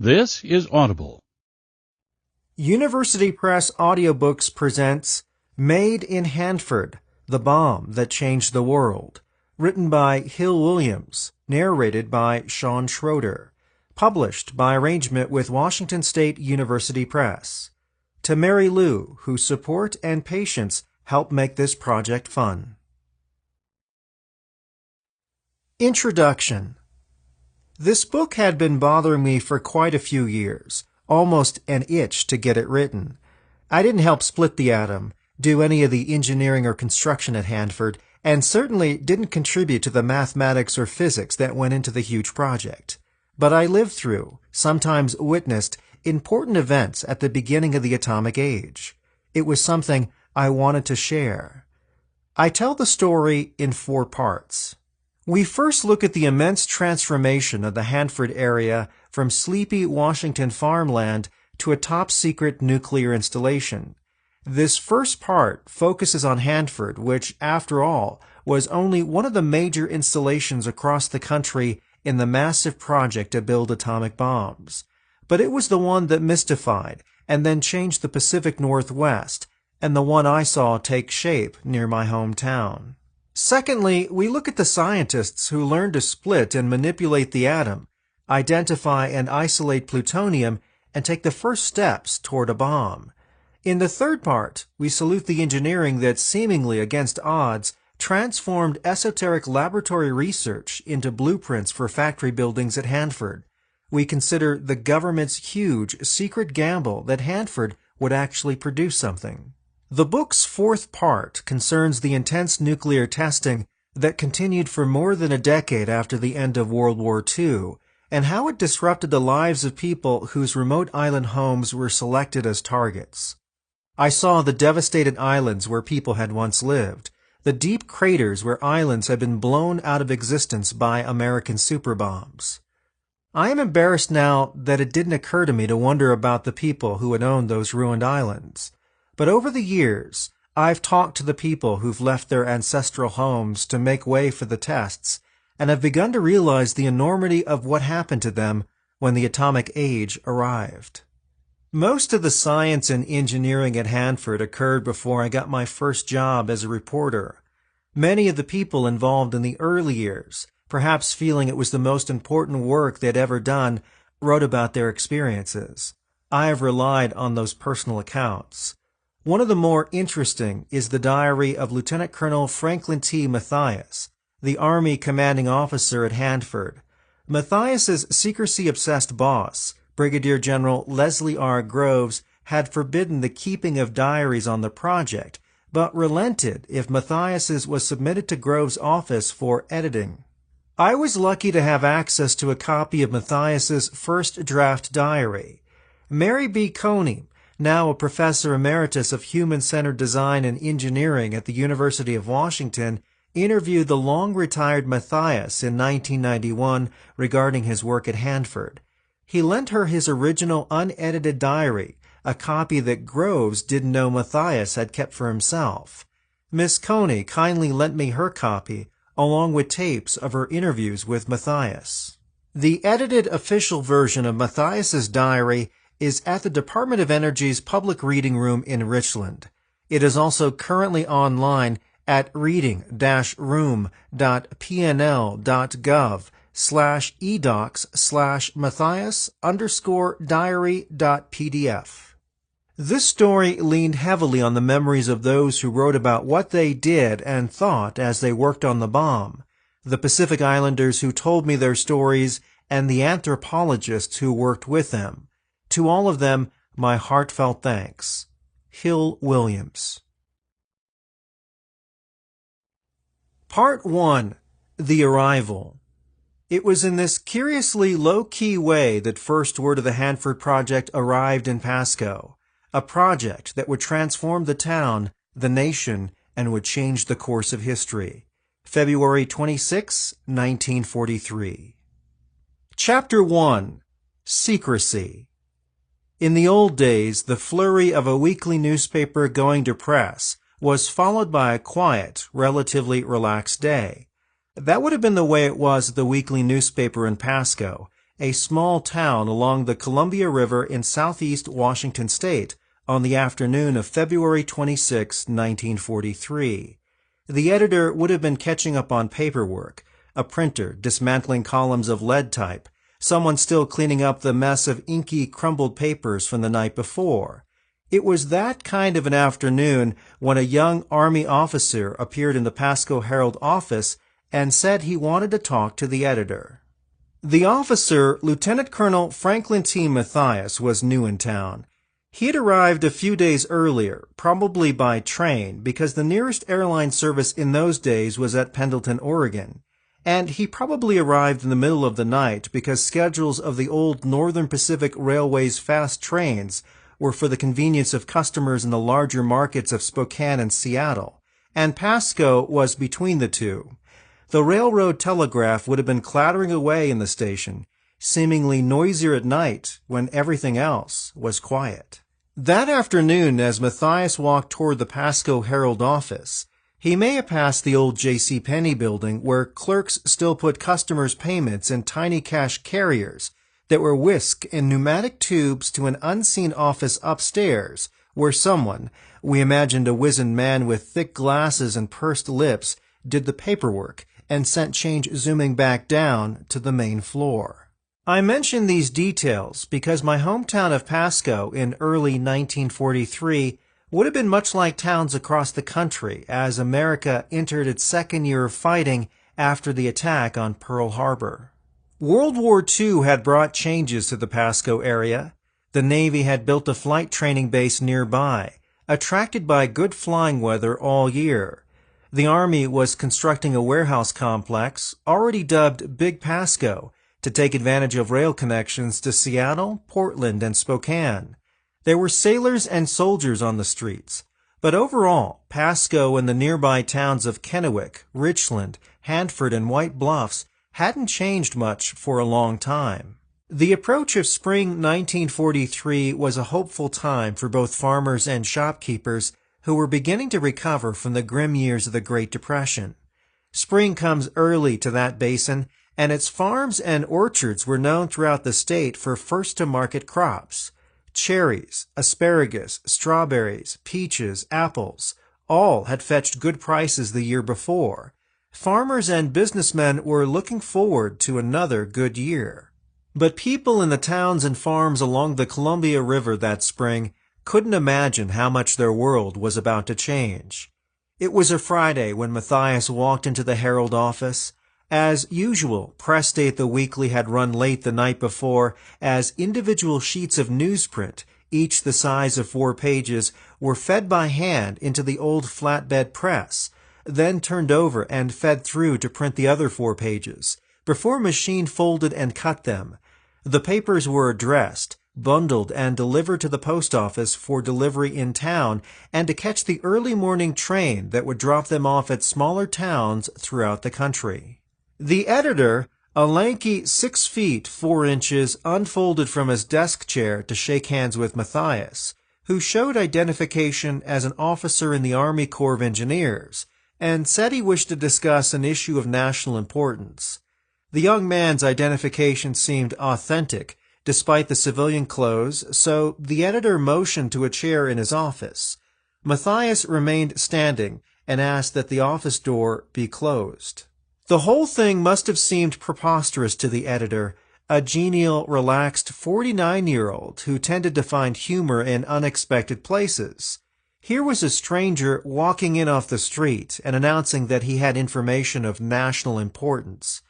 This is Audible. University Press Audiobooks presents Made in Hanford, The Bomb That Changed the World, written by Hill Williams, narrated by Sean Schroeder, published by arrangement with Washington State University Press. To Mary Lou, whose support and patience help make this project fun. Introduction. This book had been bothering me for quite a few years, almost an itch to get it written. I didn't help split the atom, do any of the engineering or construction at Hanford, and certainly didn't contribute to the mathematics or physics that went into the huge project. But I lived through, sometimes witnessed, important events at the beginning of the atomic age. It was something I wanted to share. I tell the story in 4 parts. We first look at the immense transformation of the Hanford area from sleepy Washington farmland to a top-secret nuclear installation. This first part focuses on Hanford, which, after all, was only one of the major installations across the country in the massive project to build atomic bombs. But it was the one that mystified and then changed the Pacific Northwest, and the one I saw take shape near my hometown. Secondly, we look at the scientists who learned to split and manipulate the atom, identify and isolate plutonium, and take the first steps toward a bomb. In the third part, we salute the engineering that, seemingly against odds, transformed esoteric laboratory research into blueprints for factory buildings at Hanford. We consider the government's huge secret gamble that Hanford would actually produce something. The book's 4th part concerns the intense nuclear testing that continued for more than a decade after the end of World War II, and how it disrupted the lives of people whose remote island homes were selected as targets. I saw the devastated islands where people had once lived, the deep craters where islands had been blown out of existence by American superbombs. I am embarrassed now that it didn't occur to me to wonder about the people who had owned those ruined islands. But over the years, I've talked to the people who've left their ancestral homes to make way for the tests, and have begun to realize the enormity of what happened to them when the atomic age arrived. Most of the science and engineering at Hanford occurred before I got my first job as a reporter. Many of the people involved in the early years, perhaps feeling it was the most important work they'd ever done, wrote about their experiences. I have relied on those personal accounts. One of the more interesting is the diary of Lieutenant Colonel Franklin T. Matthias, the Army commanding officer at Hanford. Matthias's secrecy-obsessed boss, Brigadier General Leslie R. Groves, had forbidden the keeping of diaries on the project, but relented if Matthias's was submitted to Groves' office for editing. I was lucky to have access to a copy of Matthias's first draft diary. Mary B. Coney, now a professor emeritus of human-centered design and engineering at the University of Washington, interviewed the long-retired Matthias in 1991 regarding his work at Hanford. He lent her his original unedited diary, a copy that Groves didn't know Matthias had kept for himself. Miss Coney kindly lent me her copy, along with tapes of her interviews with Matthias. The edited official version of Matthias's diary is at the Department of Energy's Public Reading Room in Richland. It is also currently online at reading-room.pnl.gov/edocs/Matthias_diary.pdf. This story leaned heavily on the memories of those who wrote about what they did and thought as they worked on the bomb, the Pacific Islanders who told me their stories, and the anthropologists who worked with them. To all of them, my heartfelt thanks. Hill Williams. Part 1. The Arrival. It was in this curiously low-key way that first word of the Hanford Project arrived in Pasco, a project that would transform the town, the nation, and would change the course of history. February 26, 1943. Chapter 1. Secrecy. In the old days, the flurry of a weekly newspaper going to press was followed by a quiet, relatively relaxed day. That would have been the way it was at the weekly newspaper in Pasco, a small town along the Columbia River in southeast Washington state, on the afternoon of February 26, 1943. The editor would have been catching up on paperwork, a printer dismantling columns of lead type, someone still cleaning up the mess of inky, crumbled papers from the night before. It was that kind of an afternoon when a young Army officer appeared in the Pasco Herald office and said he wanted to talk to the editor. The officer, Lieutenant Colonel Franklin T. Matthias, was new in town. He had arrived a few days earlier, probably by train, because the nearest airline service in those days was at Pendleton, Oregon. And he probably arrived in the middle of the night because schedules of the old Northern Pacific Railway's fast trains were for the convenience of customers in the larger markets of Spokane and Seattle, and Pasco was between the two. The railroad telegraph would have been clattering away in the station, seemingly noisier at night when everything else was quiet. That afternoon, as Matthias walked toward the Pasco Herald office, he may have passed the old J.C. Penney building where clerks still put customers' payments in tiny cash carriers that were whisked in pneumatic tubes to an unseen office upstairs where someone, we imagined a wizened man with thick glasses and pursed lips, did the paperwork and sent change zooming back down to the main floor. I mention these details because my hometown of Pasco in early 1943 would have been much like towns across the country as America entered its second year of fighting after the attack on Pearl Harbor. World War II had brought changes to the Pasco area. The Navy had built a flight training base nearby, attracted by good flying weather all year. The Army was constructing a warehouse complex, already dubbed Big Pasco, to take advantage of rail connections to Seattle, Portland, and Spokane. There were sailors and soldiers on the streets, but overall, Pasco and the nearby towns of Kennewick, Richland, Hanford, and White Bluffs hadn't changed much for a long time. The approach of spring 1943 was a hopeful time for both farmers and shopkeepers who were beginning to recover from the grim years of the Great Depression. Spring comes early to that basin, and its farms and orchards were known throughout the state for first-to-market crops. Cherries, asparagus, strawberries, peaches, apples, all had fetched good prices the year before. Farmers and businessmen were looking forward to another good year. But people in the towns and farms along the Columbia River that spring couldn't imagine how much their world was about to change. It was a Friday when Matthias walked into the Herald office. As usual, press day at the weekly had run late the night before, as individual sheets of newsprint, each the size of 4 pages, were fed by hand into the old flatbed press, then turned over and fed through to print the other 4 pages, before machine folded and cut them. The papers were addressed, bundled, and delivered to the post office for delivery in town and to catch the early morning train that would drop them off at smaller towns throughout the country. The editor, a lanky 6 feet 4 inches, unfolded from his desk chair to shake hands with Matthias, who showed identification as an officer in the Army Corps of Engineers, and said he wished to discuss an issue of national importance. The young man's identification seemed authentic, despite the civilian clothes, so the editor motioned to a chair in his office. Matthias remained standing and asked that the office door be closed. The whole thing must have seemed preposterous to the editor, a genial, relaxed 49-year-old who tended to find humor in unexpected places. Here was a stranger walking in off the street and announcing that he had information of national importance.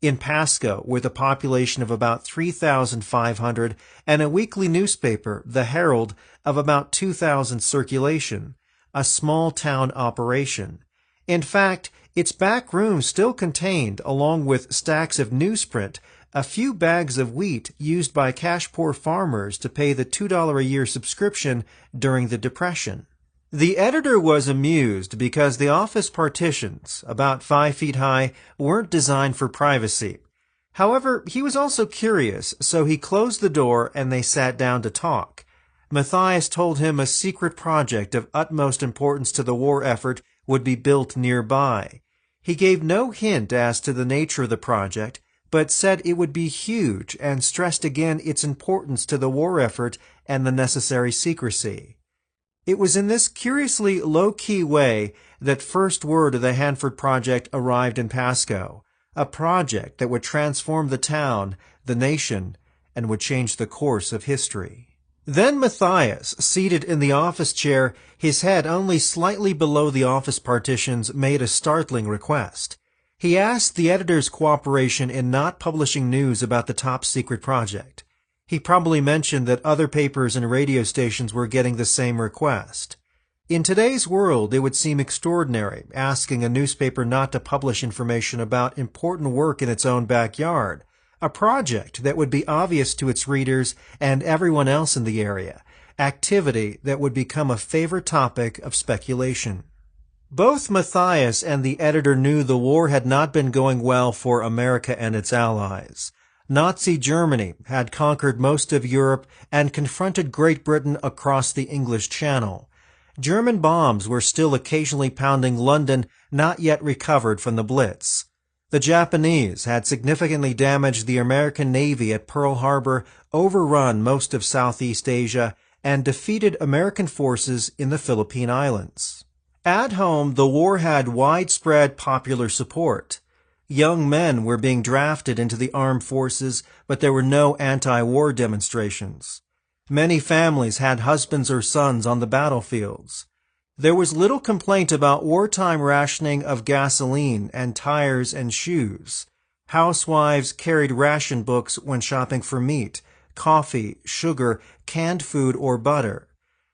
In Pasco, with a population of about 3,500 and a weekly newspaper, the Herald, of about 2,000 circulation, a small-town operation. In fact, its back room still contained, along with stacks of newsprint, a few bags of wheat used by cash-poor farmers to pay the $2 a year subscription during the Depression. The editor was amused because the office partitions, about 5 feet high, weren't designed for privacy. However, he was also curious, so he closed the door and they sat down to talk. Matthias told him a secret project of utmost importance to the war effort would be built nearby. He gave no hint as to the nature of the project, but said it would be huge and stressed again its importance to the war effort and the necessary secrecy. It was in this curiously low-key way that first word of the Hanford Project arrived in Pasco, a project that would transform the town, the nation, and would change the course of history. Then Matthias, seated in the office chair, his head only slightly below the office partitions, made a startling request. He asked the editor's cooperation in not publishing news about the top-secret project. He probably mentioned that other papers and radio stations were getting the same request. In today's world, it would seem extraordinary asking a newspaper not to publish information about important work in its own backyard, a project that would be obvious to its readers and everyone else in the area, activity that would become a favorite topic of speculation. Both Matthias and the editor knew the war had not been going well for America and its allies. Nazi Germany had conquered most of Europe and confronted Great Britain across the English Channel. German bombs were still occasionally pounding London, not yet recovered from the Blitz. The Japanese had significantly damaged the American Navy at Pearl Harbor, overrun most of Southeast Asia, and defeated American forces in the Philippine Islands. At home, the war had widespread popular support. Young men were being drafted into the armed forces, but there were no anti-war demonstrations. Many families had husbands or sons on the battlefields. There was little complaint about wartime rationing of gasoline and tires and shoes. Housewives carried ration books when shopping for meat, coffee, sugar, canned food, or butter.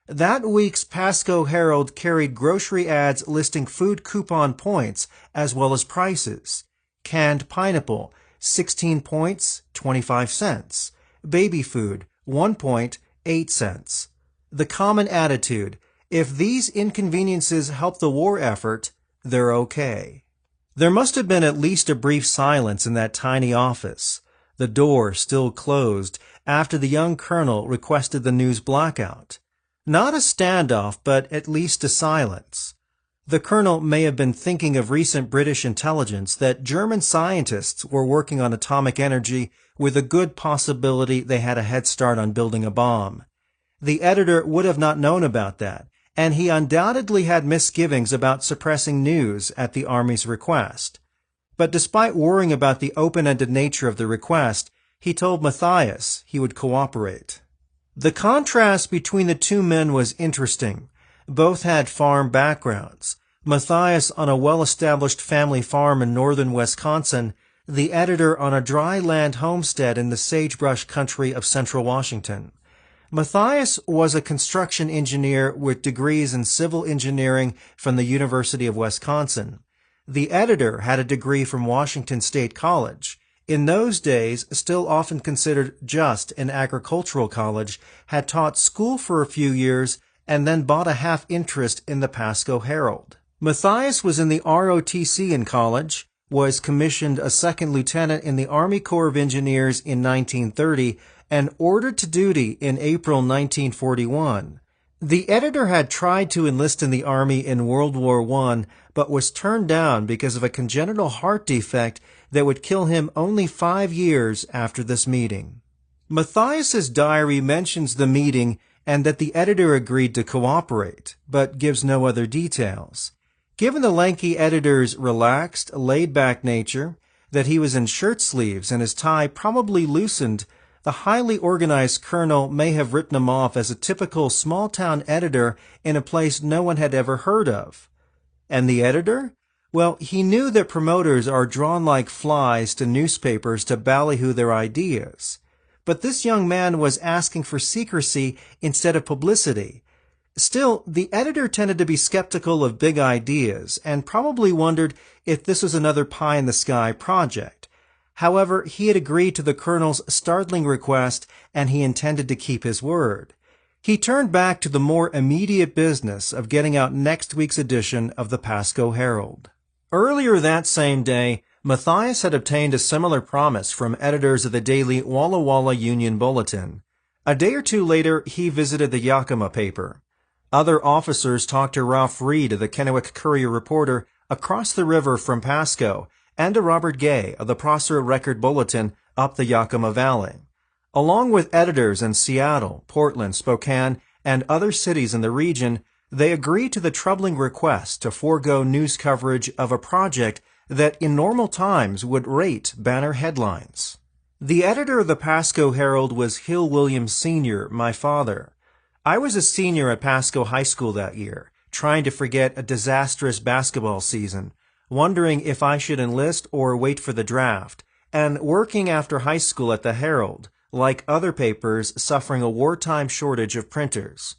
That week's Pasco Herald carried grocery ads listing food coupon points as well as prices. Canned pineapple, 16 points, 25 cents. Baby food, 1 point, 8 cents. The common attitude, if these inconveniences help the war effort, they're okay. There must have been at least a brief silence in that tiny office, the door still closed, after the young colonel requested the news blackout. Not a standoff, but at least a silence. The colonel may have been thinking of recent British intelligence that German scientists were working on atomic energy with a good possibility they had a head start on building a bomb. The editor would have not known about that, and he undoubtedly had misgivings about suppressing news at the Army's request. But despite worrying about the open-ended nature of the request, he told Matthias he would cooperate. The contrast between the two men was interesting. Both had farm backgrounds. Matthias on a well-established family farm in northern Wisconsin, the editor on a dry land homestead in the sagebrush country of central Washington. Matthias was a construction engineer with degrees in civil engineering from the University of Wisconsin. The editor had a degree from Washington State College. In those days, still often considered just an agricultural college, had taught school for a few years and then bought a half interest in the Pasco Herald. Matthias was in the ROTC in college, was commissioned a second lieutenant in the Army Corps of Engineers in 1930, and ordered to duty in April 1941. The editor had tried to enlist in the Army in World War I, but was turned down because of a congenital heart defect that would kill him only 5 years after this meeting. Matthias's diary mentions the meeting and that the editor agreed to cooperate, but gives no other details. Given the lanky editor's relaxed, laid-back nature, that he was in shirt sleeves and his tie probably loosened, the highly organized colonel may have written him off as a typical small-town editor in a place no one had ever heard of. And the editor? Well, he knew that promoters are drawn like flies to newspapers to ballyhoo their ideas. But this young man was asking for secrecy instead of publicity. Still, the editor tended to be skeptical of big ideas and probably wondered if this was another pie-in-the-sky project. However, he had agreed to the colonel's startling request, and he intended to keep his word. He turned back to the more immediate business of getting out next week's edition of the Pasco Herald. Earlier that same day, Matthias had obtained a similar promise from editors of the daily Walla Walla Union Bulletin. A day or two later, he visited the Yakima paper. Other officers talked to Ralph Reed of the Kennewick Courier Reporter across the river from Pasco, and to Robert Gay of the Prosser Record Bulletin up the Yakima Valley. Along with editors in Seattle, Portland, Spokane, and other cities in the region, they agreed to the troubling request to forego news coverage of a project that in normal times would rate banner headlines. The editor of the Pasco Herald was Hill Williams Sr., my father. I was a senior at Pasco High School that year, trying to forget a disastrous basketball season, wondering if I should enlist or wait for the draft, and working after high school at the Herald, like other papers suffering a wartime shortage of printers.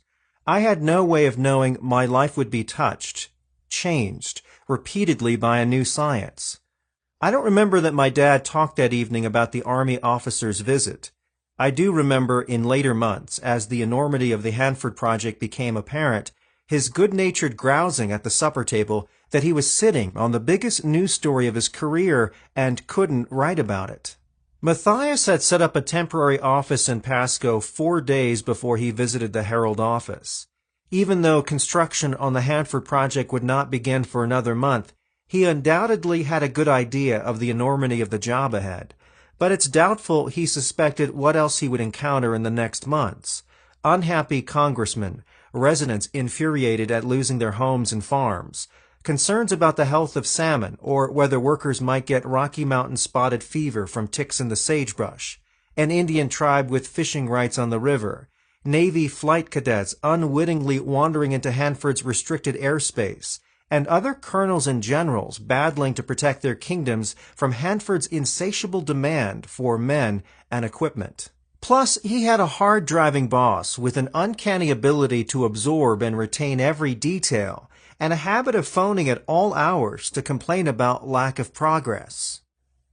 I had no way of knowing my life would be touched, changed, repeatedly by a new science. I don't remember that my dad talked that evening about the Army officer's visit. I do remember in later months, as the enormity of the Hanford Project became apparent, his good-natured grousing at the supper table that he was sitting on the biggest news story of his career and couldn't write about it. Matthias had set up a temporary office in Pasco 4 days before he visited the Herald office. Even though construction on the Hanford Project would not begin for another month, he undoubtedly had a good idea of the enormity of the job ahead, but it's doubtful he suspected what else he would encounter in the next months. Unhappy congressmen, residents infuriated at losing their homes and farms, concerns about the health of salmon or whether workers might get Rocky Mountain spotted fever from ticks in the sagebrush, an Indian tribe with fishing rights on the river, Navy flight cadets unwittingly wandering into Hanford's restricted airspace, and other colonels and generals battling to protect their kingdoms from Hanford's insatiable demand for men and equipment. Plus, he had a hard-driving boss with an uncanny ability to absorb and retain every detail, and a habit of phoning at all hours to complain about lack of progress.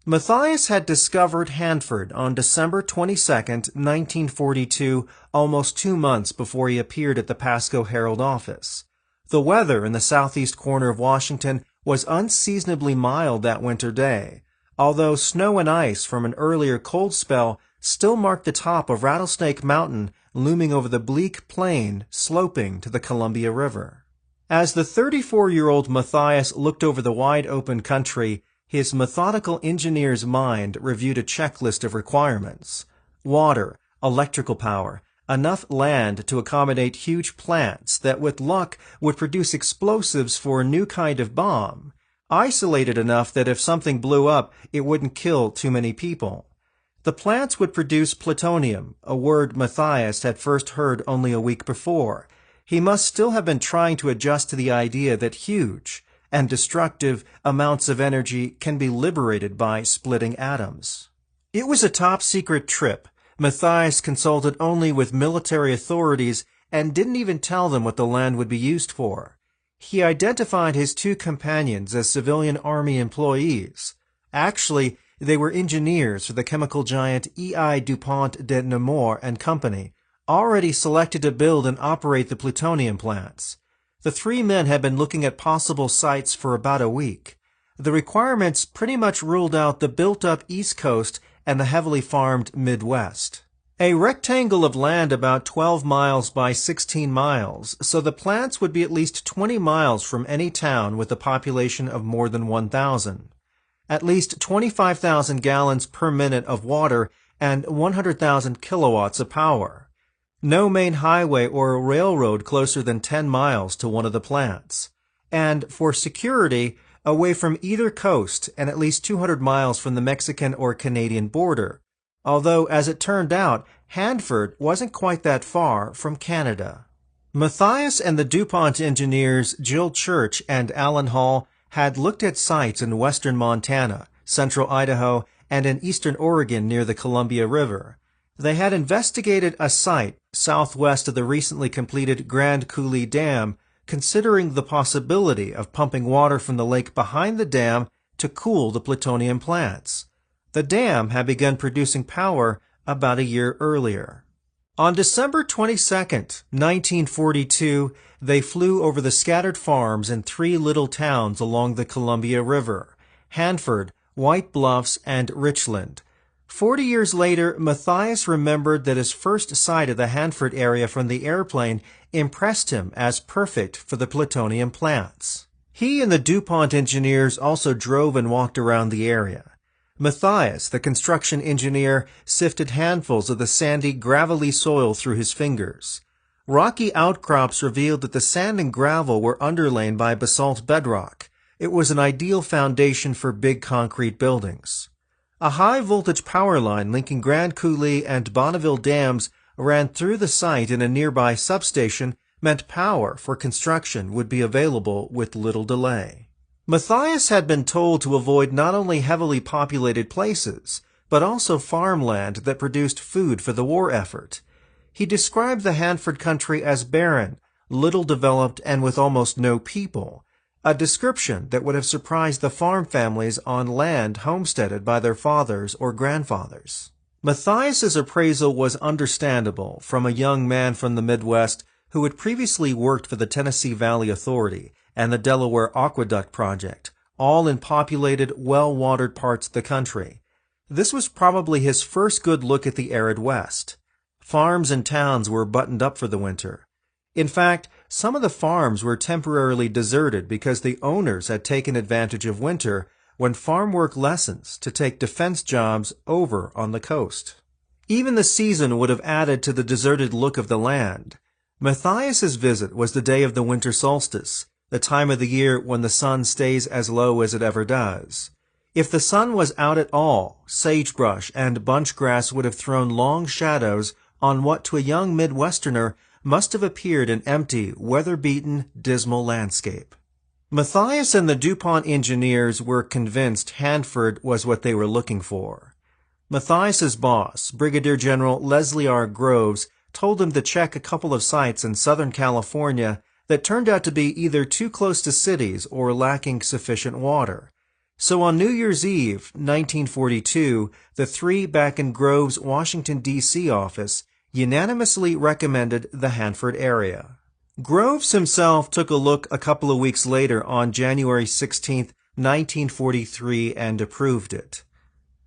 Matthias had discovered Hanford on December 22, 1942, almost 2 months before he appeared at the Pasco Herald office. The weather in the southeast corner of Washington was unseasonably mild that winter day, although snow and ice from an earlier cold spell still marked the top of Rattlesnake Mountain looming over the bleak plain sloping to the Columbia River. As the 34-year-old Matthias looked over the wide-open country, his methodical engineer's mind reviewed a checklist of requirements. Water, electrical power, enough land to accommodate huge plants that with luck would produce explosives for a new kind of bomb, isolated enough that if something blew up, it wouldn't kill too many people. The plants would produce plutonium, a word Matthias had first heard only a week before. He must still have been trying to adjust to the idea that huge and destructive amounts of energy can be liberated by splitting atoms. It was a top-secret trip. Matthias consulted only with military authorities and didn't even tell them what the land would be used for. He identified his 2 companions as civilian Army employees. Actually, they were engineers for the chemical giant E.I. DuPont de Nemours and Company, already selected to build and operate the plutonium plants. The 3 men had been looking at possible sites for about a week. The requirements pretty much ruled out the built-up East Coast and the heavily farmed Midwest. A rectangle of land about 12 miles by 16 miles, so the plants would be at least 20 miles from any town with a population of more than 1,000. At least 25,000 gallons per minute of water and 100,000 kilowatts of power. No main highway or railroad closer than 10 miles to one of the plants. And for security, away from either coast and at least 200 miles from the Mexican or Canadian border. Although, as it turned out, Hanford wasn't quite that far from Canada. Matthias and the DuPont engineers Jill Church and Alan Hall had looked at sites in western Montana, central Idaho, and in eastern Oregon near the Columbia River. They had investigated a site southwest of the recently completed Grand Coulee Dam, considering the possibility of pumping water from the lake behind the dam to cool the plutonium plants. The dam had begun producing power about a year earlier. On December 22, 1942, they flew over the scattered farms in 3 little towns along the Columbia River: Hanford, White Bluffs, and Richland. 40 years later, Matthias remembered that his first sight of the Hanford area from the airplane impressed him as perfect for the plutonium plants. He and the DuPont engineers also drove and walked around the area. Matthias, the construction engineer, sifted handfuls of the sandy, gravelly soil through his fingers. Rocky outcrops revealed that the sand and gravel were underlain by basalt bedrock. It was an ideal foundation for big concrete buildings. A high-voltage power line linking Grand Coulee and Bonneville dams ran through the site, and a nearby substation meant power for construction would be available with little delay. Matthias had been told to avoid not only heavily populated places, but also farmland that produced food for the war effort. He described the Hanford country as barren, little developed, and with almost no people, a description that would have surprised the farm families on land homesteaded by their fathers or grandfathers. Matthias's appraisal was understandable from a young man from the Midwest who had previously worked for the Tennessee Valley Authority and the Delaware Aqueduct Project, all in populated, well-watered parts of the country. This was probably his first good look at the arid West. Farms and towns were buttoned up for the winter. In fact, some of the farms were temporarily deserted because the owners had taken advantage of winter when farm work lessens to take defense jobs over on the coast. Even the season would have added to the deserted look of the land. Matthias's visit was the day of the winter solstice, the time of the year when the sun stays as low as it ever does. If the sun was out at all, sagebrush and bunch grass would have thrown long shadows on what to a young Midwesterner must have appeared an empty, weather-beaten, dismal landscape. Matthias and the DuPont engineers were convinced Hanford was what they were looking for. Matthias's boss, Brigadier General Leslie R. Groves, told them to check a couple of sites in Southern California that turned out to be either too close to cities or lacking sufficient water. So on New Year's Eve, 1942, the three back in Groves' Washington, D.C. office unanimously recommended the Hanford area. Groves himself took a look a couple of weeks later on January 16, 1943, and approved it.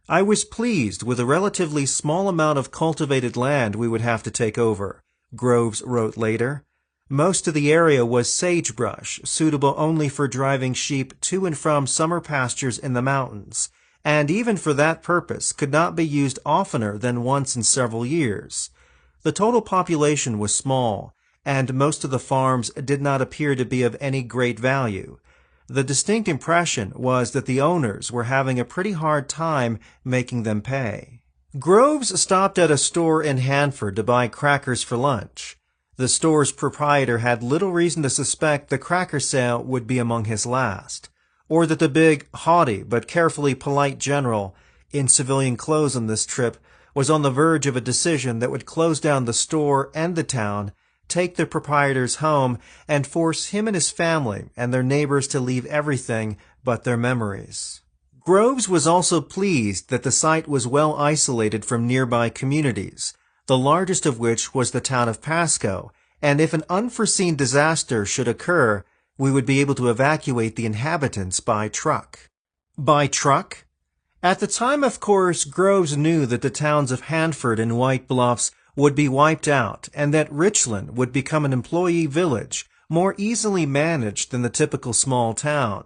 I was pleased with the relatively small amount of cultivated land we would have to take over, Groves wrote later. Most of the area was sagebrush, suitable only for driving sheep to and from summer pastures in the mountains, and even for that purpose could not be used oftener than once in several years. The total population was small, and most of the farms did not appear to be of any great value. The distinct impression was that the owners were having a pretty hard time making them pay. Groves stopped at a store in Hanford to buy crackers for lunch. The store's proprietor had little reason to suspect the cracker sale would be among his last, or that the big, haughty, but carefully polite general, in civilian clothes on this trip, was on the verge of a decision that would close down the store and the town, take the proprietor's home, and force him and his family and their neighbors to leave everything but their memories. Groves was also pleased that the site was well isolated from nearby communities, the largest of which was the town of Pasco, and if an unforeseen disaster should occur, we would be able to evacuate the inhabitants by truck. By truck? At the time, of course, Groves knew that the towns of Hanford and White Bluffs would be wiped out and that Richland would become an employee village, more easily managed than the typical small town.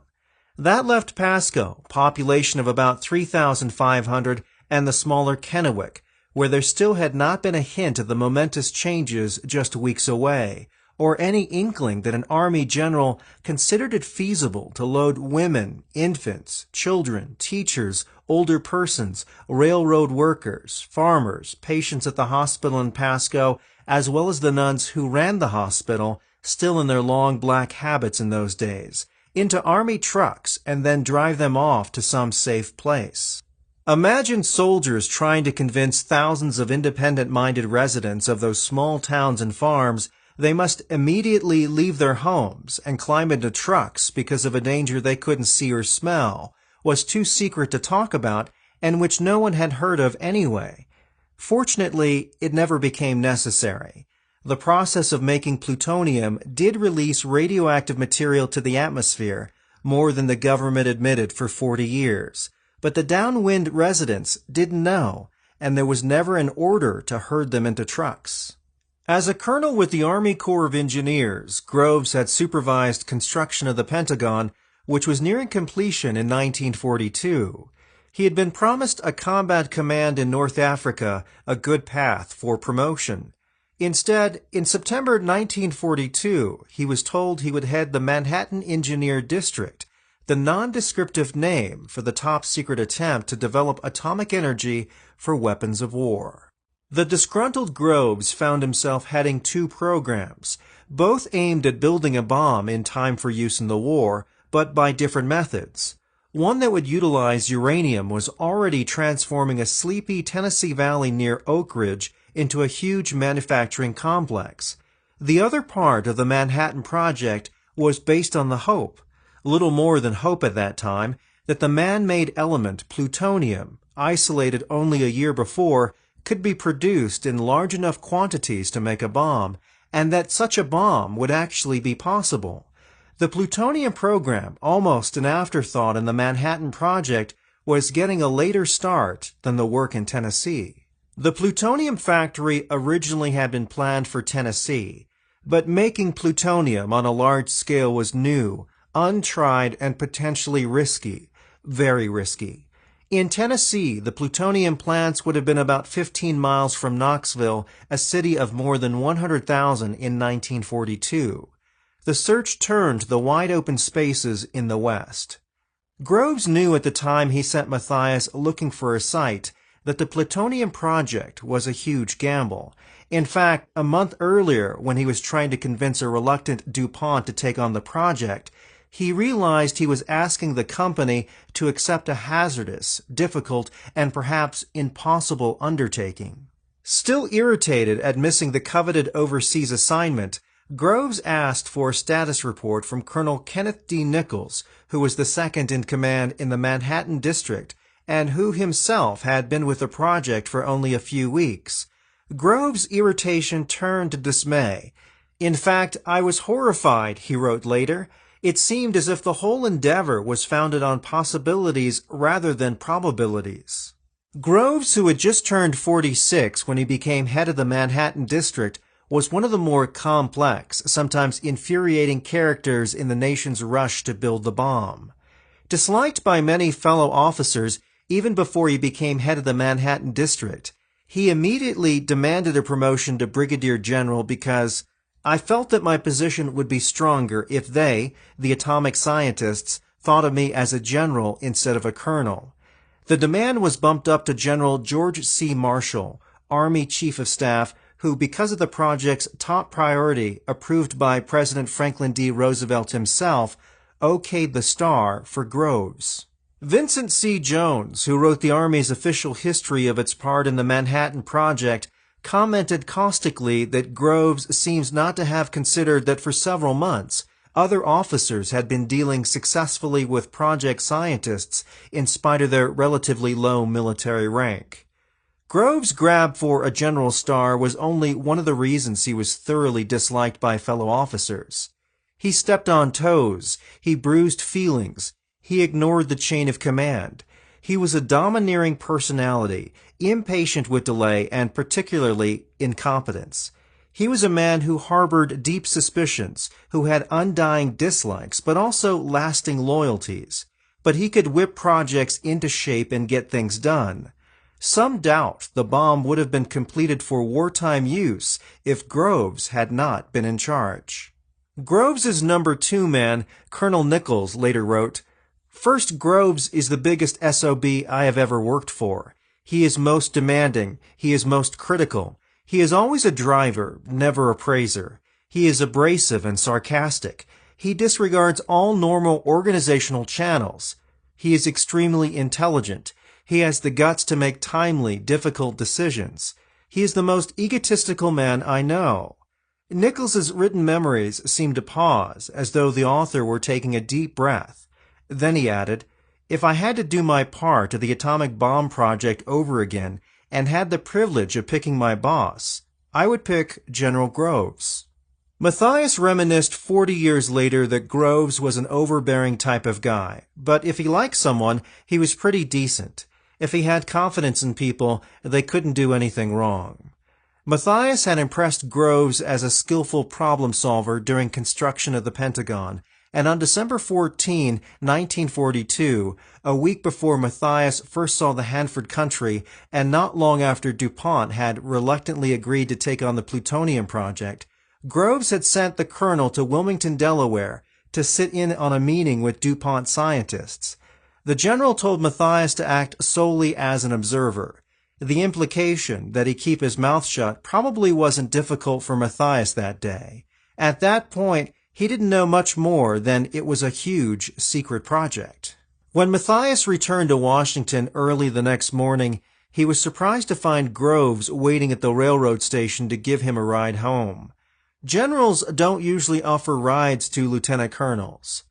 That left Pasco, population of about 3,500, and the smaller Kennewick, where there still had not been a hint of the momentous changes just weeks away, or any inkling that an army general considered it feasible to load women, infants, children, teachers, older persons, railroad workers, farmers, patients at the hospital in Pasco, as well as the nuns who ran the hospital, still in their long black habits in those days, into army trucks and then drive them off to some safe place. Imagine soldiers trying to convince thousands of independent-minded residents of those small towns and farms they must immediately leave their homes and climb into trucks because of a danger they couldn't see or smell, was too secret to talk about, and which no one had heard of anyway. Fortunately, it never became necessary. The process of making plutonium did release radioactive material to the atmosphere, more than the government admitted for 40 years. But the downwind residents didn't know, and there was never an order to herd them into trucks. As a colonel with the Army Corps of Engineers, Groves had supervised construction of the Pentagon, which was nearing completion in 1942. He had been promised a combat command in North Africa, a good path for promotion. Instead, in September 1942, he was told he would head the Manhattan Engineer District, the nondescriptive name for the top-secret attempt to develop atomic energy for weapons of war. The disgruntled Groves found himself heading two programs, both aimed at building a bomb in time for use in the war, but by different methods. One that would utilize uranium was already transforming a sleepy Tennessee valley near Oak Ridge into a huge manufacturing complex. The other part of the Manhattan Project was based on the hope, little more than hope at that time, that the man-made element plutonium, isolated only a year before, could be produced in large enough quantities to make a bomb, and that such a bomb would actually be possible. The plutonium program, almost an afterthought in the Manhattan Project, was getting a later start than the work in Tennessee. The plutonium factory originally had been planned for Tennessee, but making plutonium on a large scale was new, untried, and potentially risky, very risky. In Tennessee, the plutonium plants would have been about 15 miles from Knoxville, a city of more than 100,000 in 1942. The search turned to the wide-open spaces in the West. Groves knew at the time he sent Matthias looking for a site that the plutonium project was a huge gamble. In fact, a month earlier, when he was trying to convince a reluctant DuPont to take on the project, he realized he was asking the company to accept a hazardous, difficult, and perhaps impossible undertaking. Still irritated at missing the coveted overseas assignment, Groves asked for a status report from Colonel Kenneth D. Nichols, who was the second in command in the Manhattan District, and who himself had been with the project for only a few weeks. Groves' irritation turned to dismay. "In fact, I was horrified," he wrote later. "It seemed as if the whole endeavor was founded on possibilities rather than probabilities." Groves, who had just turned 46 when he became head of the Manhattan District, was one of the more complex, sometimes infuriating characters in the nation's rush to build the bomb. Disliked by many fellow officers, even before he became head of the Manhattan District, he immediately demanded a promotion to brigadier general because "I felt that my position would be stronger if they, the atomic scientists, thought of me as a general instead of a colonel." The demand was bumped up to General George C. Marshall, Army Chief of Staff, who, because of the project's top priority, approved by President Franklin D. Roosevelt himself, okayed the star for Groves. Vincent C. Jones, who wrote the Army's official history of its part in the Manhattan Project, commented caustically that Groves seems not to have considered that for several months other officers had been dealing successfully with project scientists in spite of their relatively low military rank. Groves' grab for a general star was only one of the reasons he was thoroughly disliked by fellow officers. He stepped on toes, he bruised feelings, he ignored the chain of command. He was a domineering personality, impatient with delay, and particularly incompetence. He was a man who harbored deep suspicions, who had undying dislikes, but also lasting loyalties. But he could whip projects into shape and get things done. Some doubt the bomb would have been completed for wartime use if Groves had not been in charge. Groves' number 2 man, Colonel Nichols, later wrote, "First, Groves is the biggest SOB I have ever worked for. He is most demanding. He is most critical. He is always a driver, never a praiser. He is abrasive and sarcastic. He disregards all normal organizational channels. He is extremely intelligent. He has the guts to make timely, difficult decisions. He is the most egotistical man I know." Nichols's written memories seemed to pause, as though the author were taking a deep breath. Then he added, "If I had to do my part of the atomic bomb project over again and had the privilege of picking my boss, I would pick General Groves." Matthias reminisced 40 years later that Groves was an overbearing type of guy, but if he liked someone, he was pretty decent. If he had confidence in people, they couldn't do anything wrong. Matthias had impressed Groves as a skillful problem solver during construction of the Pentagon, and on December 14, 1942, a week before Matthias first saw the Hanford country and not long after DuPont had reluctantly agreed to take on the plutonium project, Groves had sent the colonel to Wilmington, Delaware, to sit in on a meeting with DuPont scientists. The general told Matthias to act solely as an observer. The implication that he keep his mouth shut probably wasn't difficult for Matthias that day. At that point, he didn't know much more than it was a huge secret project. When Matthias returned to Washington early the next morning, he was surprised to find Groves waiting at the railroad station to give him a ride home. Generals don't usually offer rides to lieutenant colonels.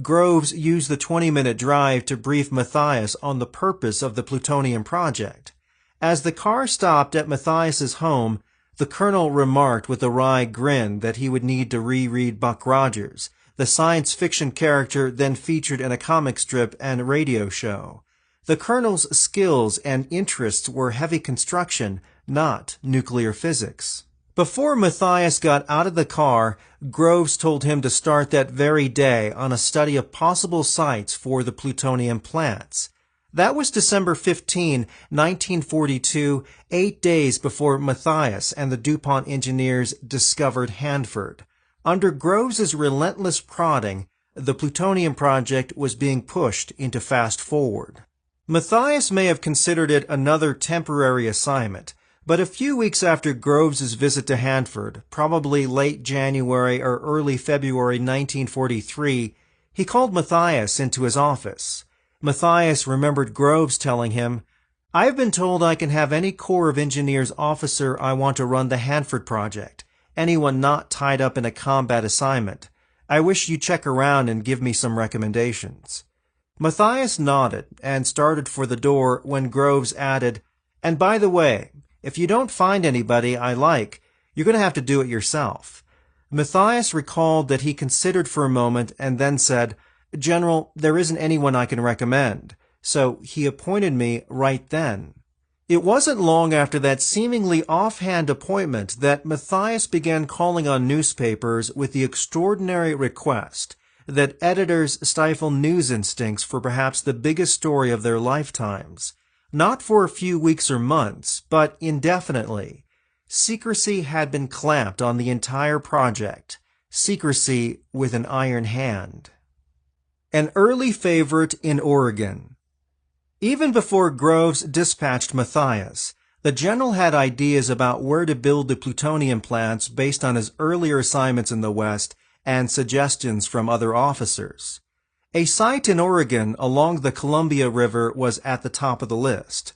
Groves used the 20-minute drive to brief Matthias on the purpose of the plutonium project. As the car stopped at Matthias's home, the colonel remarked with a wry grin that he would need to reread Buck Rogers, the science fiction character then featured in a comic strip and radio show. The colonel's skills and interests were heavy construction, not nuclear physics. Before Matthias got out of the car, Groves told him to start that very day on a study of possible sites for the plutonium plants. That was December 15, 1942, 8 days before Matthias and the DuPont engineers discovered Hanford. Under Groves's relentless prodding, the plutonium project was being pushed into fast forward. Matthias may have considered it another temporary assignment, but a few weeks after Groves's visit to Hanford, probably late January or early February 1943, he called Matthias into his office. Matthias remembered Groves telling him, "I have been told I can have any Corps of Engineers officer I want to run the Hanford project, anyone not tied up in a combat assignment. I wish you'd check around and give me some recommendations." Matthias nodded and started for the door when Groves added, "And by the way, if you don't find anybody I like, you're going to have to do it yourself." Matthias recalled that he considered for a moment and then said, "General, there isn't anyone I can recommend," so he appointed me right then. It wasn't long after that seemingly offhand appointment that Matthias began calling on newspapers with the extraordinary request that editors stifle news instincts for perhaps the biggest story of their lifetimes, not for a few weeks or months, but indefinitely. Secrecy had been clamped on the entire project, secrecy with an iron hand. An early favorite in Oregon. Even before Groves dispatched Matthias, the general had ideas about where to build the plutonium plants based on his earlier assignments in the West and suggestions from other officers. A site in Oregon along the Columbia River was at the top of the list.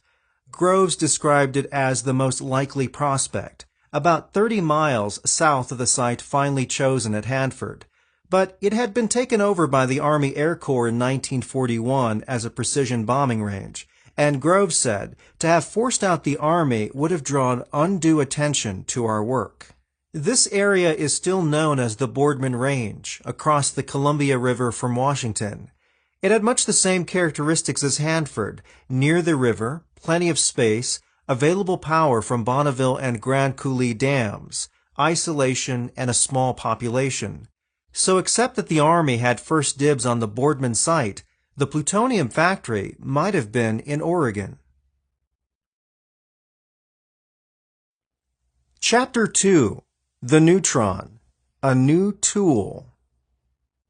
Groves described it as the most likely prospect, about 30 miles south of the site finally chosen at Hanford. But it had been taken over by the Army Air Corps in 1941 as a precision bombing range, and Groves said to have forced out the Army would have drawn undue attention to our work. This area is still known as the Boardman Range, across the Columbia River from Washington. It had much the same characteristics as Hanford, near the river, plenty of space, available power from Bonneville and Grand Coulee dams, isolation, and a small population. So except that the Army had first dibs on the Boardman site, the plutonium factory might have been in Oregon. Chapter 2. The Neutron, a New Tool.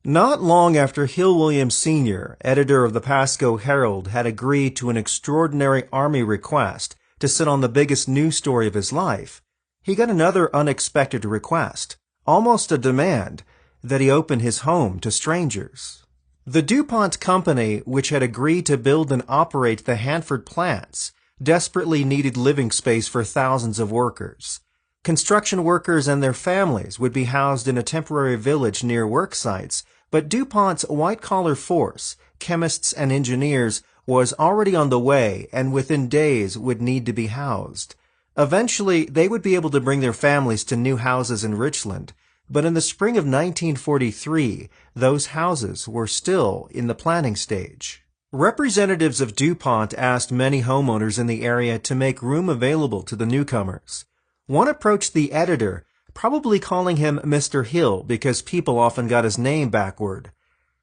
Not long after Hill Williams Sr., editor of the Pasco Herald, had agreed to an extraordinary Army request to sit on the biggest news story of his life, he got another unexpected request, almost a demand, that he open his home to strangers. The DuPont company, which had agreed to build and operate the Hanford plants, desperately needed living space for thousands of workers. Construction workers and their families would be housed in a temporary village near work sites, but DuPont's white-collar force, chemists and engineers, was already on the way and within days would need to be housed. Eventually, they would be able to bring their families to new houses in Richland, but in the spring of 1943, those houses were still in the planning stage. Representatives of DuPont asked many homeowners in the area to make room available to the newcomers. One approached the editor, probably calling him Mr. Hill because people often got his name backward.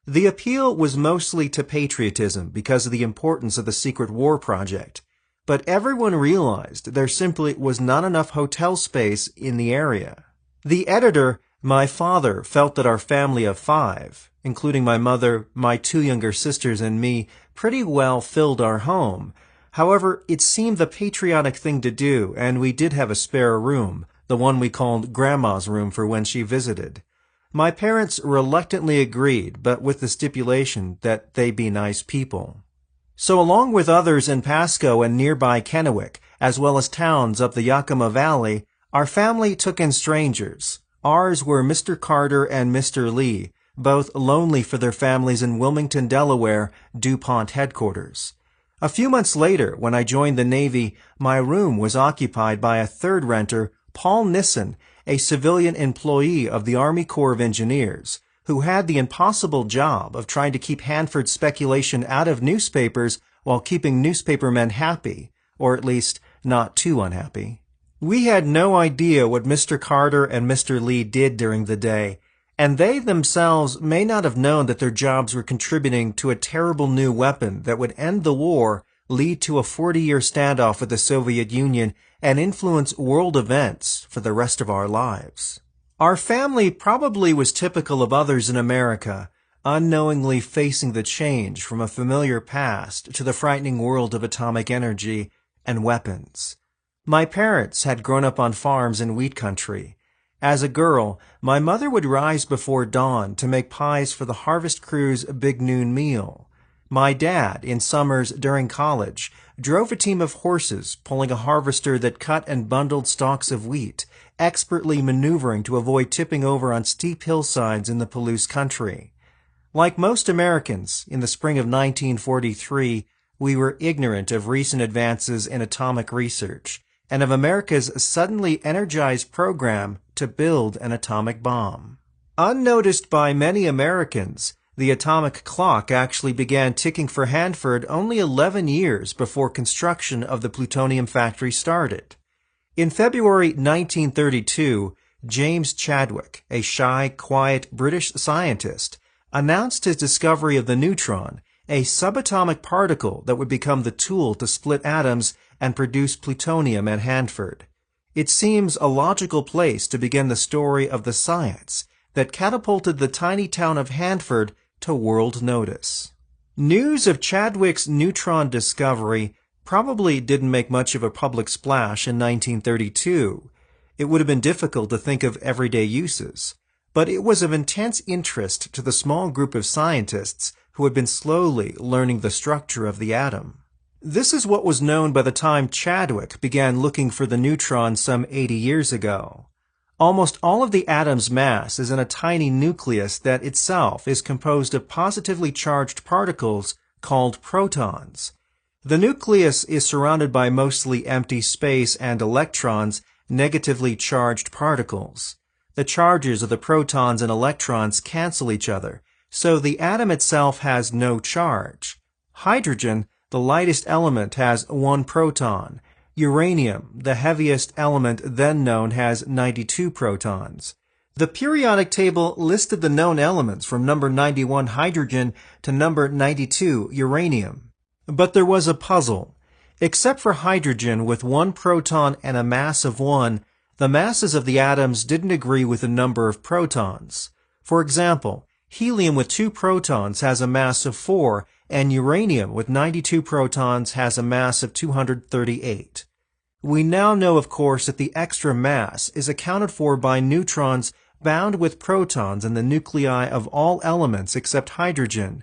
The appeal was mostly to patriotism because of the importance of the secret war project, but everyone realized there simply was not enough hotel space in the area. The editor, my father, felt that our family of 5, including my mother, my 2 younger sisters, and me, pretty well filled our home. However, it seemed the patriotic thing to do, and we did have a spare room, the one we called Grandma's room for when she visited. My parents reluctantly agreed, but with the stipulation that they be nice people. So along with others in Pasco and nearby Kennewick, as well as towns up the Yakima Valley, our family took in strangers. Ours were Mr. Carter and Mr. Lee, both lonely for their families in Wilmington, Delaware, DuPont headquarters. A few months later, when I joined the Navy, my room was occupied by a third renter, Paul Nissen, a civilian employee of the Army Corps of Engineers, who had the impossible job of trying to keep Hanford speculation out of newspapers while keeping newspapermen happy, or at least not too unhappy. We had no idea what Mr. Carter and Mr. Lee did during the day, and they themselves may not have known that their jobs were contributing to a terrible new weapon that would end the war, lead to a 40-year standoff with the Soviet Union, and influence world events for the rest of our lives. Our family probably was typical of others in America, unknowingly facing the change from a familiar past to the frightening world of atomic energy and weapons. My parents had grown up on farms in wheat country. As a girl, my mother would rise before dawn to make pies for the harvest crew's big noon meal. My dad, in summers during college, drove a team of horses pulling a harvester that cut and bundled stalks of wheat, expertly maneuvering to avoid tipping over on steep hillsides in the Palouse country. Like most Americans, in the spring of 1943, we were ignorant of recent advances in atomic research and of America's suddenly energized program to build an atomic bomb. Unnoticed by many Americans, the atomic clock actually began ticking for Hanford only 11 years before construction of the plutonium factory started. In February 1932, James Chadwick, a shy, quiet British scientist, announced his discovery of the neutron, a subatomic particle that would become the tool to split atoms and produce plutonium at Hanford. It seems a logical place to begin the story of the science that catapulted the tiny town of Hanford to world notice. News of Chadwick's neutron discovery probably didn't make much of a public splash in 1932. It would have been difficult to think of everyday uses, but it was of intense interest to the small group of scientists who had been slowly learning the structure of the atom. This is what was known by the time Chadwick began looking for the neutron some 80 years ago. Almost all of the atom's mass is in a tiny nucleus that itself is composed of positively charged particles called protons. The nucleus is surrounded by mostly empty space and electrons, negatively charged particles. The charges of the protons and electrons cancel each other, so the atom itself has no charge. Hydrogen, the lightest element, has 1 proton. Uranium, the heaviest element then known, has 92 protons. The periodic table listed the known elements from number 91 hydrogen to number 92 uranium. But there was a puzzle. Except for hydrogen with 1 proton and a mass of 1, the masses of the atoms didn't agree with the number of protons. For example, helium with 2 protons has a mass of 4, and uranium with 92 protons has a mass of 238. We now know, of course, that the extra mass is accounted for by neutrons bound with protons in the nuclei of all elements except hydrogen.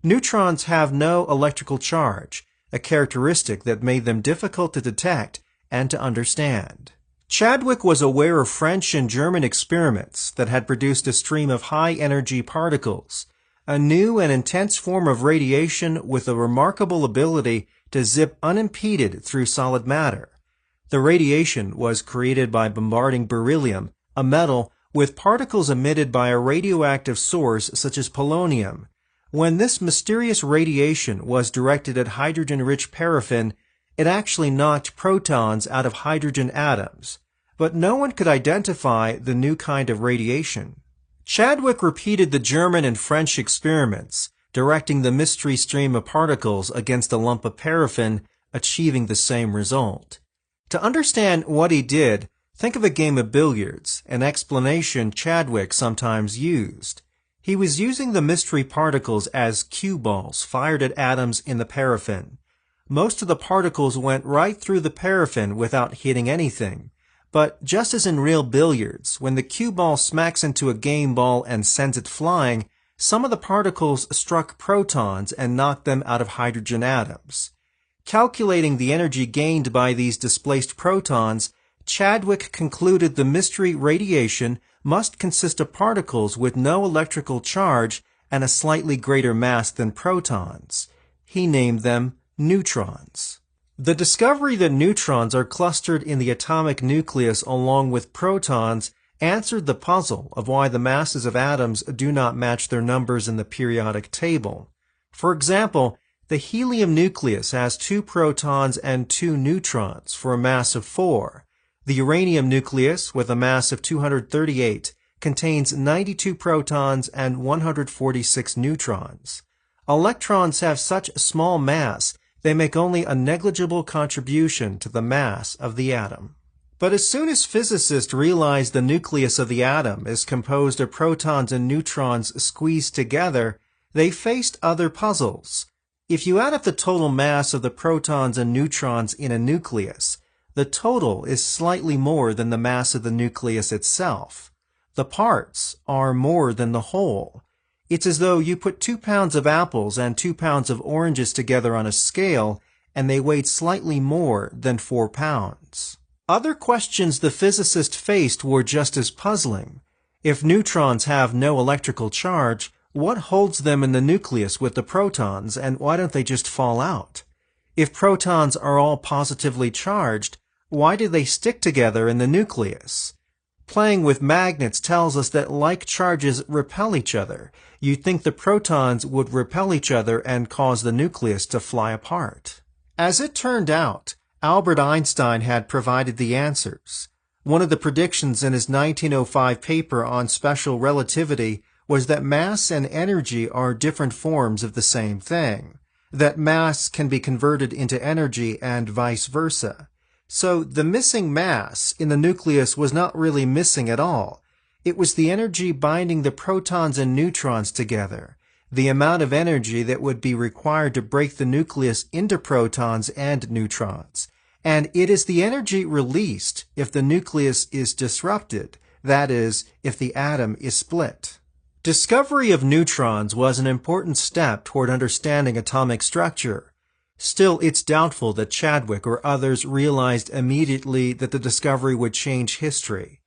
Neutrons have no electrical charge, a characteristic that made them difficult to detect and to understand. Chadwick was aware of French and German experiments that had produced a stream of high-energy particles, a new and intense form of radiation with a remarkable ability to zip unimpeded through solid matter. The radiation was created by bombarding beryllium, a metal, with particles emitted by a radioactive source such as polonium. When this mysterious radiation was directed at hydrogen-rich paraffin, it actually knocked protons out of hydrogen atoms. but no one could identify the new kind of radiation. Chadwick repeated the German and French experiments, directing the mystery stream of particles against a lump of paraffin, achieving the same result. To understand what he did, think of a game of billiards, an explanation Chadwick sometimes used. He was using the mystery particles as cue balls fired at atoms in the paraffin. Most of the particles went right through the paraffin without hitting anything. But just as in real billiards, when the cue ball smacks into a game ball and sends it flying, some of the particles struck protons and knocked them out of hydrogen atoms. Calculating the energy gained by these displaced protons, Chadwick concluded the mystery radiation must consist of particles with no electrical charge and a slightly greater mass than protons. He named them neutrons. The discovery that neutrons are clustered in the atomic nucleus along with protons answered the puzzle of why the masses of atoms do not match their numbers in the periodic table. For example, the helium nucleus has 2 protons and 2 neutrons for a mass of 4. The uranium nucleus, with a mass of 238, contains 92 protons and 146 neutrons. Electrons have such small mass they make only a negligible contribution to the mass of the atom. But as soon as physicists realized the nucleus of the atom is composed of protons and neutrons squeezed together, they faced other puzzles. If you add up the total mass of the protons and neutrons in a nucleus, the total is slightly more than the mass of the nucleus itself. The parts are more than the whole. It's as though you put 2 pounds of apples and 2 pounds of oranges together on a scale, and they weighed slightly more than 4 pounds. Other questions the physicist faced were just as puzzling. If neutrons have no electrical charge, what holds them in the nucleus with the protons, and why don't they just fall out? If protons are all positively charged, why do they stick together in the nucleus? Playing with magnets tells us that like charges repel each other. You'd think the protons would repel each other and cause the nucleus to fly apart. As it turned out, Albert Einstein had provided the answers. One of the predictions in his 1905 paper on special relativity was that mass and energy are different forms of the same thing, that mass can be converted into energy and vice versa. So the missing mass in the nucleus was not really missing at all. It was the energy binding the protons and neutrons together, the amount of energy that would be required to break the nucleus into protons and neutrons. And it is the energy released if the nucleus is disrupted, that is, if the atom is split. Discovery of neutrons was an important step toward understanding atomic structure. Still, it's doubtful that Chadwick or others realized immediately that the discovery would change history.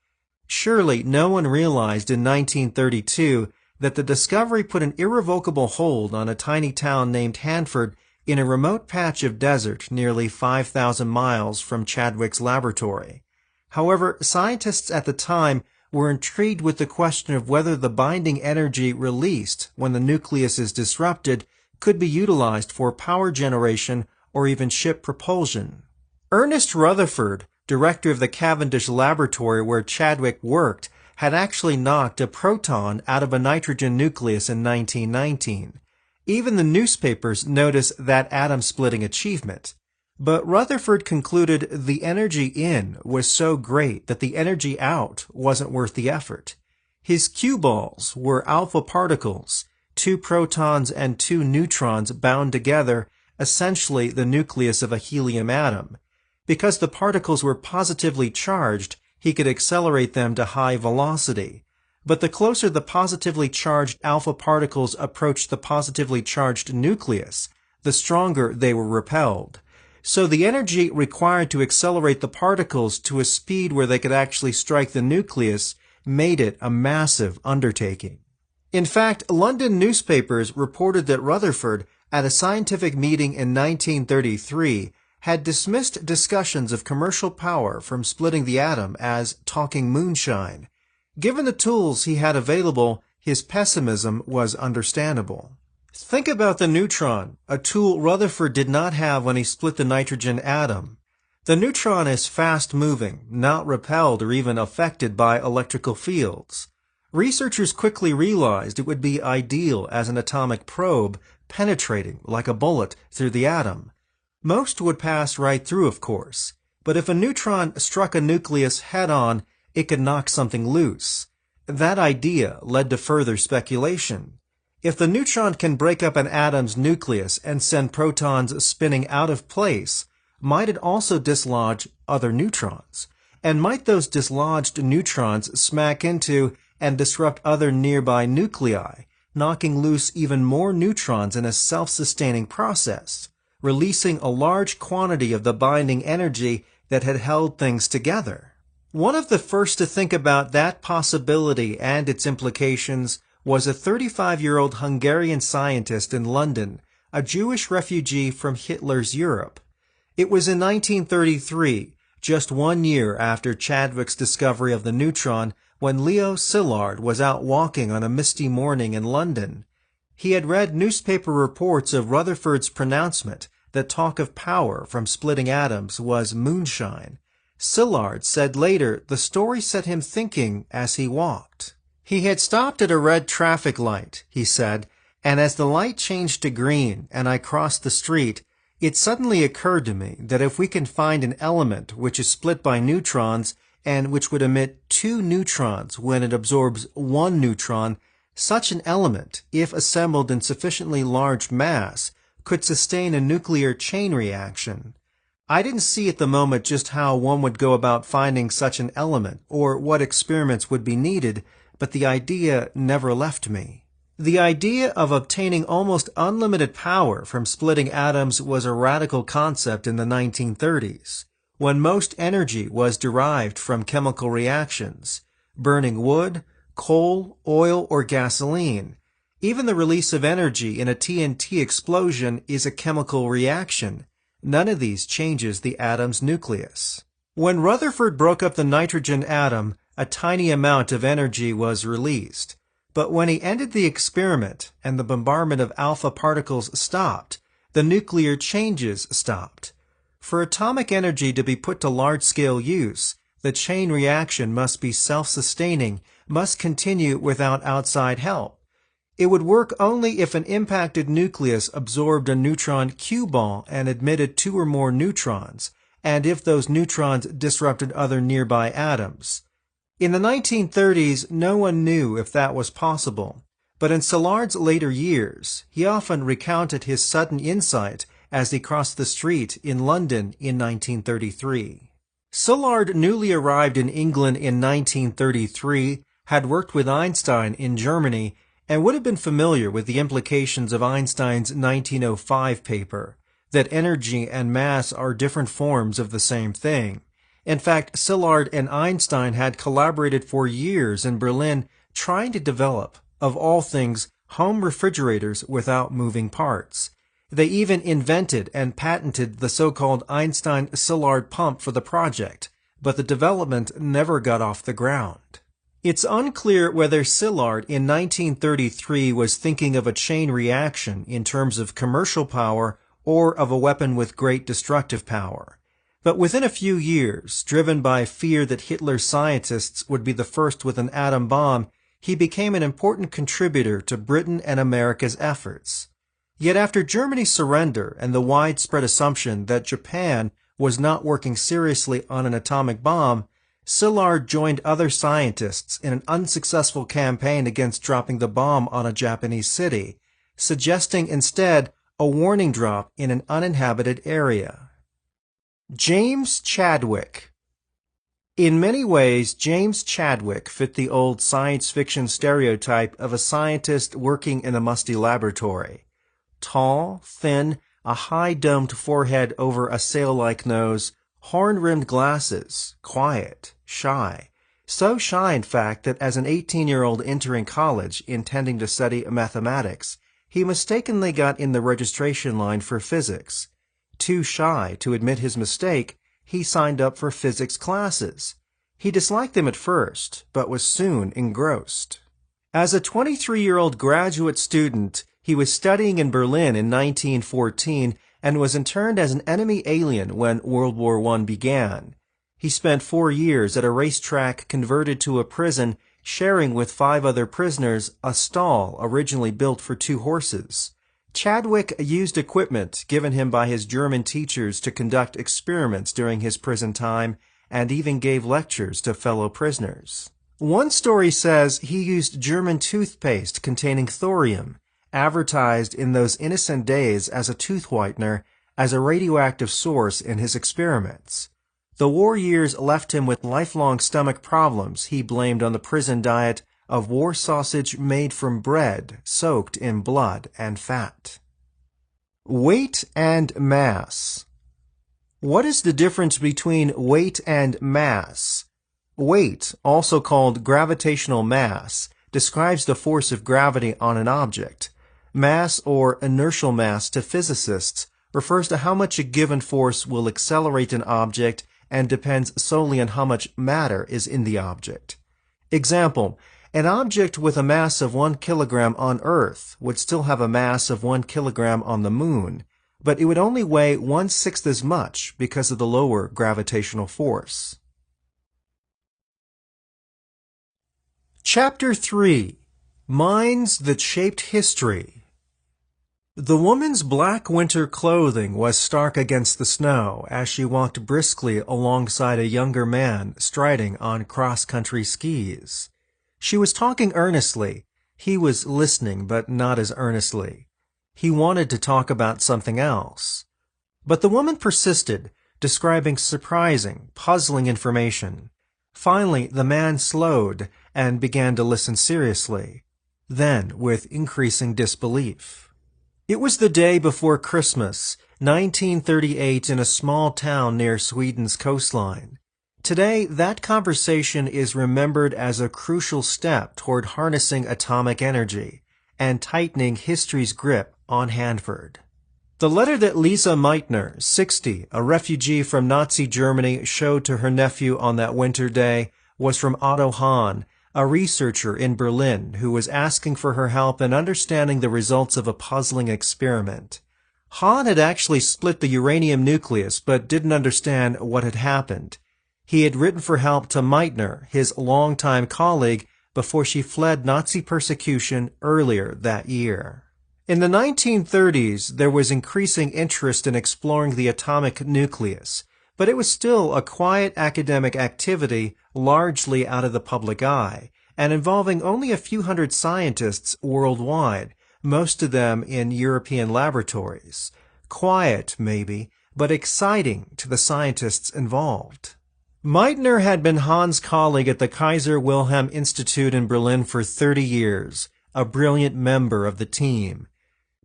Surely no one realized in 1932 that the discovery put an irrevocable hold on a tiny town named Hanford in a remote patch of desert nearly 5,000 miles from Chadwick's laboratory. However, scientists at the time were intrigued with the question of whether the binding energy released when the nucleus is disrupted could be utilized for power generation or even ship propulsion. Ernest Rutherford, director of the Cavendish laboratory where Chadwick worked, had actually knocked a proton out of a nitrogen nucleus in 1919. Even the newspapers noticed that atom-splitting achievement. But Rutherford concluded the energy in was so great that the energy out wasn't worth the effort. His cue balls were alpha particles, 2 protons and 2 neutrons bound together, essentially the nucleus of a helium atom. Because the particles were positively charged, he could accelerate them to high velocity. But the closer the positively charged alpha particles approached the positively charged nucleus, the stronger they were repelled. So the energy required to accelerate the particles to a speed where they could actually strike the nucleus made it a massive undertaking. In fact, London newspapers reported that Rutherford, at a scientific meeting in 1933, had dismissed discussions of commercial power from splitting the atom as talking moonshine. Given the tools he had available, his pessimism was understandable. Think about the neutron, a tool Rutherford did not have when he split the nitrogen atom. The neutron is fast-moving, not repelled or even affected by electrical fields. Researchers quickly realized it would be ideal as an atomic probe, penetrating like a bullet through the atom. Most would pass right through, of course, but if a neutron struck a nucleus head-on, it could knock something loose. That idea led to further speculation. If the neutron can break up an atom's nucleus and send protons spinning out of place, might it also dislodge other neutrons? And might those dislodged neutrons smack into and disrupt other nearby nuclei, knocking loose even more neutrons in a self-sustaining process, releasing a large quantity of the binding energy that had held things together? One of the first to think about that possibility and its implications was a 35-year-old Hungarian scientist in London, a Jewish refugee from Hitler's Europe. It was in 1933, just 1 year after Chadwick's discovery of the neutron, when Leo Szilard was out walking on a misty morning in London. He had read newspaper reports of Rutherford's pronouncement that talk of power from splitting atoms was moonshine. Szilard said later the story set him thinking as he walked. He had stopped at a red traffic light, he said, and as the light changed to green and I crossed the street, it suddenly occurred to me that if we can find an element which is split by neutrons and which would emit 2 neutrons when it absorbs 1 neutron, such an element, if assembled in sufficiently large mass, could sustain a nuclear chain reaction. I didn't see at the moment just how one would go about finding such an element or what experiments would be needed, but the idea never left me. The idea of obtaining almost unlimited power from splitting atoms was a radical concept in the 1930s, when most energy was derived from chemical reactions, burning wood, coal, oil, or gasoline. Even the release of energy in a TNT explosion is a chemical reaction. None of these changes the atom's nucleus. When Rutherford broke up the nitrogen atom, a tiny amount of energy was released. But when he ended the experiment and the bombardment of alpha particles stopped, the nuclear changes stopped. For atomic energy to be put to large-scale use, the chain reaction must be self-sustaining, must continue without outside help. It would work only if an impacted nucleus absorbed a neutron cue ball and emitted 2 or more neutrons, and if those neutrons disrupted other nearby atoms. In the 1930s, no one knew if that was possible, but in Szilard's later years, he often recounted his sudden insight as he crossed the street in London in 1933. Szilard, newly arrived in England in 1933, had worked with Einstein in Germany and would have been familiar with the implications of Einstein's 1905 paper, that energy and mass are different forms of the same thing. In fact, Szilard and Einstein had collaborated for years in Berlin trying to develop, of all things, home refrigerators without moving parts. They even invented and patented the so-called Einstein-Szilard pump for the project, but the development never got off the ground. It's unclear whether Szilard in 1933 was thinking of a chain reaction in terms of commercial power or of a weapon with great destructive power. But within a few years, driven by fear that Hitler's scientists would be the first with an atom bomb, he became an important contributor to Britain and America's efforts. Yet after Germany's surrender and the widespread assumption that Japan was not working seriously on an atomic bomb, Szilard joined other scientists in an unsuccessful campaign against dropping the bomb on a Japanese city, suggesting instead a warning drop in an uninhabited area. James Chadwick. In many ways, James Chadwick fit the old science fiction stereotype of a scientist working in a musty laboratory. Tall, thin, a high-domed forehead over a sail-like nose, horn-rimmed glasses, quiet, shy. So shy, in fact, that as an 18-year-old entering college intending to study mathematics, he mistakenly got in the registration line for physics. Too shy to admit his mistake, he signed up for physics classes. He disliked them at first, but was soon engrossed. As a 23-year-old graduate student, he was studying in Berlin in 1914 and was interned as an enemy alien when World War I began. He spent 4 years at a racetrack converted to a prison, sharing with 5 other prisoners a stall originally built for 2 horses. Chadwick used equipment given him by his German teachers to conduct experiments during his prison time and even gave lectures to fellow prisoners. One story says he used German toothpaste containing thorium, advertised in those innocent days as a tooth whitener, as a radioactive source in his experiments. The war years left him with lifelong stomach problems he blamed on the prison diet of war sausage made from bread soaked in blood and fat. Weight and mass. What is the difference between weight and mass? Weight, also called gravitational mass, describes the force of gravity on an object. Mass, or inertial mass to physicists, refers to how much a given force will accelerate an object and depends solely on how much matter is in the object. Example, an object with a mass of 1 kilogram on Earth would still have a mass of 1 kilogram on the Moon, but it would only weigh 1/6 as much because of the lower gravitational force. Chapter 3. Minds That Shaped History. The woman's black winter clothing was stark against the snow as she walked briskly alongside a younger man striding on cross-country skis. She was talking earnestly. He was listening, but not as earnestly. He wanted to talk about something else. But the woman persisted, describing surprising, puzzling information. Finally, the man slowed and began to listen seriously, then with increasing disbelief. It was the day before Christmas, 1938, in a small town near Sweden's coastline. Today, that conversation is remembered as a crucial step toward harnessing atomic energy and tightening history's grip on Hanford. The letter that Lisa Meitner, 60, a refugee from Nazi Germany, showed to her nephew on that winter day was from Otto Hahn, a researcher in Berlin who was asking for her help in understanding the results of a puzzling experiment. Hahn had actually split the uranium nucleus but didn't understand what had happened. He had written for help to Meitner, his longtime colleague, before she fled Nazi persecution earlier that year. In the 1930s, there was increasing interest in exploring the atomic nucleus, but it was still a quiet academic activity largely out of the public eye, and involving only a few hundred scientists worldwide, most of them in European laboratories. Quiet, maybe, but exciting to the scientists involved. Meitner had been Hahn's colleague at the Kaiser Wilhelm Institute in Berlin for 30 years, a brilliant member of the team.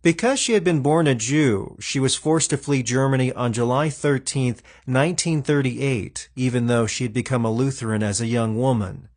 Because she had been born a Jew, she was forced to flee Germany on July 13, 1938, even though she had become a Lutheran as a young woman.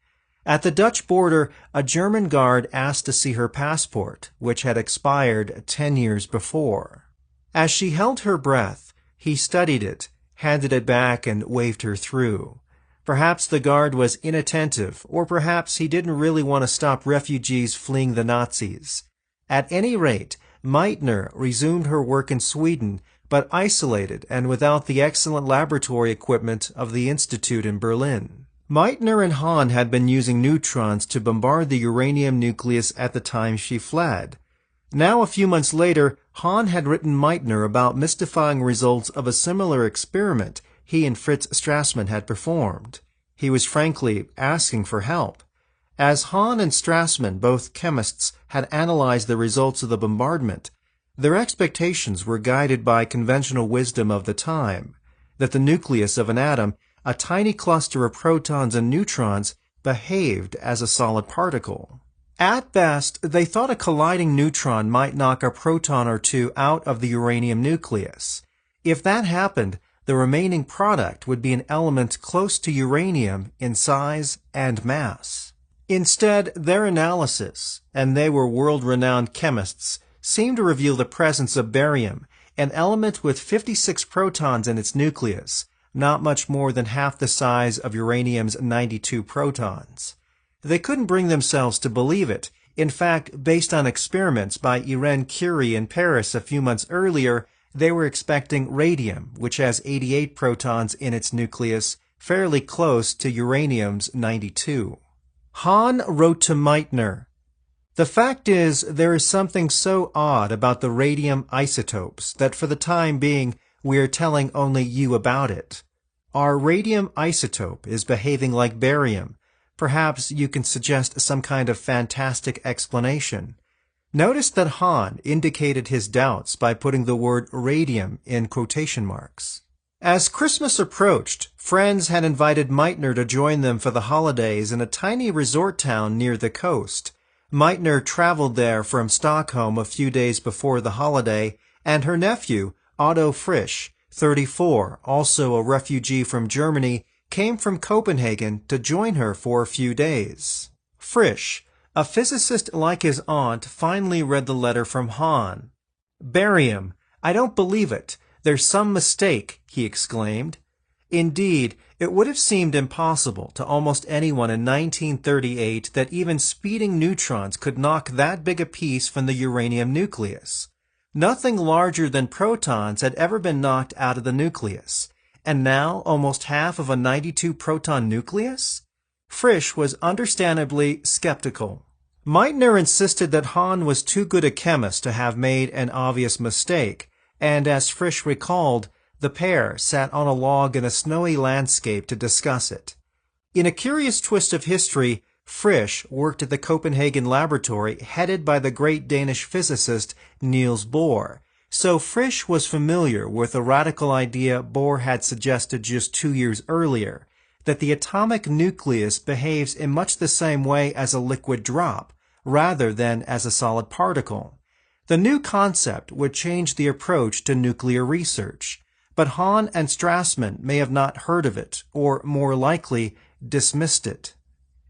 At the Dutch border, a German guard asked to see her passport, which had expired 10 years before. As she held her breath, he studied it, handed it back, and waved her through. Perhaps the guard was inattentive, or perhaps he didn't really want to stop refugees fleeing the Nazis. At any rate, Meitner resumed her work in Sweden, but isolated and without the excellent laboratory equipment of the Institute in Berlin. Meitner and Hahn had been using neutrons to bombard the uranium nucleus at the time she fled. Now, a few months later, Hahn had written Meitner about mystifying results of a similar experiment he and Fritz Strassmann had performed. He was frankly asking for help. As Hahn and Strassmann, both chemists, had analyzed the results of the bombardment, their expectations were guided by conventional wisdom of the time, that the nucleus of an atom, a tiny cluster of protons and neutrons, behaved as a solid particle. At best, they thought a colliding neutron might knock a proton or two out of the uranium nucleus. If that happened, the remaining product would be an element close to uranium in size and mass. Instead, their analysis, and they were world-renowned chemists, seemed to reveal the presence of barium, an element with 56 protons in its nucleus, not much more than half the size of uranium's 92 protons. They couldn't bring themselves to believe it. In fact, based on experiments by Irene Curie in Paris a few months earlier, They were expecting radium, which has 88 protons in its nucleus, fairly close to uranium's 92. Hahn wrote to Meitner, "The fact is, there is something so odd about the radium isotopes that for the time being we are telling only you about it. Our radium isotope is behaving like barium. Perhaps you can suggest some kind of fantastic explanation." Notice that Hahn indicated his doubts by putting the word radium in quotation marks. As Christmas approached, friends had invited Meitner to join them for the holidays in a tiny resort town near the coast. Meitner traveled there from Stockholm a few days before the holiday, and her nephew, Otto Frisch, 34, also a refugee from Germany, came from Copenhagen to join her for a few days. Frisch, a physicist like his aunt, finally read the letter from Hahn. "Barium, I don't believe it. There's some mistake," he exclaimed. Indeed, it would have seemed impossible to almost anyone in 1938 that even speeding neutrons could knock that big a piece from the uranium nucleus. Nothing larger than protons had ever been knocked out of the nucleus, and now almost half of a 92-proton nucleus? Frisch was understandably skeptical. Meitner insisted that Hahn was too good a chemist to have made an obvious mistake, and as Frisch recalled, the pair sat on a log in a snowy landscape to discuss it. In a curious twist of history, Frisch worked at the Copenhagen laboratory headed by the great Danish physicist Niels Bohr, so Frisch was familiar with the radical idea Bohr had suggested just 2 years earlier, that the atomic nucleus behaves in much the same way as a liquid drop, rather than as a solid particle. The new concept would change the approach to nuclear research, but Hahn and Strassmann may have not heard of it, or more likely, dismissed it.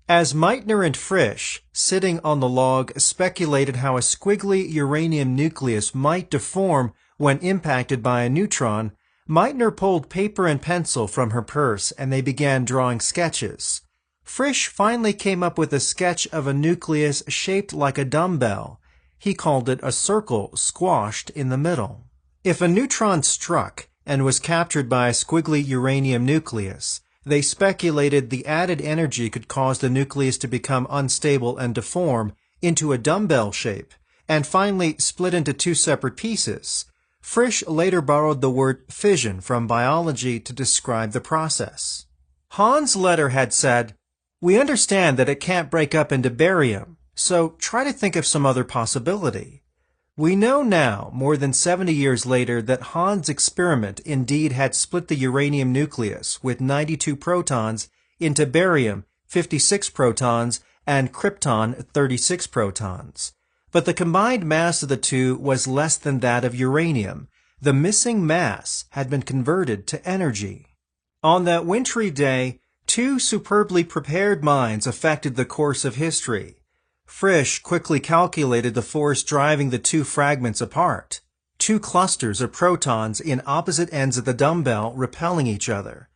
As Meitner and Frisch, sitting on the log, speculated how a squiggly uranium nucleus might deform when impacted by a neutron, Meitner pulled paper and pencil from her purse and they began drawing sketches. Frisch finally came up with a sketch of a nucleus shaped like a dumbbell. He called it a circle squashed in the middle. If a neutron struck and was captured by a squiggly uranium nucleus, they speculated the added energy could cause the nucleus to become unstable and deform into a dumbbell shape, and finally split into 2 separate pieces. Frisch later borrowed the word fission from biology to describe the process. Hahn's letter had said, "We understand that it can't break up into barium, so try to think of some other possibility." We know now, more than 70 years later, that Hahn's experiment indeed had split the uranium nucleus with 92 protons into barium, 56 protons, and krypton, 36 protons. But the combined mass of the two was less than that of uranium. The missing mass had been converted to energy. On that wintry day, 2 superbly prepared minds affected the course of history. Frisch quickly calculated the force driving the 2 fragments apart. 2 clusters of protons in opposite ends of the dumbbell repelling each other.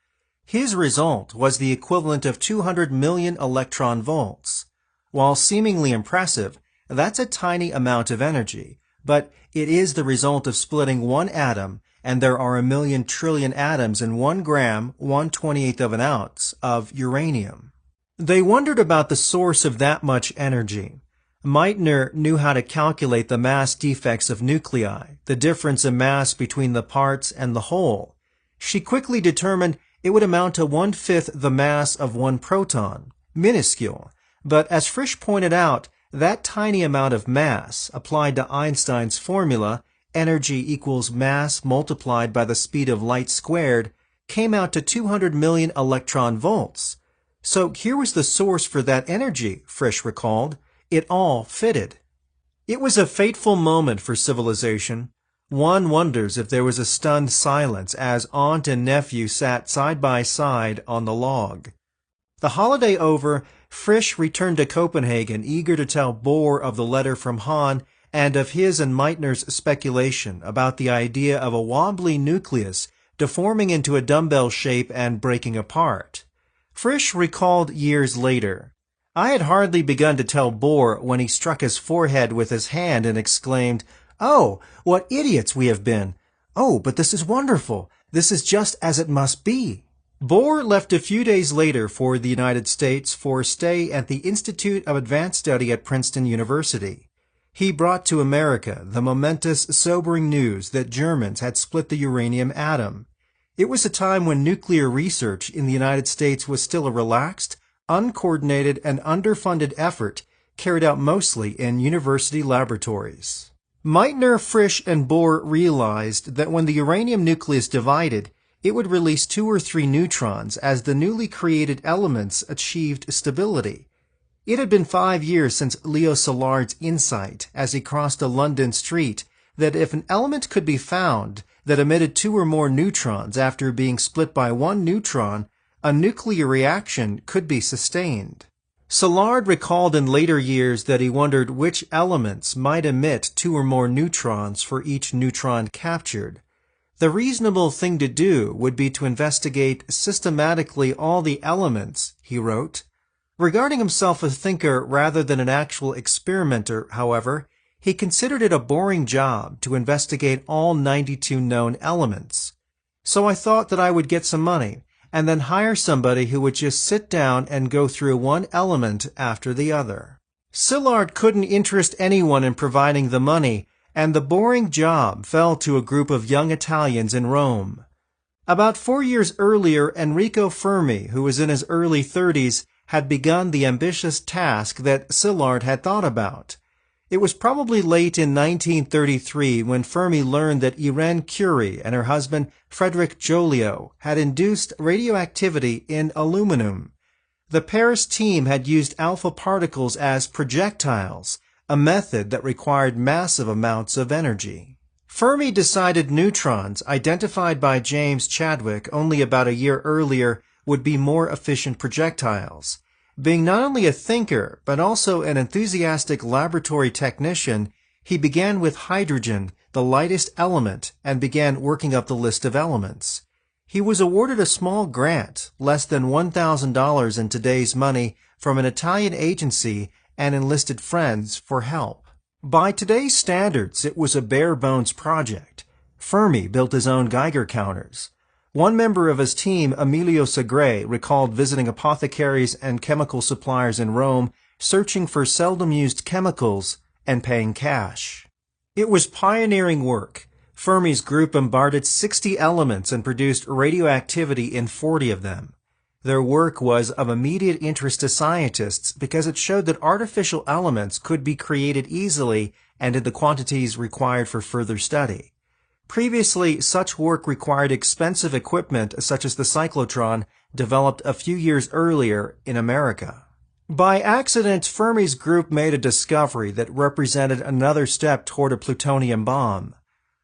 His result was the equivalent of 200 million electron volts. While seemingly impressive, that's a tiny amount of energy, but it is the result of splitting one atom, and there are 1,000,000 trillion atoms in 1 gram, 1/28 of an ounce, of uranium. They wondered about the source of that much energy. Meitner knew how to calculate the mass defects of nuclei, the difference in mass between the parts and the whole. She quickly determined it would amount to 1/5 the mass of 1 proton, minuscule, but as Frisch pointed out, that tiny amount of mass, applied to Einstein's formula, energy equals mass multiplied by the speed of light squared, came out to 200 million electron volts. So here was the source for that energy, Frisch recalled. It all fitted. It was a fateful moment for civilization. One wonders if there was a stunned silence as aunt and nephew sat side by side on the log. The holiday over, Frisch returned to Copenhagen eager to tell Bohr of the letter from Hahn and of his and Meitner's speculation about the idea of a wobbly nucleus deforming into a dumbbell shape and breaking apart. Frisch recalled years later, "I had hardly begun to tell Bohr when he struck his forehead with his hand and exclaimed, 'Oh, what idiots we have been! "Oh, but this is wonderful. This is just as it must be." Bohr left a few days later for the United States for a stay at the Institute of Advanced Study at Princeton University. He brought to America the momentous, sobering news that Germans had split the uranium atom. It was a time when nuclear research in the United States was still a relaxed, uncoordinated, and underfunded effort carried out mostly in university laboratories. Meitner, Frisch, and Bohr realized that when the uranium nucleus divided, it would release 2 or 3 neutrons as the newly created elements achieved stability. It had been 5 years since Leo Szilard's insight as he crossed a London street that if an element could be found that emitted 2 or more neutrons after being split by 1 neutron, a nuclear reaction could be sustained. Szilard recalled in later years that he wondered which elements might emit 2 or more neutrons for each neutron captured. The reasonable thing to do would be to investigate systematically all the elements, he wrote. Regarding himself a thinker rather than an actual experimenter, however, he considered it a boring job to investigate all 92 known elements. So I thought that I would get some money and then hire somebody who would just sit down and go through one element after the other. Szilard couldn't interest anyone in providing the money, and the boring job fell to a group of young Italians in Rome. About 4 years earlier, Enrico Fermi, who was in his early 30s, had begun the ambitious task that Szilard had thought about. It was probably late in 1933 when Fermi learned that Irene Curie and her husband Frederick Joliot had induced radioactivity in aluminum. The Paris team had used alpha particles as projectiles, a method that required massive amounts of energy. Fermi decided neutrons, identified by James Chadwick only about a year earlier, would be more efficient projectiles. Being not only a thinker, but also an enthusiastic laboratory technician, he began with hydrogen, the lightest element, and began working up the list of elements. He was awarded a small grant, less than $1,000 in today's money, from an Italian agency and enlisted friends for help. By today's standards, it was a bare-bones project. Fermi built his own Geiger counters. One member of his team, Emilio Segre, recalled visiting apothecaries and chemical suppliers in Rome, searching for seldom-used chemicals and paying cash. It was pioneering work. Fermi's group bombarded 60 elements and produced radioactivity in 40 of them. Their work was of immediate interest to scientists because it showed that artificial elements could be created easily and in the quantities required for further study. Previously, such work required expensive equipment such as the cyclotron, developed a few years earlier in America. By accident, Fermi's group made a discovery that represented another step toward a plutonium bomb.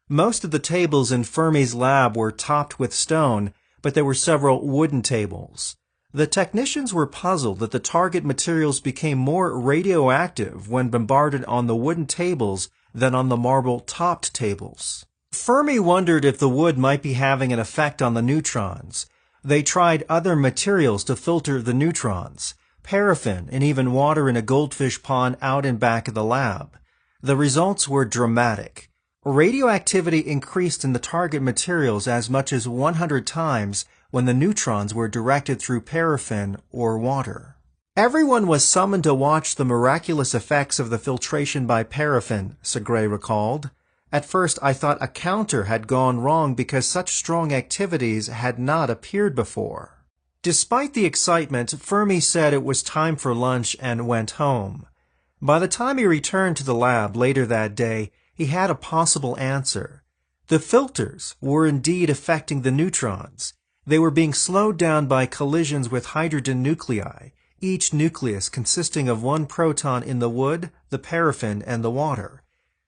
Most of the tables in Fermi's lab were topped with stone, but there were several wooden tables. The technicians were puzzled that the target materials became more radioactive when bombarded on the wooden tables than on the marble-topped tables. Fermi wondered if the wood might be having an effect on the neutrons. They tried other materials to filter the neutrons, paraffin and even water in a goldfish pond out in back of the lab. The results were dramatic. Radioactivity increased in the target materials as much as 100 times when the neutrons were directed through paraffin or water. Everyone was summoned to watch the miraculous effects of the filtration by paraffin, Segre recalled. At first, I thought a counter had gone wrong because such strong activities had not appeared before. Despite the excitement, Fermi said it was time for lunch and went home. By the time he returned to the lab later that day, he had a possible answer. The filters were indeed affecting the neutrons. They were being slowed down by collisions with hydrogen nuclei, each nucleus consisting of 1 proton in the wood, the paraffin, and the water.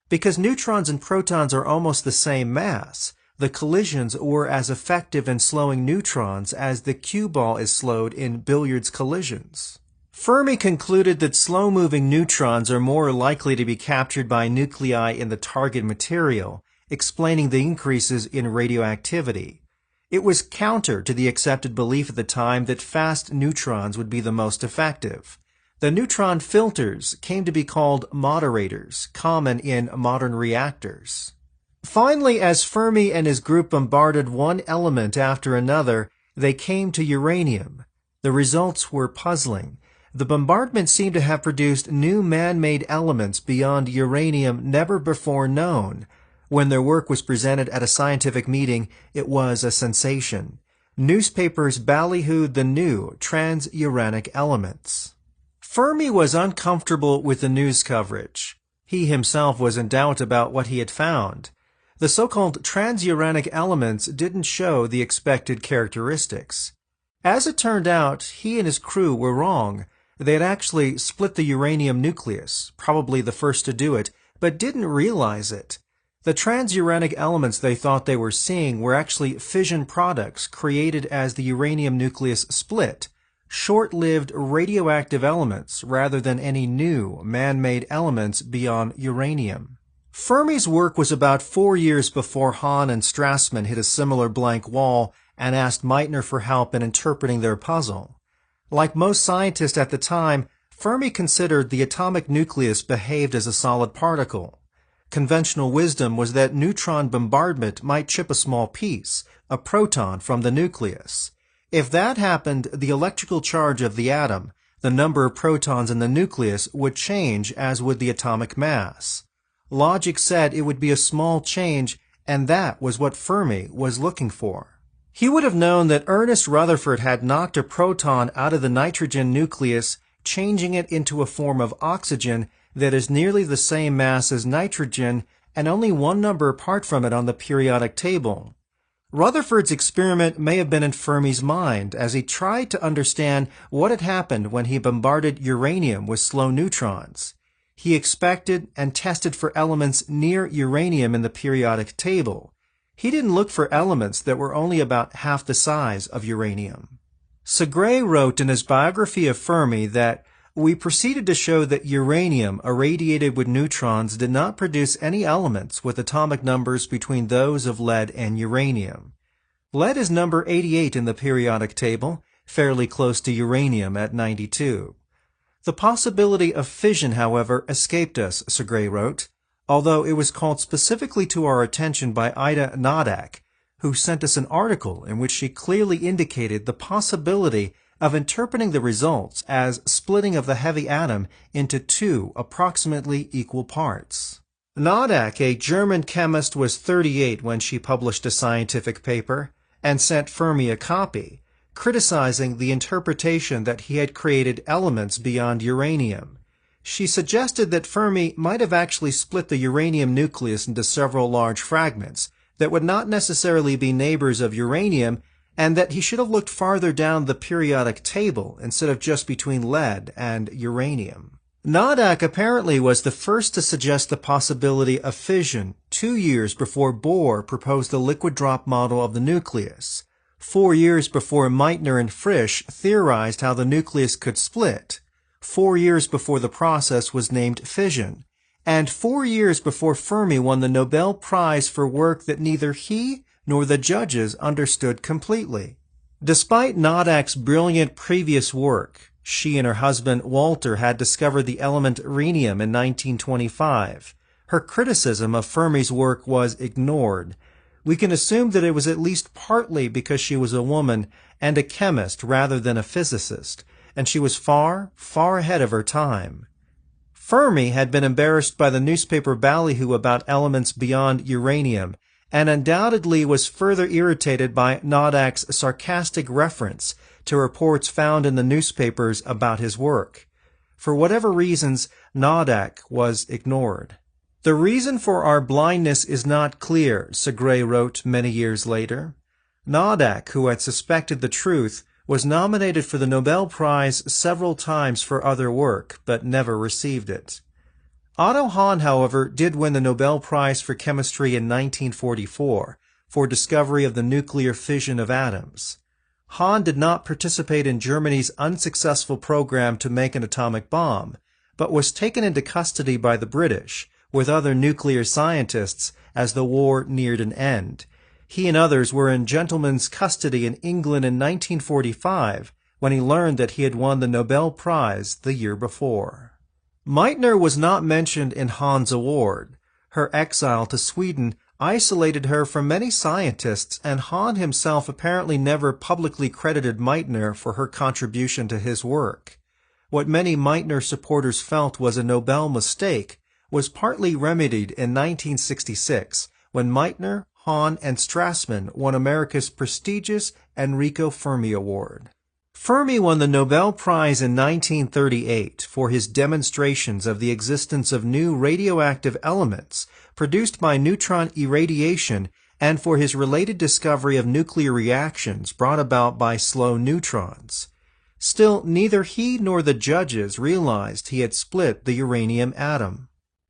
Because neutrons and protons are almost the same mass, the collisions were as effective in slowing neutrons as the cue ball is slowed in billiards collisions. Fermi concluded that slow-moving neutrons are more likely to be captured by nuclei in the target material, explaining the increases in radioactivity. It was counter to the accepted belief at the time that fast neutrons would be the most effective. The neutron filters came to be called moderators, common in modern reactors. Finally, as Fermi and his group bombarded one element after another, they came to uranium. The results were puzzling. The bombardment seemed to have produced new man-made elements beyond uranium never before known. When their work was presented at a scientific meeting, it was a sensation. Newspapers ballyhooed the new transuranic elements. Fermi was uncomfortable with the news coverage. He himself was in doubt about what he had found. The so-called transuranic elements didn't show the expected characteristics. As it turned out, he and his crew were wrong. They had actually split the uranium nucleus, probably the first to do it, but didn't realize it. The transuranic elements they thought they were seeing were actually fission products created as the uranium nucleus split, short-lived radioactive elements rather than any new man-made elements beyond uranium. Fermi's work was about 4 years before Hahn and Strassmann hit a similar blank wall and asked Meitner for help in interpreting their puzzle. Like most scientists at the time, Fermi considered the atomic nucleus behaved as a solid particle. Conventional wisdom was that neutron bombardment might chip a small piece, a proton, from the nucleus. If that happened, the electrical charge of the atom, the number of protons in the nucleus, would change, as would the atomic mass. Logic said it would be a small change, and that was what Fermi was looking for. He would have known that Ernest Rutherford had knocked a proton out of the nitrogen nucleus, changing it into a form of oxygen that is nearly the same mass as nitrogen and only one number apart from it on the periodic table. Rutherford's experiment may have been in Fermi's mind as he tried to understand what had happened when he bombarded uranium with slow neutrons. He expected and tested for elements near uranium in the periodic table. He didn't look for elements that were only about half the size of uranium. Segre wrote in his biography of Fermi that, "We proceeded to show that uranium irradiated with neutrons did not produce any elements with atomic numbers between those of lead and uranium. Lead is number 88 in the periodic table, fairly close to uranium at 92. The possibility of fission, however, escaped us," Segre wrote, although it was called specifically to our attention by Ida Nodak, who sent us an article in which she clearly indicated the possibility of interpreting the results as splitting of the heavy atom into two approximately equal parts. Nodak, a German chemist, was 38 when she published a scientific paper and sent Fermi a copy, criticizing the interpretation that he had created elements beyond uranium. She suggested that Fermi might have actually split the uranium nucleus into several large fragments that would not necessarily be neighbors of uranium, and that he should have looked farther down the periodic table instead of just between lead and uranium. Nodak apparently was the first to suggest the possibility of fission 2 years before Bohr proposed the liquid drop model of the nucleus, 4 years before Meitner and Frisch theorized how the nucleus could split, 4 years before the process was named fission, and 4 years before Fermi won the Nobel Prize for work that neither he nor the judges understood completely. Despite Nodak's brilliant previous work, she and her husband Walter had discovered the element rhenium in 1925. Her criticism of Fermi's work was ignored. We can assume that it was at least partly because she was a woman and a chemist rather than a physicist, and she was far, far ahead of her time. Fermi had been embarrassed by the newspaper ballyhoo about elements beyond uranium, and undoubtedly was further irritated by Nodak's sarcastic reference to reports found in the newspapers about his work. For whatever reasons, Nodak was ignored. "The reason for our blindness is not clear," Segre wrote many years later. Nodak, who had suspected the truth, was nominated for the Nobel Prize several times for other work, but never received it. Otto Hahn, however, did win the Nobel Prize for Chemistry in 1944 for discovery of the nuclear fission of atoms. Hahn did not participate in Germany's unsuccessful program to make an atomic bomb, but was taken into custody by the British, with other nuclear scientists, as the war neared an end. He and others were in gentleman's custody in England in 1945 when he learned that he had won the Nobel Prize the year before. Meitner was not mentioned in Hahn's award. Her exile to Sweden isolated her from many scientists, and Hahn himself apparently never publicly credited Meitner for her contribution to his work. What many Meitner supporters felt was a Nobel mistake was partly remedied in 1966 when Meitner, Hahn, and Strassman won America's prestigious Enrico Fermi Award. Fermi won the Nobel Prize in 1938 for his demonstrations of the existence of new radioactive elements produced by neutron irradiation and for his related discovery of nuclear reactions brought about by slow neutrons. Still, neither he nor the judges realized he had split the uranium atom.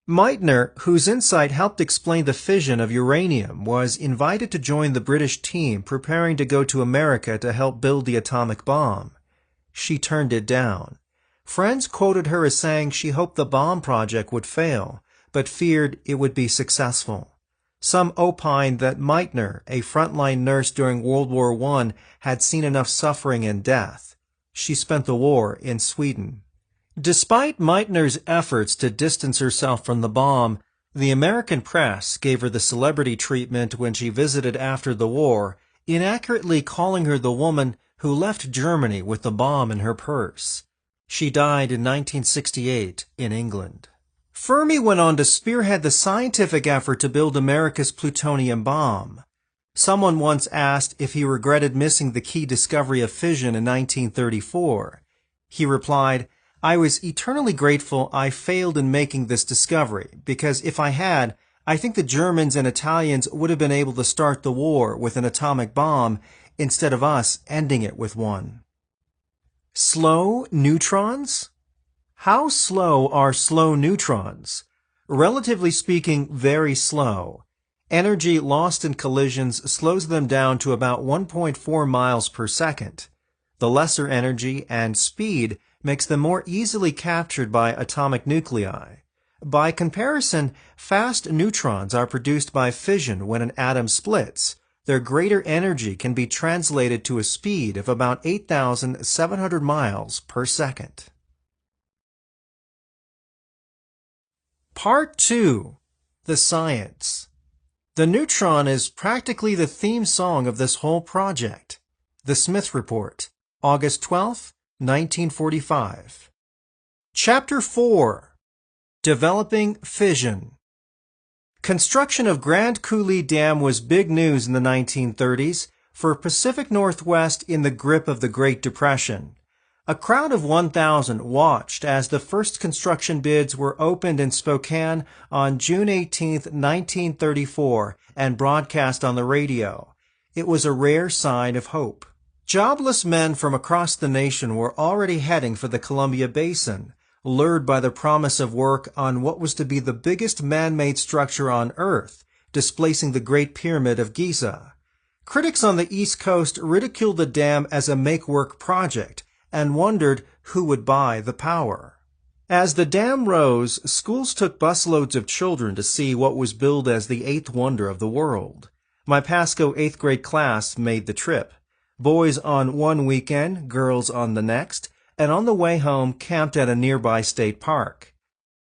Meitner, whose insight helped explain the fission of uranium, was invited to join the British team preparing to go to America to help build the atomic bomb. She turned it down. Friends quoted her as saying she hoped the bomb project would fail, but feared it would be successful. Some opined that Meitner, a frontline nurse during World War I, had seen enough suffering and death. She spent the war in Sweden. Despite Meitner's efforts to distance herself from the bomb, the American press gave her the celebrity treatment when she visited after the war, inaccurately calling her the woman who left Germany with the bomb in her purse. She died in 1968 in England. Fermi went on to spearhead the scientific effort to build America's plutonium bomb. Someone once asked if he regretted missing the key discovery of fission in 1934. He replied, "I was eternally grateful I failed in making this discovery, because if I had, I think the Germans and Italians would have been able to start the war with an atomic bomb instead of us ending it with one." Slow neutrons? How slow are slow neutrons? Relatively speaking, very slow. Energy lost in collisions slows them down to about 1.4 miles per second. The lesser energy and speed makes them more easily captured by atomic nuclei. By comparison, fast neutrons are produced by fission when an atom splits. Their greater energy can be translated to a speed of about 8,700 miles per second. Part 2. The Science. The neutron is practically the theme song of this whole project. The Smith Report, August 12, 1945. Chapter 4. Developing Fission. Construction of Grand Coulee Dam was big news in the 1930s for Pacific Northwest in the grip of the Great Depression. A crowd of 1,000 watched as the first construction bids were opened in Spokane on June 18, 1934, and broadcast on the radio. It was a rare sign of hope. Jobless men from across the nation were already heading for the Columbia Basin, lured by the promise of work on what was to be the biggest man-made structure on Earth, displacing the Great Pyramid of Giza. Critics on the East Coast ridiculed the dam as a make-work project, and wondered who would buy the power. As the dam rose, schools took busloads of children to see what was billed as the eighth wonder of the world. My Pasco 8th grade class made the trip. Boys on one weekend, girls on the next, and on the way home camped at a nearby state park.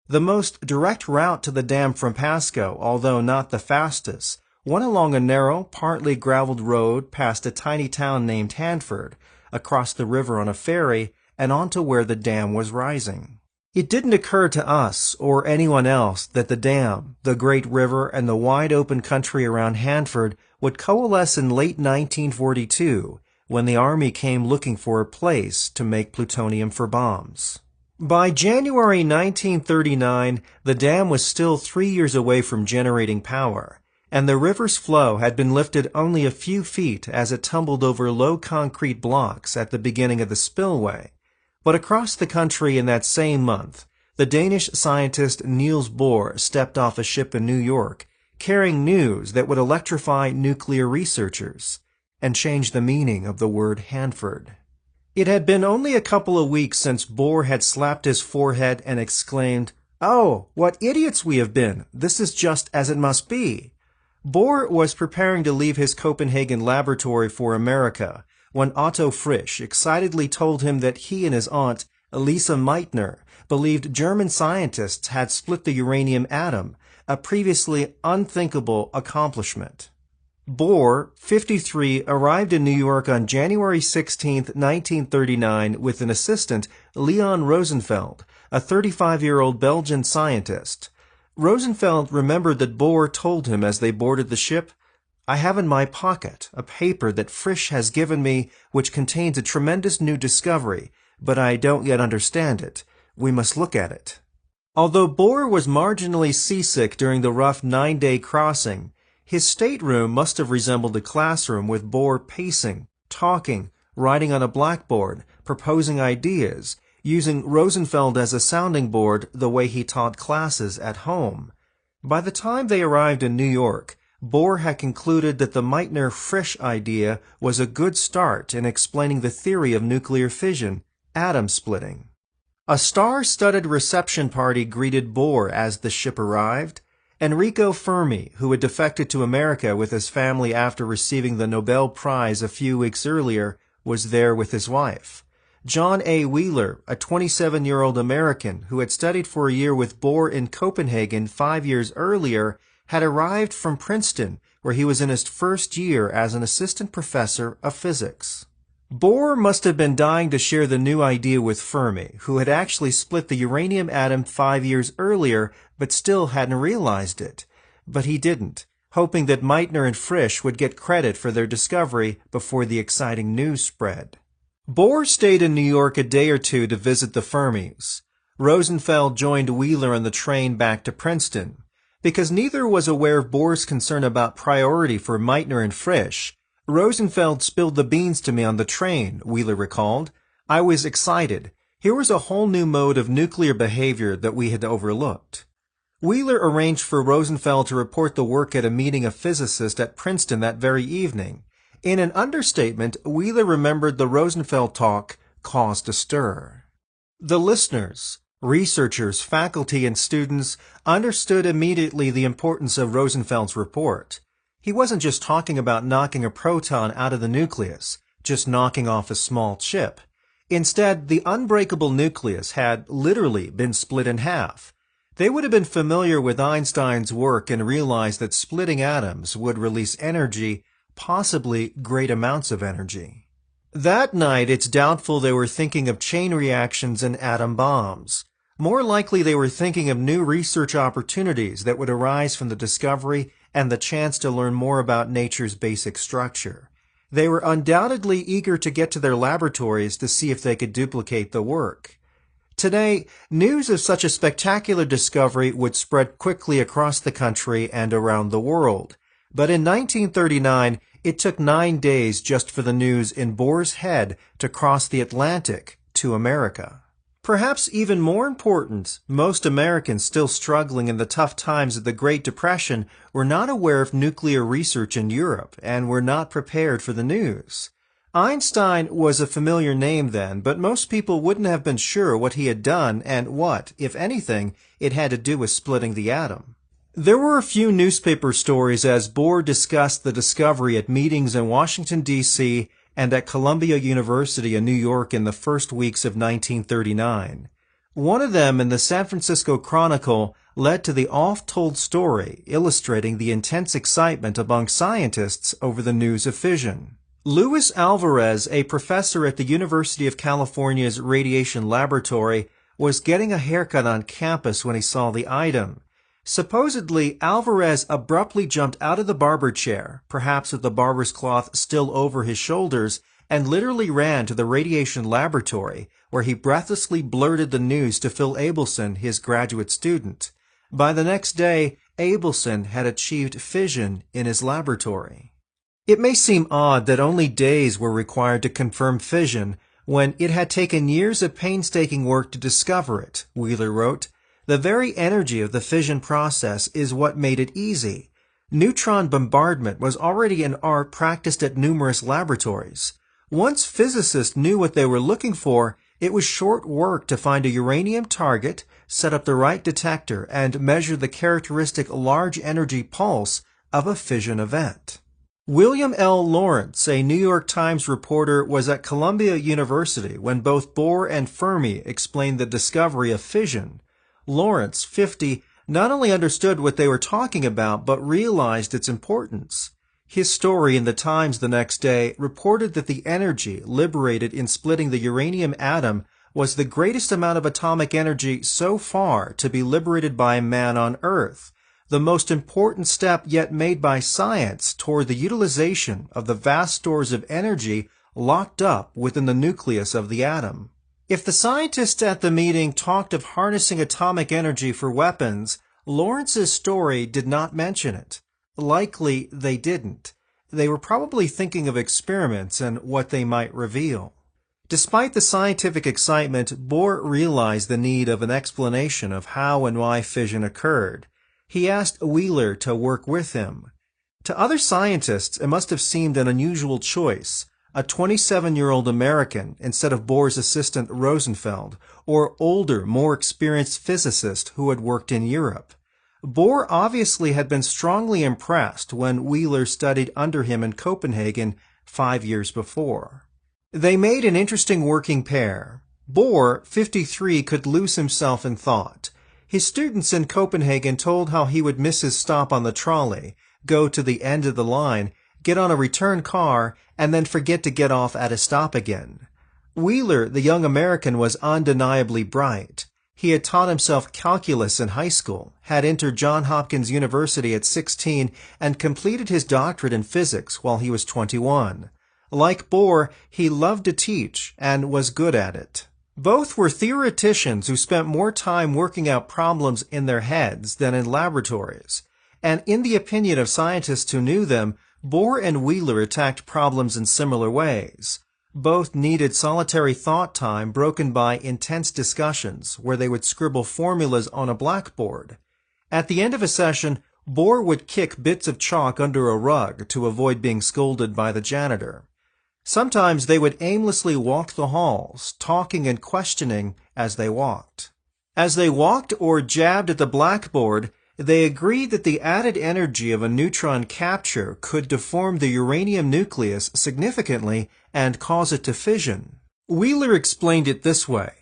The most direct route to the dam from Pasco, although not the fastest, went along a narrow, partly graveled road past a tiny town named Hanford, across the river on a ferry, and onto where the dam was rising. It didn't occur to us or anyone else that the dam, the great river, and the wide open country around Hanford would coalesce in late 1942, when the Army came looking for a place to make plutonium for bombs. By January 1939, the dam was still 3 years away from generating power, and the river's flow had been lifted only a few feet as it tumbled over low concrete blocks at the beginning of the spillway. But across the country in that same month, the Danish scientist Niels Bohr stepped off a ship in New York, carrying news that would electrify nuclear researchers and change the meaning of the word Hanford. It had been only a couple of weeks since Bohr had slapped his forehead and exclaimed, "Oh, what idiots we have been! This is just as it must be." Bohr was preparing to leave his Copenhagen laboratory for America when Otto Frisch excitedly told him that he and his aunt, Lisa Meitner, believed German scientists had split the uranium atom, a previously unthinkable accomplishment. Bohr, 53, arrived in New York on January 16, 1939, with an assistant, Leon Rosenfeld, a 35-year-old Belgian scientist. Rosenfeld remembered that Bohr told him as they boarded the ship, "I have in my pocket a paper that Frisch has given me which contains a tremendous new discovery, but I don't yet understand it. We must look at it." Although Bohr was marginally seasick during the rough 9-day crossing, his stateroom must have resembled a classroom with Bohr pacing, talking, writing on a blackboard, proposing ideas, using Rosenfeld as a sounding board the way he taught classes at home. By the time they arrived in New York, Bohr had concluded that the Meitner-Frisch idea was a good start in explaining the theory of nuclear fission, atom splitting. A star-studded reception party greeted Bohr as the ship arrived. Enrico Fermi, who had defected to America with his family after receiving the Nobel Prize a few weeks earlier, was there with his wife. John A. Wheeler, a 27-year-old American who had studied for a year with Bohr in Copenhagen 5 years earlier, had arrived from Princeton, where he was in his first year as an assistant professor of physics. Bohr must have been dying to share the new idea with Fermi, who had actually split the uranium atom 5 years earlier, but still hadn't realized it. But he didn't, hoping that Meitner and Frisch would get credit for their discovery before the exciting news spread. Bohr stayed in New York a day or two to visit the Fermis. Rosenfeld joined Wheeler on the train back to Princeton. Because neither was aware of Bohr's concern about priority for Meitner and Frisch, Rosenfeld spilled the beans to me on the train, Wheeler recalled. I was excited. Here was a whole new mode of nuclear behavior that we had overlooked. Wheeler arranged for Rosenfeld to report the work at a meeting of physicists at Princeton that very evening. In an understatement, Wheeler remembered the Rosenfeld talk caused a stir. The listeners, researchers, faculty, and students understood immediately the importance of Rosenfeld's report. He wasn't just talking about knocking a proton out of the nucleus, just knocking off a small chip. Instead, the unbreakable nucleus had literally been split in half. They would have been familiar with Einstein's work and realized that splitting atoms would release energy, possibly great amounts of energy. That night, it's doubtful they were thinking of chain reactions and atom bombs. More likely, they were thinking of new research opportunities that would arise from the discovery and the chance to learn more about nature's basic structure. They were undoubtedly eager to get to their laboratories to see if they could duplicate the work. Today, news of such a spectacular discovery would spread quickly across the country and around the world. But in 1939, it took 9 days just for the news in Bohr's head to cross the Atlantic to America. Perhaps even more important, most Americans still struggling in the tough times of the Great Depression were not aware of nuclear research in Europe and were not prepared for the news. Einstein was a familiar name then, but most people wouldn't have been sure what he had done and what, if anything, it had to do with splitting the atom. There were a few newspaper stories as Bohr discussed the discovery at meetings in Washington, D.C., and at Columbia University in New York in the first weeks of 1939. One of them in the San Francisco Chronicle led to the oft-told story illustrating the intense excitement among scientists over the news of fission. Luis Alvarez, a professor at the University of California's Radiation Laboratory, was getting a haircut on campus when he saw the item. Supposedly, Alvarez abruptly jumped out of the barber chair, perhaps with the barber's cloth still over his shoulders, and literally ran to the radiation laboratory, where he breathlessly blurted the news to Phil Abelson, his graduate student. By the next day, Abelson had achieved fission in his laboratory. It may seem odd that only days were required to confirm fission, when it had taken years of painstaking work to discover it, Wheeler wrote. The very energy of the fission process is what made it easy. Neutron bombardment was already an art practiced at numerous laboratories. Once physicists knew what they were looking for, it was short work to find a uranium target, set up the right detector, and measure the characteristic large energy pulse of a fission event. William L. Lawrence, a New York Times reporter, was at Columbia University when both Bohr and Fermi explained the discovery of fission. Lawrence, 50, not only understood what they were talking about, but realized its importance. His story in the Times the next day reported that the energy liberated in splitting the uranium atom was the greatest amount of atomic energy so far to be liberated by man on Earth, the most important step yet made by science toward the utilization of the vast stores of energy locked up within the nucleus of the atom. If the scientists at the meeting talked of harnessing atomic energy for weapons, Lawrence's story did not mention it. Likely they didn't. They were probably thinking of experiments and what they might reveal. Despite the scientific excitement, Bohr realized the need of an explanation of how and why fission occurred. He asked Wheeler to work with him. To other scientists, it must have seemed an unusual choice, a 27-year-old American instead of Bohr's assistant Rosenfeld, or older, more experienced physicist who had worked in Europe. Bohr obviously had been strongly impressed when Wheeler studied under him in Copenhagen 5 years before. They made an interesting working pair. Bohr, 53, could lose himself in thought. His students in Copenhagen told how he would miss his stop on the trolley, go to the end of the line, get on a return car, and then forget to get off at a stop again. Wheeler, the young American, was undeniably bright. He had taught himself calculus in high school, had entered Johns Hopkins University at 16, and completed his doctorate in physics while he was 21. Like Bohr, he loved to teach and was good at it. Both were theoreticians who spent more time working out problems in their heads than in laboratories. And in the opinion of scientists who knew them, Bohr and Wheeler attacked problems in similar ways. Both needed solitary thought time broken by intense discussions where they would scribble formulas on a blackboard. At the end of a session, Bohr would kick bits of chalk under a rug to avoid being scolded by the janitor. Sometimes they would aimlessly walk the halls, talking and questioning as they walked. As they walked or jabbed at the blackboard, they agreed that the added energy of a neutron capture could deform the uranium nucleus significantly and cause it to fission. Wheeler explained it this way.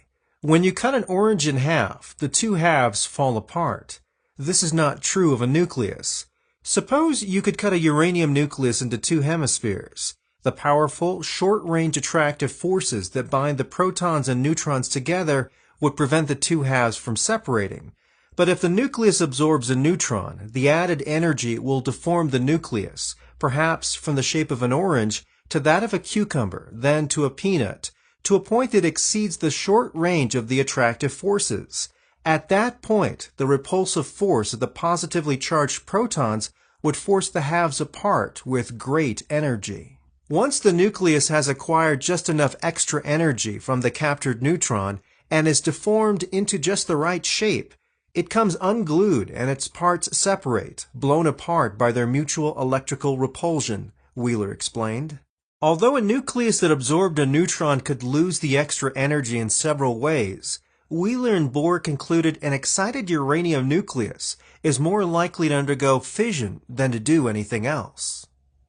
When you cut an orange in half, the two halves fall apart. This is not true of a nucleus. Suppose you could cut a uranium nucleus into two hemispheres. The powerful, short-range attractive forces that bind the protons and neutrons together would prevent the two halves from separating. But if the nucleus absorbs a neutron, the added energy will deform the nucleus, perhaps from the shape of an orange to that of a cucumber, then to a peanut, to a point that exceeds the short range of the attractive forces. At that point, the repulsive force of the positively charged protons would force the halves apart with great energy. Once the nucleus has acquired just enough extra energy from the captured neutron and is deformed into just the right shape, it comes unglued and its parts separate, blown apart by their mutual electrical repulsion, Wheeler explained. Although a nucleus that absorbed a neutron could lose the extra energy in several ways, Wheeler and Bohr concluded an excited uranium nucleus is more likely to undergo fission than to do anything else.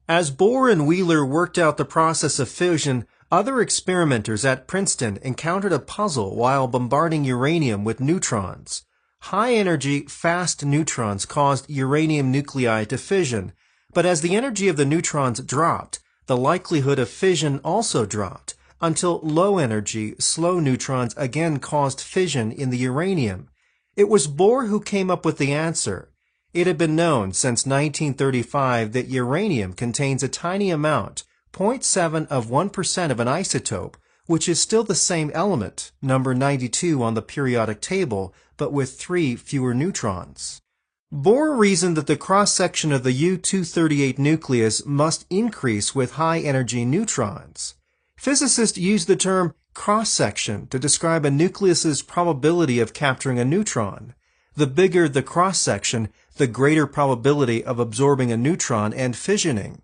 As Bohr and Wheeler worked out the process of fission, other experimenters at Princeton encountered a puzzle while bombarding uranium with neutrons. High-energy, fast neutrons caused uranium nuclei to fission, but as the energy of the neutrons dropped, the likelihood of fission also dropped, until low-energy, slow neutrons again caused fission in the uranium. It was Bohr who came up with the answer. It had been known since 1935 that uranium contains a tiny amount, 0.7 of 1% of an isotope, which is still the same element, number 92 on the periodic table, but with 3 fewer neutrons. Bohr reasoned that the cross-section of the U-238 nucleus must increase with high-energy neutrons. Physicists use the term cross-section to describe a nucleus's probability of capturing a neutron. The bigger the cross-section, the greater probability of absorbing a neutron and fissioning.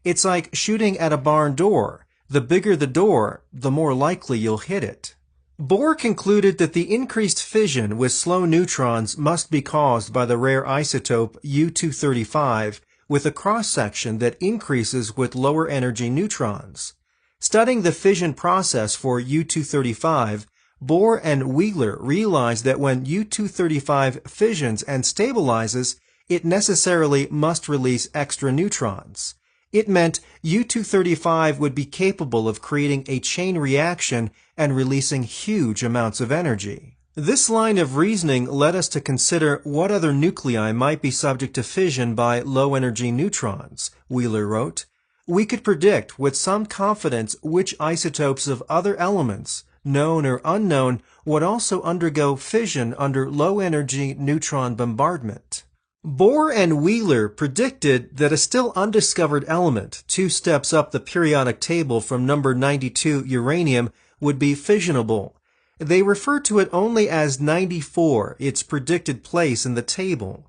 It's like shooting at a barn door. The bigger the door, the more likely you'll hit it. Bohr concluded that the increased fission with slow neutrons must be caused by the rare isotope U-235, with a cross-section that increases with lower energy neutrons. Studying the fission process for U-235, Bohr and Wheeler realized that when U-235 fissions and stabilizes, it necessarily must release extra neutrons. It meant U-235 would be capable of creating a chain reaction and releasing huge amounts of energy. This line of reasoning led us to consider what other nuclei might be subject to fission by low-energy neutrons, Wheeler wrote. We could predict with some confidence which isotopes of other elements, known or unknown, would also undergo fission under low-energy neutron bombardment. Bohr and Wheeler predicted that a still undiscovered element, 2 steps up the periodic table from number 92 uranium, would be fissionable. They referred to it only as 94, its predicted place in the table.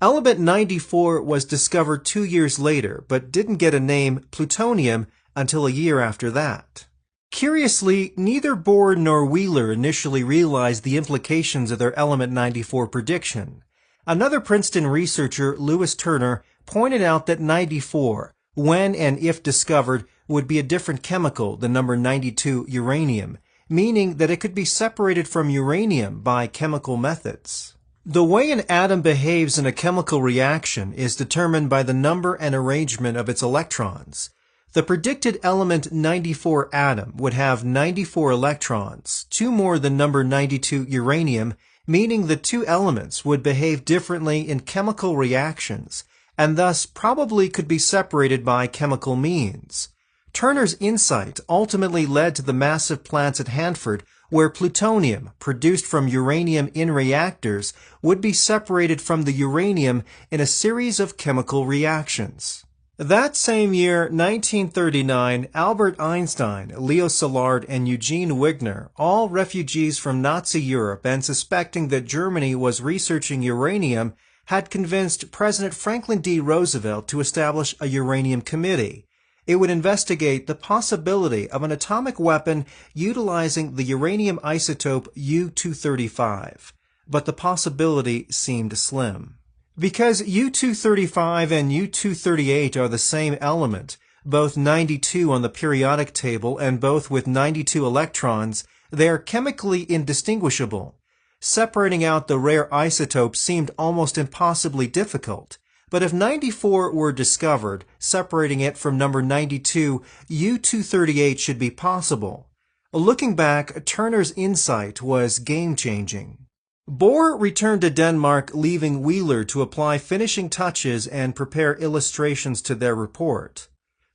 Element 94 was discovered 2 years later, but didn't get a name, plutonium, until a year after that. Curiously, neither Bohr nor Wheeler initially realized the implications of their element 94 prediction. Another Princeton researcher, Lewis Turner, pointed out that 94, when and if discovered, would be a different chemical than number 92 uranium, meaning that it could be separated from uranium by chemical methods. The way an atom behaves in a chemical reaction is determined by the number and arrangement of its electrons. The predicted element 94 atom would have 94 electrons, 2 more than number 92 uranium, meaning the 2 elements would behave differently in chemical reactions, and thus probably could be separated by chemical means. Turner's insight ultimately led to the massive plants at Hanford, where plutonium, produced from uranium in reactors, would be separated from the uranium in a series of chemical reactions. That same year, 1939, Albert Einstein, Leo Szilard, and Eugene Wigner, all refugees from Nazi Europe and suspecting that Germany was researching uranium, had convinced President Franklin D. Roosevelt to establish a uranium committee. It would investigate the possibility of an atomic weapon utilizing the uranium isotope U-235, but the possibility seemed slim. Because U-235 and U-238 are the same element, both 92 on the periodic table and both with 92 electrons, they are chemically indistinguishable. Separating out the rare isotope seemed almost impossibly difficult. But if 94 were discovered, separating it from number 92, U-238 should be possible. Looking back, Turner's insight was game-changing. Bohr returned to Denmark, leaving Wheeler to apply finishing touches and prepare illustrations to their report.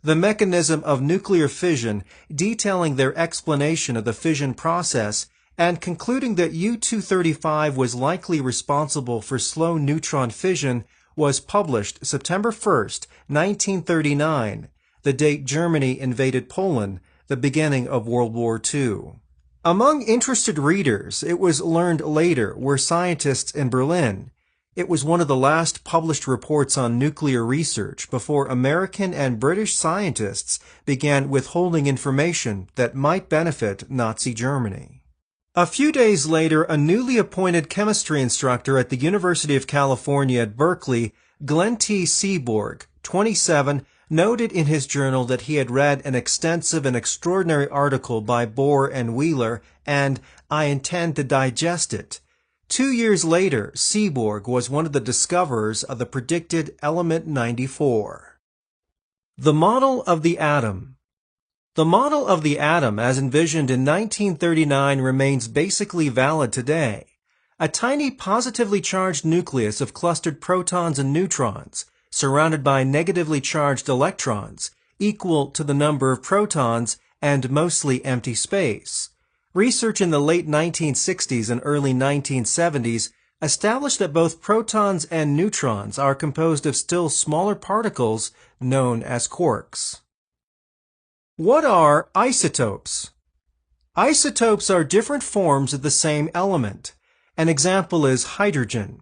The mechanism of nuclear fission, detailing their explanation of the fission process, and concluding that U-235 was likely responsible for slow neutron fission, was published September 1, 1939, the date Germany invaded Poland, the beginning of World War II. Among interested readers, it was learned later, were scientists in Berlin. It was one of the last published reports on nuclear research before American and British scientists began withholding information that might benefit Nazi Germany. A few days later, a newly appointed chemistry instructor at the University of California at Berkeley, Glenn T. Seaborg, 27, noted in his journal that he had read an extensive and extraordinary article by Bohr and Wheeler, and I intend to digest it. 2 years later, Seaborg was one of the discoverers of the predicted element 94. The model of the atom. The model of the atom as envisioned in 1939 remains basically valid today. A tiny positively charged nucleus of clustered protons and neutrons, surrounded by negatively charged electrons, equal to the number of protons and mostly empty space. Research in the late 1960s and early 1970s established that both protons and neutrons are composed of still smaller particles known as quarks. What are isotopes? Isotopes are different forms of the same element. An example is hydrogen.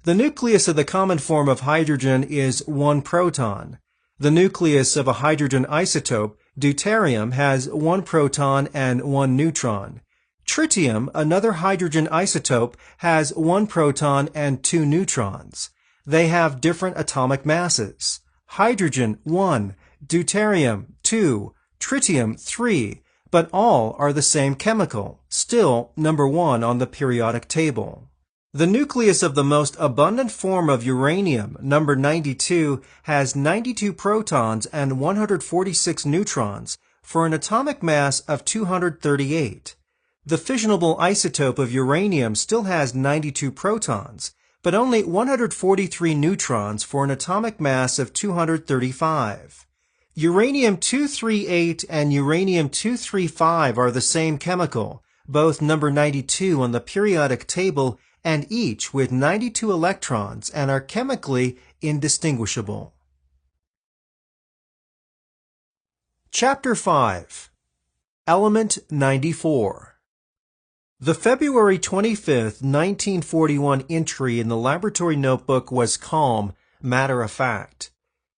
The nucleus of the common form of hydrogen is 1 proton. The nucleus of a hydrogen isotope, deuterium, has 1 proton and 1 neutron. Tritium, another hydrogen isotope, has 1 proton and 2 neutrons. They have different atomic masses. hydrogen 1, deuterium 2, tritium 3, but all are the same chemical, still number 1 on the periodic table. The nucleus of the most abundant form of uranium, number 92, has 92 protons and 146 neutrons for an atomic mass of 238. The fissionable isotope of uranium still has 92 protons, but only 143 neutrons for an atomic mass of 235. Uranium-238 and uranium-235 are the same chemical, both number 92 on the periodic table and each with 92 electrons and are chemically indistinguishable. Chapter 5. Element 94. The February 25, 1941 entry in the laboratory notebook was calm, matter-of-fact.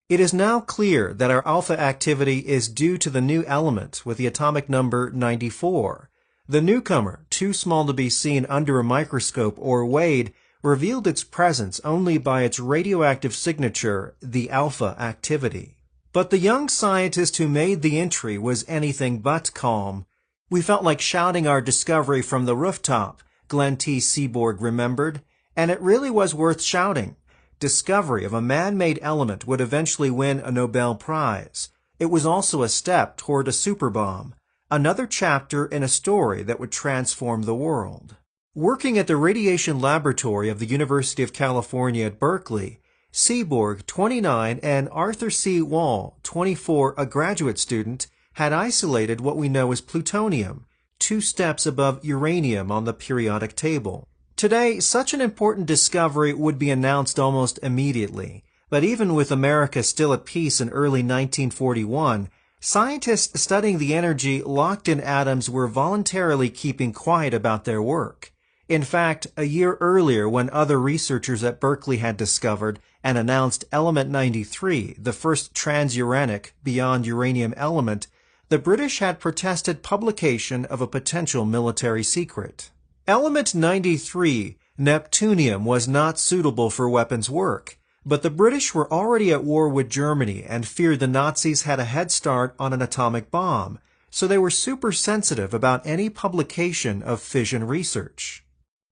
It is now clear that our alpha activity is due to the new element with the atomic number 94. The newcomer, too small to be seen under a microscope or weighed, revealed its presence only by its radioactive signature, the alpha activity. But the young scientist who made the entry was anything but calm. We felt like shouting our discovery from the rooftop, Glenn T. Seaborg remembered, and it really was worth shouting. Discovery of a man-made element would eventually win a Nobel Prize. It was also a step toward a superbomb, another chapter in a story that would transform the world. Working at the radiation laboratory of the University of California at Berkeley, Seaborg, 29, and Arthur C. Wall, 24, a graduate student, had isolated what we know as plutonium, 2 steps above uranium on the periodic table. Today, such an important discovery would be announced almost immediately, but even with America still at peace in early 1941, scientists studying the energy locked in atoms were voluntarily keeping quiet about their work. In fact, a year earlier, when other researchers at Berkeley had discovered and announced element 93, the first transuranic beyond uranium element, the British had protested publication of a potential military secret. Element 93, neptunium, was not suitable for weapons work, but the British were already at war with Germany and feared the Nazis had a head start on an atomic bomb, so they were super sensitive about any publication of fission research.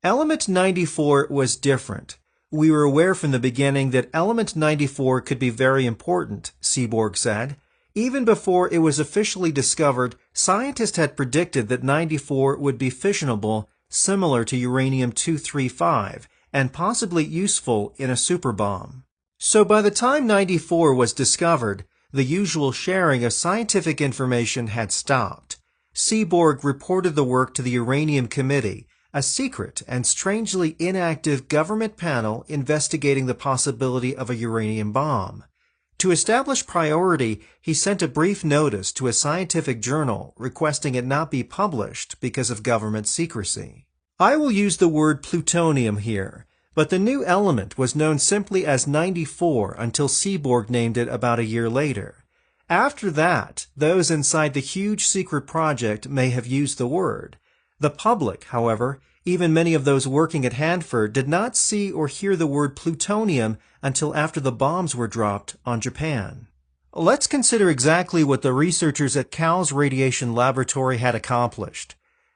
Element 94 was different. We were aware from the beginning that element 94 could be very important, Seaborg said. Even before it was officially discovered, scientists had predicted that 94 would be fissionable, similar to uranium-235, and possibly useful in a superbomb. So by the time 94 was discovered, the usual sharing of scientific information had stopped. Seaborg reported the work to the Uranium Committee, a secret and strangely inactive government panel investigating the possibility of a uranium bomb. To establish priority, he sent a brief notice to a scientific journal requesting it not be published because of government secrecy. I will use the word plutonium here, but the new element was known simply as 94 until Seaborg named it about a year later. After that, those inside the huge secret project may have used the word. The public, however, even many of those working at Hanford, did not see or hear the word plutonium until after the bombs were dropped on Japan. Let's consider exactly what the researchers at Cal's radiation laboratory had accomplished.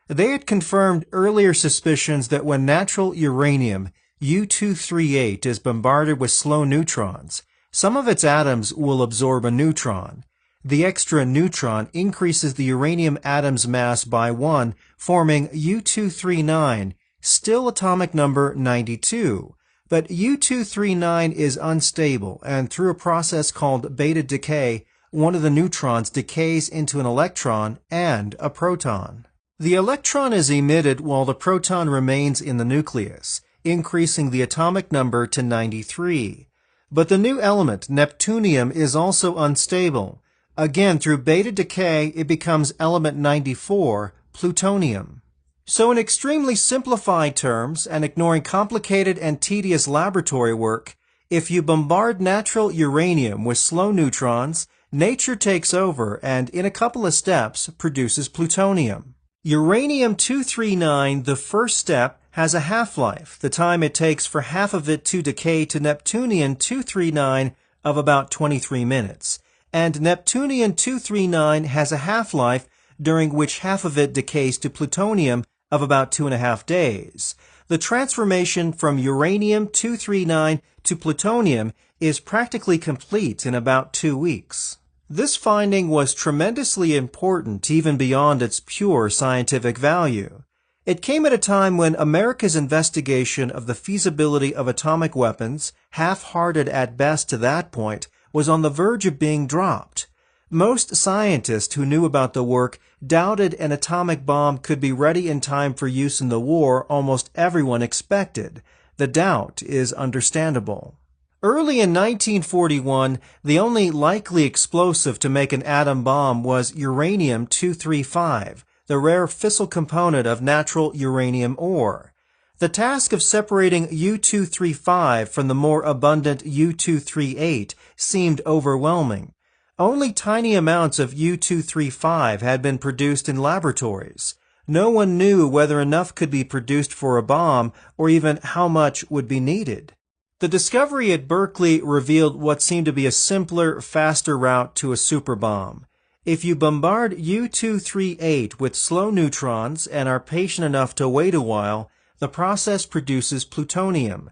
They had confirmed earlier suspicions that when natural uranium, U-238, is bombarded with slow neutrons, some of its atoms will absorb a neutron. The extra neutron increases the uranium atom's mass by 1, forming U-239, still atomic number 92. But U-239 is unstable, and through a process called beta decay, one of the neutrons decays into an electron and a proton. The electron is emitted while the proton remains in the nucleus, increasing the atomic number to 93. But the new element, neptunium, is also unstable. Again, through beta decay, it becomes element 94, plutonium. So in extremely simplified terms, and ignoring complicated and tedious laboratory work, if you bombard natural uranium with slow neutrons, nature takes over and, in a couple of steps, produces plutonium. Uranium-239, the first step, has a half-life, the time it takes for half of it to decay to neptunium-239, of about 23 minutes, and Neptunium-239 has a half-life during which half of it decays to plutonium of about 2.5 days. The transformation from uranium-239 to plutonium is practically complete in about 2 weeks. This finding was tremendously important even beyond its pure scientific value. It came at a time when America's investigation of the feasibility of atomic weapons, half-hearted at best to that point, was on the verge of being dropped. Most scientists who knew about the work doubted an atomic bomb could be ready in time for use in the war almost everyone expected. The doubt is understandable. Early in 1941, the only likely explosive to make an atom bomb was uranium-235, the rare fissile component of natural uranium ore. The task of separating U-235 from the more abundant U-238 seemed overwhelming. Only tiny amounts of U-235 had been produced in laboratories. No one knew whether enough could be produced for a bomb or even how much would be needed. The discovery at Berkeley revealed what seemed to be a simpler, faster route to a superbomb. If you bombard U-238 with slow neutrons and are patient enough to wait a while, the process produces plutonium.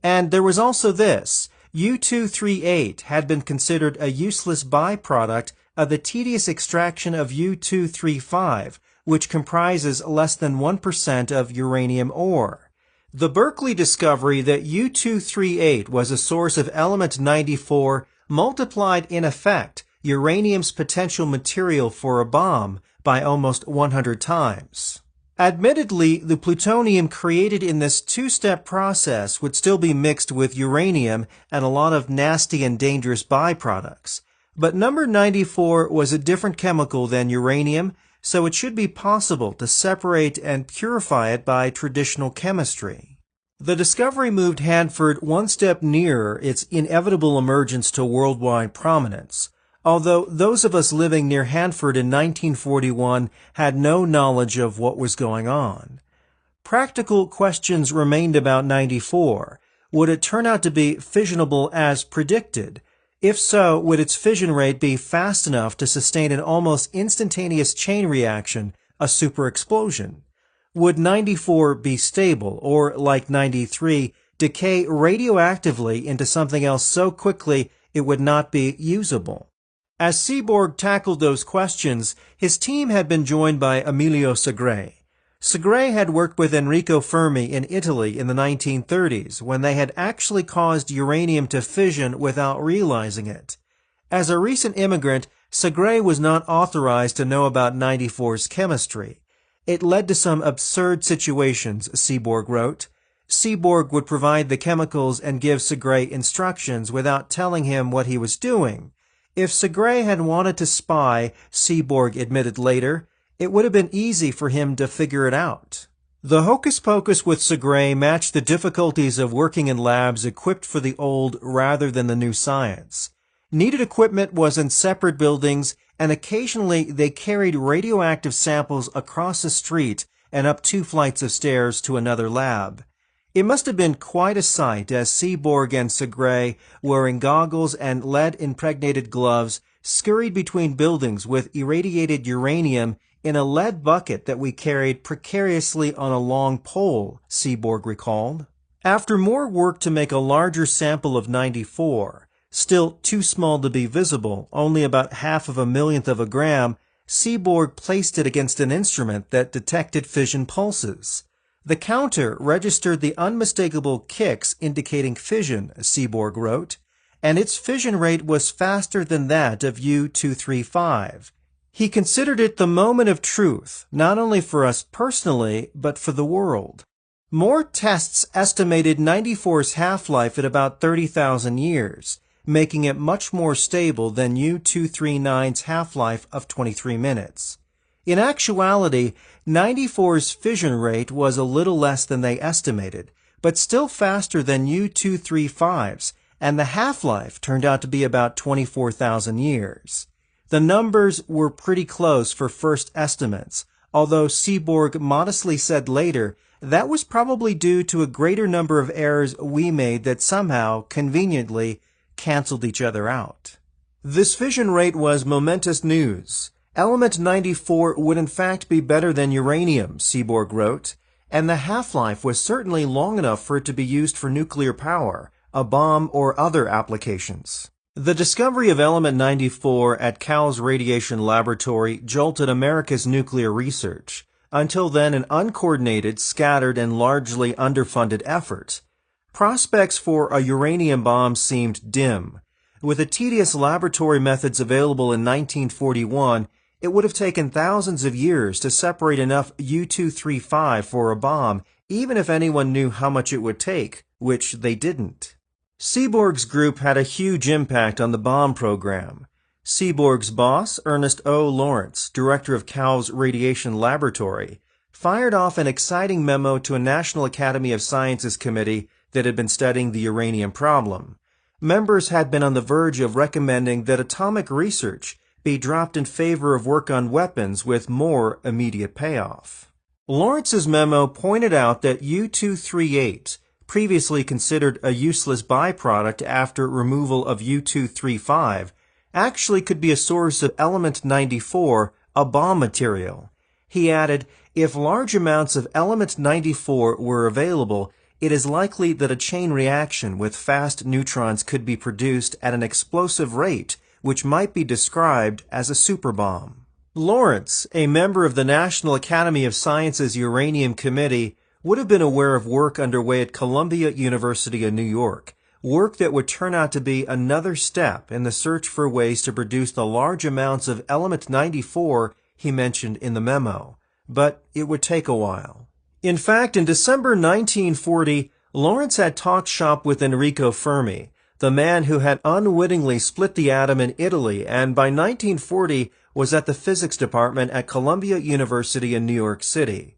And there was also this. U-238 had been considered a useless byproduct of the tedious extraction of U-235, which comprises less than 1% of uranium ore. The Berkeley discovery that U-238 was a source of element 94 multiplied in effect uranium's potential material for a bomb by almost 100 times. Admittedly, the plutonium created in this two-step process would still be mixed with uranium and a lot of nasty and dangerous byproducts. But number 94 was a different chemical than uranium, so it should be possible to separate and purify it by traditional chemistry. The discovery moved Hanford one step nearer its inevitable emergence to worldwide prominence, although those of us living near Hanford in 1941 had no knowledge of what was going on. Practical questions remained about 94. Would it turn out to be fissionable as predicted? If so, would its fission rate be fast enough to sustain an almost instantaneous chain reaction, a superexplosion? Would 94 be stable, or, like 93, decay radioactively into something else so quickly it would not be usable? As Seaborg tackled those questions, his team had been joined by Emilio Segre. Segre had worked with Enrico Fermi in Italy in the 1930s, when they had actually caused uranium to fission without realizing it. As a recent immigrant, Segre was not authorized to know about 94's chemistry. It led to some absurd situations, Seaborg wrote. Seaborg would provide the chemicals and give Segre instructions without telling him what he was doing. If Segre had wanted to spy, Seaborg admitted later, it would have been easy for him to figure it out. The hocus-pocus with Segre matched the difficulties of working in labs equipped for the old rather than the new science. Needed equipment was in separate buildings, and occasionally they carried radioactive samples across a street and up 2 flights of stairs to another lab. It must have been quite a sight as Seaborg and Segre, wearing goggles and lead-impregnated gloves, scurried between buildings with irradiated uranium in a lead bucket that we carried precariously on a long pole, Seaborg recalled. After more work to make a larger sample of 94, still too small to be visible, only about 1/2 millionth of a gram, Seaborg placed it against an instrument that detected fission pulses. The counter registered the unmistakable kicks indicating fission, Seaborg wrote, and its fission rate was faster than that of U-235. He considered it the moment of truth, not only for us personally, but for the world. More tests estimated 94's half-life at about 30,000 years, making it much more stable than U-239's half-life of 23 minutes. In actuality, 94's fission rate was a little less than they estimated, but still faster than U-235's, and the half-life turned out to be about 24,000 years. The numbers were pretty close for first estimates, although Seaborg modestly said later that was probably due to a greater number of errors we made that somehow, conveniently, canceled each other out. This fission rate was momentous news. Element 94 would in fact be better than uranium, Seaborg wrote, and the half-life was certainly long enough for it to be used for nuclear power, a bomb, or other applications. The discovery of element 94 at Cal's radiation laboratory jolted America's nuclear research, until then an uncoordinated, scattered, and largely underfunded effort. Prospects for a uranium bomb seemed dim. With the tedious laboratory methods available in 1941, it would have taken thousands of years to separate enough U-235 for a bomb, even if anyone knew how much it would take, which they didn't. Seaborg's group had a huge impact on the bomb program. Seaborg's boss, Ernest O. Lawrence, director of Cal's radiation laboratory, fired off an exciting memo to a National Academy of Sciences committee that had been studying the uranium problem. Members had been on the verge of recommending that atomic research be dropped in favor of work on weapons with more immediate payoff. Lawrence's memo pointed out that U-238, previously considered a useless byproduct after removal of U-235, actually could be a source of element 94, a bomb material. He added, if large amounts of element 94 were available, it is likely that a chain reaction with fast neutrons could be produced at an explosive rate which might be described as a superbomb. Lawrence, a member of the National Academy of Sciences Uranium Committee, would have been aware of work underway at Columbia University in New York, work that would turn out to be another step in the search for ways to produce the large amounts of element 94 he mentioned in the memo. But it would take a while. In fact, in December 1940, Lawrence had talked shop with Enrico Fermi, the man who had unwittingly split the atom in Italy and by 1940 was at the physics department at Columbia University in New York City.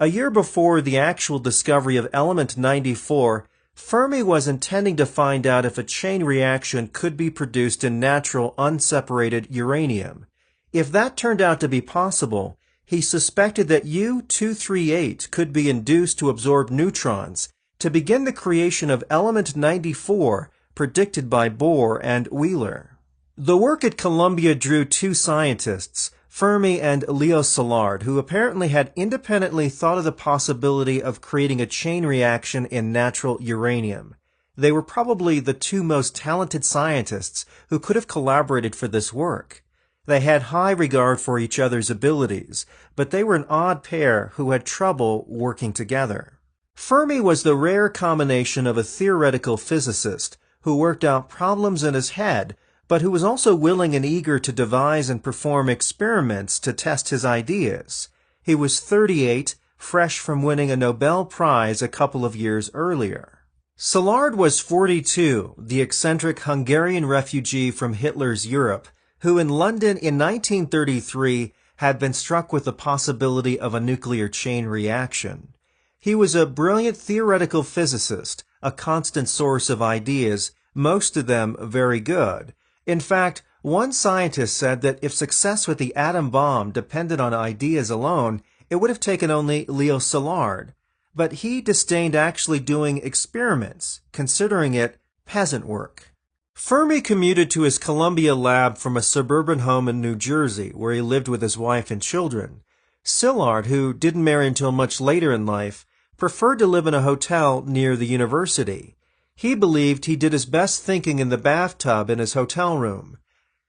A year before the actual discovery of element 94, Fermi was intending to find out if a chain reaction could be produced in natural unseparated uranium. If that turned out to be possible, he suspected that U-238 could be induced to absorb neutrons to begin the creation of element 94 predicted by Bohr and Wheeler. The work at Columbia drew two scientists, Fermi and Leo Szilard, who apparently had independently thought of the possibility of creating a chain reaction in natural uranium. They were probably the two most talented scientists who could have collaborated for this work. They had high regard for each other's abilities, but they were an odd pair who had trouble working together. Fermi was the rare combination of a theoretical physicist who worked out problems in his head, but who was also willing and eager to devise and perform experiments to test his ideas. He was 38, fresh from winning a Nobel Prize a couple of years earlier. Szilard was 42, the eccentric Hungarian refugee from Hitler's Europe, who in London in 1933 had been struck with the possibility of a nuclear chain reaction. He was a brilliant theoretical physicist, a constant source of ideas, most of them very good. In fact, one scientist said that if success with the atom bomb depended on ideas alone, it would have taken only Leo Szilard. But he disdained actually doing experiments, considering it peasant work. Fermi commuted to his Columbia lab from a suburban home in New Jersey, where he lived with his wife and children. Szilard, who didn't marry until much later in life, preferred to live in a hotel near the university. He believed he did his best thinking in the bathtub in his hotel room.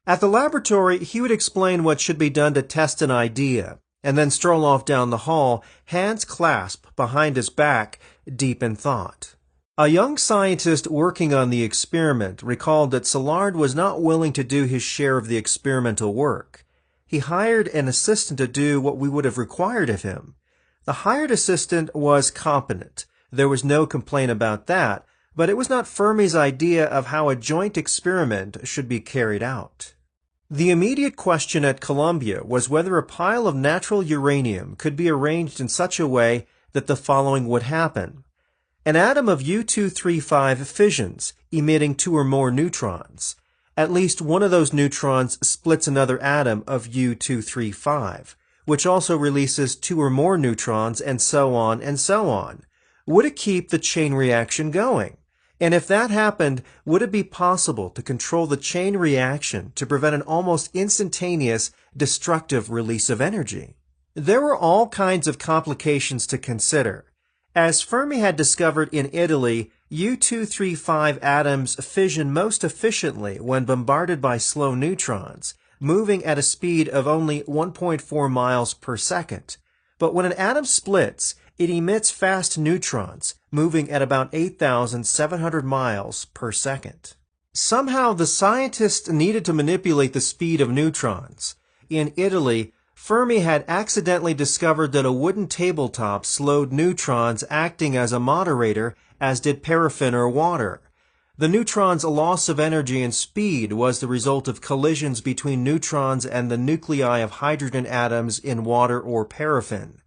At the laboratory, he would explain what should be done to test an idea, and then stroll off down the hall, hands clasped behind his back, deep in thought. A young scientist working on the experiment recalled that Szilard was not willing to do his share of the experimental work. He hired an assistant to do what we would have required of him. The hired assistant was competent. There was no complaint about that, but it was not Fermi's idea of how a joint experiment should be carried out. The immediate question at Columbia was whether a pile of natural uranium could be arranged in such a way that the following would happen. An atom of U-235 fissions, emitting two or more neutrons. At least one of those neutrons splits another atom of U-235, which also releases two or more neutrons, and so on and so on. Would it keep the chain reaction going? And if that happened, would it be possible to control the chain reaction to prevent an almost instantaneous destructive release of energy? There were all kinds of complications to consider. As Fermi had discovered in Italy, U-235 atoms fission most efficiently when bombarded by slow neutrons, moving at a speed of only 1.4 miles per second. But when an atom splits, it emits fast neutrons, moving at about 8,700 miles per second. Somehow, the scientists needed to manipulate the speed of neutrons. In Italy, Fermi had accidentally discovered that a wooden tabletop slowed neutrons acting as a moderator, as did paraffin or water. The neutron's loss of energy and speed was the result of collisions between neutrons and the nuclei of hydrogen atoms in water or paraffin.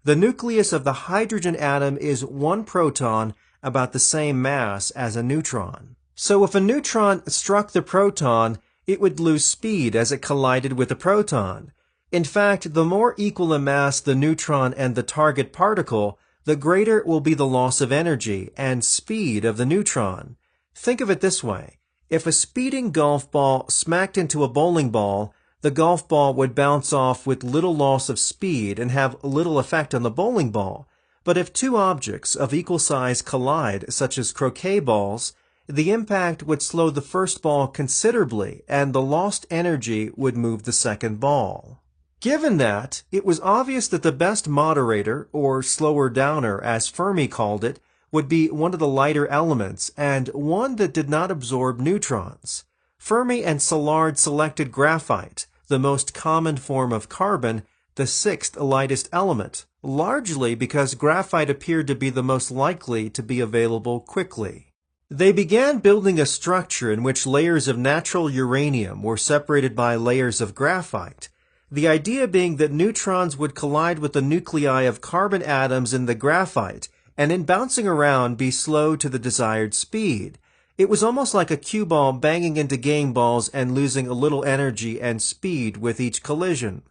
The nucleus of the hydrogen atom is one proton, about the same mass as a neutron. So if a neutron struck the proton, it would lose speed as it collided with the proton. In fact, the more equal in mass the neutron and the target particle, the greater will be the loss of energy and speed of the neutron. Think of it this way. If a speeding golf ball smacked into a bowling ball, the golf ball would bounce off with little loss of speed and have little effect on the bowling ball. But if two objects of equal size collide, such as croquet balls, the impact would slow the first ball considerably, and the lost energy would move the second ball. Given that, it was obvious that the best moderator, or slower downer as Fermi called it, would be one of the lighter elements, and one that did not absorb neutrons. Fermi and Szilard selected graphite, the most common form of carbon, the sixth lightest element, largely because graphite appeared to be the most likely to be available quickly. They began building a structure in which layers of natural uranium were separated by layers of graphite, the idea being that neutrons would collide with the nuclei of carbon atoms in the graphite and in bouncing around be slowed to the desired speed. It was almost like a cue ball banging into game balls and losing a little energy and speed with each collision.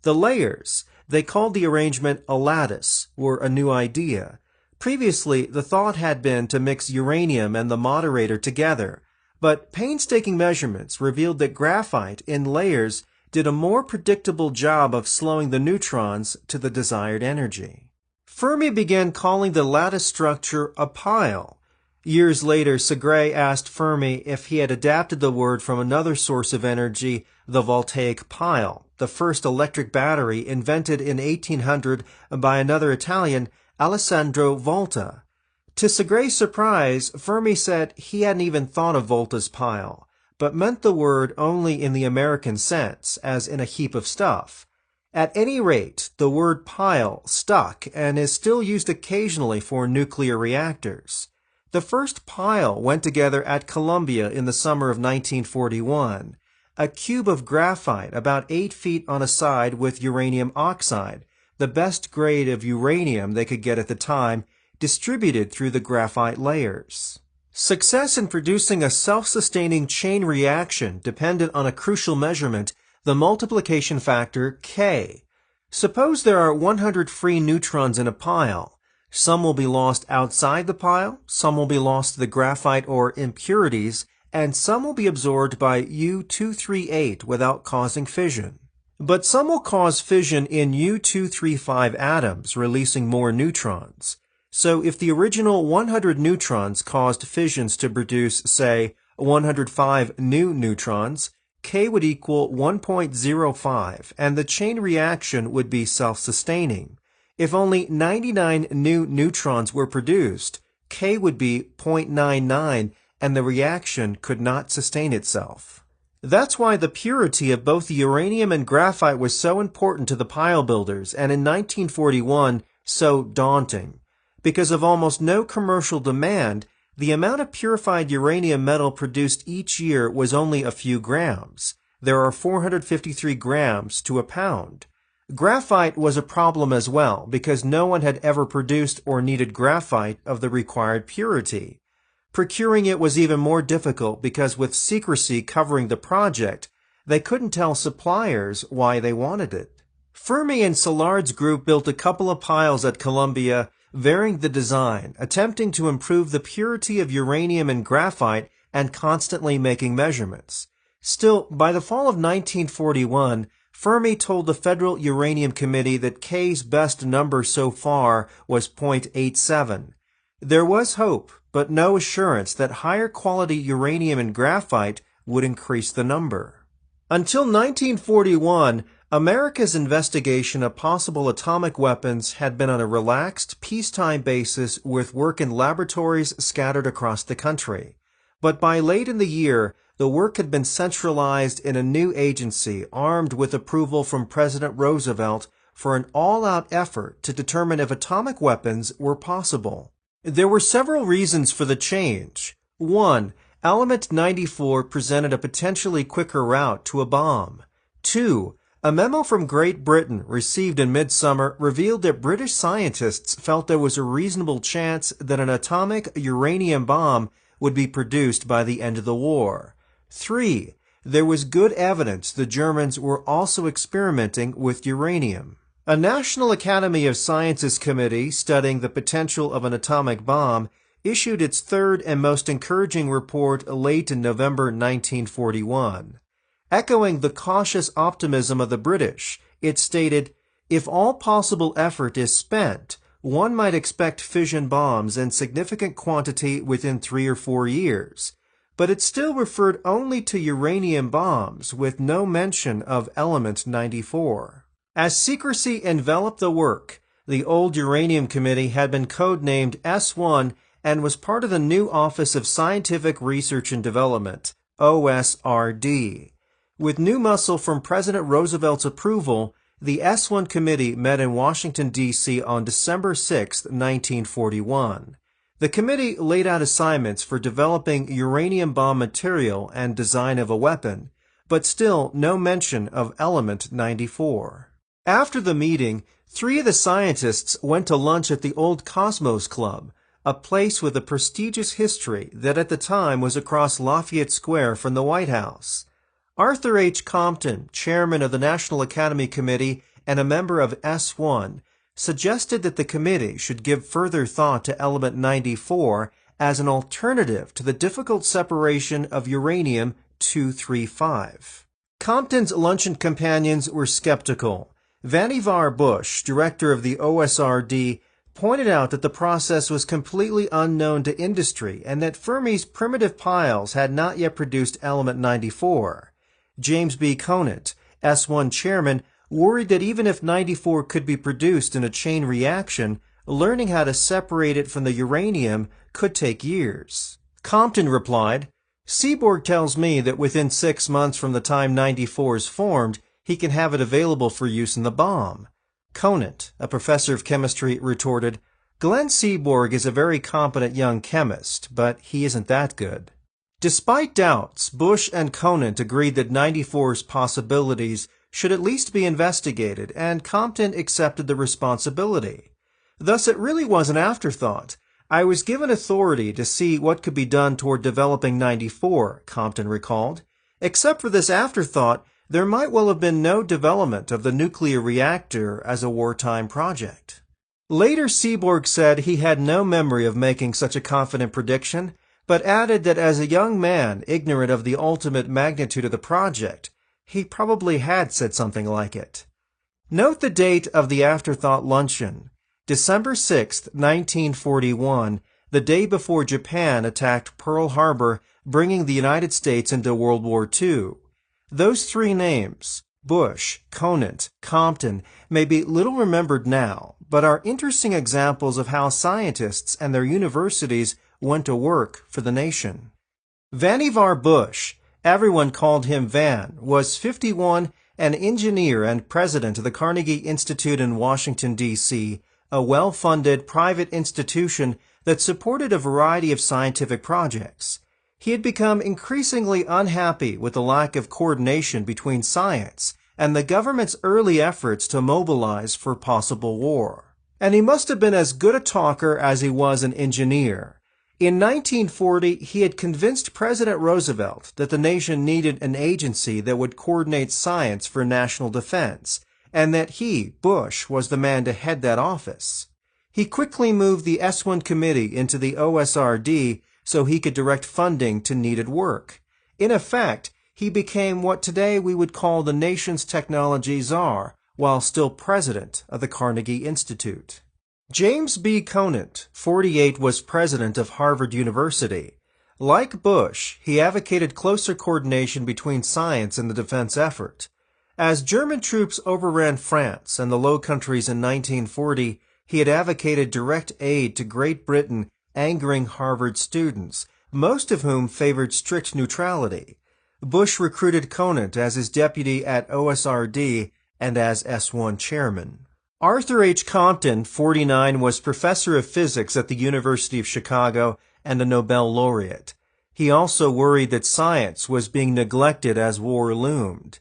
The layers, they called the arrangement a lattice, were a new idea. Previously, the thought had been to mix uranium and the moderator together, but painstaking measurements revealed that graphite in layers did a more predictable job of slowing the neutrons to the desired energy. Fermi began calling the lattice structure a pile. Years later, Segre asked Fermi if he had adapted the word from another source of energy, the voltaic pile, the first electric battery invented in 1800 by another Italian, Alessandro Volta. To Segre's surprise, Fermi said he hadn't even thought of Volta's pile, but meant the word only in the American sense, as in a heap of stuff. At any rate, the word pile stuck and is still used occasionally for nuclear reactors. The first pile went together at Columbia in the summer of 1941, a cube of graphite about 8 feet on a side with uranium oxide, the best grade of uranium they could get at the time, distributed through the graphite layers. Success in producing a self-sustaining chain reaction depended on a crucial measurement, the multiplication factor K. Suppose there are 100 free neutrons in a pile. Some will be lost outside the pile, some will be lost to the graphite or impurities, and some will be absorbed by U-238 without causing fission. But some will cause fission in U-235 atoms, releasing more neutrons. So if the original 100 neutrons caused fissions to produce, say, 105 new neutrons, K would equal 1.05, and the chain reaction would be self-sustaining. If only 99 new neutrons were produced, K would be 0.99, and the reaction could not sustain itself. That's why the purity of both the uranium and graphite was so important to the pile builders, and in 1941, so daunting. Because of almost no commercial demand, the amount of purified uranium metal produced each year was only a few grams. There are 453 grams to a pound. Graphite was a problem as well, because no one had ever produced or needed graphite of the required purity. Procuring it was even more difficult because with secrecy covering the project, they couldn't tell suppliers why they wanted it. Fermi and Szilard's group built a couple of piles at Columbia, varying the design, attempting to improve the purity of uranium and graphite, and constantly making measurements. Still, by the fall of 1941, Fermi told the Federal Uranium Committee that K's best number so far was .87. There was hope, but no assurance that higher quality uranium and graphite would increase the number. Until 1941, America's investigation of possible atomic weapons had been on a relaxed, peacetime basis with work in laboratories scattered across the country. But by late in the year, the work had been centralized in a new agency armed with approval from President Roosevelt for an all-out effort to determine if atomic weapons were possible. There were several reasons for the change. 1. Element 94 presented a potentially quicker route to a bomb. 2. A memo from Great Britain received in midsummer revealed that British scientists felt there was a reasonable chance that an atomic uranium bomb would be produced by the end of the war. 3. There was good evidence the Germans were also experimenting with uranium. A National Academy of Sciences committee studying the potential of an atomic bomb issued its third and most encouraging report late in November 1941. Echoing the cautious optimism of the British, it stated, "If all possible effort is spent, one might expect fission bombs in significant quantity within 3 or 4 years." But it still referred only to uranium bombs with no mention of element 94. As secrecy enveloped the work, the old Uranium Committee had been codenamed S1 and was part of the new Office of Scientific Research and Development, OSRD. With new muscle from President Roosevelt's approval, the S1 Committee met in Washington, D.C. on December 6, 1941. The committee laid out assignments for developing uranium bomb material and design of a weapon, but still no mention of element 94. After the meeting, 3 of the scientists went to lunch at the Old Cosmos Club, a place with a prestigious history that at the time was across Lafayette Square from the White House. Arthur H. Compton, chairman of the National Academy Committee and a member of S1, suggested that the committee should give further thought to element 94 as an alternative to the difficult separation of uranium-235. Compton's luncheon companions were skeptical. Vannevar Bush, director of the OSRD, pointed out that the process was completely unknown to industry and that Fermi's primitive piles had not yet produced element 94. James B. Conant, S1 chairman, worried that even if 94 could be produced in a chain reaction, learning how to separate it from the uranium could take years. Compton replied, "Seaborg tells me that within 6 months from the time 94 is formed, he can have it available for use in the bomb." Conant, a professor of chemistry, retorted, "Glenn Seaborg is a very competent young chemist, but he isn't that good." Despite doubts, Bush and Conant agreed that 94's possibilities should at least be investigated, and Compton accepted the responsibility. Thus, it really was an afterthought. "I was given authority to see what could be done toward developing 94, Compton recalled. Except for this afterthought, there might well have been no development of the nuclear reactor as a wartime project. Later, Seaborg said he had no memory of making such a confident prediction, but added that as a young man ignorant of the ultimate magnitude of the project, he probably had said something like it. Note the date of the afterthought luncheon, December 6, 1941, the day before Japan attacked Pearl Harbor, bringing the United States into World War II. Those 3 names, Bush, Conant, Compton, may be little remembered now, but are interesting examples of how scientists and their universities went to work for the nation. Vannevar Bush, everyone called him Van, was 51, an engineer and president of the Carnegie Institute in Washington, D.C., a well-funded private institution that supported a variety of scientific projects. He had become increasingly unhappy with the lack of coordination between science and the government's early efforts to mobilize for possible war. And he must have been as good a talker as he was an engineer. In 1940, he had convinced President Roosevelt that the nation needed an agency that would coordinate science for national defense, and that he, Bush, was the man to head that office. He quickly moved the S1 committee into the OSRD so he could direct funding to needed work. In effect, he became what today we would call the nation's technology czar, while still president of the Carnegie Institute. James B. Conant, 48, was president of Harvard University. Like Bush, he advocated closer coordination between science and the defense effort. As German troops overran France and the Low Countries in 1940, he had advocated direct aid to Great Britain, angering Harvard students, most of whom favored strict neutrality. Bush recruited Conant as his deputy at OSRD and as S1 chairman. Arthur H. Compton, 49, was professor of physics at the University of Chicago and a Nobel laureate. He also worried that science was being neglected as war loomed.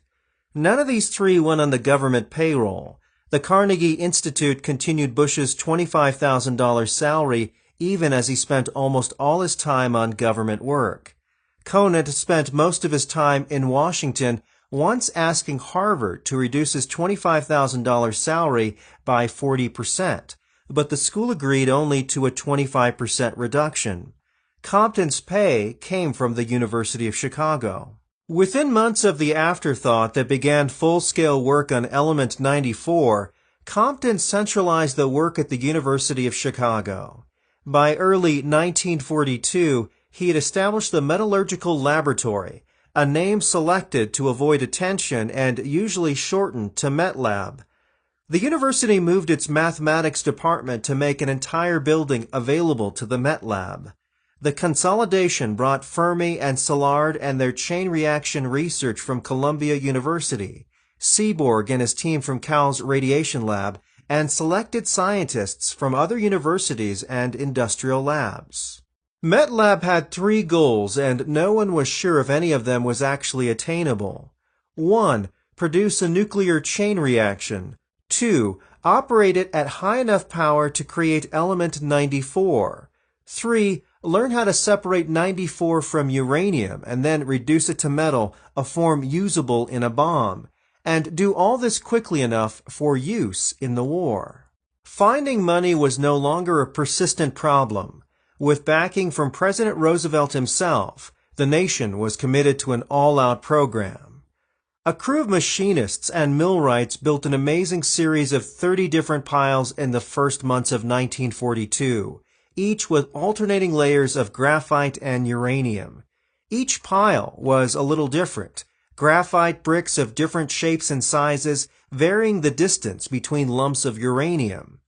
None of these three went on the government payroll. The Carnegie Institute continued Bush's $25,000 salary even as he spent almost all his time on government work. Conant spent most of his time in Washington, once asking Harvard to reduce his $25,000 salary by 40%, but the school agreed only to a 25% reduction. Compton's pay came from the University of Chicago. Within months of the afterthought that began full-scale work on Element 94, Compton centralized the work at the University of Chicago. By early 1942, he had established the Metallurgical Laboratory, a name selected to avoid attention and usually shortened to MetLab. The university moved its mathematics department to make an entire building available to the MetLab. The consolidation brought Fermi and Szilard and their chain reaction research from Columbia University, Seaborg and his team from Cal's radiation lab, and selected scientists from other universities and industrial labs. MetLab had 3 goals, and no one was sure if any of them was actually attainable. 1. Produce a nuclear chain reaction. 2. Operate it at high enough power to create element 94. 3. Learn how to separate 94 from uranium and then reduce it to metal, a form usable in a bomb. And do all this quickly enough for use in the war. Finding money was no longer a persistent problem. With backing from President Roosevelt himself, the nation was committed to an all-out program. A crew of machinists and millwrights built an amazing series of 30 different piles in the first months of 1942, each with alternating layers of graphite and uranium. Each pile was a little different. Graphite bricks of different shapes and sizes, varying the distance between lumps of uranium.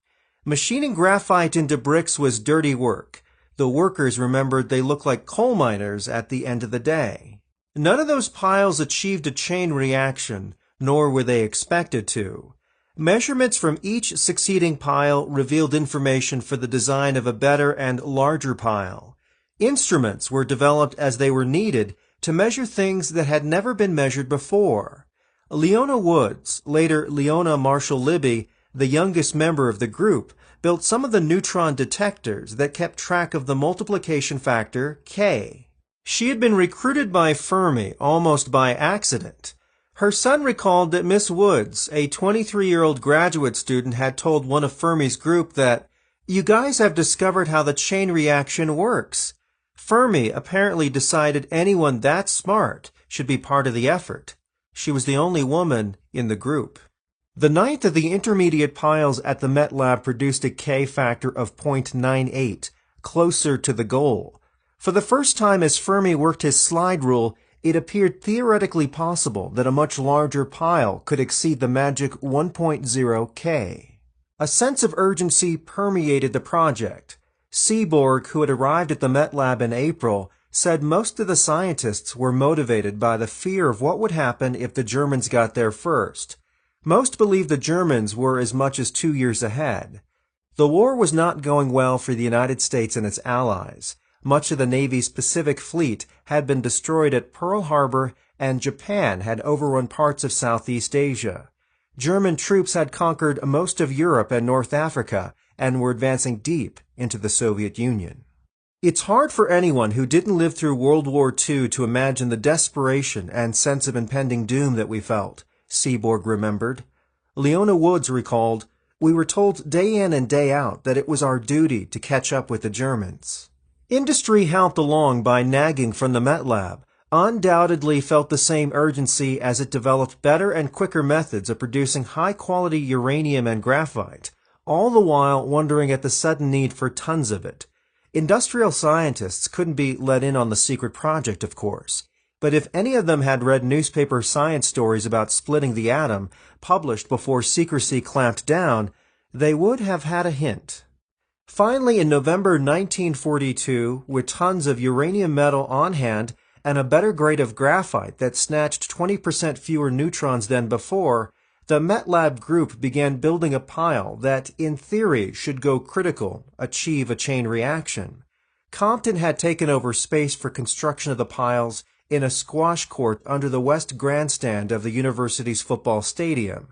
Machining graphite into bricks was dirty work. The workers remembered they looked like coal miners at the end of the day. None of those piles achieved a chain reaction, nor were they expected to. Measurements from each succeeding pile revealed information for the design of a better and larger pile. Instruments were developed as they were needed to measure things that had never been measured before. Leona Woods, later Leona Marshall-Libby, the youngest member of the group, built some of the neutron detectors that kept track of the multiplication factor K. She had been recruited by Fermi almost by accident. Her son recalled that Miss Woods, a 23-year-old graduate student, had told one of Fermi's group that, "You guys have discovered how the chain reaction works." Fermi apparently decided anyone that smart should be part of the effort. She was the only woman in the group. The ninth of the intermediate piles at the Met Lab produced a K factor of 0.98, closer to the goal. For the first time as Fermi worked his slide rule, it appeared theoretically possible that a much larger pile could exceed the magic 1.0 K. A sense of urgency permeated the project. Seaborg, who had arrived at the Met Lab in April, said most of the scientists were motivated by the fear of what would happen if the Germans got there first. Most believed the Germans were as much as 2 years ahead. The war was not going well for the United States and its allies. Much of the Navy's Pacific Fleet had been destroyed at Pearl Harbor, and Japan had overrun parts of Southeast Asia. German troops had conquered most of Europe and North Africa and were advancing deep into the Soviet Union. It's hard for anyone who didn't live through World War II to imagine the desperation and sense of impending doom that we felt, Seaborg remembered. Leona Woods recalled, We were told day in and day out that it was our duty to catch up with the Germans. Industry helped along by nagging from the Met Lab, undoubtedly felt the same urgency as it developed better and quicker methods of producing high-quality uranium and graphite, all the while wondering at the sudden need for tons of it. Industrial scientists couldn't be let in on the secret project, of course, but if any of them had read newspaper science stories about splitting the atom, published before secrecy clamped down, they would have had a hint. Finally, in November 1942, with tons of uranium metal on hand and a better grade of graphite that snatched 20% fewer neutrons than before, the Met Lab group began building a pile that, in theory, should go critical, achieve a chain reaction. Compton had taken over space for construction of the piles in a squash court under the west grandstand of the university's football stadium.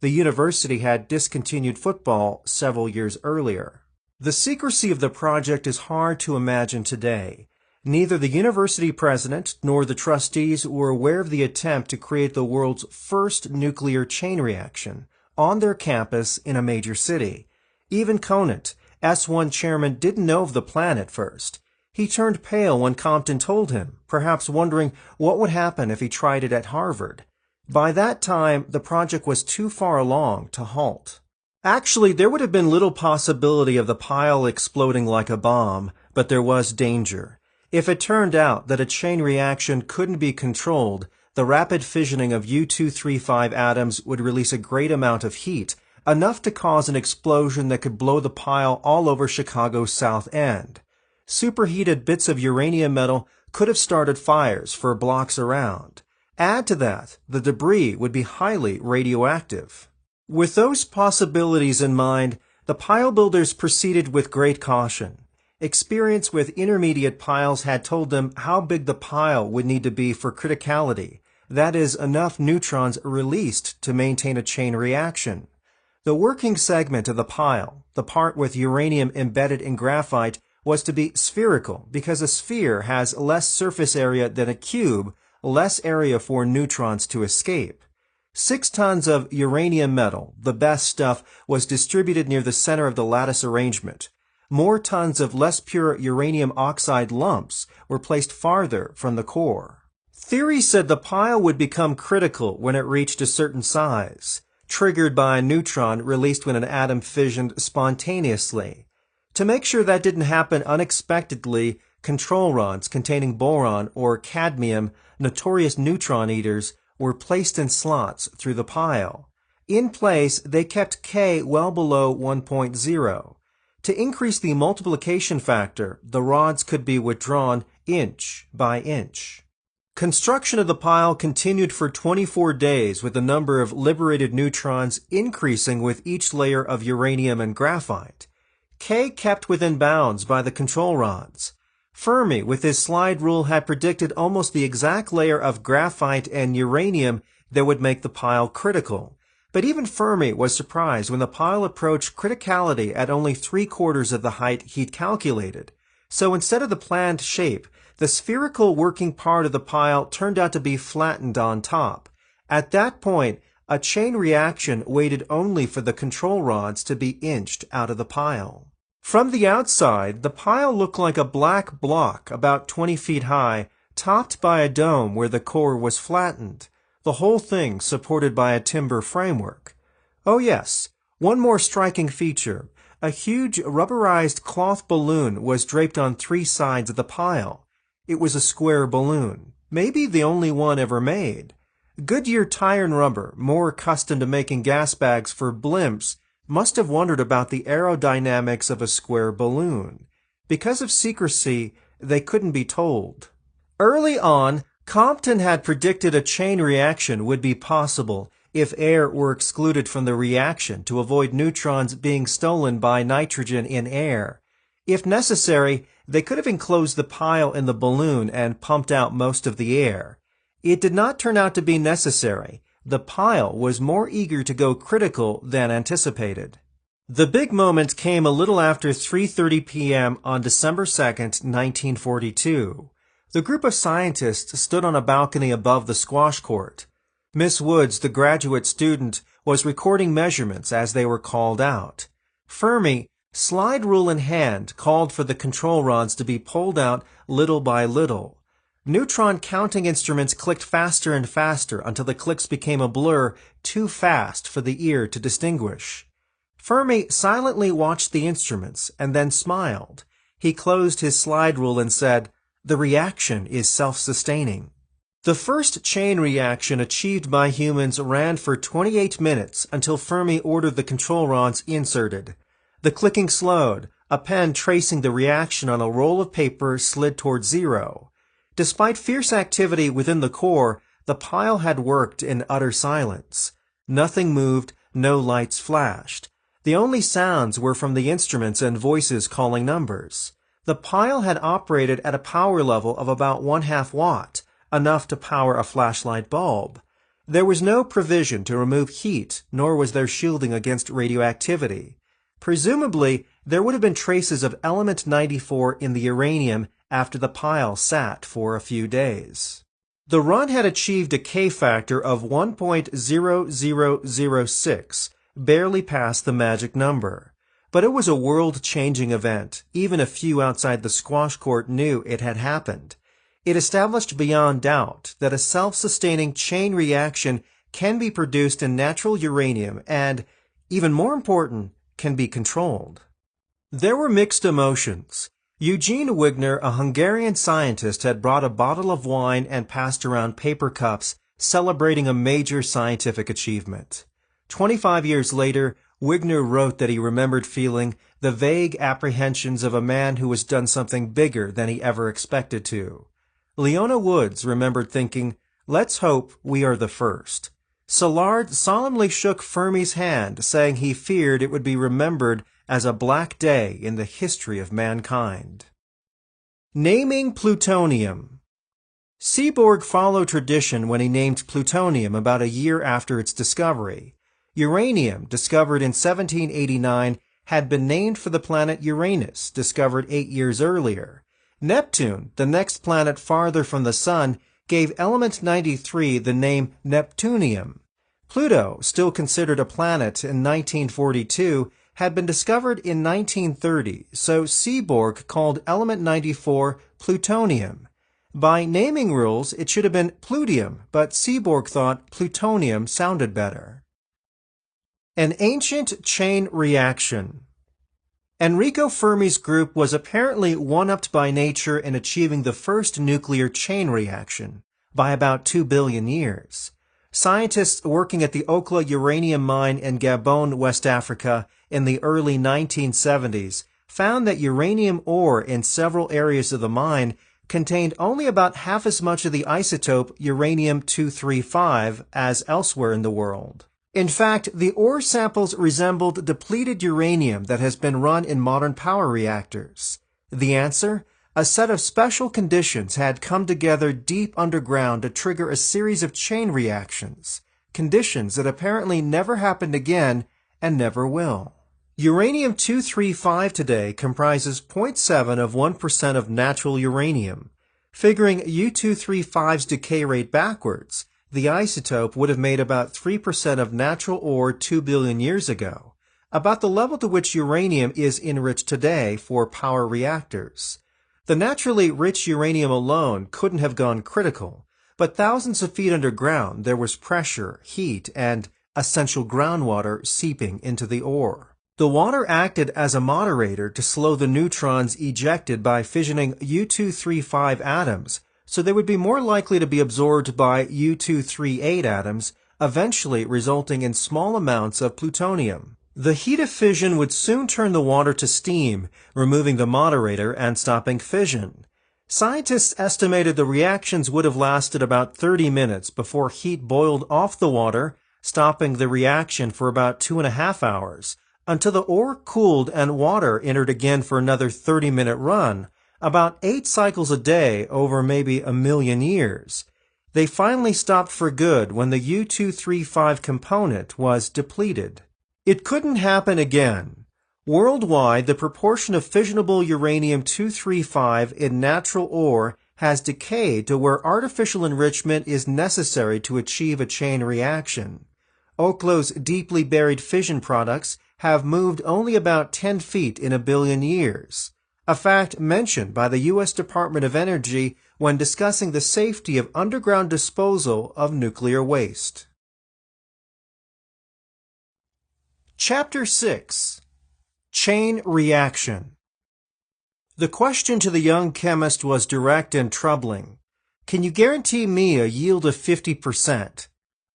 The university had discontinued football several years earlier. The secrecy of the project is hard to imagine today. Neither the university president nor the trustees were aware of the attempt to create the world's first nuclear chain reaction on their campus in a major city. Even Conant, S1 chairman, didn't know of the plan at first. He turned pale when Compton told him, perhaps wondering what would happen if he tried it at Harvard. By that time, the project was too far along to halt. Actually, there would have been little possibility of the pile exploding like a bomb, but there was danger. If it turned out that a chain reaction couldn't be controlled, the rapid fissioning of U-235 atoms would release a great amount of heat, enough to cause an explosion that could blow the pile all over Chicago's South End. Superheated bits of uranium metal could have started fires for blocks around. Add to that, the debris would be highly radioactive. With those possibilities in mind, the pile builders proceeded with great caution. Experience with intermediate piles had told them how big the pile would need to be for criticality, that is, enough neutrons released to maintain a chain reaction. The working segment of the pile, the part with uranium embedded in graphite, was to be spherical because a sphere has less surface area than a cube, less area for neutrons to escape. 6 tons of uranium metal, the best stuff, was distributed near the center of the lattice arrangement. More tons of less pure uranium oxide lumps were placed farther from the core. Theory said the pile would become critical when it reached a certain size, triggered by a neutron released when an atom fissioned spontaneously. To make sure that didn't happen unexpectedly, control rods containing boron or cadmium, notorious neutron eaters, were placed in slots through the pile. In place, they kept K well below 1.0. To increase the multiplication factor, the rods could be withdrawn inch by inch. Construction of the pile continued for 24 days with the number of liberated neutrons increasing with each layer of uranium and graphite. K kept within bounds by the control rods. Fermi, with his slide rule, had predicted almost the exact layer of graphite and uranium that would make the pile critical. But even Fermi was surprised when the pile approached criticality at only 3/4 of the height he'd calculated. So instead of the planned shape, the spherical working part of the pile turned out to be flattened on top. At that point, a chain reaction waited only for the control rods to be inched out of the pile. From the outside, the pile looked like a black block about 20 feet high, topped by a dome where the core was flattened, the whole thing supported by a timber framework. Oh yes, one more striking feature. A huge rubberized cloth balloon was draped on 3 sides of the pile. It was a square balloon, maybe the only one ever made. Goodyear Tire and Rubber, more accustomed to making gas bags for blimps, must have wondered about the aerodynamics of a square balloon. Because of secrecy, they couldn't be told. Early on, Compton had predicted a chain reaction would be possible if air were excluded from the reaction to avoid neutrons being stolen by nitrogen in air. If necessary, they could have enclosed the pile in the balloon and pumped out most of the air. It did not turn out to be necessary. The pile was more eager to go critical than anticipated. The big moment came a little after 3:30 p.m. on December 2nd, 1942. The group of scientists stood on a balcony above the squash court. Miss Woods, the graduate student, was recording measurements as they were called out. Fermi, slide rule in hand, called for the control rods to be pulled out little by little. Neutron counting instruments clicked faster and faster until the clicks became a blur too fast for the ear to distinguish. Fermi silently watched the instruments and then smiled. He closed his slide rule and said, "The reaction is self-sustaining." The first chain reaction achieved by humans ran for 28 minutes until Fermi ordered the control rods inserted. The clicking slowed. A pen tracing the reaction on a roll of paper slid toward zero. Despite fierce activity within the core, the pile had worked in utter silence. Nothing moved, no lights flashed. The only sounds were from the instruments and voices calling numbers. The pile had operated at a power level of about 1/2 watt, enough to power a flashlight bulb. There was no provision to remove heat, nor was there shielding against radioactivity. Presumably, there would have been traces of element 94 in the uranium after the pile sat for a few days. The run had achieved a K factor of 1.0006, barely past the magic number. But it was a world-changing event. Even a few outside the squash court knew it had happened. It established beyond doubt that a self-sustaining chain reaction can be produced in natural uranium and, even more important, can be controlled. There were mixed emotions. Eugene Wigner, a Hungarian scientist, had brought a bottle of wine and passed around paper cups, celebrating a major scientific achievement. 25 years later, Wigner wrote that he remembered feeling the vague apprehensions of a man who has done something bigger than he ever expected to. Leona Woods remembered thinking, "Let's hope we are the first." Szilard solemnly shook Fermi's hand, saying he feared it would be remembered as a black day in the history of mankind. Naming plutonium. Seaborg followed tradition when he named plutonium about a year after its discovery. Uranium, discovered in 1789, had been named for the planet Uranus, discovered 8 years earlier. Neptune, the next planet farther from the Sun, gave element 93 the name Neptunium. Pluto, still considered a planet in 1942, had been discovered in 1930, so Seaborg called element 94 plutonium. By naming rules, it should have been plutium, but Seaborg thought plutonium sounded better. An ancient chain reaction. Enrico Fermi's group was apparently one-upped by nature in achieving the first nuclear chain reaction by about 2 billion years. Scientists working at the Okla uranium mine in Gabon, West Africa, in the early 1970s found that uranium ore in several areas of the mine contained only about half as much of the isotope uranium-235 as elsewhere in the world. In fact, the ore samples resembled depleted uranium that has been run in modern power reactors. The answer? A set of special conditions had come together deep underground to trigger a series of chain reactions, conditions that apparently never happened again and never will. Uranium-235 today comprises 0.7 of 1% of natural uranium. Figuring U-235's decay rate backwards, the isotope would have made about 3% of natural ore 2 billion years ago, about the level to which uranium is enriched today for power reactors. The naturally rich uranium alone couldn't have gone critical, but thousands of feet underground there was pressure, heat, and essential groundwater seeping into the ore. The water acted as a moderator to slow the neutrons ejected by fissioning U-235 atoms, so they would be more likely to be absorbed by U-238 atoms, eventually resulting in small amounts of plutonium. The heat of fission would soon turn the water to steam, removing the moderator and stopping fission. Scientists estimated the reactions would have lasted about 30 minutes before heat boiled off the water, stopping the reaction for about 2.5 hours, until the ore cooled and water entered again for another 30-minute run, about 8 cycles a day over maybe 1 million years. They finally stopped for good when the U-235 component was depleted. It couldn't happen again. Worldwide, the proportion of fissionable uranium-235 in natural ore has decayed to where artificial enrichment is necessary to achieve a chain reaction. Oklo's deeply buried fission products have moved only about 10 feet in a billion years, a fact mentioned by the U.S. Department of Energy when discussing the safety of underground disposal of nuclear waste. Chapter 6. Chain Reaction. The question to the young chemist was direct and troubling. Can you guarantee me a yield of 50%?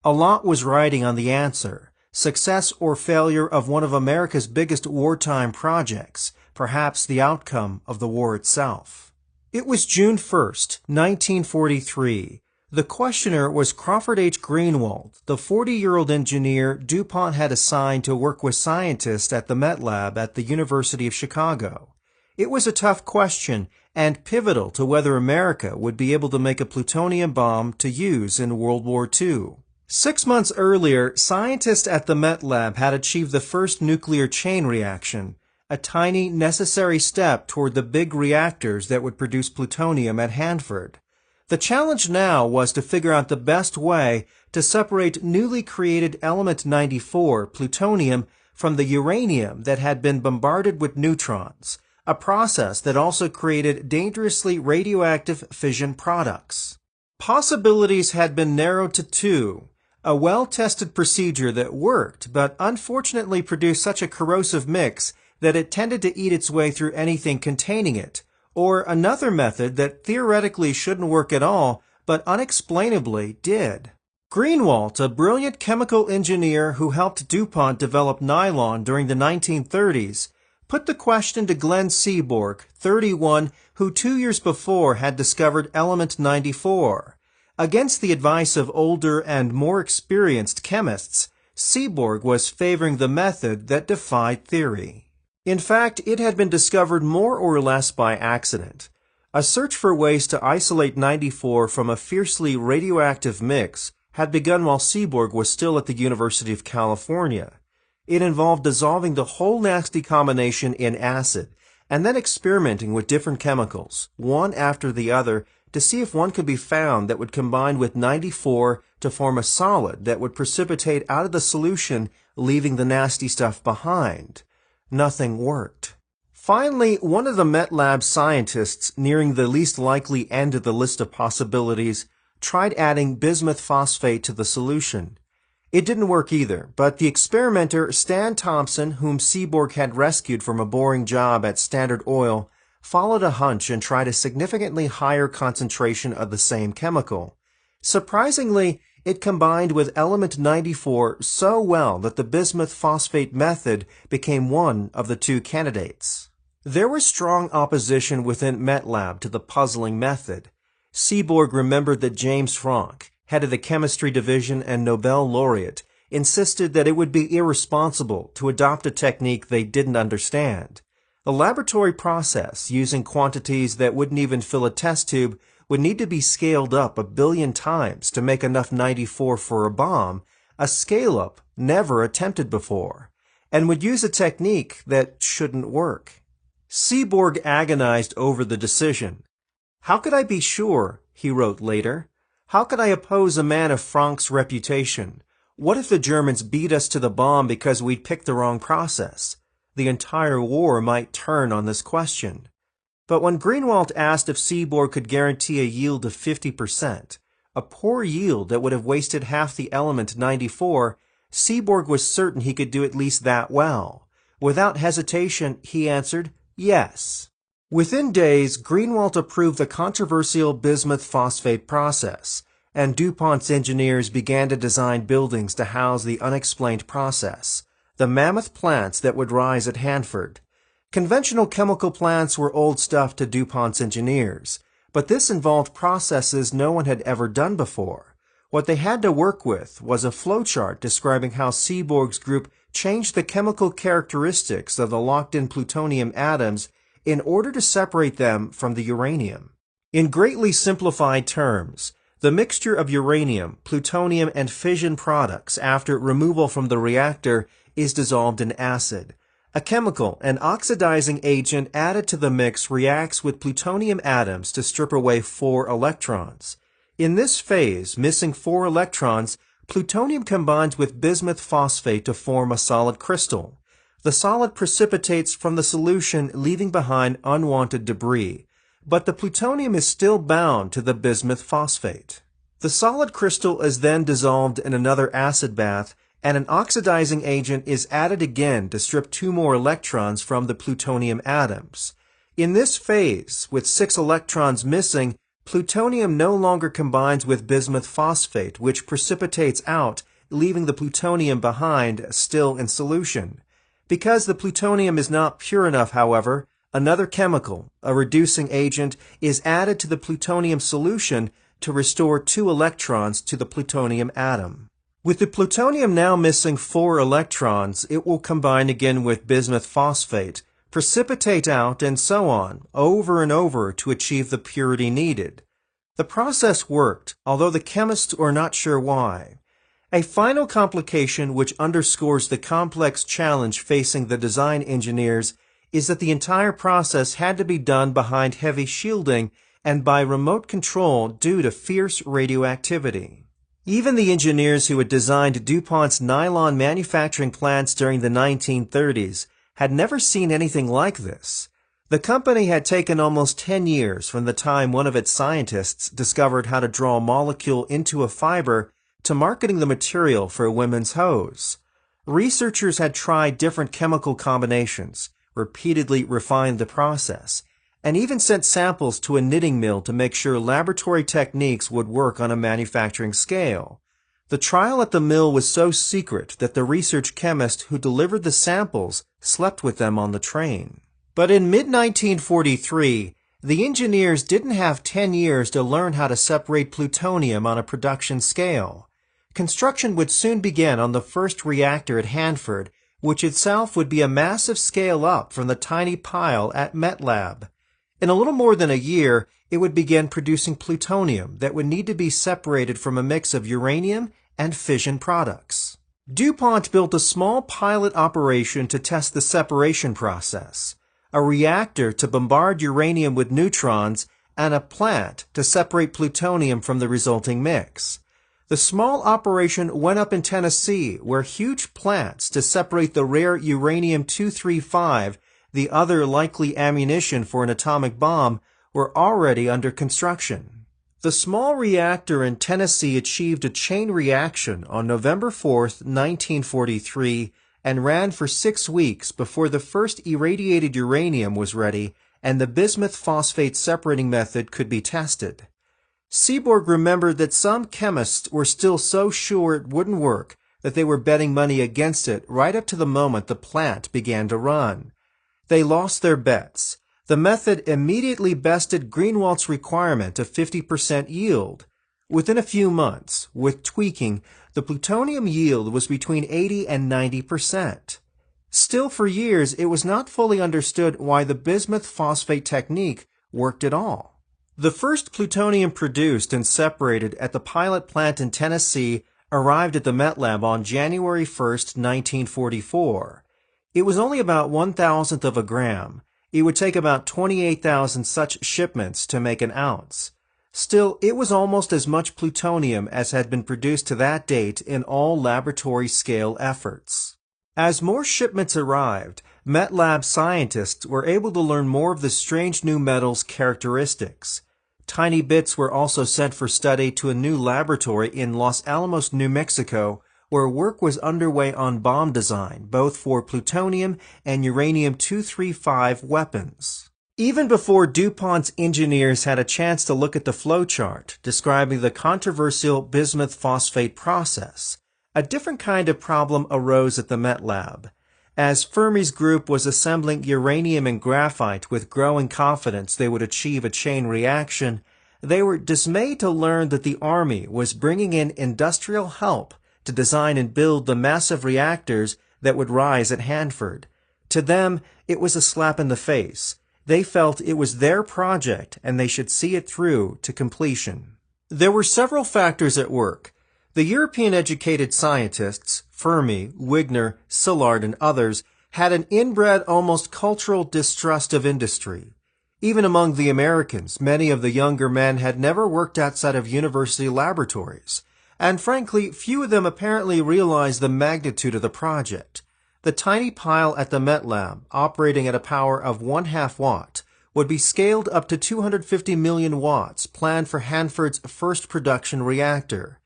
A lot was riding on the answer, success or failure of one of America's biggest wartime projects, perhaps the outcome of the war itself. It was June 1st, 1943. The questioner was Crawford H. Greenwald, the 40-year-old engineer DuPont had assigned to work with scientists at the Met Lab at the University of Chicago. It was a tough question and pivotal to whether America would be able to make a plutonium bomb to use in World War II. 6 months earlier, scientists at the Met Lab had achieved the first nuclear chain reaction, a tiny, necessary step toward the big reactors that would produce plutonium at Hanford. The challenge now was to figure out the best way to separate newly created element 94, plutonium, from the uranium that had been bombarded with neutrons, a process that also created dangerously radioactive fission products. Possibilities had been narrowed to two: a well-tested procedure that worked but unfortunately produced such a corrosive mix that it tended to eat its way through anything containing it, or another method that theoretically shouldn't work at all but unexplainably did. Greenwald, a brilliant chemical engineer who helped DuPont develop nylon during the 1930s, put the question to Glenn Seaborg, 31, who 2 years before had discovered element 94. Against the advice of older and more experienced chemists, Seaborg was favoring the method that defied theory. In fact, it had been discovered more or less by accident. A search for ways to isolate 94 from a fiercely radioactive mix had begun while Seaborg was still at the University of California. It involved dissolving the whole nasty combination in acid and then experimenting with different chemicals, one after the other, to see if one could be found that would combine with 94 to form a solid that would precipitate out of the solution, leaving the nasty stuff behind. Nothing worked. Finally, one of the Met Lab scientists, nearing the least likely end of the list of possibilities, tried adding bismuth phosphate to the solution. It didn't work either, but the experimenter Stan Thompson, whom Seaborg had rescued from a boring job at Standard Oil, followed a hunch and tried a significantly higher concentration of the same chemical. Surprisingly, it combined with element 94 so well that the bismuth phosphate method became one of the two candidates. There was strong opposition within MetLab to the puzzling method. Seaborg remembered that James Franck, head of the chemistry division and Nobel laureate, insisted that it would be irresponsible to adopt a technique they didn't understand. The laboratory process, using quantities that wouldn't even fill a test tube, would need to be scaled up 1 billion times to make enough 94 for a bomb, a scale-up never attempted before, and would use a technique that shouldn't work. Seaborg agonized over the decision. "How could I be sure?" he wrote later. "How could I oppose a man of Franck's reputation? What if the Germans beat us to the bomb because we'd picked the wrong process? The entire war might turn on this question." But when Greenwald asked if Seaborg could guarantee a yield of 50%, a poor yield that would have wasted half the element 94, Seaborg was certain he could do at least that well. Without hesitation, he answered, yes. Within days, Greenwald approved the controversial bismuth phosphate process, and DuPont's engineers began to design buildings to house the unexplained process, the mammoth plants that would rise at Hanford. Conventional chemical plants were old stuff to DuPont's engineers, but this involved processes no one had ever done before. What they had to work with was a flowchart describing how Seaborg's group changed the chemical characteristics of the locked-in plutonium atoms in order to separate them from the uranium. In greatly simplified terms, the mixture of uranium, plutonium, and fission products after removal from the reactor is dissolved in acid. A chemical, an oxidizing agent added to the mix, reacts with plutonium atoms to strip away 4 electrons. In this phase, missing 4 electrons plutonium combines with bismuth phosphate to form a solid crystal. The solid precipitates from the solution, leaving behind unwanted debris, but the plutonium is still bound to the bismuth phosphate. The solid crystal is then dissolved in another acid bath, and an oxidizing agent is added again to strip 2 more electrons from the plutonium atoms. In this phase, with 6 electrons missing, plutonium no longer combines with bismuth phosphate, which precipitates out, leaving the plutonium behind, still in solution. Because the plutonium is not pure enough, however, another chemical, a reducing agent, is added to the plutonium solution to restore 2 electrons to the plutonium atom. With the plutonium now missing 4 electrons, it will combine again with bismuth phosphate, precipitate out, and so on, over and over to achieve the purity needed. The process worked, although the chemists were not sure why. A final complication which underscores the complex challenge facing the design engineers is that the entire process had to be done behind heavy shielding and by remote control due to fierce radioactivity. Even the engineers who had designed DuPont's nylon manufacturing plants during the 1930s had never seen anything like this. The company had taken almost 10 years from the time one of its scientists discovered how to draw a molecule into a fiber to marketing the material for a women's hose. Researchers had tried different chemical combinations, repeatedly refined the process, and even sent samples to a knitting mill to make sure laboratory techniques would work on a manufacturing scale. The trial at the mill was so secret that the research chemist who delivered the samples slept with them on the train. But in mid-1943, the engineers didn't have 10 years to learn how to separate plutonium on a production scale. Construction would soon begin on the first reactor at Hanford, which itself would be a massive scale up from the tiny pile at MetLab. In a little more than a year, it would begin producing plutonium that would need to be separated from a mix of uranium and fission products. DuPont built a small pilot operation to test the separation process, a reactor to bombard uranium with neutrons, and a plant to separate plutonium from the resulting mix. The small operation went up in Tennessee, where huge plants to separate the rare uranium-235, the other likely ammunition for an atomic bomb, were already under construction. The small reactor in Tennessee achieved a chain reaction on November 4, 1943, and ran for 6 weeks before the first irradiated uranium was ready and the bismuth phosphate separating method could be tested. Seaborg remembered that some chemists were still so sure it wouldn't work that they were betting money against it right up to the moment the plant began to run. They lost their bets. The method immediately bested Greenwald's requirement of 50% yield. Within a few months, with tweaking, the plutonium yield was between 80 and 90%. Still, for years, it was not fully understood why the bismuth phosphate technique worked at all. The first plutonium produced and separated at the pilot plant in Tennessee arrived at the MetLab on January 1, 1944. It was only about 1,000th of a gram. It would take about 28,000 such shipments to make an ounce. Still, it was almost as much plutonium as had been produced to that date in all laboratory-scale efforts. As more shipments arrived, MetLab scientists were able to learn more of the strange new metal's characteristics. Tiny bits were also sent for study to a new laboratory in Los Alamos, New Mexico, where work was underway on bomb design, both for plutonium and uranium-235 weapons. Even before DuPont's engineers had a chance to look at the flowchart describing the controversial bismuth phosphate process, a different kind of problem arose at the MetLab. As Fermi's group was assembling uranium and graphite with growing confidence they would achieve a chain reaction, they were dismayed to learn that the Army was bringing in industrial help to design and build the massive reactors that would rise at Hanford. To them, it was a slap in the face. They felt it was their project and they should see it through to completion. There were several factors at work. The European-educated scientists, Fermi, Wigner, Szilard, and others, had an inbred, almost cultural distrust of industry. Even among the Americans, many of the younger men had never worked outside of university laboratories. and frankly, few of them apparently realized the magnitude of the project. The tiny pile at the Met Lab, operating at a power of 1/2 watt, would be scaled up to 250 million watts, planned for Hanford's first production reactor.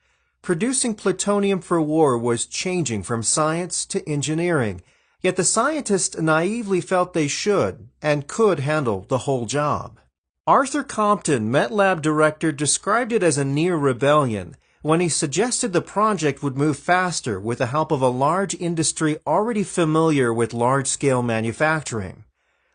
Producing plutonium for war was changing from science to engineering, yet the scientists naively felt they should and could handle the whole job. Arthur Compton, Met Lab director, described it as a near rebellion when he suggested the project would move faster with the help of a large industry already familiar with large-scale manufacturing.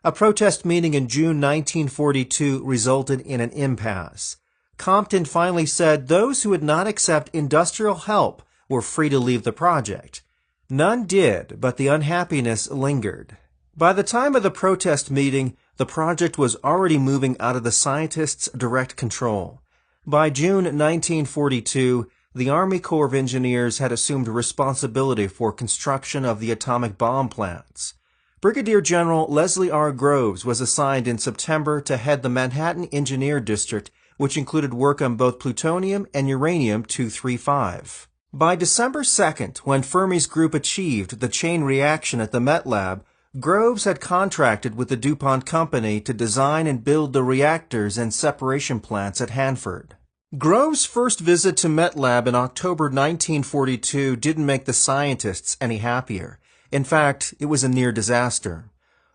A protest meeting in June 1942 resulted in an impasse. Compton finally said those who would not accept industrial help were free to leave the project. None did, but the unhappiness lingered. By the time of the protest meeting, the project was already moving out of the scientists' direct control. By June 1942, the Army Corps of Engineers had assumed responsibility for construction of the atomic bomb plants. Brigadier General Leslie R. Groves was assigned in September to head the Manhattan Engineer District, which included work on both plutonium and uranium-235. By December 2nd, when Fermi's group achieved the chain reaction at the Met Lab, Groves had contracted with the DuPont Company to design and build the reactors and separation plants at Hanford. Groves' first visit to Met Lab in October 1942 didn't make the scientists any happier. In fact, it was a near disaster.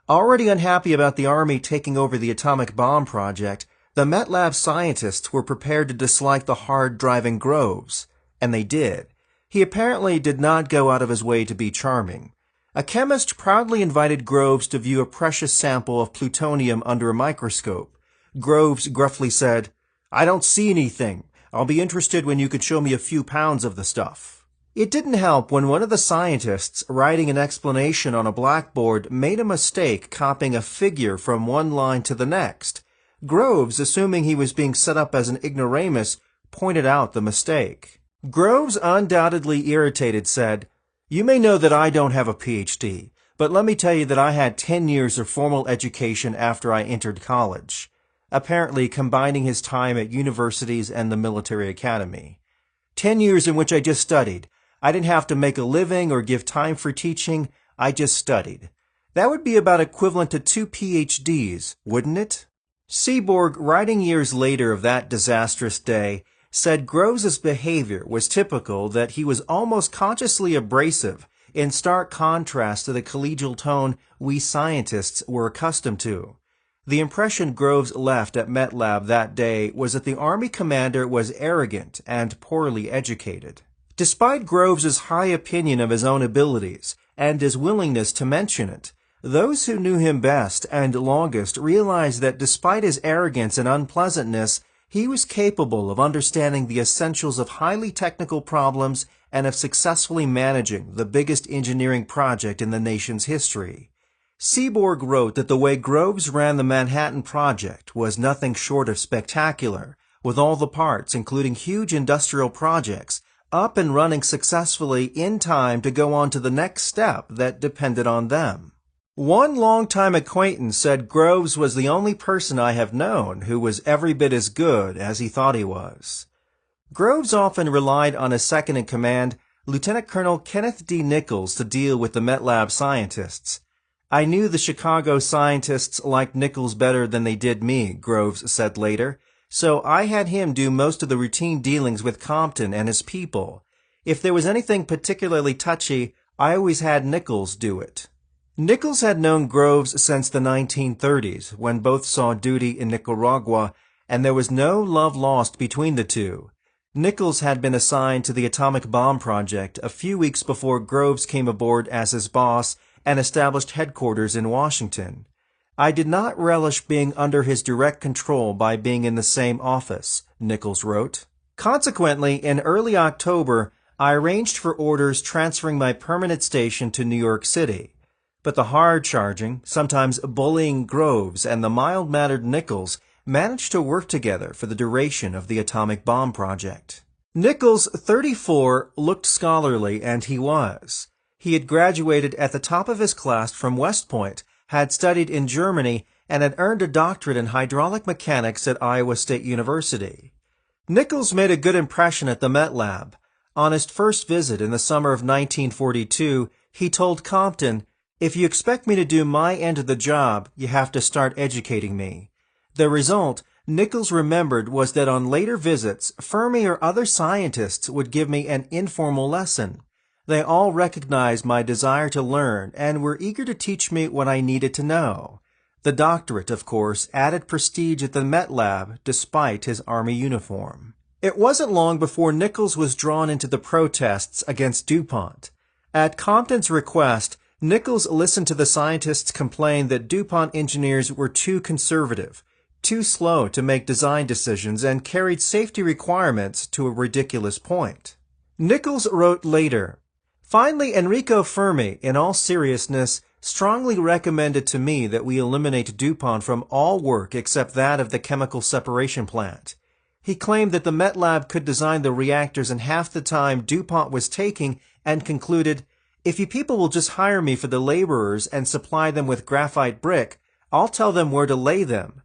Already unhappy about the Army taking over the atomic bomb project, the Met Lab scientists were prepared to dislike the hard-driving Groves, and they did. He apparently did not go out of his way to be charming. A chemist proudly invited Groves to view a precious sample of plutonium under a microscope. Groves gruffly said, "I don't see anything. I'll be interested when you can show me a few pounds of the stuff." It didn't help when one of the scientists, writing an explanation on a blackboard, made a mistake copying a figure from one line to the next. Groves, assuming he was being set up as an ignoramus, pointed out the mistake. Groves, undoubtedly irritated, said, "You may know that I don't have a PhD, but let me tell you that I had 10 years of formal education after I entered college," apparently combining his time at universities and the military academy. 10 years in which I just studied. I didn't have to make a living or give time for teaching. I just studied. That would be about equivalent to 2 PhDs, wouldn't it? Seaborg, writing years later of that disastrous day, said Groves's behavior was typical, that he was almost consciously abrasive, in stark contrast to the collegial tone we scientists were accustomed to. The impression Groves left at Met Lab that day was that the Army commander was arrogant and poorly educated. Despite Groves's high opinion of his own abilities and his willingness to mention it, those who knew him best and longest realized that despite his arrogance and unpleasantness, he was capable of understanding the essentials of highly technical problems and of successfully managing the biggest engineering project in the nation's history. Seaborg wrote that the way Groves ran the Manhattan Project was nothing short of spectacular, with all the parts, including huge industrial projects, up and running successfully in time to go on to the next step that depended on them. One longtime acquaintance said Groves was the only person I have known who was every bit as good as he thought he was. Groves often relied on his second-in-command, Lieutenant Colonel Kenneth D. Nichols, to deal with the Met Lab scientists. "I knew the Chicago scientists liked Nichols better than they did me," Groves said later, "so I had him do most of the routine dealings with Compton and his people. If there was anything particularly touchy, I always had Nichols do it." Nichols had known Groves since the 1930s, when both saw duty in Nicaragua, and there was no love lost between the two. Nichols had been assigned to the atomic bomb project a few weeks before Groves came aboard as his boss and established headquarters in Washington. "I did not relish being under his direct control by being in the same office," Nichols wrote. Consequently, in early October, I arranged for orders transferring my permanent station to New York City. But the hard-charging, sometimes bullying Groves and the mild-mannered Nichols managed to work together for the duration of the atomic bomb project. Nichols, 34, looked scholarly, and he was. He had graduated at the top of his class from West Point, had studied in Germany, and had earned a doctorate in hydraulic mechanics at Iowa State University. Nichols made a good impression at the Met Lab. On his first visit in the summer of 1942, he told Compton, "If you expect me to do my end of the job, you have to start educating me." The result, Nichols remembered, was that on later visits, Fermi or other scientists would give me an informal lesson. They all recognized my desire to learn and were eager to teach me what I needed to know. The doctorate, of course, added prestige at the Met Lab despite his Army uniform. It wasn't long before Nichols was drawn into the protests against DuPont. At Compton's request, Nichols listened to the scientists complain that DuPont engineers were too conservative, too slow to make design decisions, and carried safety requirements to a ridiculous point. Nichols wrote later, "Finally, Enrico Fermi, in all seriousness, strongly recommended to me that we eliminate DuPont from all work except that of the chemical separation plant. He claimed that the Met Lab could design the reactors in half the time DuPont was taking and concluded, if you people will just hire me for the laborers and supply them with graphite brick, I'll tell them where to lay them."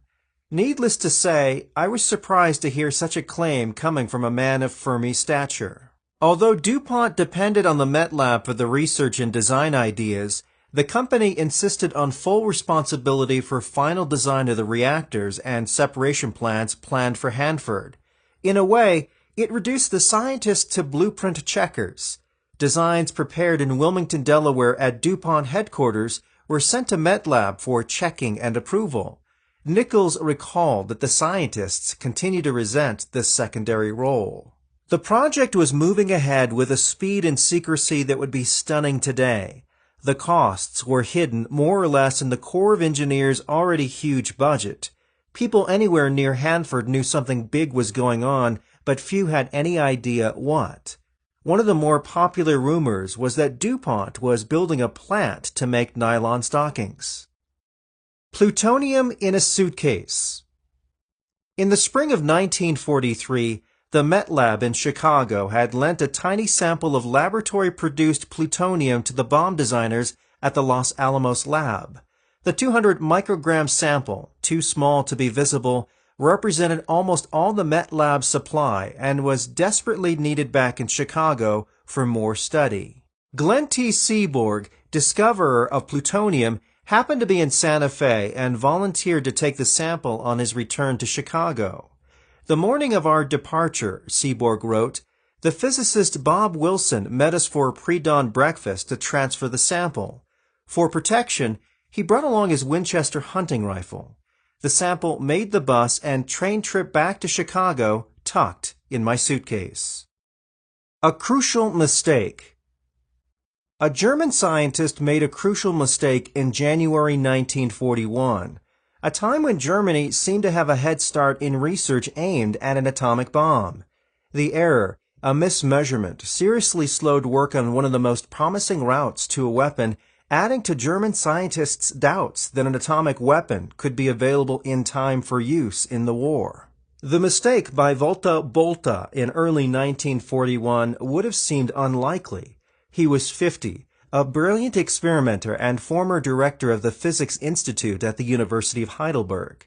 Needless to say, I was surprised to hear such a claim coming from a man of Fermi's stature. Although DuPont depended on the Met Lab for the research and design ideas, the company insisted on full responsibility for final design of the reactors and separation plants planned for Hanford. In a way, it reduced the scientists to blueprint checkers. Designs prepared in Wilmington, Delaware at DuPont headquarters were sent to Met Lab for checking and approval. Nichols recalled that the scientists continued to resent this secondary role. The project was moving ahead with a speed and secrecy that would be stunning today. The costs were hidden more or less in the Corps of Engineers' already huge budget. People anywhere near Hanford knew something big was going on, but few had any idea what. One of the more popular rumors was that DuPont was building a plant to make nylon stockings. Plutonium in a suitcase. In the spring of 1943, the Met Lab in Chicago had lent a tiny sample of laboratory-produced plutonium to the bomb designers at the Los Alamos lab. The 200 microgram sample, too small to be visible, represented almost all the Met Lab's supply and was desperately needed back in Chicago for more study. Glenn T. Seaborg, discoverer of plutonium, happened to be in Santa Fe and volunteered to take the sample on his return to Chicago. "The morning of our departure," Seaborg wrote, "the physicist Bob Wilson met us for a pre-dawn breakfast to transfer the sample. For protection, he brought along his Winchester hunting rifle. The sample made the bus and train trip back to Chicago tucked in my suitcase." A crucial mistake. A German scientist made a crucial mistake in January 1941. A time when Germany seemed to have a head start in research aimed at an atomic bomb. The error, a mismeasurement, seriously slowed work on one of the most promising routes to a weapon, adding to German scientists' doubts that an atomic weapon could be available in time for use in the war. The mistake by Volta Bolta in early 1941 would have seemed unlikely. He was 50. A brilliant experimenter and former director of the Physics Institute at the University of Heidelberg.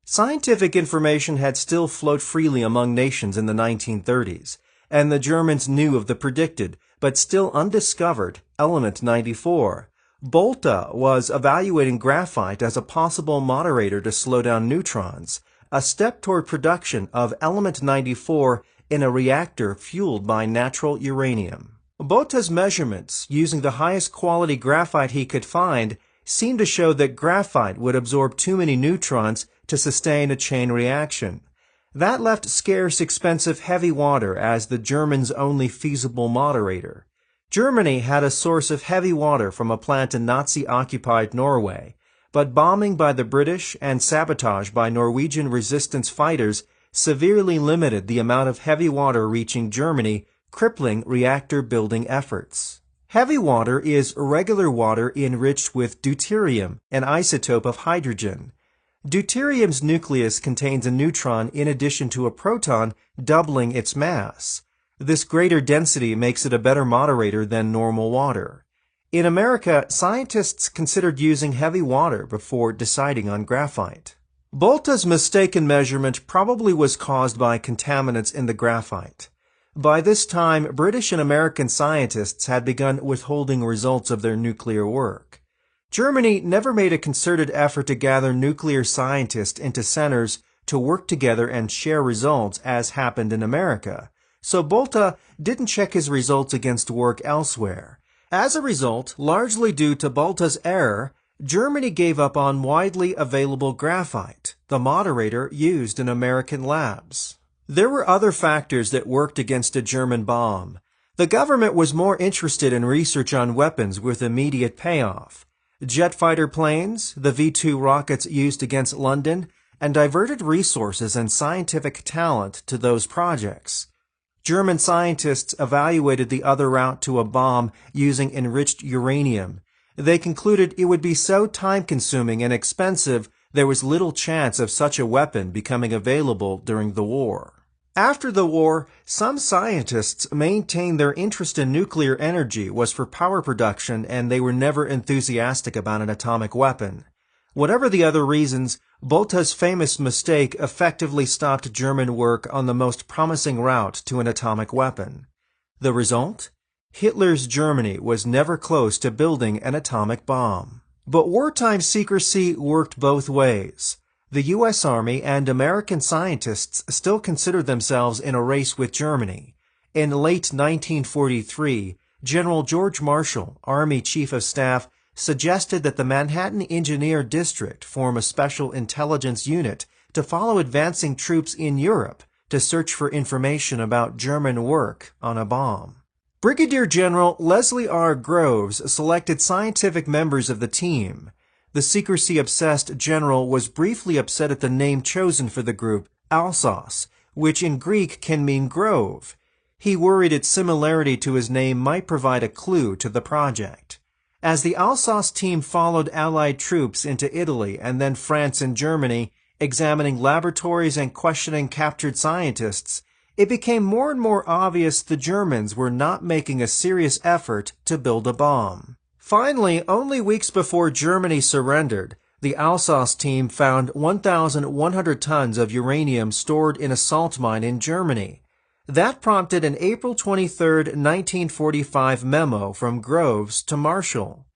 Scientific information had still flowed freely among nations in the 1930s, and the Germans knew of the predicted, but still undiscovered, element 94. Bolta was evaluating graphite as a possible moderator to slow down neutrons, a step toward production of element 94 in a reactor fueled by natural uranium. Bolta's measurements, using the highest quality graphite he could find, seemed to show that graphite would absorb too many neutrons to sustain a chain reaction. That left scarce, expensive heavy water as the Germans' only feasible moderator. Germany had a source of heavy water from a plant in Nazi-occupied Norway, but bombing by the British and sabotage by Norwegian resistance fighters severely limited the amount of heavy water reaching Germany, crippling reactor-building efforts. Heavy water is regular water enriched with deuterium, an isotope of hydrogen. Deuterium's nucleus contains a neutron in addition to a proton, doubling its mass. This greater density makes it a better moderator than normal water. In America, scientists considered using heavy water before deciding on graphite. Bolta's mistaken measurement probably was caused by contaminants in the graphite. By this time, British and American scientists had begun withholding results of their nuclear work. Germany never made a concerted effort to gather nuclear scientists into centers to work together and share results as happened in America, so Botha didn't check his results against work elsewhere. As a result, largely due to Botha's error, Germany gave up on widely available graphite, the moderator used in American labs. There were other factors that worked against a German bomb. The government was more interested in research on weapons with immediate payoff. Jet fighter planes, the V-2 rockets used against London, and diverted resources and scientific talent to those projects. German scientists evaluated the other route to a bomb using enriched uranium. They concluded it would be so time-consuming and expensive there was little chance of such a weapon becoming available during the war. After the war, some scientists maintained their interest in nuclear energy was for power production and they were never enthusiastic about an atomic weapon. Whatever the other reasons, Botha's famous mistake effectively stopped German work on the most promising route to an atomic weapon. The result? Hitler's Germany was never close to building an atomic bomb. But wartime secrecy worked both ways. The U.S. Army and American scientists still considered themselves in a race with Germany. In late 1943, General George Marshall, Army Chief of Staff, suggested that the Manhattan Engineer District form a special intelligence unit to follow advancing troops in Europe to search for information about German work on a bomb. Brigadier General Leslie R. Groves selected scientific members of the team. The secrecy-obsessed general was briefly upset at the name chosen for the group, Alsos, which in Greek can mean grove. He worried its similarity to his name might provide a clue to the project. As the Alsos team followed Allied troops into Italy and then France and Germany, examining laboratories and questioning captured scientists, it became more and more obvious the Germans were not making a serious effort to build a bomb. Finally, only weeks before Germany surrendered, the Alsos team found 1,100 tons of uranium stored in a salt mine in Germany. That prompted an April 23, 1945 memo from Groves to Marshall.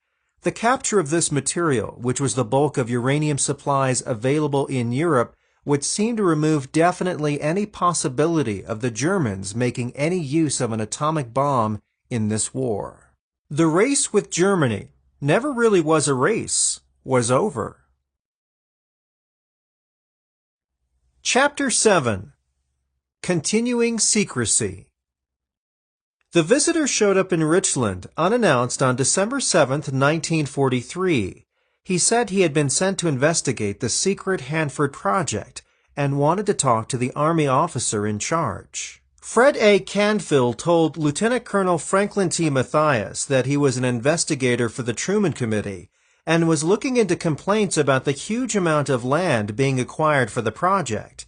The capture of this material, which was the bulk of uranium supplies available in Europe, would seem to remove definitely any possibility of the Germans making any use of an atomic bomb in this war. The race with Germany never really was a race, was over. Chapter 7. Continuing Secrecy. The visitor showed up in Richland unannounced on December 7, 1943. He said he had been sent to investigate the secret Hanford project and wanted to talk to the Army officer in charge. Fred A. Canfield told Lieutenant Colonel Franklin T. Matthias that he was an investigator for the Truman Committee and was looking into complaints about the huge amount of land being acquired for the project.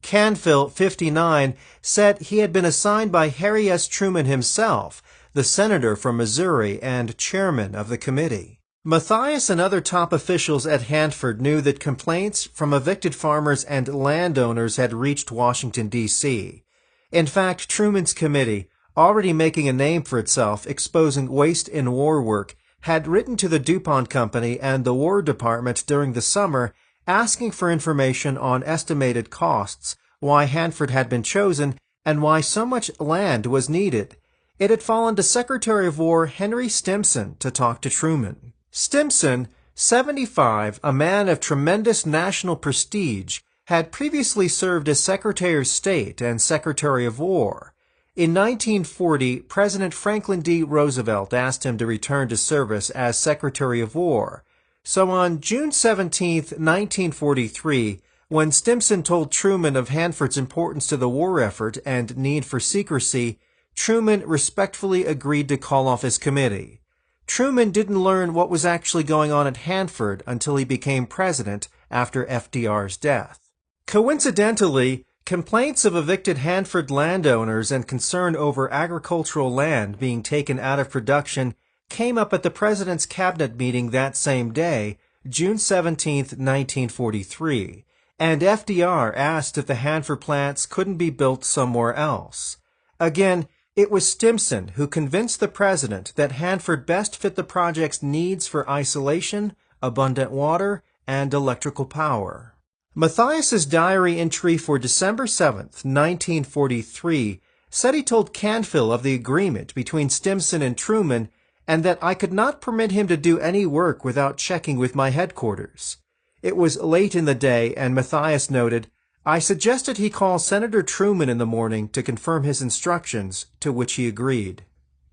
Canfield, 59, said he had been assigned by Harry S. Truman himself, the senator from Missouri and chairman of the committee. Matthias and other top officials at Hanford knew that complaints from evicted farmers and landowners had reached Washington, D.C. In fact, Truman's committee, already making a name for itself exposing waste in war work, had written to the DuPont Company and the War Department during the summer asking for information on estimated costs, why Hanford had been chosen, and why so much land was needed. It had fallen to Secretary of War Henry Stimson to talk to Truman. Stimson, 75, a man of tremendous national prestige, had previously served as Secretary of State and Secretary of War. In 1940, President Franklin D. Roosevelt asked him to return to service as Secretary of War. So on June 17, 1943, when Stimson told Truman of Hanford's importance to the war effort and need for secrecy, Truman respectfully agreed to call off his committee. Truman didn't learn what was actually going on at Hanford until he became president after FDR's death. Coincidentally, complaints of evicted Hanford landowners and concern over agricultural land being taken out of production came up at the president's cabinet meeting that same day, June 17, 1943, and FDR asked if the Hanford plants couldn't be built somewhere else. Again, it was Stimson who convinced the president that Hanford best fit the project's needs for isolation, abundant water, and electrical power. Matthias's diary entry for December 7, 1943, said he told Canfill of the agreement between Stimson and Truman and that I could not permit him to do any work without checking with my headquarters. It was late in the day, and Matthias noted, I suggested he call Senator Truman in the morning to confirm his instructions, to which he agreed.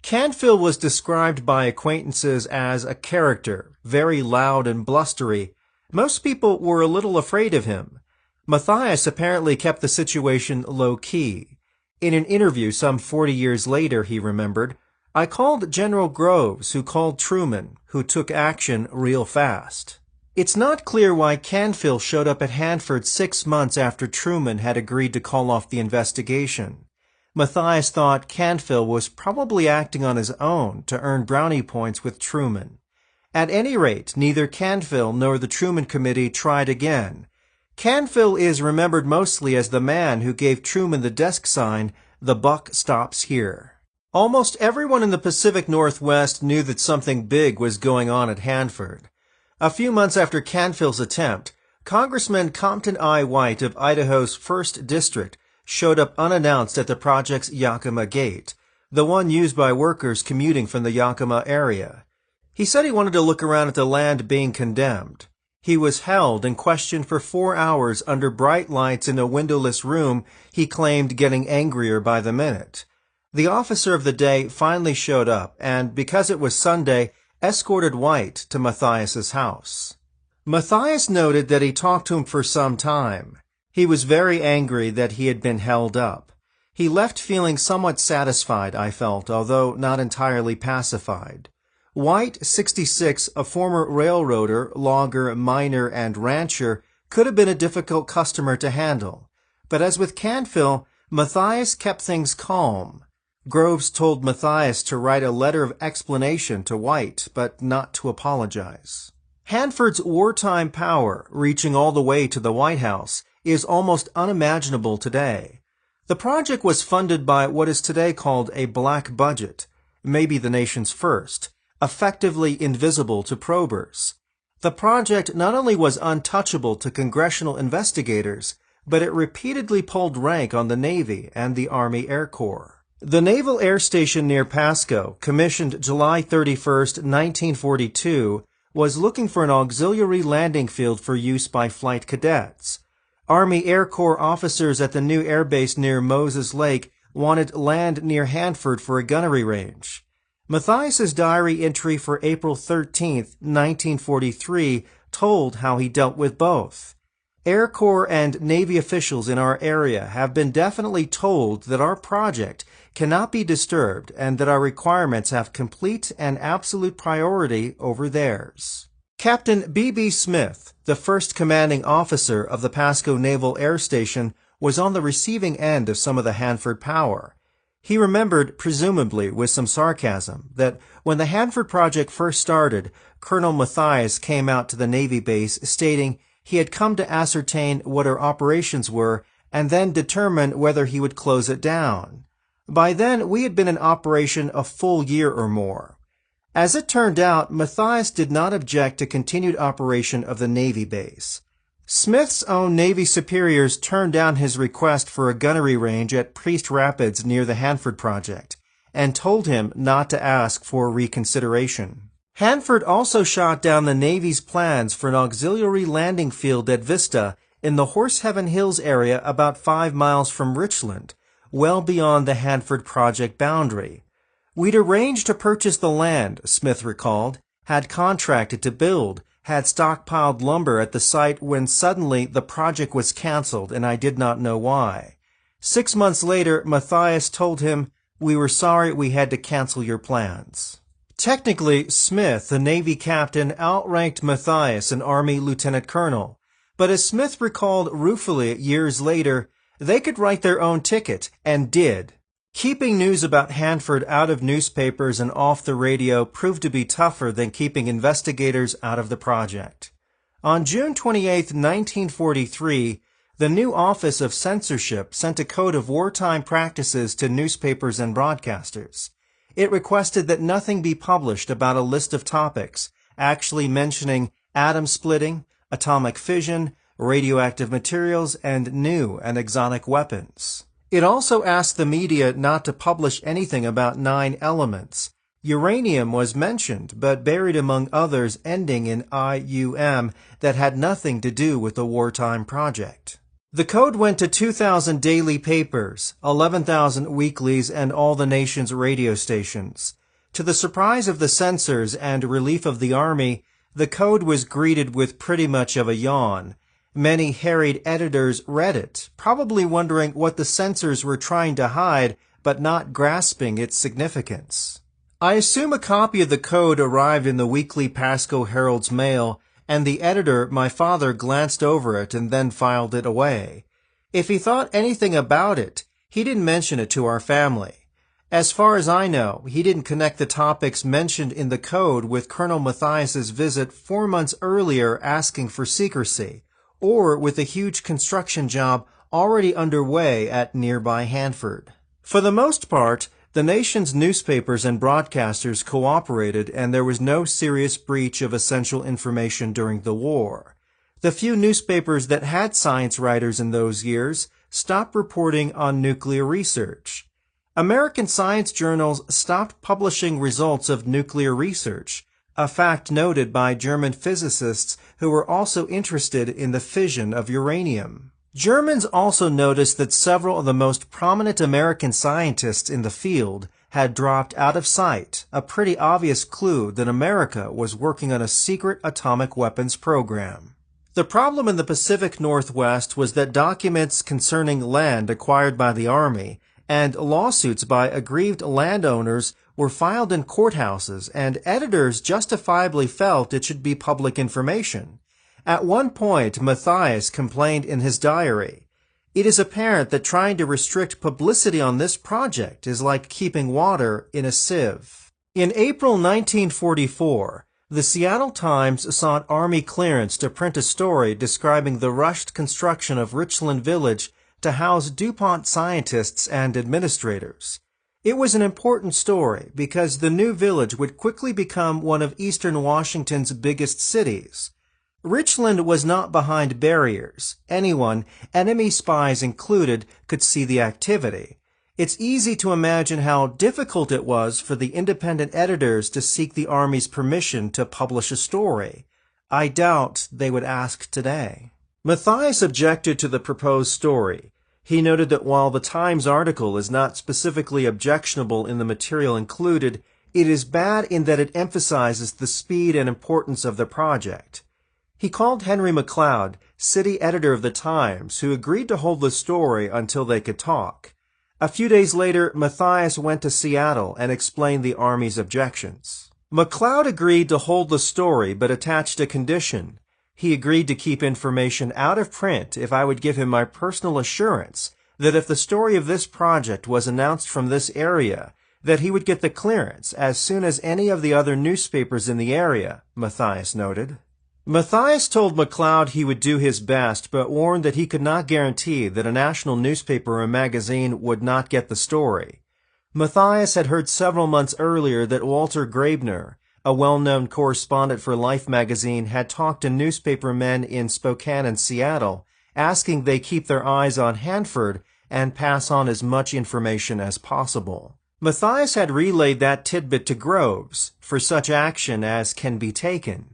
Canfill was described by acquaintances as a character, very loud and blustery. Most people were a little afraid of him. Matthias apparently kept the situation low-key. In an interview some 40 years later, he remembered, I called General Groves, who called Truman, who took action real fast. It's not clear why Canfill showed up at Hanford 6 months after Truman had agreed to call off the investigation. Matthias thought Canfill was probably acting on his own to earn brownie points with Truman. At any rate, neither Canfill nor the Truman Committee tried again. Canfill is remembered mostly as the man who gave Truman the desk sign, "The buck stops here." Almost everyone in the Pacific Northwest knew that something big was going on at Hanford. A few months after Canfill's attempt, Congressman Compton I. White of Idaho's 1st District showed up unannounced at the project's Yakima Gate, the one used by workers commuting from the Yakima area. He said he wanted to look around at the land being condemned. He was held and questioned for 4 hours under bright lights in a windowless room, he claimed getting angrier by the minute. The officer of the day finally showed up, and because it was Sunday, escorted White to Matthias's house. Matthias noted that he talked to him for some time. He was very angry that he had been held up. He left feeling somewhat satisfied, I felt, although not entirely pacified. White, 66, a former railroader, logger, miner, and rancher, could have been a difficult customer to handle. But as with Canfill, Matthias kept things calm. Groves told Matthias to write a letter of explanation to White, but not to apologize. Hanford's wartime power, reaching all the way to the White House, is almost unimaginable today. The project was funded by what is today called a black budget, maybe the nation's first, effectively invisible to probers. The project not only was untouchable to congressional investigators, but it repeatedly pulled rank on the Navy and the Army Air Corps. The Naval Air Station near Pasco, commissioned July 31, 1942, was looking for an auxiliary landing field for use by flight cadets. Army Air Corps officers at the new airbase near Moses Lake wanted land near Hanford for a gunnery range. Matthias's diary entry for April 13, 1943, told how he dealt with both. Air Corps and Navy officials in our area have been definitely told that our project cannot be disturbed and that our requirements have complete and absolute priority over theirs. Captain B.B. Smith, the first commanding officer of the Pasco Naval Air Station, was on the receiving end of some of the Hanford power. He remembered, presumably with some sarcasm, that when the Hanford project first started, Colonel Matthias came out to the Navy base stating he had come to ascertain what our operations were and then determine whether he would close it down. By then, we had been in operation a full year or more. As it turned out, Matthias did not object to continued operation of the Navy base. Smith's own Navy superiors turned down his request for a gunnery range at Priest Rapids near the Hanford project, and told him not to ask for reconsideration. Hanford also shot down the Navy's plans for an auxiliary landing field at Vista in the Horseheaven Hills area about 5 miles from Richland, well beyond the Hanford project boundary. We'd arranged to purchase the land, Smith recalled, had contracted to build, had stockpiled lumber at the site when suddenly the project was canceled and I did not know why. 6 months later, Matthias told him, "We were sorry we had to cancel your plans." Technically, Smith, the Navy captain, outranked Matthias, an Army lieutenant colonel. But as Smith recalled ruefully years later, they could write their own ticket, and did. Keeping news about Hanford out of newspapers and off the radio proved to be tougher than keeping investigators out of the project. On June 28, 1943, the new Office of Censorship sent a code of wartime practices to newspapers and broadcasters. It requested that nothing be published about a list of topics actually mentioning atom splitting, atomic fission, radioactive materials, and new and exotic weapons. It also asked the media not to publish anything about 9 elements. Uranium was mentioned, but buried among others ending in IUM that had nothing to do with the wartime project. The code went to 2,000 daily papers, 11,000 weeklies, and all the nation's radio stations. To the surprise of the censors and relief of the Army, the code was greeted with pretty much of a yawn. Many harried editors read it, probably wondering what the censors were trying to hide, but not grasping its significance. I assume a copy of the code arrived in the weekly Pasco Herald's mail, and the editor, my father, glanced over it and then filed it away. If he thought anything about it, he didn't mention it to our family. As far as I know, he didn't connect the topics mentioned in the code with Colonel Mathias's visit 4 months earlier asking for secrecy, or with a huge construction job already underway at nearby Hanford. For the most part, the nation's newspapers and broadcasters cooperated, and there was no serious breach of essential information during the war. The few newspapers that had science writers in those years stopped reporting on nuclear research. American science journals stopped publishing results of nuclear research, a fact noted by German physicists who were also interested in the fission of uranium. Germans also noticed that several of the most prominent American scientists in the field had dropped out of sight, a pretty obvious clue that America was working on a secret atomic weapons program. The problem in the Pacific Northwest was that documents concerning land acquired by the Army and lawsuits by aggrieved landowners were filed in courthouses, and editors justifiably felt it should be public information. At one point, Mathias complained in his diary, "It is apparent that trying to restrict publicity on this project is like keeping water in a sieve." In April 1944, the Seattle Times sought Army clearance to print a story describing the rushed construction of Richland Village to house DuPont scientists and administrators. It was an important story because the new village would quickly become one of eastern Washington's biggest cities. Richland was not behind barriers. Anyone, enemy spies included, could see the activity. It's easy to imagine how difficult it was for the independent editors to seek the Army's permission to publish a story. I doubt they would ask today. Mathias objected to the proposed story. He noted that while the Times article is not specifically objectionable in the material included, it is bad in that it emphasizes the speed and importance of the project. He called Henry McLeod, city editor of the Times, who agreed to hold the story until they could talk. A few days later, Mathias went to Seattle and explained the Army's objections. McLeod agreed to hold the story but attached a condition. He agreed to keep information out of print if I would give him my personal assurance that if the story of this project was announced from this area, that he would get the clearance as soon as any of the other newspapers in the area, Mathias noted. Mathias told McLeod he would do his best, but warned that he could not guarantee that a national newspaper or magazine would not get the story. Mathias had heard several months earlier that Walter Graebner, a well-known correspondent for Life magazine, had talked to newspapermen in Spokane and Seattle, asking they keep their eyes on Hanford and pass on as much information as possible. Mathias had relayed that tidbit to Groves for such action as can be taken.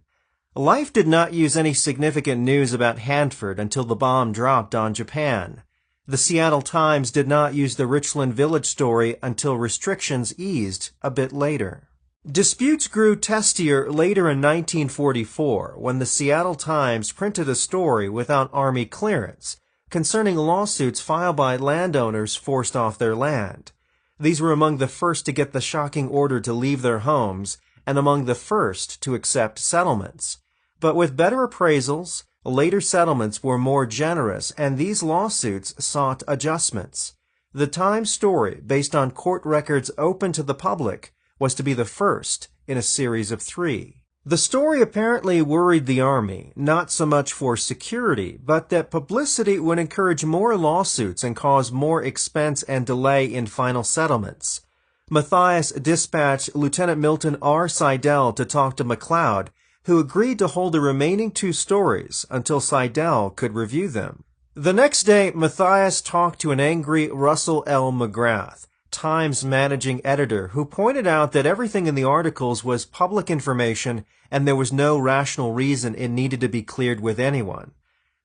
Life did not use any significant news about Hanford until the bomb dropped on Japan. The Seattle Times did not use the Richland Village story until restrictions eased a bit later. Disputes grew testier later in 1944 when the Seattle Times printed a story without Army clearance concerning lawsuits filed by landowners forced off their land. These were among the first to get the shocking order to leave their homes and among the first to accept settlements. But with better appraisals, later settlements were more generous, and these lawsuits sought adjustments. The Times story, based on court records open to the public, was to be the first in a series of 3. The story apparently worried the Army, not so much for security, but that publicity would encourage more lawsuits and cause more expense and delay in final settlements. Matthias dispatched Lieutenant Milton R. Seidel to talk to McLeod, who agreed to hold the remaining 2 stories until Seidel could review them. The next day, Matthias talked to an angry Russell L. McGrath, Times managing editor, who pointed out that everything in the articles was public information and there was no rational reason it needed to be cleared with anyone.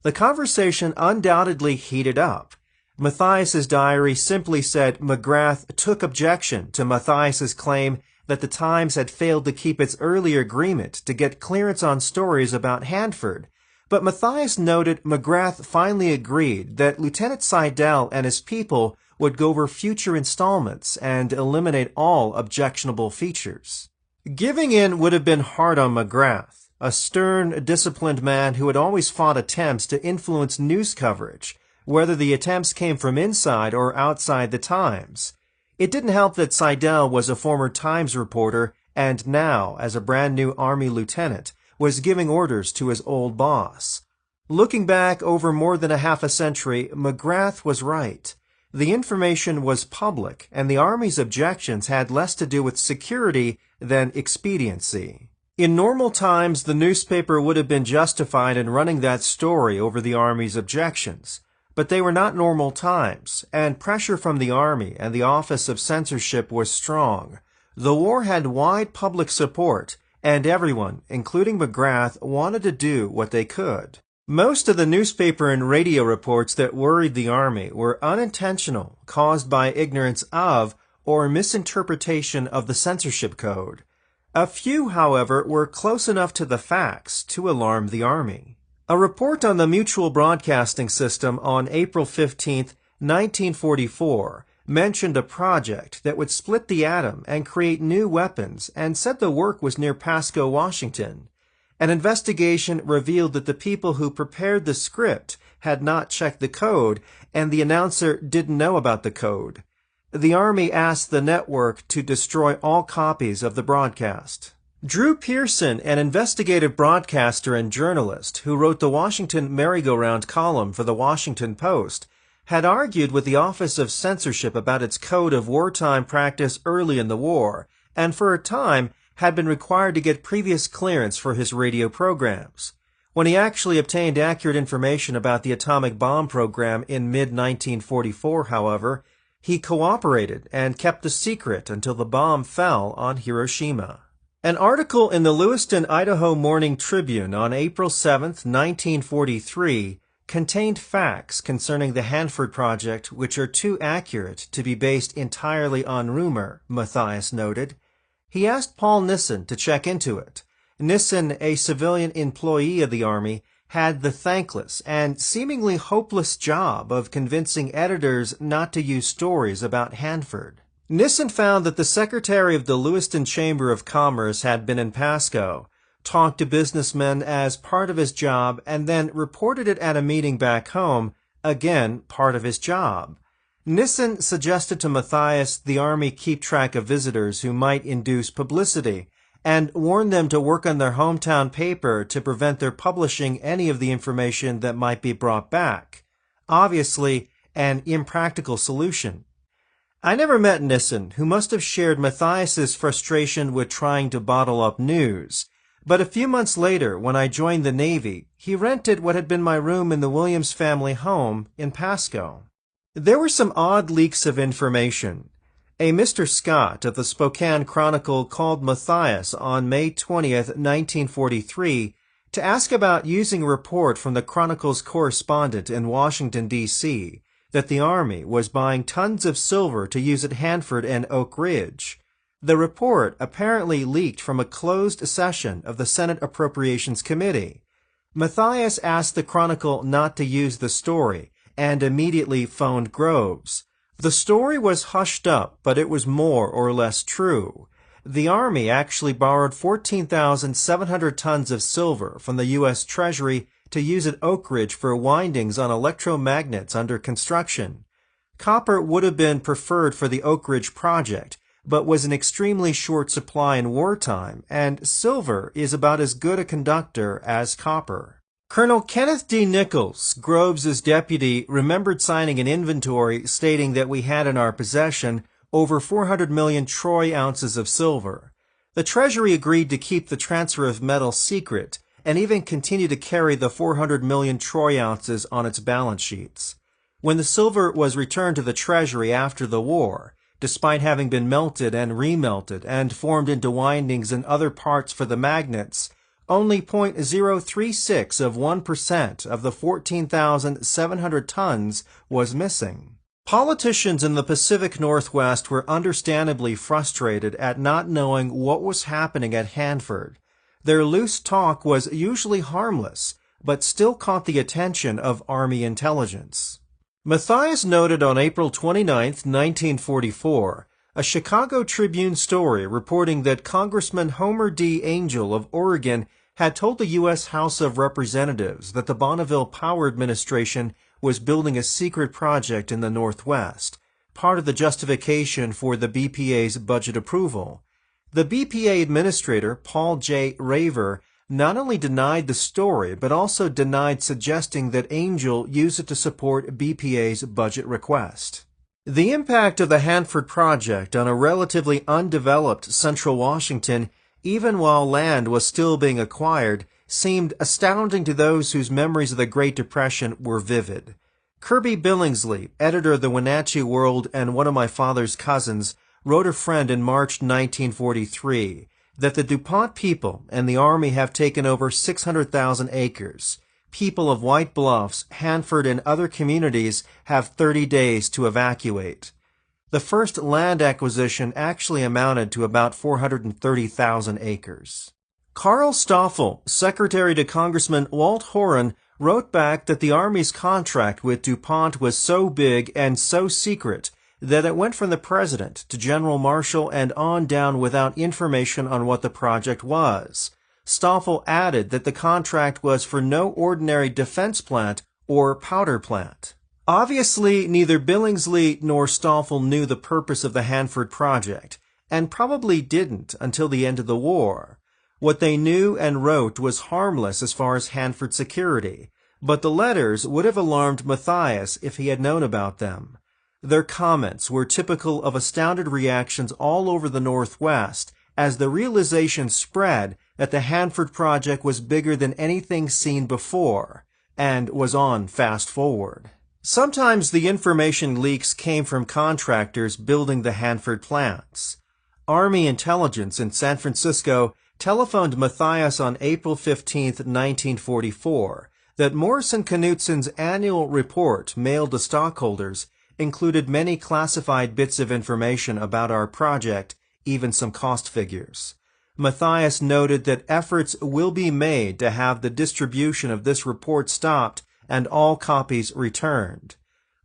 The conversation undoubtedly heated up. Matthias's diary simply said McGrath took objection to Matthias's claim that the Times had failed to keep its earlier agreement to get clearance on stories about Hanford, but Matthias noted McGrath finally agreed that Lieutenant Seidel and his people would go over future installments and eliminate all objectionable features. Giving in would have been hard on McGrath, a stern, disciplined man who had always fought attempts to influence news coverage, whether the attempts came from inside or outside the Times. It didn't help that Seidel was a former Times reporter and now, as a brand new Army lieutenant, was giving orders to his old boss. Looking back over more than a half a century, McGrath was right. The information was public, and the Army's objections had less to do with security than expediency. In normal times, the newspaper would have been justified in running that story over the Army's objections. But they were not normal times, and pressure from the Army and the Office of Censorship was strong. The war had wide public support, and everyone, including McGrath, wanted to do what they could. Most of the newspaper and radio reports that worried the Army were unintentional, caused by ignorance of or misinterpretation of the censorship code. A few, however, were close enough to the facts to alarm the Army. A report on the Mutual Broadcasting System on April 15, 1944, mentioned a project that would split the atom and create new weapons and said the work was near Pasco, Washington. An investigation revealed that the people who prepared the script had not checked the code, and the announcer didn't know about the code. The Army asked the network to destroy all copies of the broadcast. Drew Pearson, an investigative broadcaster and journalist who wrote the Washington Merry-Go-Round column for the Washington Post, had argued with the Office of Censorship about its code of wartime practice early in the war, and for a time had been required to get previous clearance for his radio programs. When he actually obtained accurate information about the atomic bomb program in mid-1944, however, he cooperated and kept the secret until the bomb fell on Hiroshima. An article in the Lewiston, Idaho Morning Tribune on April 7, 1943, contained facts concerning the Hanford Project which are too accurate to be based entirely on rumor, Matthias noted. He asked Paul Nissen to check into it. Nissen, a civilian employee of the Army, had the thankless and seemingly hopeless job of convincing editors not to use stories about Hanford. Nissen found that the secretary of the Lewiston Chamber of Commerce had been in Pasco, talked to businessmen as part of his job, and then reported it at a meeting back home, again part of his job. Nissen suggested to Matthias the Army keep track of visitors who might induce publicity, and warned them to work on their hometown paper to prevent their publishing any of the information that might be brought back. Obviously, an impractical solution. I never met Nissen, who must have shared Matthias's frustration with trying to bottle up news, but a few months later, when I joined the Navy, he rented what had been my room in the Williams family home in Pasco. There were some odd leaks of information. A Mr. Scott of the Spokane Chronicle called Matthias on May 20, 1943, to ask about using a report from the Chronicle's correspondent in Washington, D.C., that the Army was buying tons of silver to use at Hanford and Oak Ridge. The report apparently leaked from a closed session of the Senate Appropriations Committee. Matthias asked the Chronicle not to use the story, and immediately phoned Groves. The story was hushed up, but it was more or less true. The Army actually borrowed 14,700 tons of silver from the U.S. Treasury to use at Oak Ridge for windings on electromagnets under construction. Copper would have been preferred for the Oak Ridge project, but was in extremely short supply in wartime, and silver is about as good a conductor as copper. Colonel Kenneth D. Nichols, Groves' deputy, remembered signing an inventory stating that we had in our possession over 400 million troy ounces of silver. The Treasury agreed to keep the transfer of metal secret and even continue to carry the 400 million troy ounces on its balance sheets. When the silver was returned to the Treasury after the war, despite having been melted and remelted and formed into windings and other parts for the magnets, only 0.036 of 1% of the 14,700 tons was missing. Politicians in the Pacific Northwest were understandably frustrated at not knowing what was happening at Hanford. Their loose talk was usually harmless, but still caught the attention of Army intelligence. Matthias noted on April 29, 1944, a Chicago Tribune story reporting that Congressman Homer D. Angel of Oregon had told the U.S. House of Representatives that the Bonneville Power Administration was building a secret project in the Northwest, part of the justification for the BPA's budget approval. The BPA administrator, Paul J. Raver, not only denied the story, but also denied suggesting that Angel use it to support BPA's budget request. The impact of the Hanford project on a relatively undeveloped central Washington, even while land was still being acquired, seemed astounding to those whose memories of the Great Depression were vivid. Kirby Billingsley, editor of the Wenatchee World and one of my father's cousins, wrote a friend in March 1943 that the DuPont people and the Army have taken over 600,000 acres. People of White Bluffs, Hanford, and other communities have 30 days to evacuate. The first land acquisition actually amounted to about 430,000 acres. Carl Stoffel, secretary to Congressman Walt Horan, wrote back that the Army's contract with DuPont was so big and so secret that it went from the President to General Marshall and on down without information on what the project was. Stoffel added that the contract was for no ordinary defense plant or powder plant. Obviously, neither Billingsley nor Stoffel knew the purpose of the Hanford project, and probably didn't until the end of the war. What they knew and wrote was harmless as far as Hanford security, but the letters would have alarmed Matthias if he had known about them. Their comments were typical of astounded reactions all over the Northwest as the realization spread that the Hanford project was bigger than anything seen before and was on fast forward. Sometimes the information leaks came from contractors building the Hanford plants. Army intelligence in San Francisco telephoned Matthias on April 15, 1944, that Morrison Knutson's annual report mailed to stockholders included many classified bits of information about our project, even some cost figures. Matthias noted that efforts will be made to have the distribution of this report stopped and all copies returned.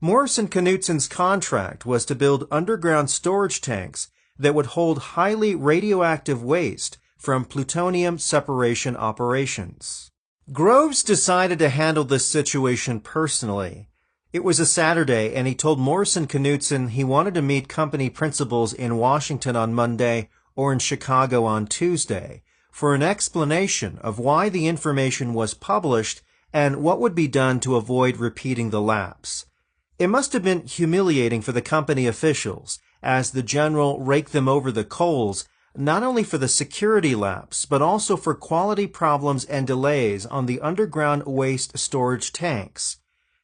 Morrison Knutson's contract was to build underground storage tanks that would hold highly radioactive waste from plutonium separation operations. Groves decided to handle this situation personally. It was a Saturday, and he told Morrison Knutson he wanted to meet company principals in Washington on Monday or in Chicago on Tuesday for an explanation of why the information was published and what would be done to avoid repeating the lapse. It must have been humiliating for the company officials as the general raked them over the coals, not only for the security lapse, but also for quality problems and delays on the underground waste storage tanks.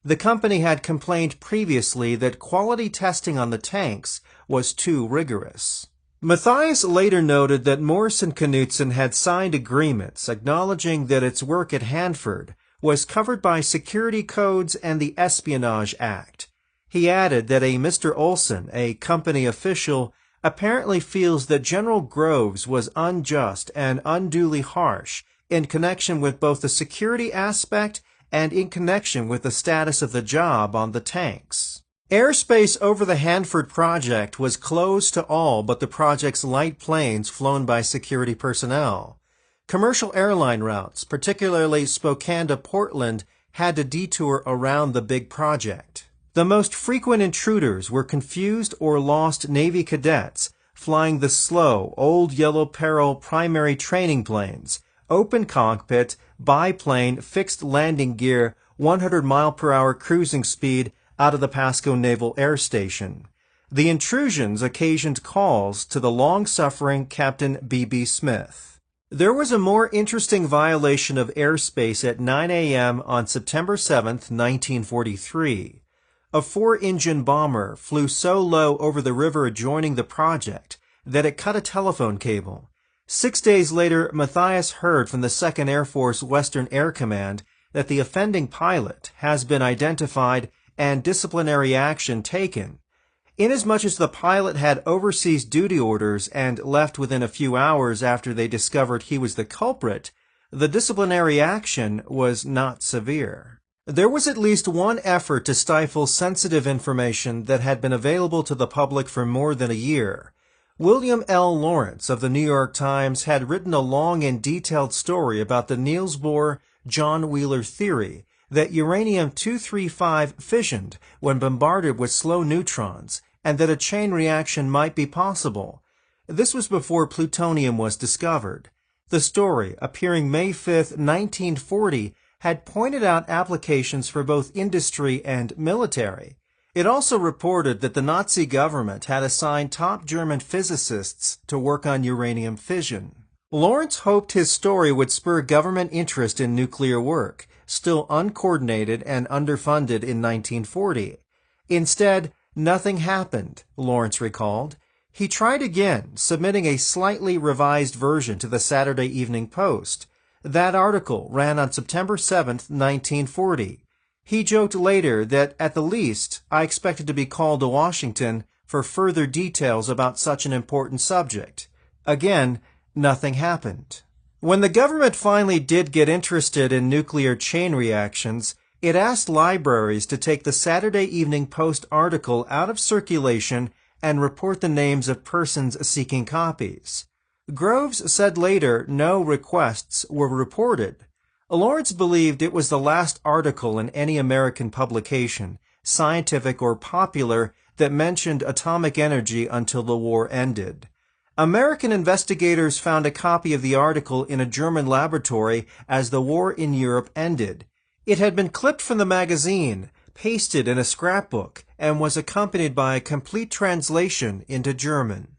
The company had complained previously that quality testing on the tanks was too rigorous. Matthias later noted that Morrison Knutson had signed agreements acknowledging that its work at Hanford was covered by security codes and the Espionage Act. He added that a Mr. Olson, a company official, apparently feels that General Groves was unjust and unduly harsh in connection with both the security aspect and in connection with the status of the job on the tanks. Airspace over the Hanford project was closed to all but the project's light planes flown by security personnel. Commercial airline routes, particularly Spokane to Portland, had to detour around the big project. The most frequent intruders were confused or lost Navy cadets flying the slow, old Yellow Peril primary training planes, open cockpit, biplane, fixed landing gear, 100-mile-per-hour cruising speed out of the Pasco Naval Air Station. The intrusions occasioned calls to the long-suffering Captain B.B. Smith. There was a more interesting violation of airspace at 9 a.m. on September 7, 1943. A 4-engine bomber flew so low over the river adjoining the project that it cut a telephone cable. 6 days later, Matthias heard from the 2nd Air Force Western Air Command that the offending pilot has been identified and disciplinary action taken. Inasmuch as the pilot had overseas duty orders and left within a few hours after they discovered he was the culprit, the disciplinary action was not severe. There was at least one effort to stifle sensitive information that had been available to the public for more than a year. William L. Lawrence of the New York Times had written a long and detailed story about the Niels Bohr-John Wheeler theory that uranium-235 fissioned when bombarded with slow neutrons, and that a chain reaction might be possible. This was before plutonium was discovered. The story, appearing May 5, 1940, had pointed out applications for both industry and military. It also reported that the Nazi government had assigned top German physicists to work on uranium fission. Lawrence hoped his story would spur government interest in nuclear work, still uncoordinated and underfunded in 1940. Instead, nothing happened, Lawrence recalled. He tried again, submitting a slightly revised version to the Saturday Evening Post. That article ran on September 7, 1940. He joked later that, at the least, I expected to be called to Washington for further details about such an important subject. Again, nothing happened. When the government finally did get interested in nuclear chain reactions, it asked libraries to take the Saturday Evening Post article out of circulation and report the names of persons seeking copies. Groves said later no requests were reported. Lawrence believed it was the last article in any American publication, scientific or popular, that mentioned atomic energy until the war ended. American investigators found a copy of the article in a German laboratory as the war in Europe ended. It had been clipped from the magazine, pasted in a scrapbook, and was accompanied by a complete translation into German.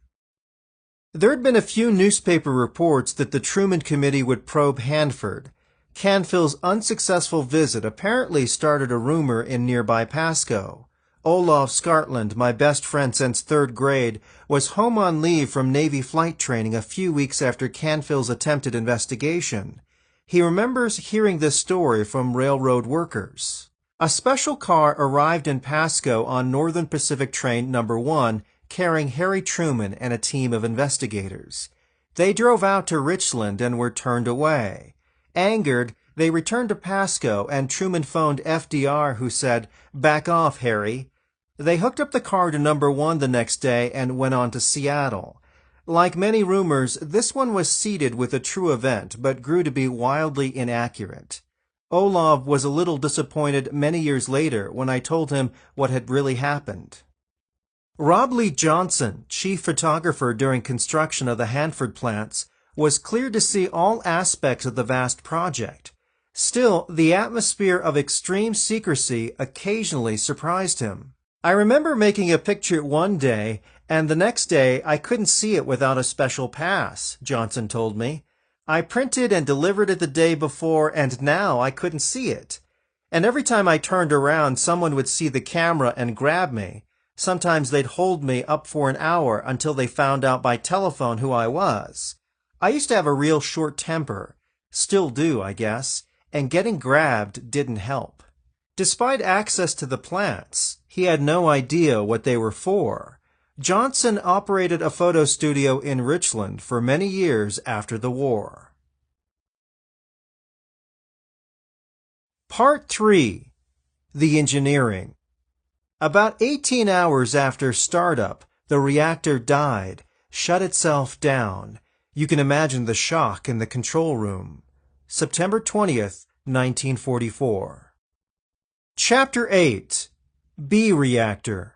There had been a few newspaper reports that the Truman Committee would probe Hanford. Canfill's unsuccessful visit apparently started a rumor in nearby Pasco. Olaf Skartland, my best friend since 3rd grade, was home on leave from Navy flight training a few weeks after Canfill's attempted investigation. He remembers hearing this story from railroad workers. A special car arrived in Pasco on Northern Pacific Train No. 1, carrying Harry Truman and a team of investigators. They drove out to Richland and were turned away. Angered, they returned to Pasco, and Truman phoned FDR, who said, "Back off, Harry." They hooked up the car to No. 1 the next day and went on to Seattle. Like many rumors, this one was seeded with a true event, but grew to be wildly inaccurate. Olav was a little disappointed many years later when I told him what had really happened. Rob Lee Johnson, chief photographer during construction of the Hanford plants, was clear to see all aspects of the vast project. Still, the atmosphere of extreme secrecy occasionally surprised him. I remember making a picture one day, and the next day I couldn't see it without a special pass, Johnson told me. I printed and delivered it the day before, and now I couldn't see it. And every time I turned around, someone would see the camera and grab me. Sometimes they'd hold me up for an hour until they found out by telephone who I was. I used to have a real short temper. Still do, I guess. And getting grabbed didn't help. Despite access to the plants, he had no idea what they were for. Johnson operated a photo studio in Richland for many years after the war. Part 3. The Engineering. About 18 hours after startup, the reactor died, shut itself down. You can imagine the shock in the control room. September 20th, 1944. Chapter 8. B Reactor.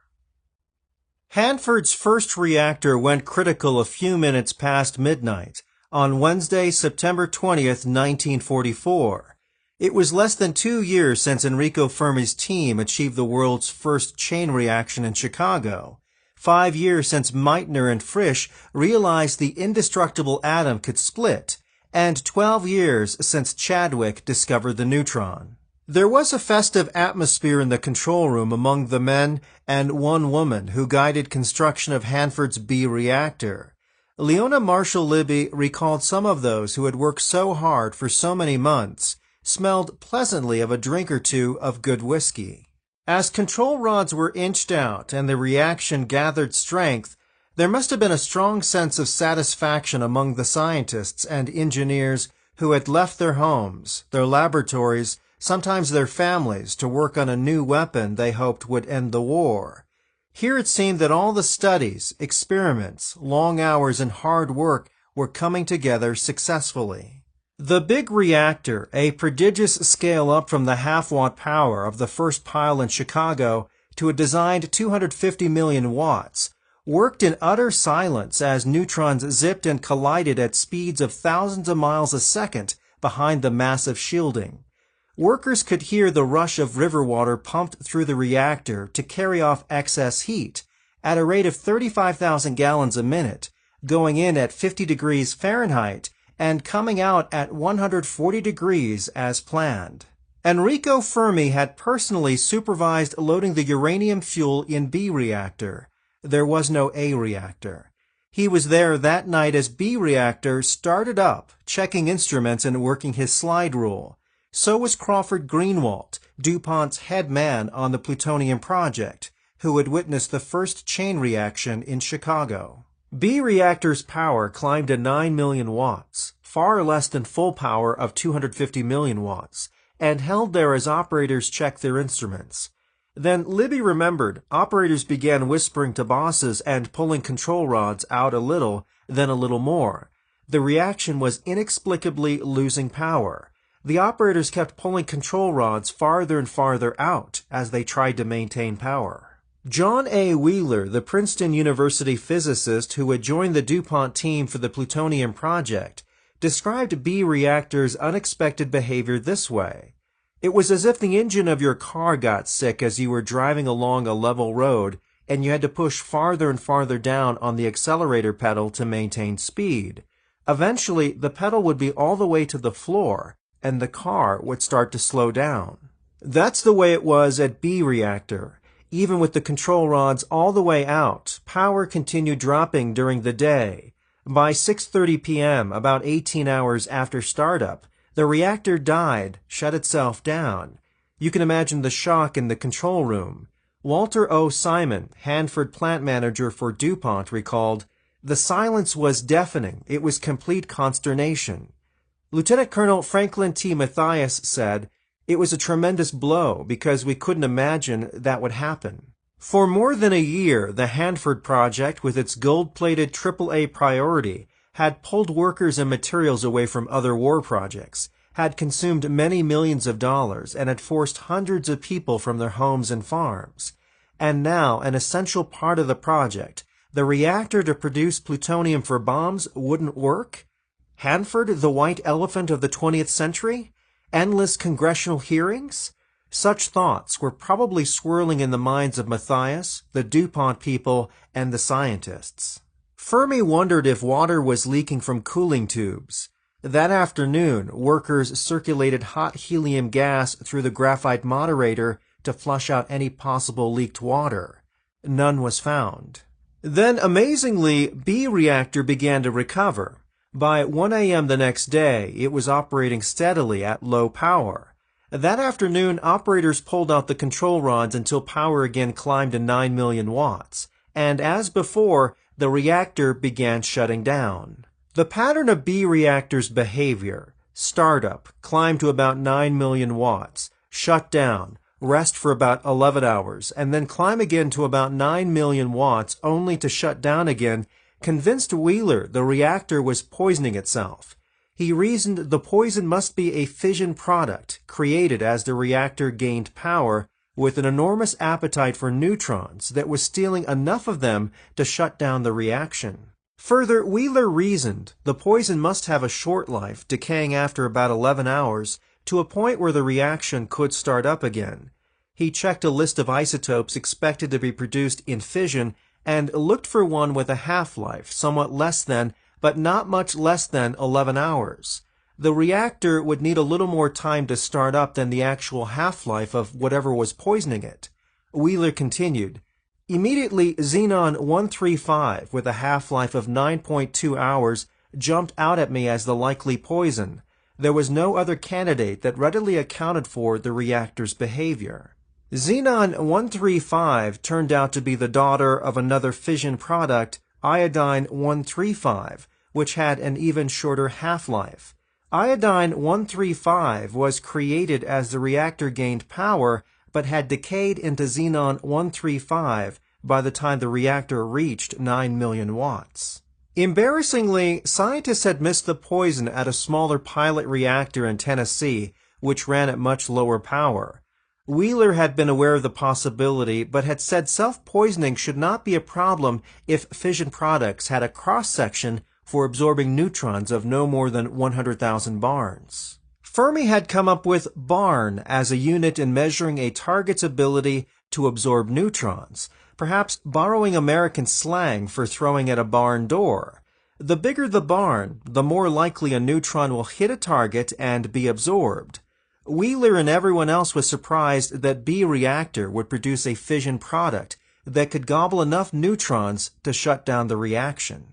Hanford's first reactor went critical a few minutes past midnight on Wednesday, September 20th, 1944. It was less than 2 years since Enrico Fermi's team achieved the world's first chain reaction in Chicago. 5 years since Meitner and Frisch realized the indestructible atom could split, and 12 years since Chadwick discovered the neutron. There was a festive atmosphere in the control room among the men and one woman who guided construction of Hanford's B reactor. Leona Marshall-Libby recalled some of those who had worked so hard for so many months, smelled pleasantly of a drink or two of good whiskey. As control rods were inched out and the reaction gathered strength, there must have been a strong sense of satisfaction among the scientists and engineers who had left their homes, their laboratories, sometimes their families, to work on a new weapon they hoped would end the war. Here it seemed that all the studies, experiments, long hours, and hard work were coming together successfully. The big reactor, a prodigious scale up from the half-watt power of the first pile in Chicago to a designed 250 million watts, worked in utter silence as neutrons zipped and collided at speeds of thousands of miles a second behind the massive shielding. Workers could hear the rush of river water pumped through the reactor to carry off excess heat at a rate of 35,000 gallons a minute, going in at 50 degrees Fahrenheit and coming out at 140 degrees as planned. Enrico Fermi had personally supervised loading the uranium fuel in B reactor. There was no A reactor. He was there that night as B reactor started up, checking instruments and working his slide rule. So was Crawford Greenwald, DuPont's head man on the plutonium project, who had witnessed the first chain reaction in Chicago. B reactor's power climbed to 9 million watts, far less than full power of 250 million watts, and held there as operators checked their instruments. Then Libby remembered operators began whispering to bosses and pulling control rods out a little, then a little more. The reaction was inexplicably losing power. The operators kept pulling control rods farther and farther out as they tried to maintain power. John A. Wheeler, the Princeton University physicist who had joined the DuPont team for the plutonium project, described B reactors' unexpected behavior this way. It was as if the engine of your car got sick as you were driving along a level road and you had to push farther and farther down on the accelerator pedal to maintain speed. Eventually, the pedal would be all the way to the floor, and the car would start to slow down. That's the way it was at B reactor. Even with the control rods all the way out, power continued dropping during the day. By 6:30 p.m., about 18 hours after startup, the reactor died, shut itself down. You can imagine the shock in the control room. Walter O. Simon, Hanford plant manager for DuPont, recalled, "The silence was deafening. It was complete consternation." Lieutenant Colonel Franklin T. Mathias said, "It was a tremendous blow because we couldn't imagine that would happen." For more than a year, the Hanford project, with its gold-plated AAA priority, had pulled workers and materials away from other war projects, had consumed many millions of dollars, and had forced hundreds of people from their homes and farms. And now, an essential part of the project, the reactor to produce plutonium for bombs, wouldn't work? Hanford, the white elephant of the 20th century? Endless congressional hearings? Such thoughts were probably swirling in the minds of Mathias, the DuPont people, and the scientists. Fermi wondered if water was leaking from cooling tubes. That afternoon, workers circulated hot helium gas through the graphite moderator to flush out any possible leaked water. None was found. Then, amazingly, B reactor began to recover. By 1 a.m. the next day, it was operating steadily at low power. That afternoon, operators pulled out the control rods until power again climbed to 9 million watts, and as before, the reactor began shutting down. The pattern of B reactors' behavior: startup, climb to about 9 million watts, shut down, rest for about 11 hours, and then climb again to about 9 million watts only to shut down again, convinced Wheeler the reactor was poisoning itself. He reasoned the poison must be a fission product created as the reactor gained power, with an enormous appetite for neutrons that was stealing enough of them to shut down the reaction. Further, Wheeler reasoned the poison must have a short life, decaying after about 11 hours, to a point where the reaction could start up again. He checked a list of isotopes expected to be produced in fission and looked for one with a half-life somewhat less than, but not much less than, 11 hours. The reactor would need a little more time to start up than the actual half-life of whatever was poisoning it. Wheeler continued, "Immediately, xenon-135, with a half-life of 9.2 hours, jumped out at me as the likely poison. There was no other candidate that readily accounted for the reactor's behavior." Xenon-135 turned out to be the daughter of another fission product, iodine-135, which had an even shorter half-life. Iodine-135 was created as the reactor gained power, but had decayed into xenon-135 by the time the reactor reached 9 million watts. Embarrassingly, scientists had missed the poison at a smaller pilot reactor in Tennessee, which ran at much lower power. Wheeler had been aware of the possibility, but had said self-poisoning should not be a problem if fission products had a cross-section for absorbing neutrons of no more than 100,000 barns. Fermi had come up with barn as a unit in measuring a target's ability to absorb neutrons, perhaps borrowing American slang for throwing at a barn door. The bigger the barn, the more likely a neutron will hit a target and be absorbed. Wheeler and everyone else was surprised that B reactor would produce a fission product that could gobble enough neutrons to shut down the reaction.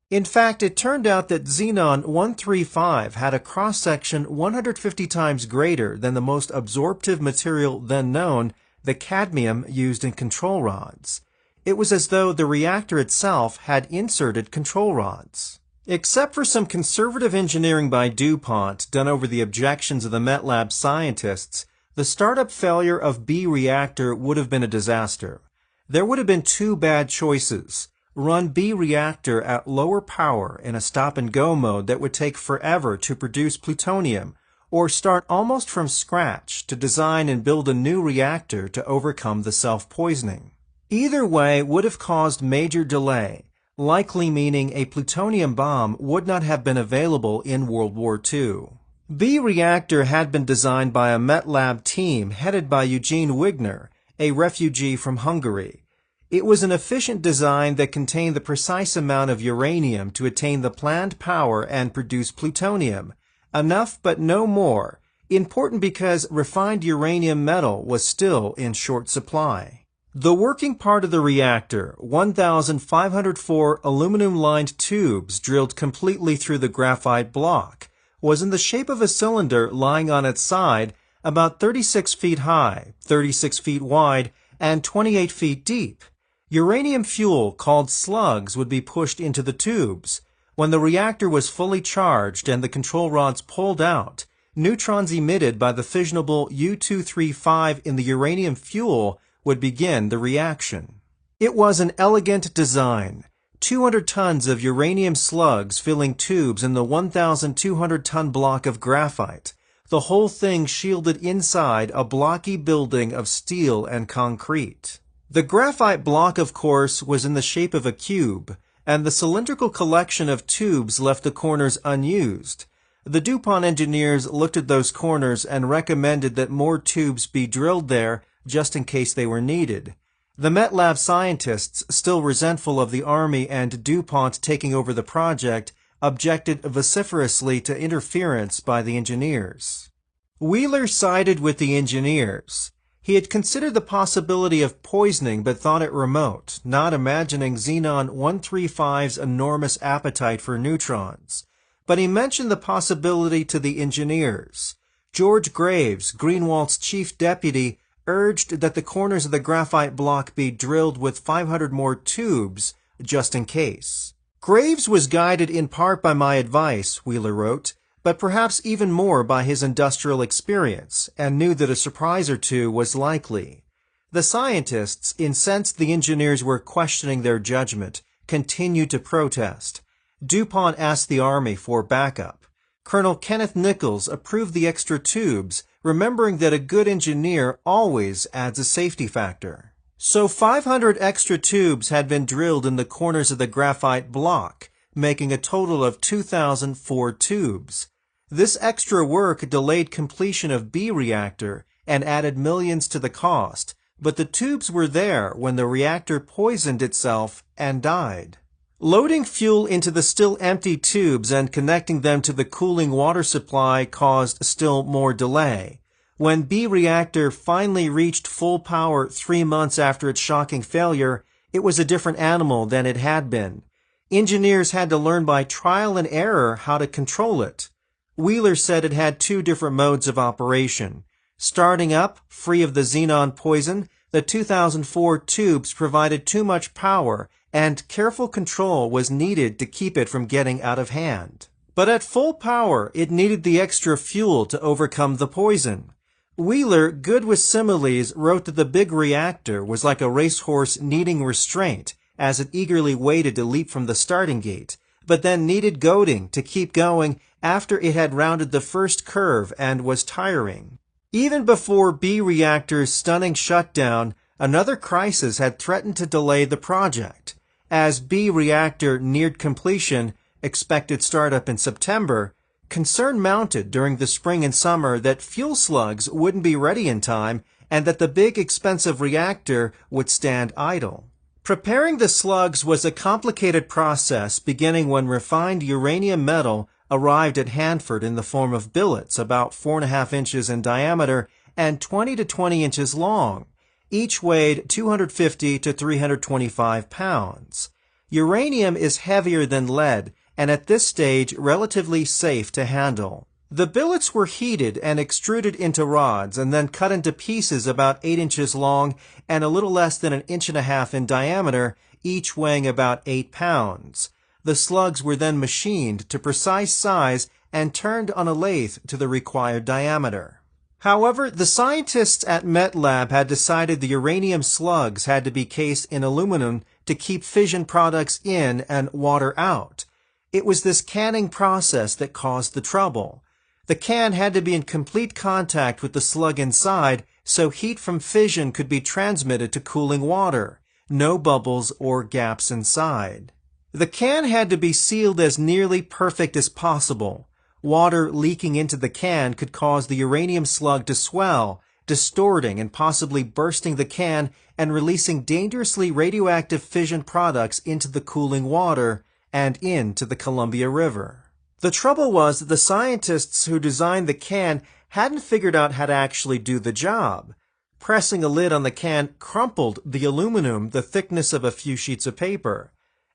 In fact, it turned out that xenon-135 had a cross-section 150 times greater than the most absorptive material then known, the cadmium used in control rods. It was as though the reactor itself had inserted control rods. Except for some conservative engineering by DuPont done over the objections of the MetLab scientists, the startup failure of B reactor would have been a disaster. There would have been two bad choices: run B reactor at lower power in a stop-and-go mode that would take forever to produce plutonium, or start almost from scratch to design and build a new reactor to overcome the self-poisoning. Either way would have caused major delay, likely meaning a plutonium bomb would not have been available in World War II. B reactor had been designed by a MetLab team headed by Eugene Wigner, a refugee from Hungary. It was an efficient design that contained the precise amount of uranium to attain the planned power and produce plutonium. Enough but no more, important because refined uranium metal was still in short supply. The working part of the reactor, 1,504 aluminum-lined tubes drilled completely through the graphite block, was in the shape of a cylinder lying on its side, about 36 feet high, 36 feet wide, and 28 feet deep. Uranium fuel called slugs would be pushed into the tubes. When the reactor was fully charged and the control rods pulled out, neutrons emitted by the fissionable U-235 in the uranium fuel would begin the reaction. It was an elegant design. 200 tons of uranium slugs filling tubes in the 1,200-ton block of graphite. The whole thing shielded inside a blocky building of steel and concrete. The graphite block, of course, was in the shape of a cube, and the cylindrical collection of tubes left the corners unused. The DuPont engineers looked at those corners and recommended that more tubes be drilled there just in case they were needed. The MetLab scientists, still resentful of the Army and DuPont taking over the project, objected vociferously to interference by the engineers. Wheeler sided with the engineers. He had considered the possibility of poisoning but thought it remote, not imagining xenon-135's enormous appetite for neutrons. But he mentioned the possibility to the engineers. George Graves, Greenwald's chief deputy, urged that the corners of the graphite block be drilled with 500 more tubes, just in case. Graves was guided in part by my advice, Wheeler wrote, but perhaps even more by his industrial experience, and knew that a surprise or two was likely. The scientists, incensed the engineers were questioning their judgment, continued to protest. DuPont asked the Army for backup. Colonel Kenneth Nichols approved the extra tubes, remembering that a good engineer always adds a safety factor. So 500 extra tubes had been drilled in the corners of the graphite block, making a total of 2,004 tubes. This extra work delayed completion of B reactor and added millions to the cost, but the tubes were there when the reactor poisoned itself and died. Loading fuel into the still empty tubes and connecting them to the cooling water supply caused still more delay. When B reactor finally reached full power 3 months after its shocking failure, it was a different animal than it had been. Engineers had to learn by trial and error how to control it. Wheeler said it had 2 different modes of operation. Starting up, free of the xenon poison, the 2004 tubes provided too much power, and careful control was needed to keep it from getting out of hand. But at full power, it needed the extra fuel to overcome the poison. Wheeler, good with similes, wrote that the big reactor was like a racehorse needing restraint as it eagerly waited to leap from the starting gate, but then needed goading to keep going after it had rounded the first curve and was tiring. Even before B reactor's stunning shutdown, another crisis had threatened to delay the project. As B reactor neared completion, expected startup in September, concern mounted during the spring and summer that fuel slugs wouldn't be ready in time and that the big expensive reactor would stand idle. Preparing the slugs was a complicated process beginning when refined uranium metal arrived at Hanford in the form of billets about 4.5 inches in diameter and 20 to 20 inches long. Each weighed 250 to 325 pounds. Uranium is heavier than lead and at this stage relatively safe to handle. The billets were heated and extruded into rods and then cut into pieces about 8 inches long and a little less than 1.5 inches in diameter, each weighing about 8 pounds. The slugs were then machined to precise size and turned on a lathe to the required diameter. However, the scientists at MetLab had decided the uranium slugs had to be cased in aluminum to keep fission products in and water out. It was this canning process that caused the trouble. The can had to be in complete contact with the slug inside so heat from fission could be transmitted to cooling water. No bubbles or gaps inside. The can had to be sealed as nearly perfect as possible. Water leaking into the can could cause the uranium slug to swell, distorting and possibly bursting the can and releasing dangerously radioactive fission products into the cooling water and into the Columbia River. The trouble was that the scientists who designed the can hadn't figured out how to actually do the job. Pressing a lid on the can crumpled the aluminum the thickness of a few sheets of paper.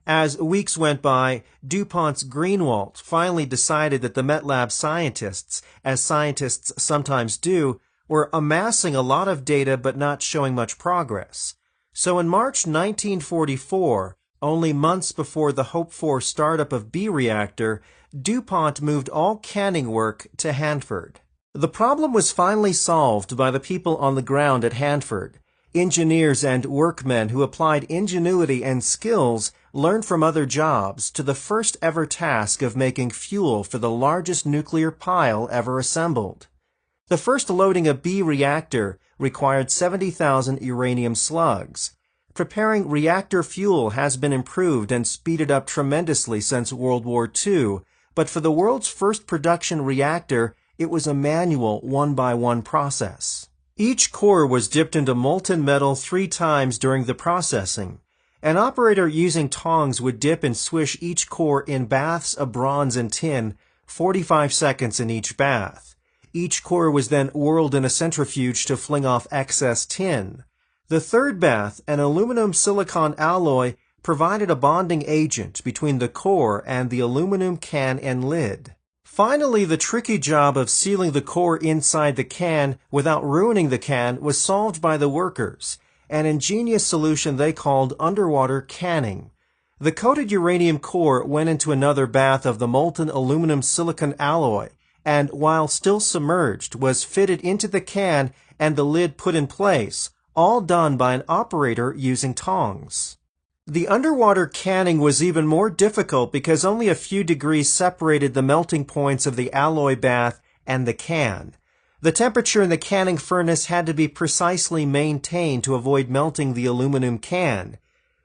As weeks went by, DuPont's Greenwald finally decided that the MetLab scientists, as scientists sometimes do, were amassing a lot of data but not showing much progress. So in March 1944, only months before the hoped-for startup of B reactor, DuPont moved all canning work to Hanford. The problem was finally solved by the people on the ground at Hanford. Engineers and workmen who applied ingenuity and skills learned from other jobs to the first ever task of making fuel for the largest nuclear pile ever assembled. The first loading of B reactor required 70,000 uranium slugs. Preparing reactor fuel has been improved and speeded up tremendously since World War II, but for the world's first production reactor, it was a manual one-by-one process. Each core was dipped into molten metal 3 times during the processing. An operator using tongs would dip and swish each core in baths of bronze and tin, 45 seconds in each bath. Each core was then whirled in a centrifuge to fling off excess tin. The third bath, an aluminum silicon alloy, provided a bonding agent between the core and the aluminum can and lid. Finally, the tricky job of sealing the core inside the can without ruining the can was solved by the workers, an ingenious solution they called underwater canning. The coated uranium core went into another bath of the molten aluminum silicon alloy, and while still submerged, was fitted into the can and the lid put in place, all done by an operator using tongs. The underwater canning was even more difficult because only a few degrees separated the melting points of the alloy bath and the can. The temperature in the canning furnace had to be precisely maintained to avoid melting the aluminum can.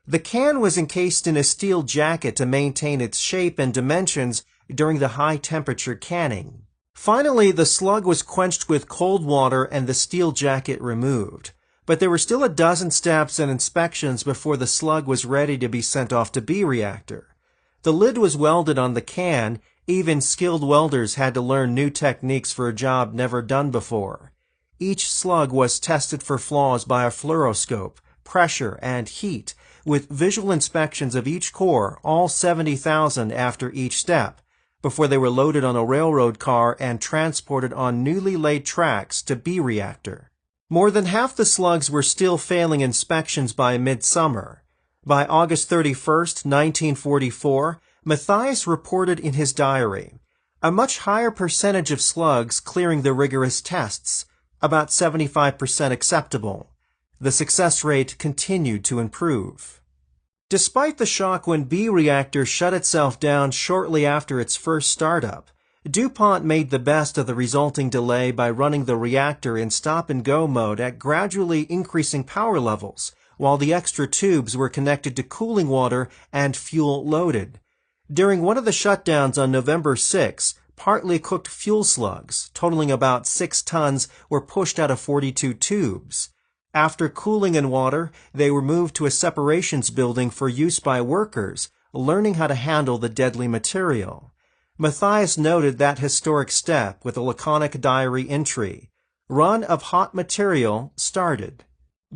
The can was encased in a steel jacket to maintain its shape and dimensions during the high-temperature canning. Finally, the slug was quenched with cold water and the steel jacket removed. But there were still a dozen steps and inspections before the slug was ready to be sent off to B-reactor. The lid was welded on the can. Even skilled welders had to learn new techniques for a job never done before. Each slug was tested for flaws by a fluoroscope, pressure, and heat, with visual inspections of each core, all 70,000 after each step, before they were loaded on a railroad car and transported on newly laid tracks to B-reactor. More than half the slugs were still failing inspections by midsummer. By August 31, 1944, Matthias reported in his diary, a much higher percentage of slugs clearing the rigorous tests, about 75% acceptable. The success rate continued to improve. Despite the shock when B-reactor shut itself down shortly after its first startup, DuPont made the best of the resulting delay by running the reactor in stop-and-go mode at gradually increasing power levels, while the extra tubes were connected to cooling water and fuel loaded. During one of the shutdowns on November 6, partly cooked fuel slugs, totaling about 6 tons, were pushed out of 42 tubes. After cooling in water, they were moved to a separations building for use by workers, learning how to handle the deadly material. Matthias noted that historic step with a laconic diary entry. Run of hot material started.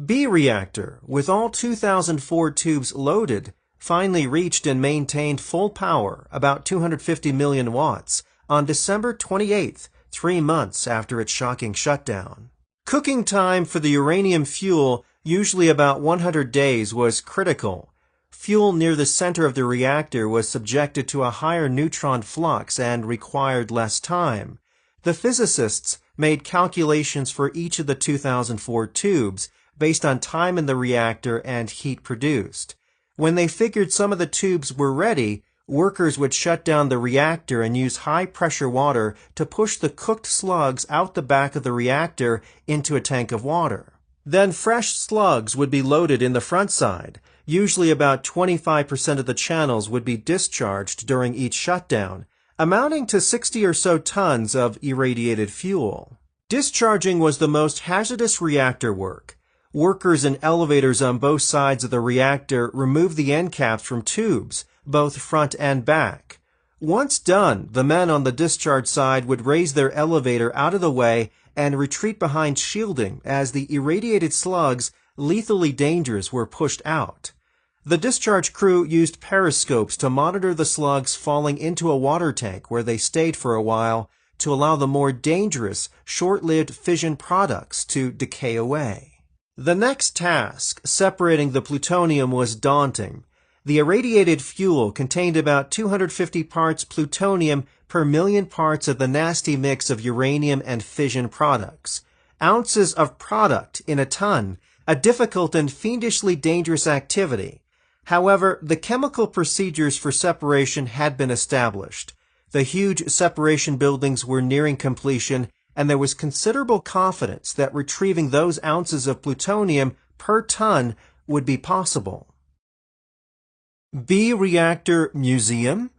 B-reactor, with all 2004 tubes loaded, finally reached and maintained full power, about 250 million watts, on December 28th, 3 months after its shocking shutdown. Cooking time for the uranium fuel, usually about 100 days, was critical. Fuel near the center of the reactor was subjected to a higher neutron flux and required less time. The physicists made calculations for each of the 2004 tubes based on time in the reactor and heat produced. When they figured some of the tubes were ready, workers would shut down the reactor and use high-pressure water to push the cooked slugs out the back of the reactor into a tank of water. Then fresh slugs would be loaded in the front side. Usually about 25% of the channels would be discharged during each shutdown, amounting to 60 or so tons of irradiated fuel. Discharging was the most hazardous reactor work. Workers in elevators on both sides of the reactor removed the end caps from tubes, both front and back. Once done, the men on the discharge side would raise their elevator out of the way and retreat behind shielding as the irradiated slugs, lethally dangerous, were pushed out. The discharge crew used periscopes to monitor the slugs falling into a water tank where they stayed for a while to allow the more dangerous, short-lived fission products to decay away. The next task, separating the plutonium, was daunting. The irradiated fuel contained about 250 parts plutonium per million parts of the nasty mix of uranium and fission products. Ounces of product in a ton, a difficult and fiendishly dangerous activity. However, the chemical procedures for separation had been established. The huge separation buildings were nearing completion, and there was considerable confidence that retrieving those ounces of plutonium per ton would be possible. B-reactor museum?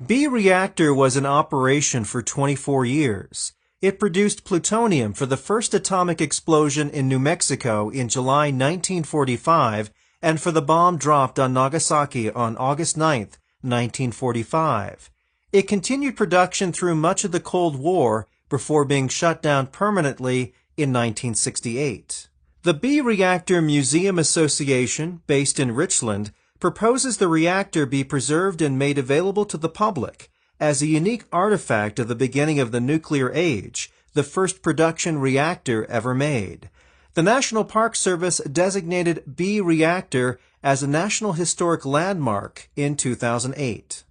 B-reactor was in operation for 24 years. It produced plutonium for the first atomic explosion in New Mexico in July 1945 and for the bomb dropped on Nagasaki on August 9, 1945. It continued production through much of the Cold War before being shut down permanently in 1968. The B-reactor Museum Association, based in Richland, proposes the reactor be preserved and made available to the public as a unique artifact of the beginning of the nuclear age, the first production reactor ever made. The National Park Service designated B-reactor as a National Historic Landmark in 2008.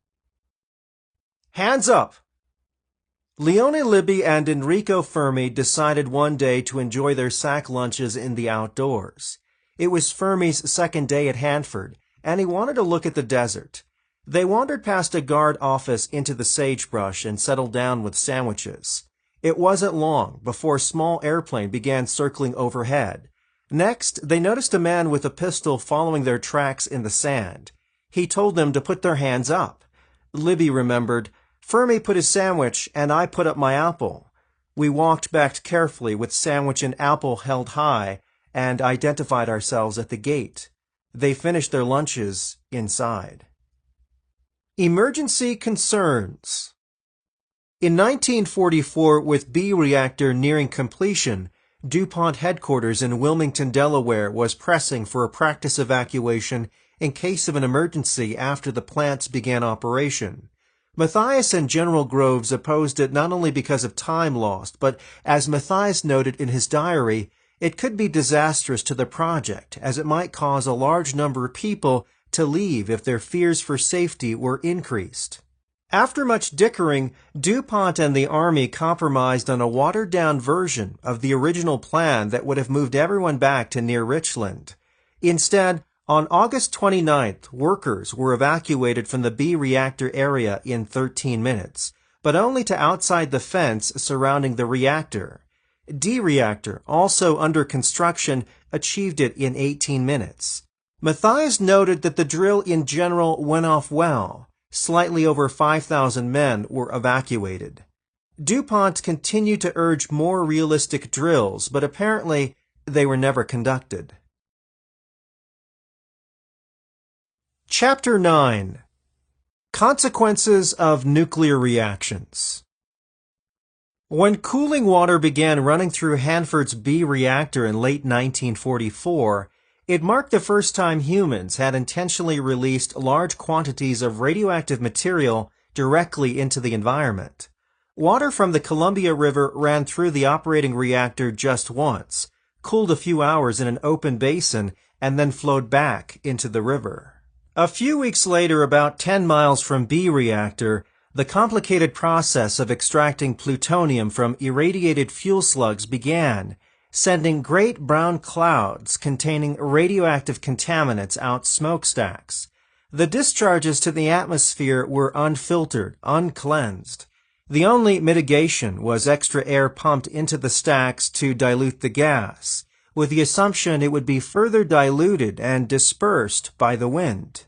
Hands up! Leone Libby and Enrico Fermi decided one day to enjoy their sack lunches in the outdoors. It was Fermi's second day at Hanford, and he wanted to look at the desert. They wandered past a guard office into the sagebrush and settled down with sandwiches. It wasn't long before a small airplane began circling overhead. Next, they noticed a man with a pistol following their tracks in the sand. He told them to put their hands up. Libby remembered, "Fermi put his sandwich, and I put up my apple." We walked back carefully with sandwich and apple held high and identified ourselves at the gate. They finished their lunches inside. Emergency concerns. In 1944, with B reactor nearing completion, DuPont headquarters in Wilmington, Delaware was pressing for a practice evacuation in case of an emergency after the plants began operation. Matthias and General Groves opposed it not only because of time lost, but as Matthias noted in his diary, it could be disastrous to the project as it might cause a large number of people to leave if their fears for safety were increased. After much dickering, DuPont and the Army compromised on a watered-down version of the original plan that would have moved everyone back to near Richland. Instead, on August 29th, workers were evacuated from the B reactor area in 13 minutes, but only to outside the fence surrounding the reactor. D reactor, also under construction, achieved it in 18 minutes. Matthias noted that the drill in general went off well. Slightly over 5,000 men were evacuated. DuPont continued to urge more realistic drills, but apparently they were never conducted. Chapter 9. Consequences of Nuclear Reactions. When cooling water began running through Hanford's B reactor in late 1944, it marked the first time humans had intentionally released large quantities of radioactive material directly into the environment. Water from the Columbia River ran through the operating reactor just once, cooled a few hours in an open basin, and then flowed back into the river. A few weeks later, about 10 miles from B reactor, the complicated process of extracting plutonium from irradiated fuel slugs began, sending great brown clouds containing radioactive contaminants out smokestacks. The discharges to the atmosphere were unfiltered, uncleansed. The only mitigation was extra air pumped into the stacks to dilute the gas, with the assumption it would be further diluted and dispersed by the wind.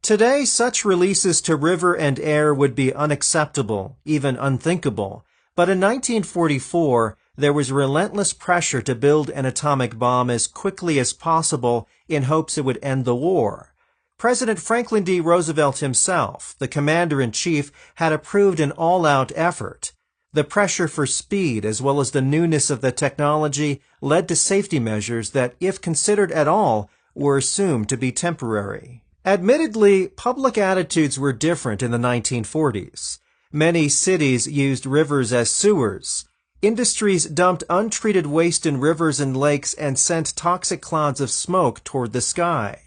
Today, such releases to river and air would be unacceptable, even unthinkable, but in 1944, there was relentless pressure to build an atomic bomb as quickly as possible in hopes it would end the war. President Franklin D. Roosevelt himself, the commander-in-chief, had approved an all-out effort. The pressure for speed as well as the newness of the technology led to safety measures that, if considered at all, were assumed to be temporary. Admittedly, public attitudes were different in the 1940s. Many cities used rivers as sewers. Industries dumped untreated waste in rivers and lakes and sent toxic clouds of smoke toward the sky.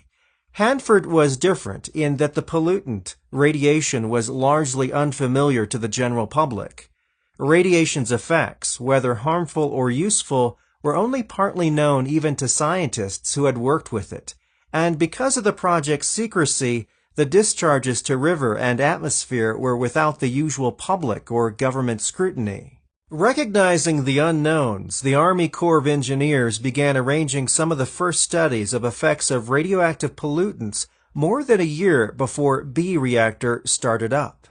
Hanford was different in that the pollutant, radiation, was largely unfamiliar to the general public. Radiation's effects, whether harmful or useful, were only partly known even to scientists who had worked with it, and because of the project's secrecy, the discharges to river and atmosphere were without the usual public or government scrutiny. Recognizing the unknowns, the Army Corps of Engineers began arranging some of the first studies of effects of radioactive pollutants more than a year before B reactor started up.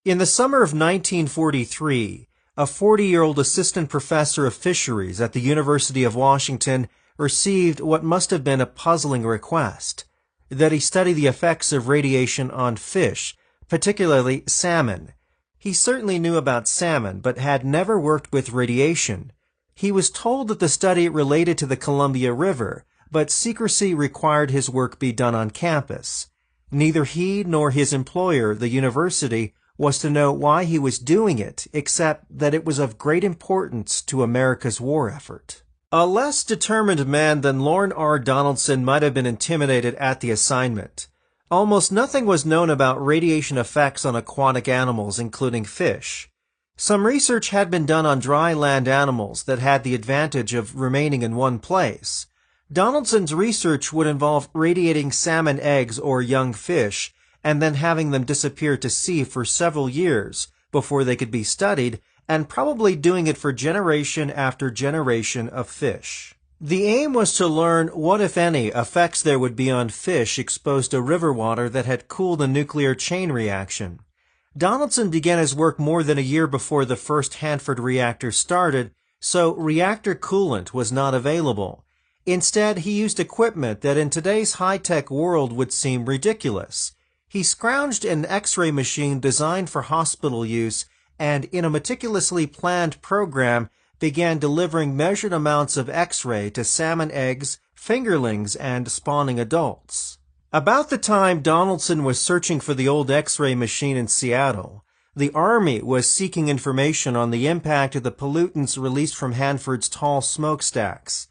In the summer of 1943, a 40-year-old assistant professor of fisheries at the University of Washington received what must have been a puzzling request, that he study the effects of radiation on fish, particularly salmon. He certainly knew about salmon, but had never worked with radiation. He was told that the study related to the Columbia River, but secrecy required his work be done on campus. Neither he nor his employer, the university, was to know why he was doing it, except that it was of great importance to America's war effort. A less determined man than Lorne R. Donaldson might have been intimidated at the assignment. Almost nothing was known about radiation effects on aquatic animals, including fish. Some research had been done on dry land animals that had the advantage of remaining in one place. Donaldson's research would involve radiating salmon eggs or young fish, and then having them disappear to sea for several years before they could be studied, and probably doing it for generation after generation of fish. The aim was to learn what, if any, effects there would be on fish exposed to river water that had cooled a nuclear chain reaction. Donaldson began his work more than a year before the first Hanford reactor started, so reactor coolant was not available. Instead, he used equipment that in today's high-tech world would seem ridiculous. He scrounged an X-ray machine designed for hospital use and, in a meticulously planned program, began delivering measured amounts of X-ray to salmon eggs, fingerlings, and spawning adults. About the time Donaldson was searching for the old X-ray machine in Seattle, the Army was seeking information on the impact of the pollutants released from Hanford's tall smokestacks.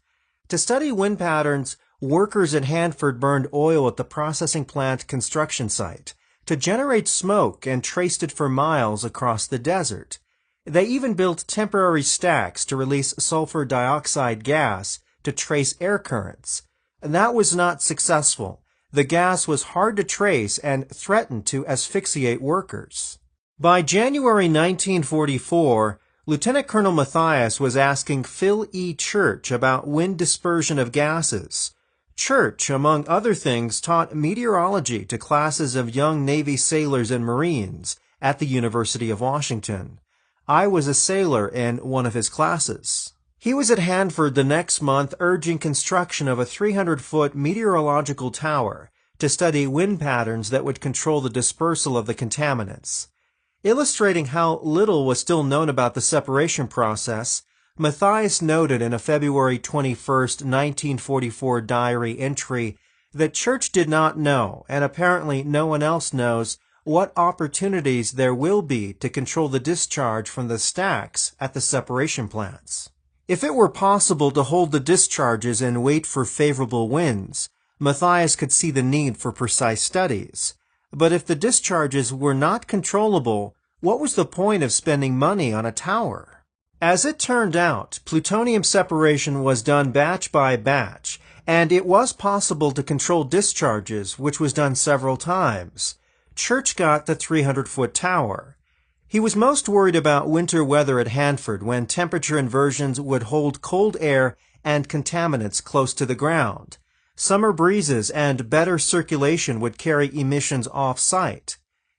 To study wind patterns, workers at Hanford burned oil at the processing plant construction site to generate smoke and traced it for miles across the desert. They even built temporary stacks to release sulfur dioxide gas to trace air currents. That was not successful. The gas was hard to trace and threatened to asphyxiate workers. By January 1944, Lieutenant Colonel Mathias was asking Phil E. Church about wind dispersion of gases. Church, among other things, taught meteorology to classes of young Navy sailors and Marines at the University of Washington. I was a sailor in one of his classes. He was at Hanford the next month urging construction of a 300-foot meteorological tower to study wind patterns that would control the dispersal of the contaminants. Illustrating how little was still known about the separation process, Mathias noted in a February 21, 1944 diary entry that Church did not know, and apparently no one else knows, what opportunities there will be to control the discharge from the stacks at the separation plants. If it were possible to hold the discharges and wait for favorable winds, Mathias could see the need for precise studies. But if the discharges were not controllable, what was the point of spending money on a tower? As it turned out, plutonium separation was done batch by batch, and it was possible to control discharges, which was done several times. Church got the 300-foot tower. He was most worried about winter weather at Hanford when temperature inversions would hold cold air and contaminants close to the ground. Summer breezes and better circulation would carry emissions off-site.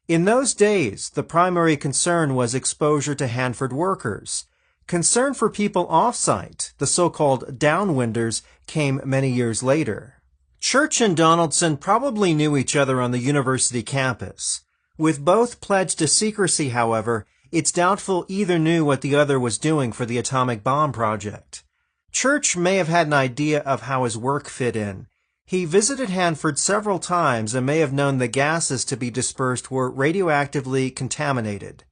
In those days, the primary concern was exposure to Hanford workers. Concern for people off-site, the so-called downwinders, came many years later. Church and Donaldson probably knew each other on the university campus. With both pledged to secrecy, however, it's doubtful either knew what the other was doing for the atomic bomb project. Church may have had an idea of how his work fit in. He visited Hanford several times and may have known the gases to be dispersed were radioactively contaminated.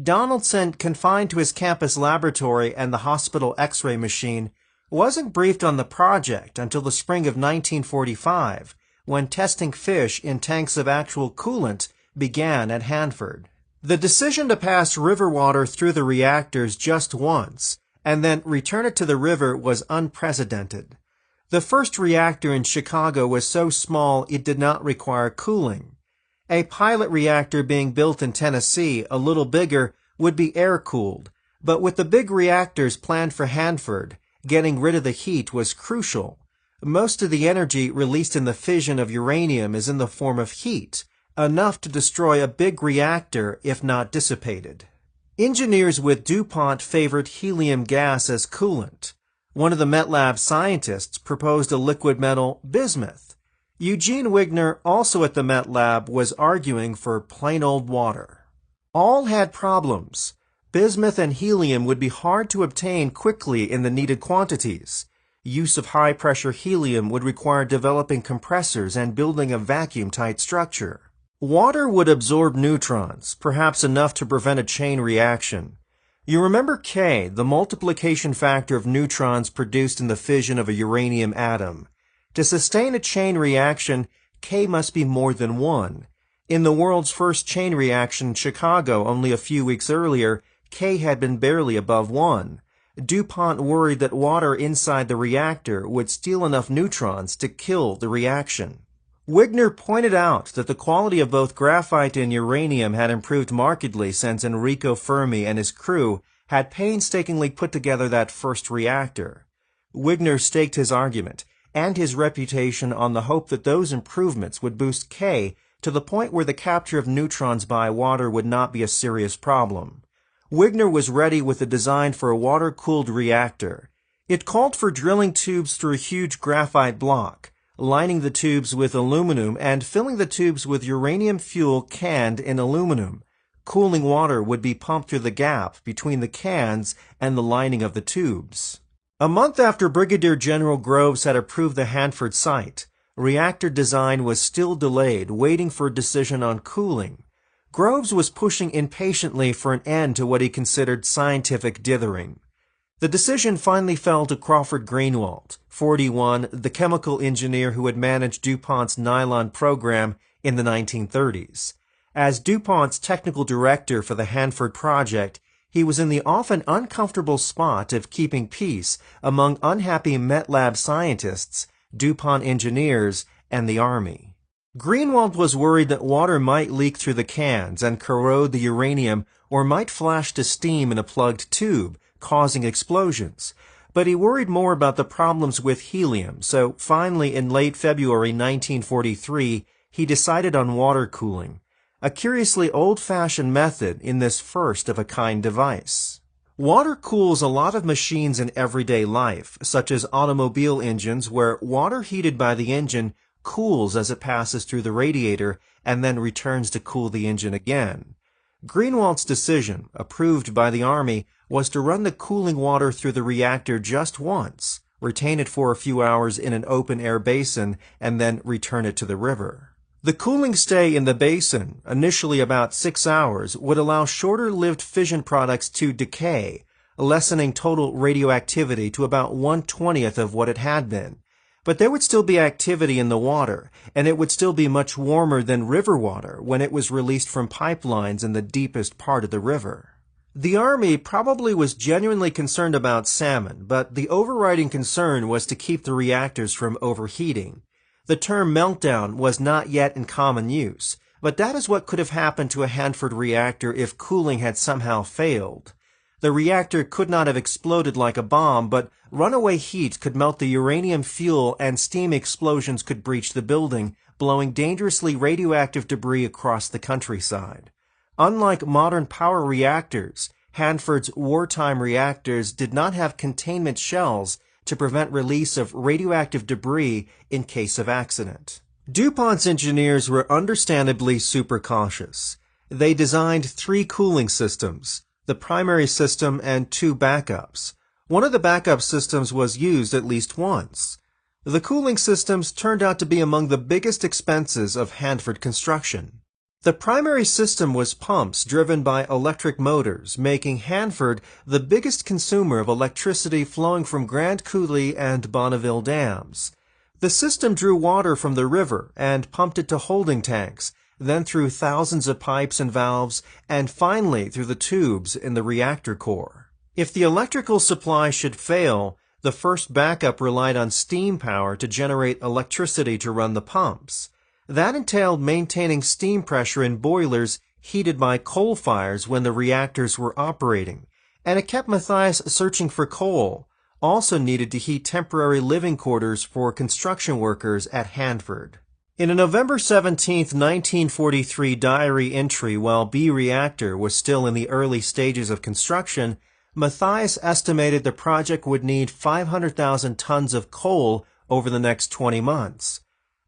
Donaldson, confined to his campus laboratory and the hospital X-ray machine, wasn't briefed on the project until the spring of 1945, when testing fish in tanks of actual coolant began at Hanford. The decision to pass river water through the reactors just once and then return it to the river was unprecedented. The first reactor in Chicago was so small it did not require cooling. A pilot reactor being built in Tennessee, a little bigger, would be air-cooled, but with the big reactors planned for Hanford, getting rid of the heat was crucial. Most of the energy released in the fission of uranium is in the form of heat, enough to destroy a big reactor if not dissipated. Engineers with DuPont favored helium gas as coolant. One of the MetLab scientists proposed a liquid metal, bismuth. Eugene Wigner, also at the MetLab, was arguing for plain old water. All had problems. Bismuth and helium would be hard to obtain quickly in the needed quantities. Use of high-pressure helium would require developing compressors and building a vacuum-tight structure. Water would absorb neutrons, perhaps enough to prevent a chain reaction. You remember K, the multiplication factor of neutrons produced in the fission of a uranium atom. To sustain a chain reaction, K must be more than 1. In the world's first chain reaction in Chicago only a few weeks earlier, K had been barely above 1. DuPont worried that water inside the reactor would steal enough neutrons to kill the reaction. Wigner pointed out that the quality of both graphite and uranium had improved markedly since Enrico Fermi and his crew had painstakingly put together that first reactor. Wigner staked his argument and his reputation on the hope that those improvements would boost K to the point where the capture of neutrons by water would not be a serious problem. Wigner was ready with a design for a water-cooled reactor. It called for drilling tubes through a huge graphite block, lining the tubes with aluminum and filling the tubes with uranium fuel canned in aluminum. Cooling water would be pumped through the gap between the cans and the lining of the tubes. A month after Brigadier General Groves had approved the Hanford site, reactor design was still delayed, waiting for a decision on cooling. Groves was pushing impatiently for an end to what he considered scientific dithering. The decision finally fell to Crawford Greenwald, 41, the chemical engineer who had managed DuPont's nylon program in the 1930s. As DuPont's technical director for the Hanford project, he was in the often uncomfortable spot of keeping peace among unhappy METLAB scientists, DuPont engineers, and the Army. Greenwald was worried that water might leak through the cans and corrode the uranium or might flash to steam in a plugged tube, causing explosions. But he worried more about the problems with helium, so finally in late February 1943, he decided on water cooling, a curiously old-fashioned method in this first-of-a-kind device. Water cools a lot of machines in everyday life, such as automobile engines where water heated by the engine cools as it passes through the radiator and then returns to cool the engine again. Greenwald's decision, approved by the Army, was to run the cooling water through the reactor just once, retain it for a few hours in an open-air basin, and then return it to the river. The cooling stay in the basin, initially about 6 hours, would allow shorter-lived fission products to decay, lessening total radioactivity to about 1/20th of what it had been. But there would still be activity in the water, and it would still be much warmer than river water when it was released from pipelines in the deepest part of the river. The Army probably was genuinely concerned about salmon, but the overriding concern was to keep the reactors from overheating. The term meltdown was not yet in common use, but that is what could have happened to a Hanford reactor if cooling had somehow failed. The reactor could not have exploded like a bomb, but runaway heat could melt the uranium fuel and steam explosions could breach the building, blowing dangerously radioactive debris across the countryside. Unlike modern power reactors, Hanford's wartime reactors did not have containment shells to prevent release of radioactive debris in case of accident. DuPont's engineers were understandably super cautious. They designed 3 cooling systems, the primary system and 2 backups. One of the backup systems was used at least once. The cooling systems turned out to be among the biggest expenses of Hanford construction. The primary system was pumps driven by electric motors, making Hanford the biggest consumer of electricity flowing from Grand Coulee and Bonneville dams. The system drew water from the river and pumped it to holding tanks, then through thousands of pipes and valves, and finally through the tubes in the reactor core. If the electrical supply should fail, the first backup relied on steam power to generate electricity to run the pumps. That entailed maintaining steam pressure in boilers heated by coal fires when the reactors were operating, and it kept Mathias searching for coal, also needed to heat temporary living quarters for construction workers at Hanford. In a November 17, 1943 diary entry while B reactor was still in the early stages of construction, Mathias estimated the project would need 500,000 tons of coal over the next 20 months.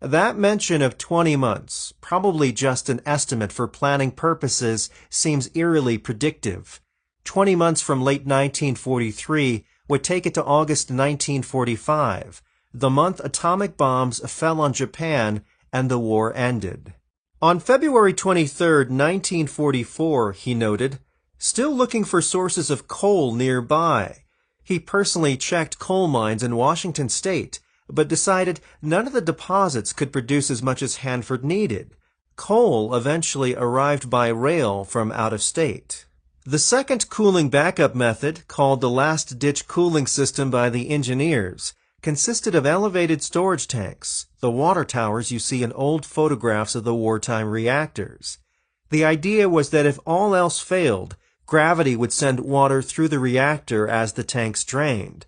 That mention of 20 months, probably just an estimate for planning purposes, seems eerily predictive. 20 months from late 1943 would take it to August 1945, the month atomic bombs fell on Japan and the war ended. On February 23, 1944, he noted, "Still looking for sources of coal nearby." He personally checked coal mines in Washington state, but decided none of the deposits could produce as much as Hanford needed. Coal eventually arrived by rail from out of state. The second cooling backup method, called the last-ditch cooling system by the engineers, consisted of elevated storage tanks, the water towers you see in old photographs of the wartime reactors. The idea was that if all else failed, Gravity would send water through the reactor as the tanks drained.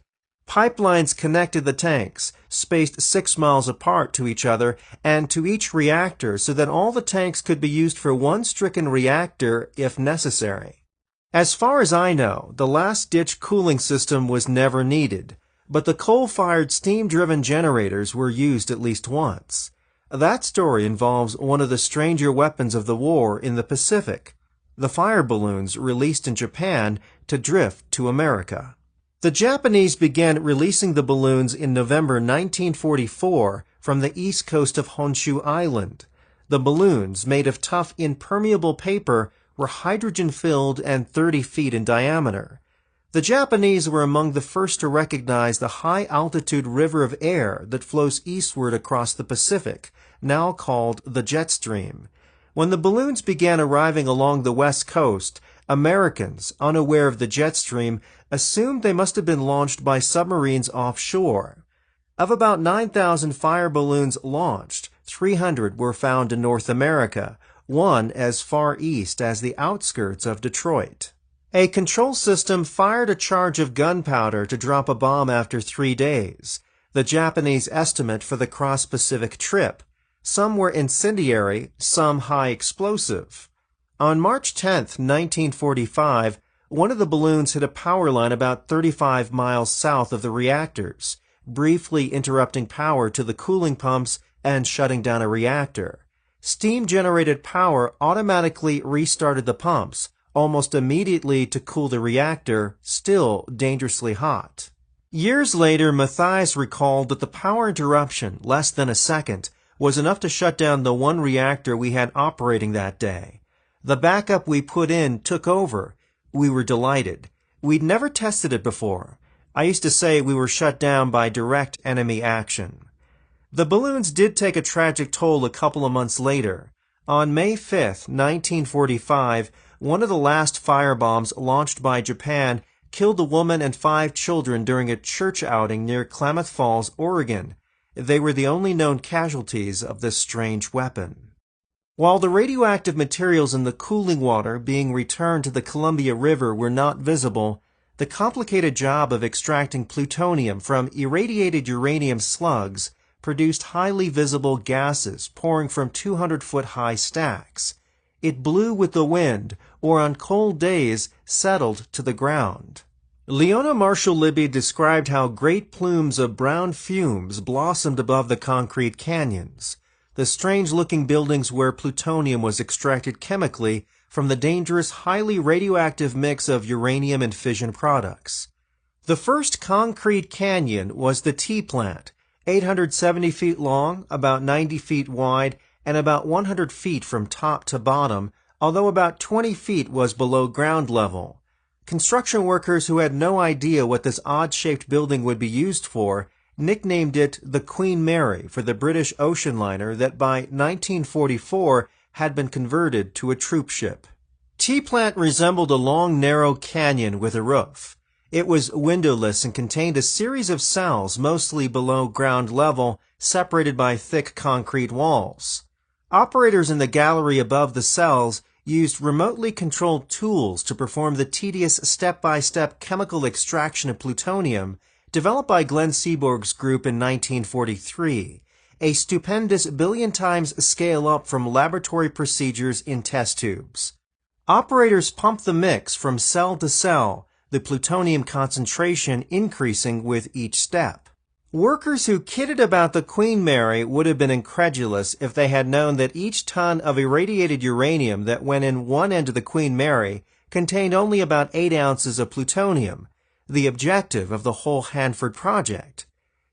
Pipelines connected the tanks, spaced 6 miles apart to each other and to each reactor so that all the tanks could be used for one stricken reactor if necessary. As far as I know, the last-ditch cooling system was never needed, but the coal-fired steam-driven generators were used at least once. That story involves one of the stranger weapons of the war in the Pacific, the fire balloons released in Japan to drift to America. The Japanese began releasing the balloons in November 1944 from the east coast of Honshu Island. The balloons, made of tough, impermeable paper, were hydrogen-filled and 30 feet in diameter. The Japanese were among the first to recognize the high-altitude river of air that flows eastward across the Pacific, now called the jet stream. When the balloons began arriving along the west coast, Americans, unaware of the jet stream, assumed they must have been launched by submarines offshore. Of about 9,000 fire balloons launched, 300 were found in North America, one as far east as the outskirts of Detroit. A control system fired a charge of gunpowder to drop a bomb after 3 days, the Japanese estimate for the cross-Pacific trip. Some were incendiary, some high explosive. On March 10, 1945, one of the balloons hit a power line about 35 miles south of the reactors, briefly interrupting power to the cooling pumps and shutting down a reactor. Steam-generated power automatically restarted the pumps, almost immediately to cool the reactor, still dangerously hot. Years later, Mathias recalled that the power interruption, less than a second, was enough to shut down the one reactor we had operating that day. The backup we put in took over. We were delighted. We'd never tested it before. I used to say we were shut down by direct enemy action. The balloons did take a tragic toll a couple of months later. On May 5, 1945, one of the last firebombs launched by Japan killed a woman and 5 children during a church outing near Klamath Falls, Oregon. They were the only known casualties of this strange weapon. While the radioactive materials in the cooling water being returned to the Columbia River were not visible, the complicated job of extracting plutonium from irradiated uranium slugs produced highly visible gases pouring from 200-foot-high stacks. It blew with the wind, or on cold days settled to the ground. Leona Marshall-Libby described how great plumes of brown fumes blossomed above the concrete canyons, the strange-looking buildings where plutonium was extracted chemically from the dangerous, highly radioactive mix of uranium and fission products. The first concrete canyon was the T plant, 870 feet long, about 90 feet wide, and about 100 feet from top to bottom, although about 20 feet was below ground level. Construction workers who had no idea what this odd-shaped building would be used for nicknamed it the Queen Mary for the British ocean liner that by 1944 had been converted to a troop ship. T-Plant resembled a long, narrow canyon with a roof. It was windowless and contained a series of cells mostly below ground level, separated by thick concrete walls. Operators in the gallery above the cells used remotely controlled tools to perform the tedious step-by-step chemical extraction of plutonium developed by Glenn Seaborg's group in 1943, a stupendous billion times scale up from laboratory procedures in test tubes. Operators pumped the mix from cell to cell, the plutonium concentration increasing with each step. Workers who kidded about the Queen Mary would have been incredulous if they had known that each ton of irradiated uranium that went in one end of the Queen Mary contained only about 8 ounces of plutonium, the objective of the whole Hanford project.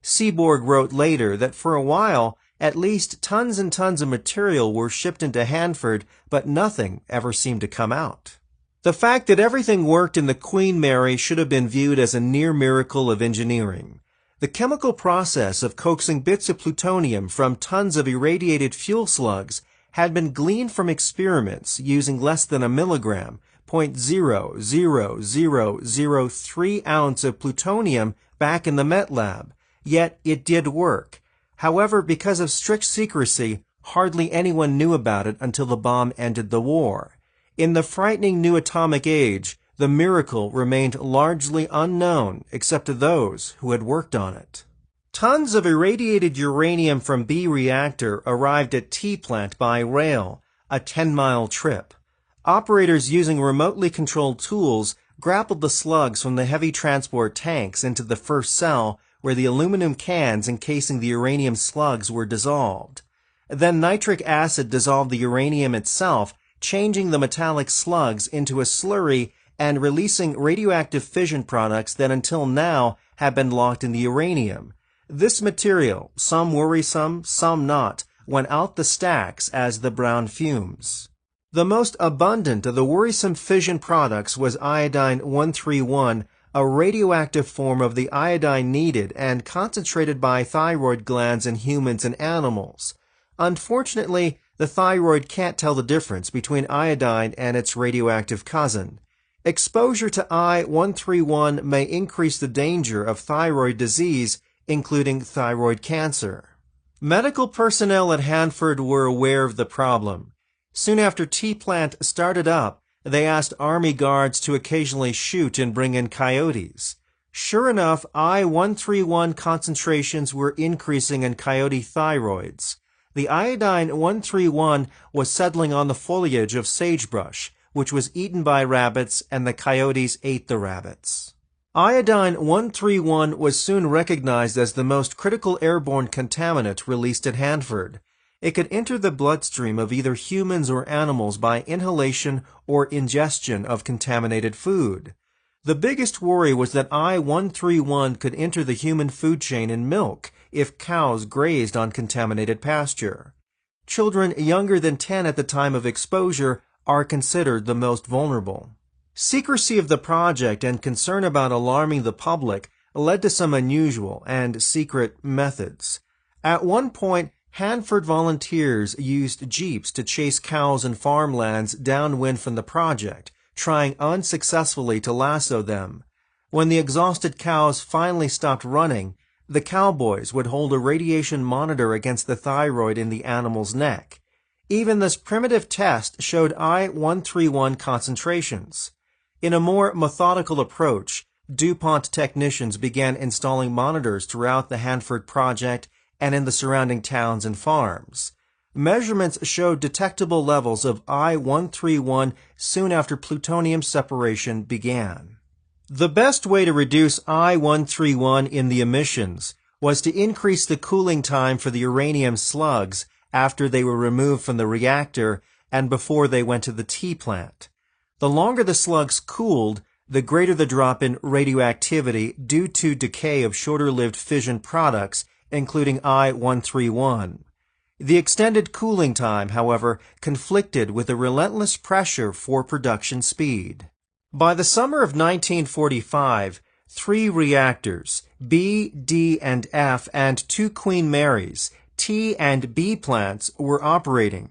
Seaborg wrote later that for a while, at least tons and tons of material were shipped into Hanford, but nothing ever seemed to come out. The fact that everything worked in the Queen Mary should have been viewed as a near miracle of engineering. The chemical process of coaxing bits of plutonium from tons of irradiated fuel slugs had been gleaned from experiments using less than a milligram, 0.00003 ounce of plutonium back in the Met Lab, yet it did work. However, because of strict secrecy, hardly anyone knew about it until the bomb ended the war. In the frightening new atomic age, the miracle remained largely unknown except to those who had worked on it. Tons of irradiated uranium from B reactor arrived at T plant by rail, a 10-mile trip. Operators using remotely controlled tools grappled the slugs from the heavy transport tanks into the first cell where the aluminum cans encasing the uranium slugs were dissolved. Then nitric acid dissolved the uranium itself, changing the metallic slugs into a slurry and releasing radioactive fission products that until now have been locked in the uranium. This material, some worrisome, some not, went out the stacks as the brown fumes. The most abundant of the worrisome fission products was iodine-131, a radioactive form of the iodine needed and concentrated by thyroid glands in humans and animals. Unfortunately, the thyroid can't tell the difference between iodine and its radioactive cousin. Exposure to I-131 may increase the danger of thyroid disease, including thyroid cancer. Medical personnel at Hanford were aware of the problem. Soon after T-Plant started up, they asked Army guards to occasionally shoot and bring in coyotes. Sure enough, I-131 concentrations were increasing in coyote thyroids. The iodine-131 was settling on the foliage of sagebrush, which was eaten by rabbits, and the coyotes ate the rabbits. Iodine-131 was soon recognized as the most critical airborne contaminant released at Hanford. It could enter the bloodstream of either humans or animals by inhalation or ingestion of contaminated food. The biggest worry was that I-131 could enter the human food chain in milk if cows grazed on contaminated pasture. Children younger than 10 at the time of exposure are considered the most vulnerable. Secrecy of the project and concern about alarming the public led to some unusual and secret methods. At one point, Hanford volunteers used jeeps to chase cows in farmlands downwind from the project, trying unsuccessfully to lasso them. When the exhausted cows finally stopped running, the cowboys would hold a radiation monitor against the thyroid in the animal's neck. Even this primitive test showed I-131 concentrations. In a more methodical approach, DuPont technicians began installing monitors throughout the Hanford project and in the surrounding towns and farms. Measurements showed detectable levels of I-131 soon after plutonium separation began. The best way to reduce I-131 in the emissions was to increase the cooling time for the uranium slugs after they were removed from the reactor and before they went to the T-plant. The longer the slugs cooled, the greater the drop in radioactivity due to decay of shorter-lived fission products, including I-131. The extended cooling time, however, conflicted with the relentless pressure for production speed. By the summer of 1945, 3 reactors, B, D, and F, and 2 Queen Marys, T and B plants, were operating.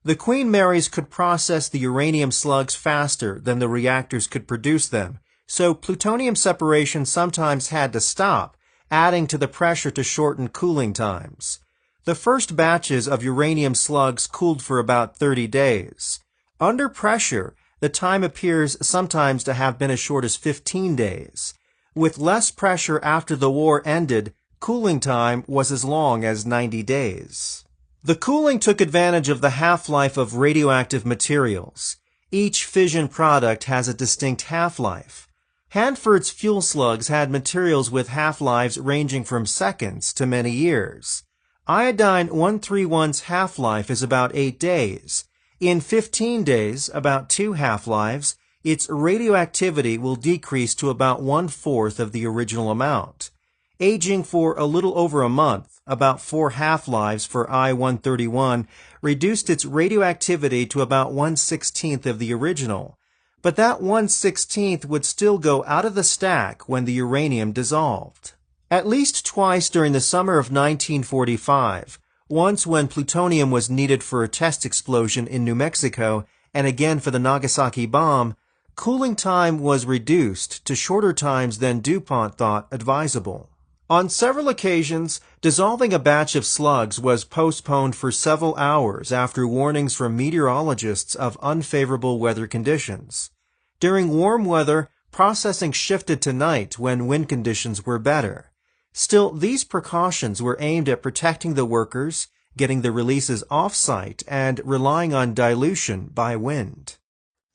The Queen Marys could process the uranium slugs faster than the reactors could produce them, so plutonium separation sometimes had to stop, adding to the pressure to shorten cooling times. The first batches of uranium slugs cooled for about 30 days. Under pressure, the time appears sometimes to have been as short as 15 days. With less pressure after the war ended, cooling time was as long as 90 days. The cooling took advantage of the half-life of radioactive materials. Each fission product has a distinct half-life. Hanford's fuel slugs had materials with half-lives ranging from seconds to many years. Iodine-131's half-life is about 8 days. In 15 days, about 2 half-lives, its radioactivity will decrease to about 1/4 of the original amount. Aging for a little over a month, about 4 half-lives for I-131, reduced its radioactivity to about 1/16 of the original. But that 1/16 would still go out of the stack when the uranium dissolved. At least twice during the summer of 1945, once when plutonium was needed for a test explosion in New Mexico and again for the Nagasaki bomb, cooling time was reduced to shorter times than DuPont thought advisable. On several occasions, dissolving a batch of slugs was postponed for several hours after warnings from meteorologists of unfavorable weather conditions. During warm weather, processing shifted to night when wind conditions were better. Still, these precautions were aimed at protecting the workers, getting the releases off-site, and relying on dilution by wind.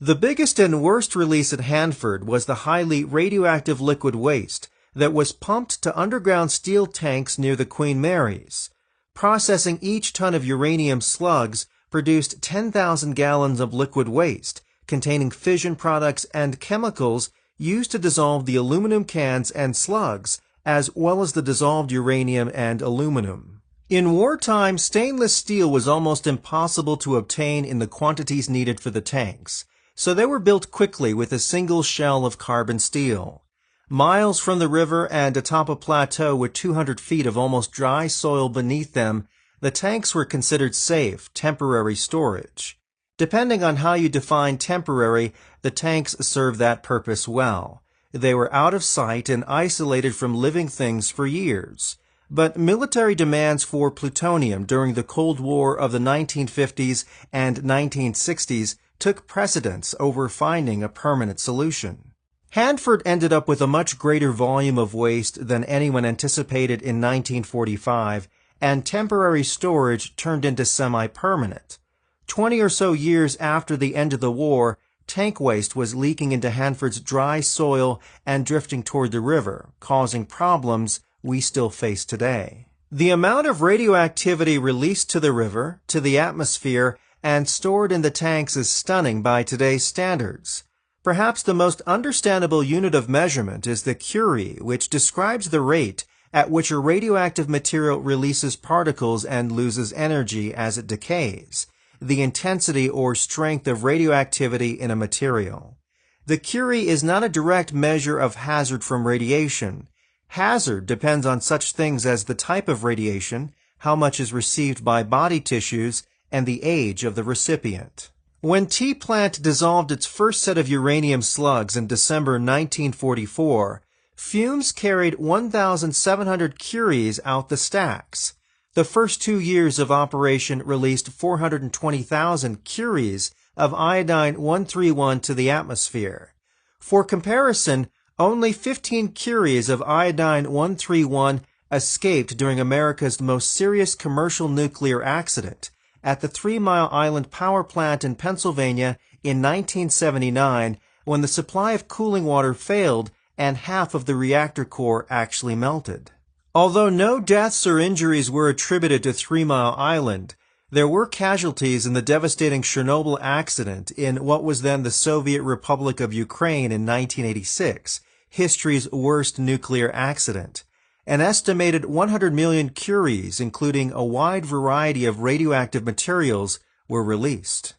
The biggest and worst release at Hanford was the highly radioactive liquid waste that was pumped to underground steel tanks near the Queen Mary's. Processing each ton of uranium slugs produced 10,000 gallons of liquid waste containing fission products and chemicals used to dissolve the aluminum cans and slugs, as well as the dissolved uranium and aluminum. In wartime, stainless steel was almost impossible to obtain in the quantities needed for the tanks, so they were built quickly with a single shell of carbon steel. Miles from the river and atop a plateau with 200 feet of almost dry soil beneath them, the tanks were considered safe, temporary storage. Depending on how you define temporary, the tanks served that purpose well. They were out of sight and isolated from living things for years. But military demands for plutonium during the Cold War of the 1950s and 1960s took precedence over finding a permanent solution. Hanford ended up with a much greater volume of waste than anyone anticipated in 1945, and temporary storage turned into semi-permanent. 20 or so years after the end of the war, tank waste was leaking into Hanford's dry soil and drifting toward the river, causing problems we still face today. The amount of radioactivity released to the river, to the atmosphere, and stored in the tanks is stunning by today's standards. Perhaps the most understandable unit of measurement is the Curie, which describes the rate at which a radioactive material releases particles and loses energy as it decays, the intensity or strength of radioactivity in a material. The Curie is not a direct measure of hazard from radiation. Hazard depends on such things as the type of radiation, how much is received by body tissues, and the age of the recipient. When T-Plant dissolved its first set of uranium slugs in December 1944, fumes carried 1,700 curies out the stacks. The first 2 years of operation released 420,000 curies of iodine-131 to the atmosphere. For comparison, only 15 curies of iodine-131 escaped during America's most serious commercial nuclear accident, at the 3 Mile Island power plant in Pennsylvania in 1979, when the supply of cooling water failed and half of the reactor core actually melted. Although no deaths or injuries were attributed to 3 Mile Island, there were casualties in the devastating Chernobyl accident in what was then the Soviet Republic of Ukraine in 1986, history's worst nuclear accident. An estimated 100 million curies, including a wide variety of radioactive materials, were released.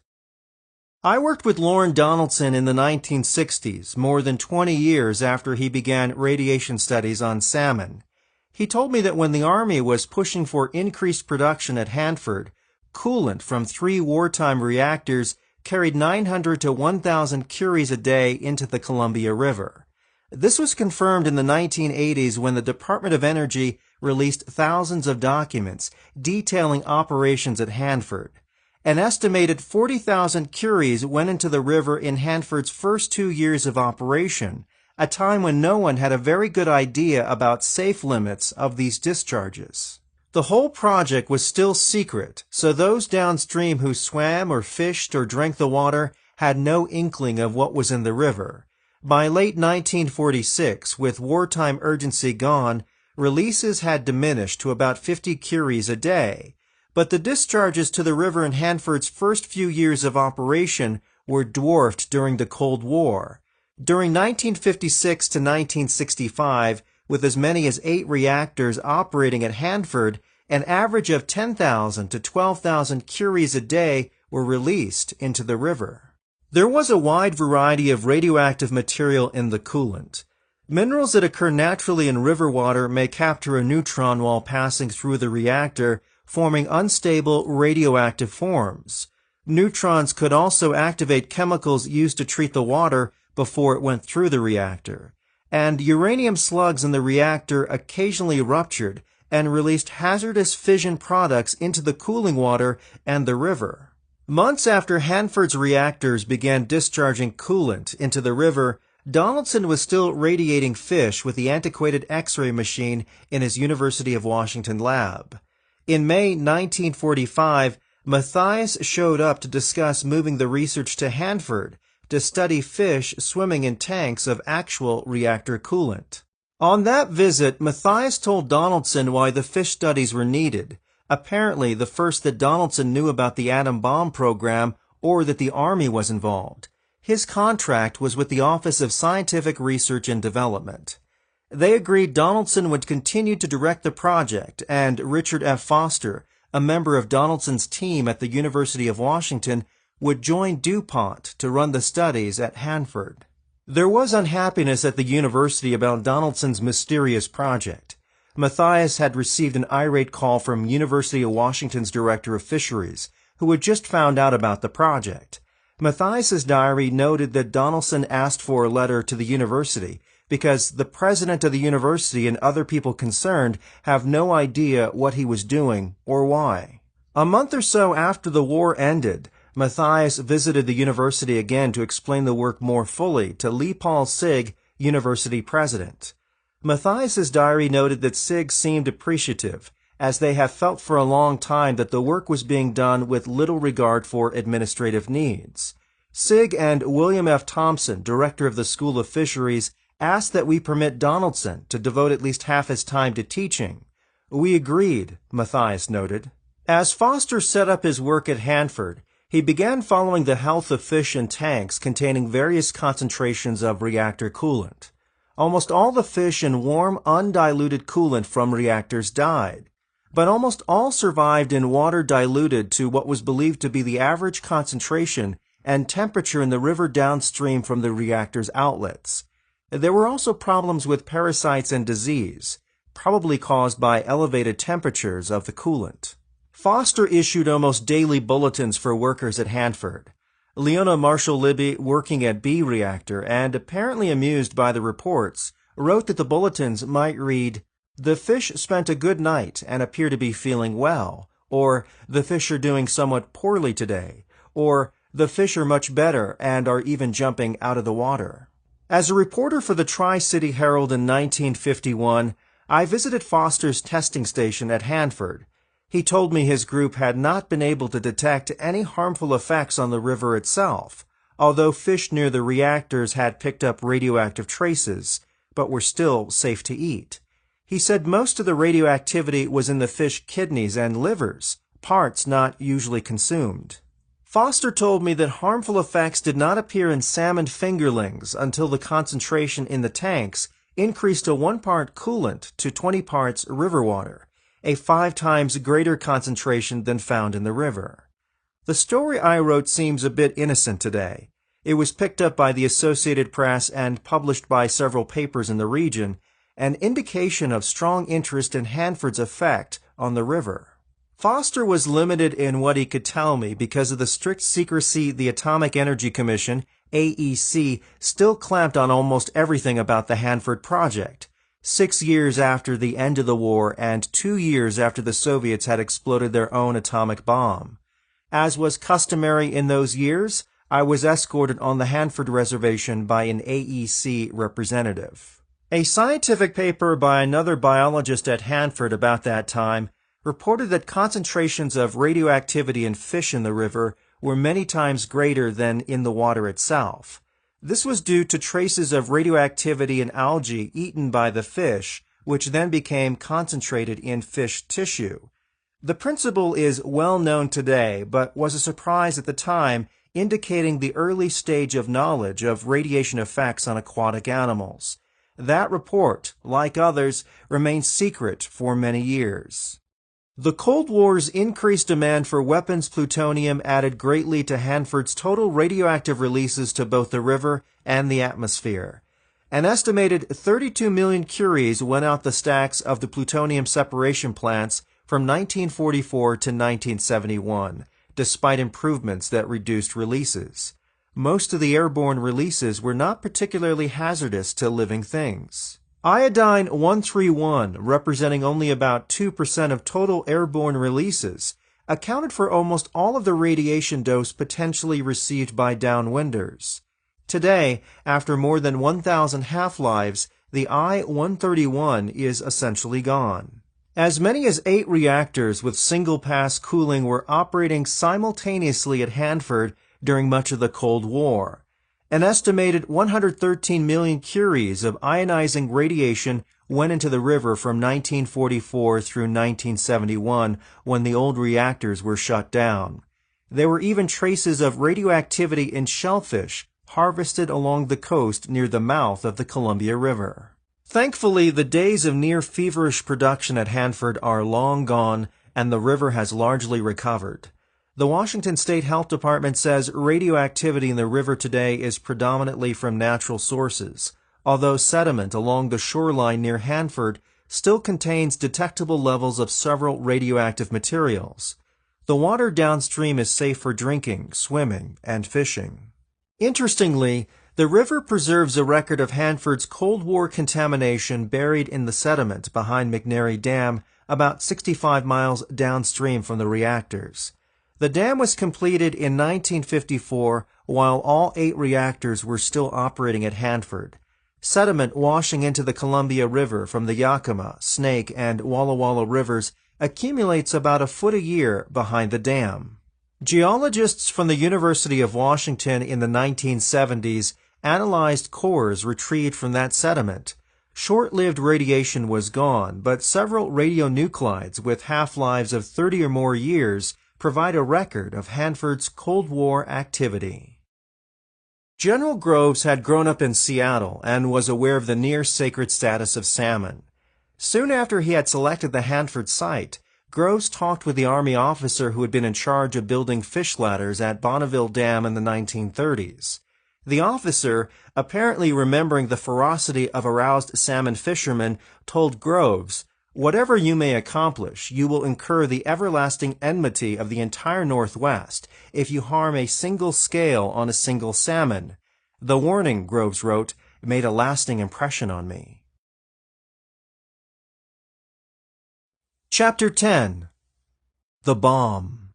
I worked with Lorne Donaldson in the 1960s, more than 20 years after he began radiation studies on salmon. He told me that when the Army was pushing for increased production at Hanford, coolant from 3 wartime reactors carried 900 to 1,000 curies a day into the Columbia River. This was confirmed in the 1980s when the Department of Energy released thousands of documents detailing operations at Hanford. An estimated 40,000 curies went into the river in Hanford's first 2 years of operation, a time when no one had a very good idea about safe limits of these discharges. The whole project was still secret, so those downstream who swam or fished or drank the water had no inkling of what was in the river. By late 1946, with wartime urgency gone, releases had diminished to about 50 curies a day, but the discharges to the river in Hanford's first few years of operation were dwarfed during the Cold War. During 1956 to 1965, with as many as 8 reactors operating at Hanford, an average of 10,000 to 12,000 curies a day were released into the river. There was a wide variety of radioactive material in the coolant. Minerals that occur naturally in river water may capture a neutron while passing through the reactor, forming unstable radioactive forms. Neutrons could also activate chemicals used to treat the water before it went through the reactor. and uranium slugs in the reactor occasionally ruptured and released hazardous fission products into the cooling water and the river. Months after Hanford's reactors began discharging coolant into the river, Donaldson was still radiating fish with the antiquated X-ray machine in his University of Washington lab. In May 1945, Mathias showed up to discuss moving the research to Hanford to study fish swimming in tanks of actual reactor coolant. On that visit, Mathias told Donaldson why the fish studies were needed, apparently the first that Donaldson knew about the atom bomb program or that the Army was involved. His contract was with the Office of Scientific Research and Development. They agreed Donaldson would continue to direct the project, and Richard F. Foster, a member of Donaldson's team at the University of Washington, would join DuPont to run the studies at Hanford. There was unhappiness at the university about Donaldson's mysterious project. Mathias had received an irate call from University of Washington's Director of Fisheries, who had just found out about the project. Mathias's diary noted that Donaldson asked for a letter to the university because the president of the university and other people concerned have no idea what he was doing or why. A month or so after the war ended, Mathias visited the university again to explain the work more fully to Leopold Sigg, university president. Mathias's diary noted that Sigg seemed appreciative, as they have felt for a long time that the work was being done with little regard for administrative needs. Sigg and William F. Thompson, director of the School of Fisheries, asked that we permit Donaldson to devote at least half his time to teaching. We agreed, Mathias noted. As Foster set up his work at Hanford, he began following the health of fish in tanks containing various concentrations of reactor coolant. Almost all the fish in warm, undiluted coolant from reactors died, but almost all survived in water diluted to what was believed to be the average concentration and temperature in the river downstream from the reactor's outlets. There were also problems with parasites and disease, probably caused by elevated temperatures of the coolant. Foster issued almost daily bulletins for workers at Hanford. Leona Marshall-Libby, working at B Reactor and apparently amused by the reports, wrote that the bulletins might read, "The fish spent a good night and appear to be feeling well," or "The fish are doing somewhat poorly today," or "The fish are much better and are even jumping out of the water." As a reporter for the Tri-City Herald in 1951, I visited Foster's testing station at Hanford. He told me his group had not been able to detect any harmful effects on the river itself, although fish near the reactors had picked up radioactive traces, but were still safe to eat. He said most of the radioactivity was in the fish kidneys and livers, parts not usually consumed. Foster told me that harmful effects did not appear in salmon fingerlings until the concentration in the tanks increased to 1 part coolant to 20 parts river water, a 5 times greater concentration than found in the river. The story I wrote seems a bit innocent today. It was picked up by the Associated Press and published by several papers in the region, an indication of strong interest in Hanford's effect on the river. Foster was limited in what he could tell me because of the strict secrecy the Atomic Energy Commission, AEC, still clamped on almost everything about the Hanford project, 6 years after the end of the war and 2 years after the Soviets had exploded their own atomic bomb. As was customary in those years, I was escorted on the Hanford reservation by an AEC representative. A scientific paper by another biologist at Hanford about that time reported that concentrations of radioactivity in fish in the river were many times greater than in the water itself. This was due to traces of radioactivity in algae eaten by the fish, which then became concentrated in fish tissue. The principle is well known today, but was a surprise at the time, indicating the early stage of knowledge of radiation effects on aquatic animals. That report, like others, remained secret for many years. The Cold War's increased demand for weapons plutonium added greatly to Hanford's total radioactive releases to both the river and the atmosphere. An estimated 32 million curies went out the stacks of the plutonium separation plants from 1944 to 1971, despite improvements that reduced releases. Most of the airborne releases were not particularly hazardous to living things. Iodine-131, representing only about 2% of total airborne releases, accounted for almost all of the radiation dose potentially received by downwinders. Today, after more than 1,000 half-lives, the I-131 is essentially gone. As many as 8 reactors with single-pass cooling were operating simultaneously at Hanford during much of the Cold War. An estimated 113 million curies of ionizing radiation went into the river from 1944 through 1971 when the old reactors were shut down. There were even traces of radioactivity in shellfish harvested along the coast near the mouth of the Columbia River. Thankfully, the days of near-feverish production at Hanford are long gone, and the river has largely recovered. The Washington State Health Department says radioactivity in the river today is predominantly from natural sources, although sediment along the shoreline near Hanford still contains detectable levels of several radioactive materials. The water downstream is safe for drinking, swimming, and fishing. Interestingly, the river preserves a record of Hanford's Cold War contamination buried in the sediment behind McNary Dam, about 65 miles downstream from the reactors. The dam was completed in 1954 while all 8 reactors were still operating at Hanford. Sediment washing into the Columbia River from the Yakima, Snake, and Walla Walla rivers accumulates about a foot a year behind the dam. Geologists from the University of Washington in the 1970s analyzed cores retrieved from that sediment. Short-lived radiation was gone, but several radionuclides with half-lives of 30 or more years provide a record of Hanford's Cold War activity. General Groves had grown up in Seattle and was aware of the near-sacred status of salmon. Soon after he had selected the Hanford site, Groves talked with the Army officer who had been in charge of building fish ladders at Bonneville Dam in the 1930s. The officer, apparently remembering the ferocity of aroused salmon fishermen, told Groves, "Whatever you may accomplish, you will incur the everlasting enmity of the entire Northwest if you harm a single scale on a single salmon." The warning, Groves wrote, made a lasting impression on me. Chapter 10. The Bomb.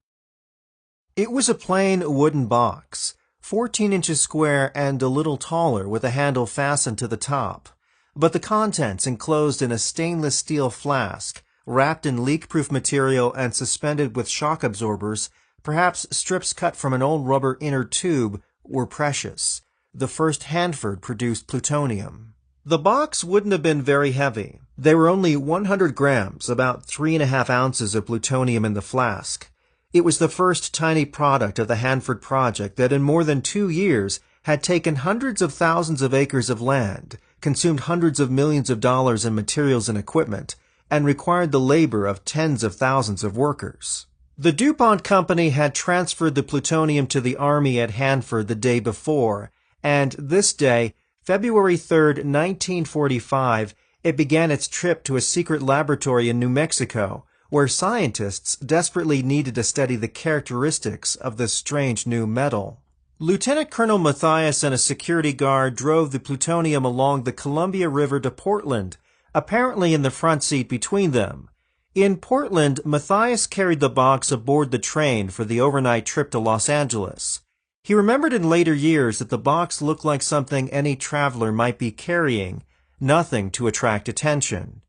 It was a plain wooden box, 14 inches square and a little taller with a handle fastened to the top, but the contents enclosed in a stainless steel flask, wrapped in leak-proof material and suspended with shock absorbers, perhaps strips cut from an old rubber inner tube, were precious. The first Hanford-produced plutonium. The box wouldn't have been very heavy. There were only 100 grams, about 3.5 ounces of plutonium in the flask. It was the first tiny product of the Hanford project that in more than 2 years had taken hundreds of thousands of acres of land, consumed hundreds of millions of dollars in materials and equipment, and required the labor of tens of thousands of workers. The DuPont company had transferred the plutonium to the Army at Hanford the day before, and this day, February 3, 1945, it began its trip to a secret laboratory in New Mexico, where scientists desperately needed to study the characteristics of this strange new metal. Lieutenant Colonel Mathias and a security guard drove the plutonium along the Columbia River to Portland, apparently in the front seat between them. In Portland, Mathias carried the box aboard the train for the overnight trip to Los Angeles. He remembered in later years that the box looked like something any traveler might be carrying, nothing to attract attention.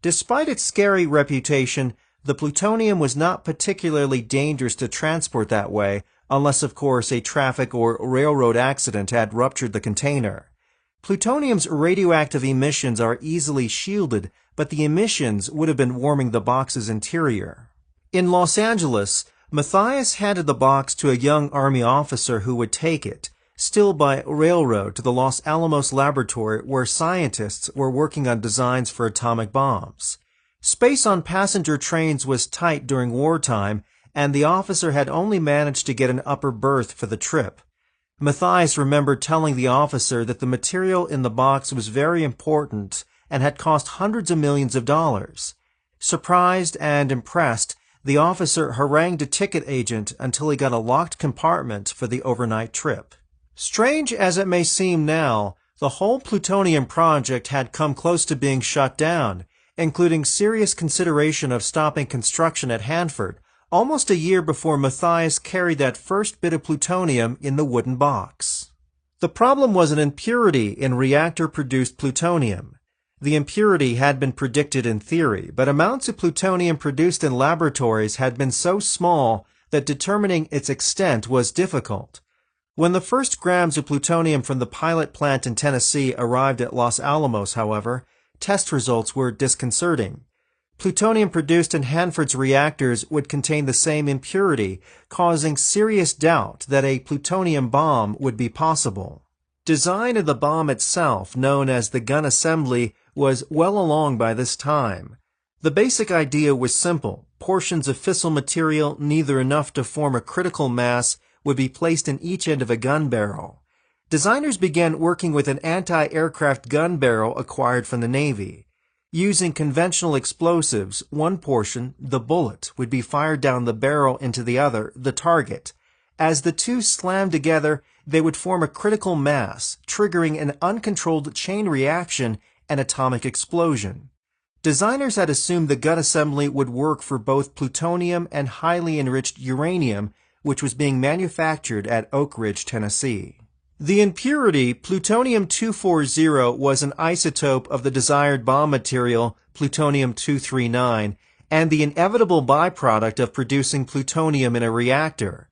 Despite its scary reputation, the plutonium was not particularly dangerous to transport that way, unless of course a traffic or railroad accident had ruptured the container. Plutonium's radioactive emissions are easily shielded, but the emissions would have been warming the box's interior. In Los Angeles, Mathias handed the box to a young Army officer who would take it, still by railroad to the Los Alamos laboratory where scientists were working on designs for atomic bombs. Space on passenger trains was tight during wartime, and the officer had only managed to get an upper berth for the trip. Mathias remembered telling the officer that the material in the box was very important and had cost hundreds of millions of dollars. Surprised and impressed, the officer harangued a ticket agent until he got a locked compartment for the overnight trip. Strange as it may seem now, the whole plutonium project had come close to being shut down, including serious consideration of stopping construction at Hanford, almost a year before Matthias carried that first bit of plutonium in the wooden box. The problem was an impurity in reactor-produced plutonium. The impurity had been predicted in theory, but amounts of plutonium produced in laboratories had been so small that determining its extent was difficult. When the first grams of plutonium from the pilot plant in Tennessee arrived at Los Alamos, however, test results were disconcerting. Plutonium produced in Hanford's reactors would contain the same impurity, causing serious doubt that a plutonium bomb would be possible. Design of the bomb itself, known as the gun assembly, was well along by this time. The basic idea was simple. Portions of fissile material, neither enough to form a critical mass, would be placed in each end of a gun barrel. Designers began working with an anti-aircraft gun barrel acquired from the Navy. Using conventional explosives, one portion, the bullet, would be fired down the barrel into the other, the target. As the two slammed together, they would form a critical mass, triggering an uncontrolled chain reaction and atomic explosion. Designers had assumed the gun assembly would work for both plutonium and highly enriched uranium, which was being manufactured at Oak Ridge, Tennessee. The impurity, plutonium-240, was an isotope of the desired bomb material, plutonium-239, and the inevitable byproduct of producing plutonium in a reactor.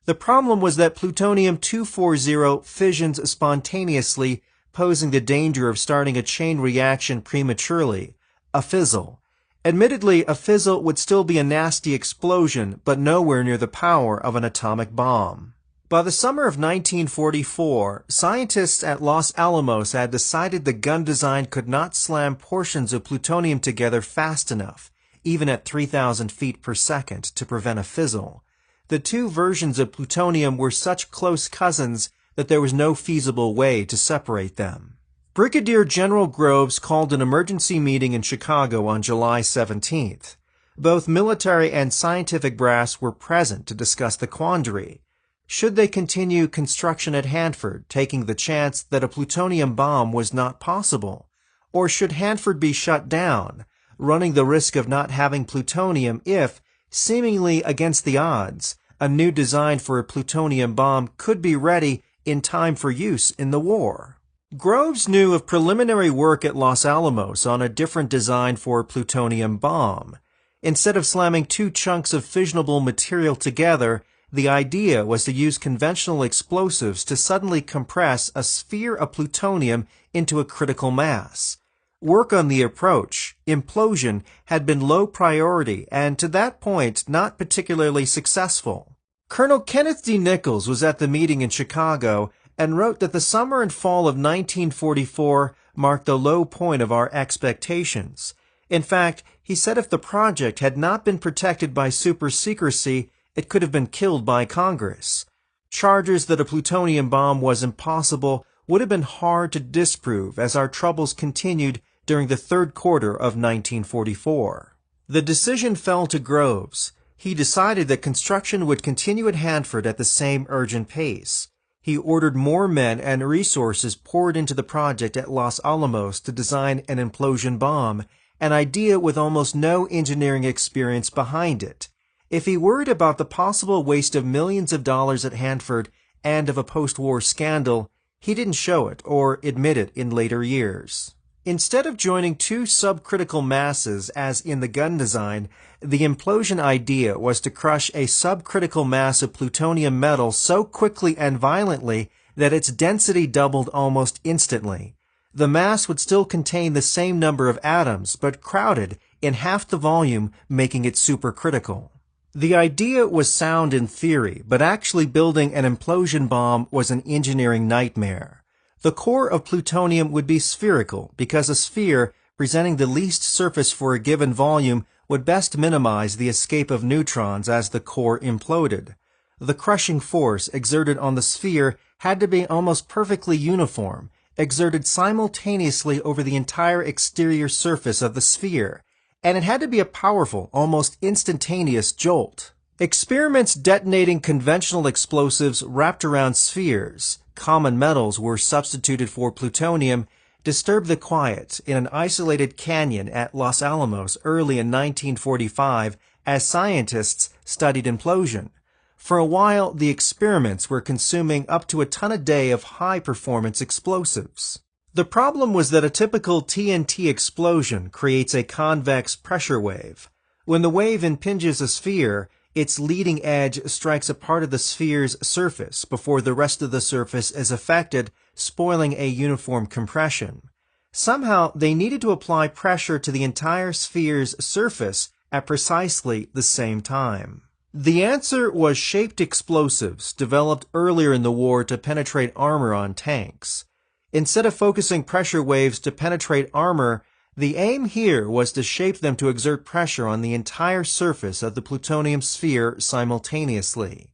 The problem was that plutonium-240 fissions spontaneously, posing the danger of starting a chain reaction prematurely, a fizzle. Admittedly, a fizzle would still be a nasty explosion, but nowhere near the power of an atomic bomb. By the summer of 1944, scientists at Los Alamos had decided the gun design could not slam portions of plutonium together fast enough, even at 3,000 feet per second, to prevent a fizzle. The two versions of plutonium were such close cousins that there was no feasible way to separate them. Brigadier General Groves called an emergency meeting in Chicago on July 17th. Both military and scientific brass were present to discuss the quandary. Should they continue construction at Hanford, taking the chance that a plutonium bomb was not possible? Or should Hanford be shut down, running the risk of not having plutonium if, seemingly against the odds, a new design for a plutonium bomb could be ready in time for use in the war? Groves knew of preliminary work at Los Alamos on a different design for a plutonium bomb. Instead of slamming two chunks of fissionable material together, the idea was to use conventional explosives to suddenly compress a sphere of plutonium into a critical mass. Work on the approach, implosion, had been low priority and to that point not particularly successful. Colonel Kenneth D. Nichols was at the meeting in Chicago and wrote that the summer and fall of 1944 marked the low point of our expectations. In fact, he said if the project had not been protected by super secrecy, it could have been killed by Congress. Charges that a plutonium bomb was impossible would have been hard to disprove as our troubles continued during the third quarter of 1944. The decision fell to Groves. He decided that construction would continue at Hanford at the same urgent pace. He ordered more men and resources poured into the project at Los Alamos to design an implosion bomb, an idea with almost no engineering experience behind it. If he worried about the possible waste of millions of dollars at Hanford and of a post-war scandal, he didn't show it or admit it in later years. Instead of joining two subcritical masses as in the gun design, the implosion idea was to crush a subcritical mass of plutonium metal so quickly and violently that its density doubled almost instantly. The mass would still contain the same number of atoms, but crowded in half the volume, making it supercritical. The idea was sound in theory, but actually building an implosion bomb was an engineering nightmare. The core of plutonium would be spherical because a sphere, presenting the least surface for a given volume, would best minimize the escape of neutrons as the core imploded. The crushing force exerted on the sphere had to be almost perfectly uniform, exerted simultaneously over the entire exterior surface of the sphere, and it had to be a powerful, almost instantaneous jolt. Experiments detonating conventional explosives wrapped around spheres, common metals were substituted for plutonium disturbed the quiet in an isolated canyon at Los Alamos early in 1945 as scientists studied implosion. For a while, the experiments were consuming up to a ton a day of high-performance explosives. The problem was that a typical TNT explosion creates a convex pressure wave. When the wave impinges a sphere, its leading edge strikes a part of the sphere's surface before the rest of the surface is affected, spoiling a uniform compression. Somehow, they needed to apply pressure to the entire sphere's surface at precisely the same time. The answer was shaped explosives developed earlier in the war to penetrate armor on tanks. Instead of focusing pressure waves to penetrate armor, the aim here was to shape them to exert pressure on the entire surface of the plutonium sphere simultaneously.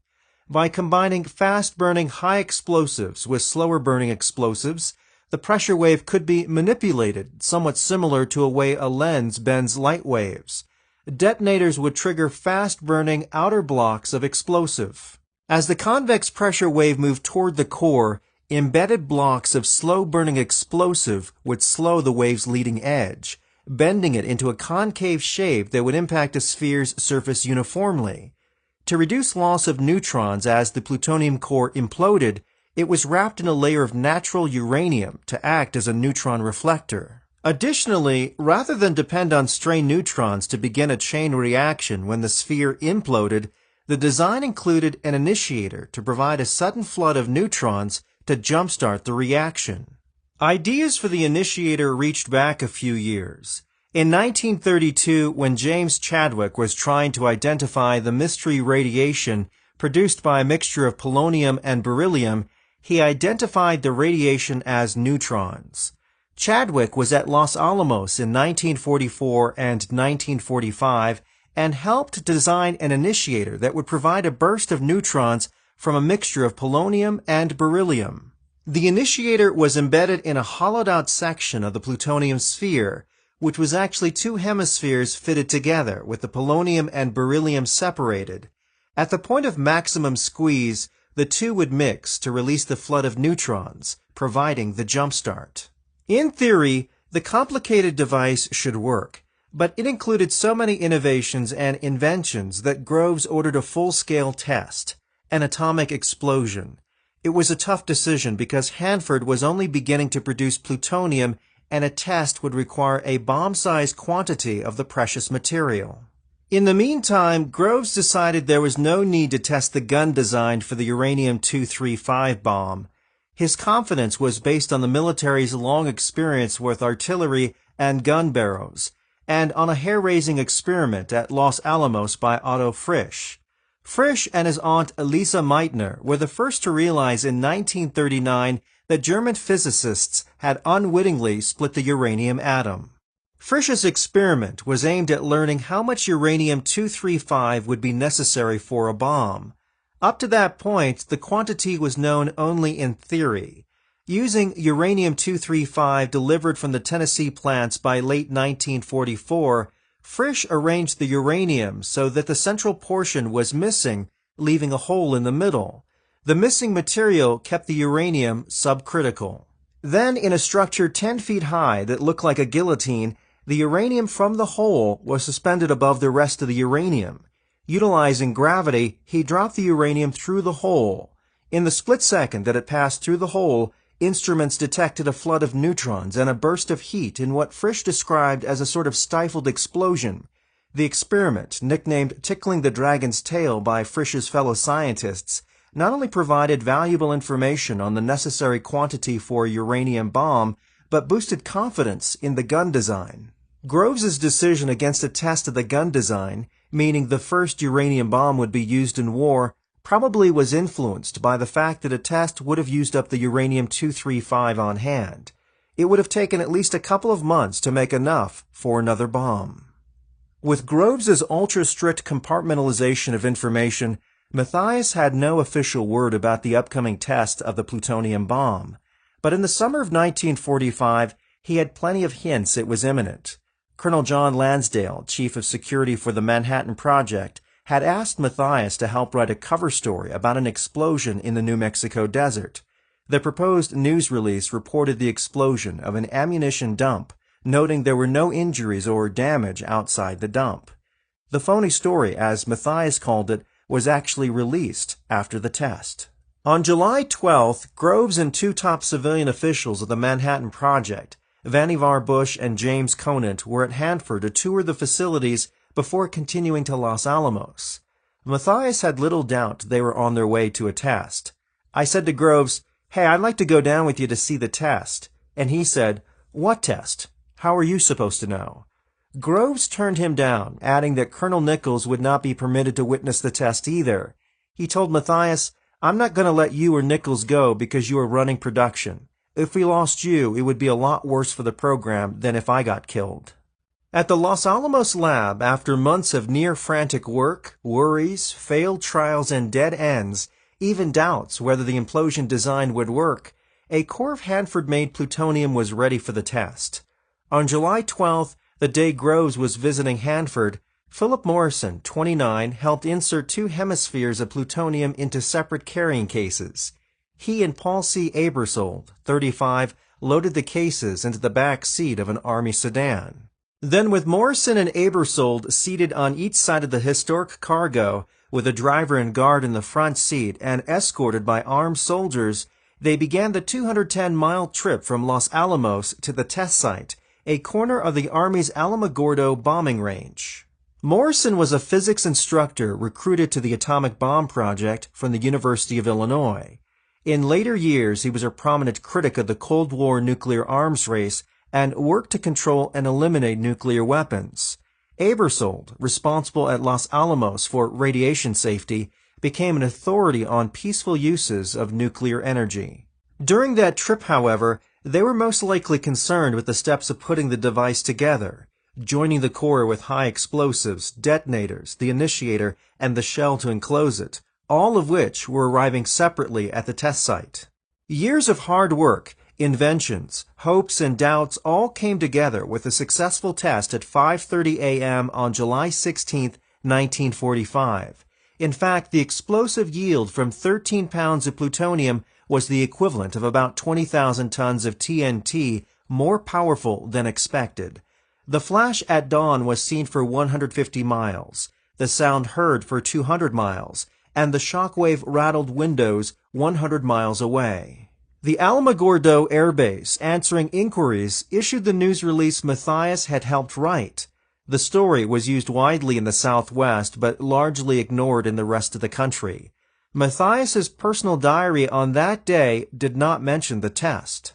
By combining fast-burning high explosives with slower-burning explosives, the pressure wave could be manipulated, somewhat similar to a way a lens bends light waves. Detonators would trigger fast-burning outer blocks of explosive. As the convex pressure wave moved toward the core, embedded blocks of slow-burning explosive would slow the wave's leading edge, bending it into a concave shape that would impact a sphere's surface uniformly. To reduce loss of neutrons as the plutonium core imploded, it was wrapped in a layer of natural uranium to act as a neutron reflector. Additionally, rather than depend on stray neutrons to begin a chain reaction when the sphere imploded, the design included an initiator to provide a sudden flood of neutrons to jumpstart the reaction. Ideas for the initiator reached back a few years. In 1932, when James Chadwick was trying to identify the mystery radiation produced by a mixture of polonium and beryllium, he identified the radiation as neutrons. Chadwick was at Los Alamos in 1944 and 1945 and helped design an initiator that would provide a burst of neutrons from a mixture of polonium and beryllium. The initiator was embedded in a hollowed-out section of the plutonium sphere, which was actually two hemispheres fitted together with the polonium and beryllium separated. At the point of maximum squeeze, the two would mix to release the flood of neutrons, providing the jumpstart. In theory, the complicated device should work, but it included so many innovations and inventions that Groves ordered a full-scale test, an atomic explosion. It was a tough decision because Hanford was only beginning to produce plutonium and a test would require a bomb-sized quantity of the precious material. In the meantime, Groves decided there was no need to test the gun designed for the uranium-235 bomb. His confidence was based on the military's long experience with artillery and gun barrels, and on a hair-raising experiment at Los Alamos by Otto Frisch. Frisch and his aunt Elisa Meitner were the first to realize in 1939 that German physicists had unwittingly split the uranium atom. Frisch's experiment was aimed at learning how much uranium-235 would be necessary for a bomb. Up to that point, the quantity was known only in theory. Using uranium-235 delivered from the Tennessee plants by late 1944, Frisch arranged the uranium so that the central portion was missing, leaving a hole in the middle. The missing material kept the uranium subcritical. Then, in a structure 10 feet high that looked like a guillotine, the uranium from the hole was suspended above the rest of the uranium. Utilizing gravity, he dropped the uranium through the hole. In the split second that it passed through the hole, instruments detected a flood of neutrons and a burst of heat in what Frisch described as a sort of stifled explosion. The experiment, nicknamed Tickling the Dragon's Tail by Frisch's fellow scientists, not only provided valuable information on the necessary quantity for a uranium bomb, but boosted confidence in the gun design. Groves's decision against a test of the gun design, meaning the first uranium bomb would be used in war, probably was influenced by the fact that a test would have used up the uranium-235 on hand. It would have taken at least a couple of months to make enough for another bomb. With Groves's ultra-strict compartmentalization of information, Mathias had no official word about the upcoming test of the plutonium bomb. But in the summer of 1945, he had plenty of hints it was imminent. Colonel John Lansdale, Chief of Security for the Manhattan Project, had asked Mathias to help write a cover story about an explosion in the New Mexico desert. The proposed news release reported the explosion of an ammunition dump, noting there were no injuries or damage outside the dump. The phony story, as Matthias called it, was actually released after the test. On July 12th, Groves and two top civilian officials of the Manhattan Project, Vannevar Bush and James Conant, were at Hanford to tour the facilities before continuing to Los Alamos. Matthias had little doubt they were on their way to a test. I said to Groves, "Hey, I'd like to go down with you to see the test." And he said, "What test? How are you supposed to know?" Groves turned him down, adding that Colonel Nichols would not be permitted to witness the test either. He told Matthias, "I'm not going to let you or Nichols go because you are running production. If we lost you, it would be a lot worse for the program than if I got killed." At the Los Alamos lab, after months of near-frantic work, worries, failed trials, and dead ends, even doubts whether the implosion design would work, a core of Hanford-made plutonium was ready for the test. On July 12th, the day Groves was visiting Hanford, Philip Morrison, 29, helped insert two hemispheres of plutonium into separate carrying cases. He and Paul C. Abersold, 35, loaded the cases into the back seat of an Army sedan. Then, with Morrison and Abersold seated on each side of the historic cargo, with a driver and guard in the front seat and escorted by armed soldiers, they began the 210-mile trip from Los Alamos to the test site, a corner of the Army's Alamogordo bombing range. Morrison was a physics instructor recruited to the atomic bomb project from the University of Illinois. In later years, he was a prominent critic of the Cold War nuclear arms race and worked to control and eliminate nuclear weapons. Abersold, responsible at Los Alamos for radiation safety, became an authority on peaceful uses of nuclear energy. During that trip, however, they were most likely concerned with the steps of putting the device together, joining the core with high explosives, detonators, the initiator, and the shell to enclose it, all of which were arriving separately at the test site. Years of hard work, inventions, hopes, and doubts all came together with a successful test at 5:30 a.m. on July 16, 1945. In fact, the explosive yield from 13 pounds of plutonium was the equivalent of about 20,000 tons of TNT, more powerful than expected. The flash at dawn was seen for 150 miles, the sound heard for 200 miles, and the shockwave rattled windows 100 miles away. The Alamogordo Air Base, answering inquiries, issued the news release Matthias had helped write. The story was used widely in the Southwest, but largely ignored in the rest of the country. Matthias's personal diary on that day did not mention the test.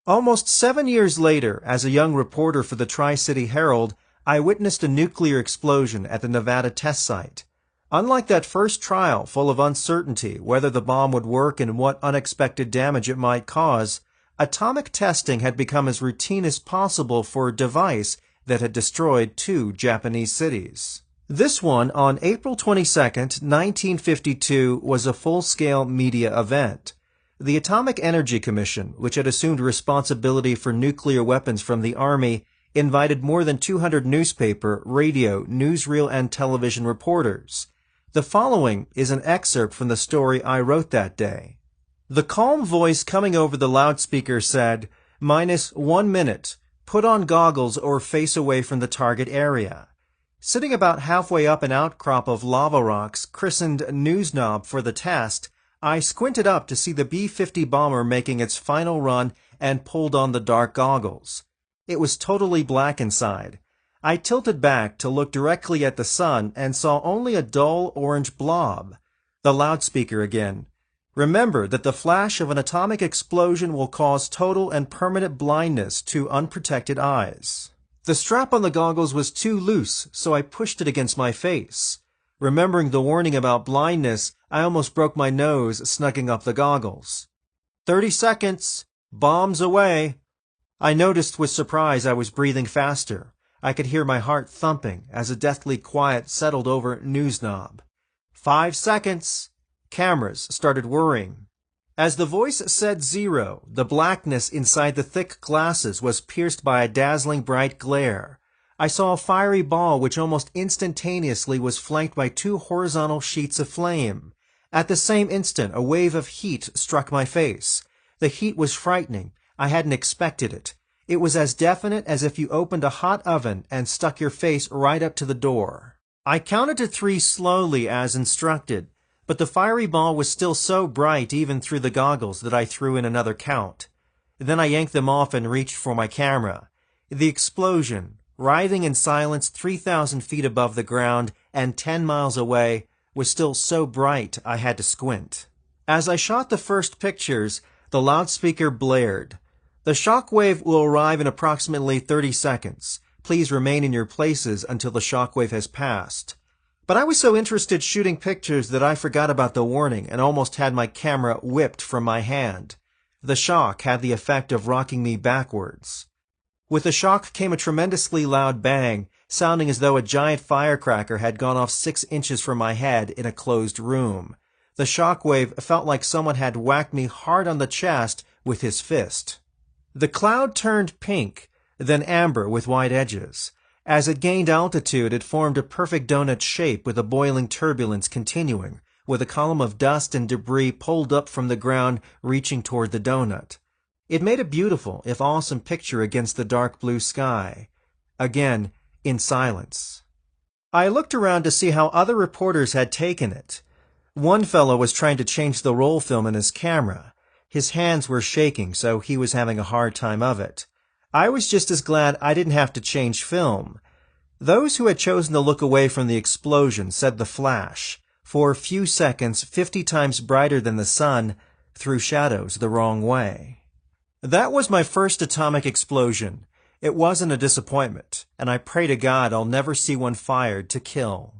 Almost 7 years later, as a young reporter for the Tri-City Herald, I witnessed a nuclear explosion at the Nevada test site. Unlike that first trial, full of uncertainty whether the bomb would work and what unexpected damage it might cause, atomic testing had become as routine as possible for a device that had destroyed 2 Japanese cities. This one, on April 22, 1952, was a full-scale media event. The Atomic Energy Commission, which had assumed responsibility for nuclear weapons from the Army, invited more than 200 newspaper, radio, newsreel, and television reporters. The following is an excerpt from the story I wrote that day. The calm voice coming over the loudspeaker said, "-1 minute. Put on goggles or face away from the target area." Sitting about halfway up an outcrop of lava rocks, christened News Knob for the test, I squinted up to see the B-50 bomber making its final run and pulled on the dark goggles. It was totally black inside. I tilted back to look directly at the sun and saw only a dull orange blob. The loudspeaker again. "Remember that the flash of an atomic explosion will cause total and permanent blindness to unprotected eyes." The strap on the goggles was too loose, so I pushed it against my face. Remembering the warning about blindness, I almost broke my nose snugging up the goggles. 30 seconds. Bombs away. I noticed with surprise I was breathing faster. I could hear my heart thumping as a deathly quiet settled over News Knob. 5 seconds. Cameras started whirring. As the voice said 0, the blackness inside the thick glasses was pierced by a dazzling bright glare. I saw a fiery ball which almost instantaneously was flanked by 2 horizontal sheets of flame. At the same instant, a wave of heat struck my face. The heat was frightening. I hadn't expected it. It was as definite as if you opened a hot oven and stuck your face right up to the door. I counted to 3 slowly as instructed, but the fiery ball was still so bright even through the goggles that I threw in another count. Then I yanked them off and reached for my camera. The explosion, writhing in silence 3,000 feet above the ground and 10 miles away, was still so bright I had to squint. As I shot the first pictures, the loudspeaker blared. The shockwave will arrive in approximately 30 seconds. Please remain in your places until the shockwave has passed. But I was so interested shooting pictures that I forgot about the warning and almost had my camera whipped from my hand. The shock had the effect of rocking me backwards. With the shock came a tremendously loud bang, sounding as though a giant firecracker had gone off 6 inches from my head in a closed room. The shockwave felt like someone had whacked me hard on the chest with his fist. The cloud turned pink, then amber with white edges. As it gained altitude, it formed a perfect donut shape with a boiling turbulence continuing, with a column of dust and debris pulled up from the ground reaching toward the donut. It made a beautiful, if awesome, picture against the dark blue sky. Again, in silence. I looked around to see how other reporters had taken it. One fellow was trying to change the roll film in his camera. His hands were shaking, so he was having a hard time of it. I was just as glad I didn't have to change film. Those who had chosen to look away from the explosion said the flash, for a few seconds 50 times brighter than the sun, threw shadows the wrong way. That was my first atomic explosion. It wasn't a disappointment, and I pray to God I'll never see one fired to kill.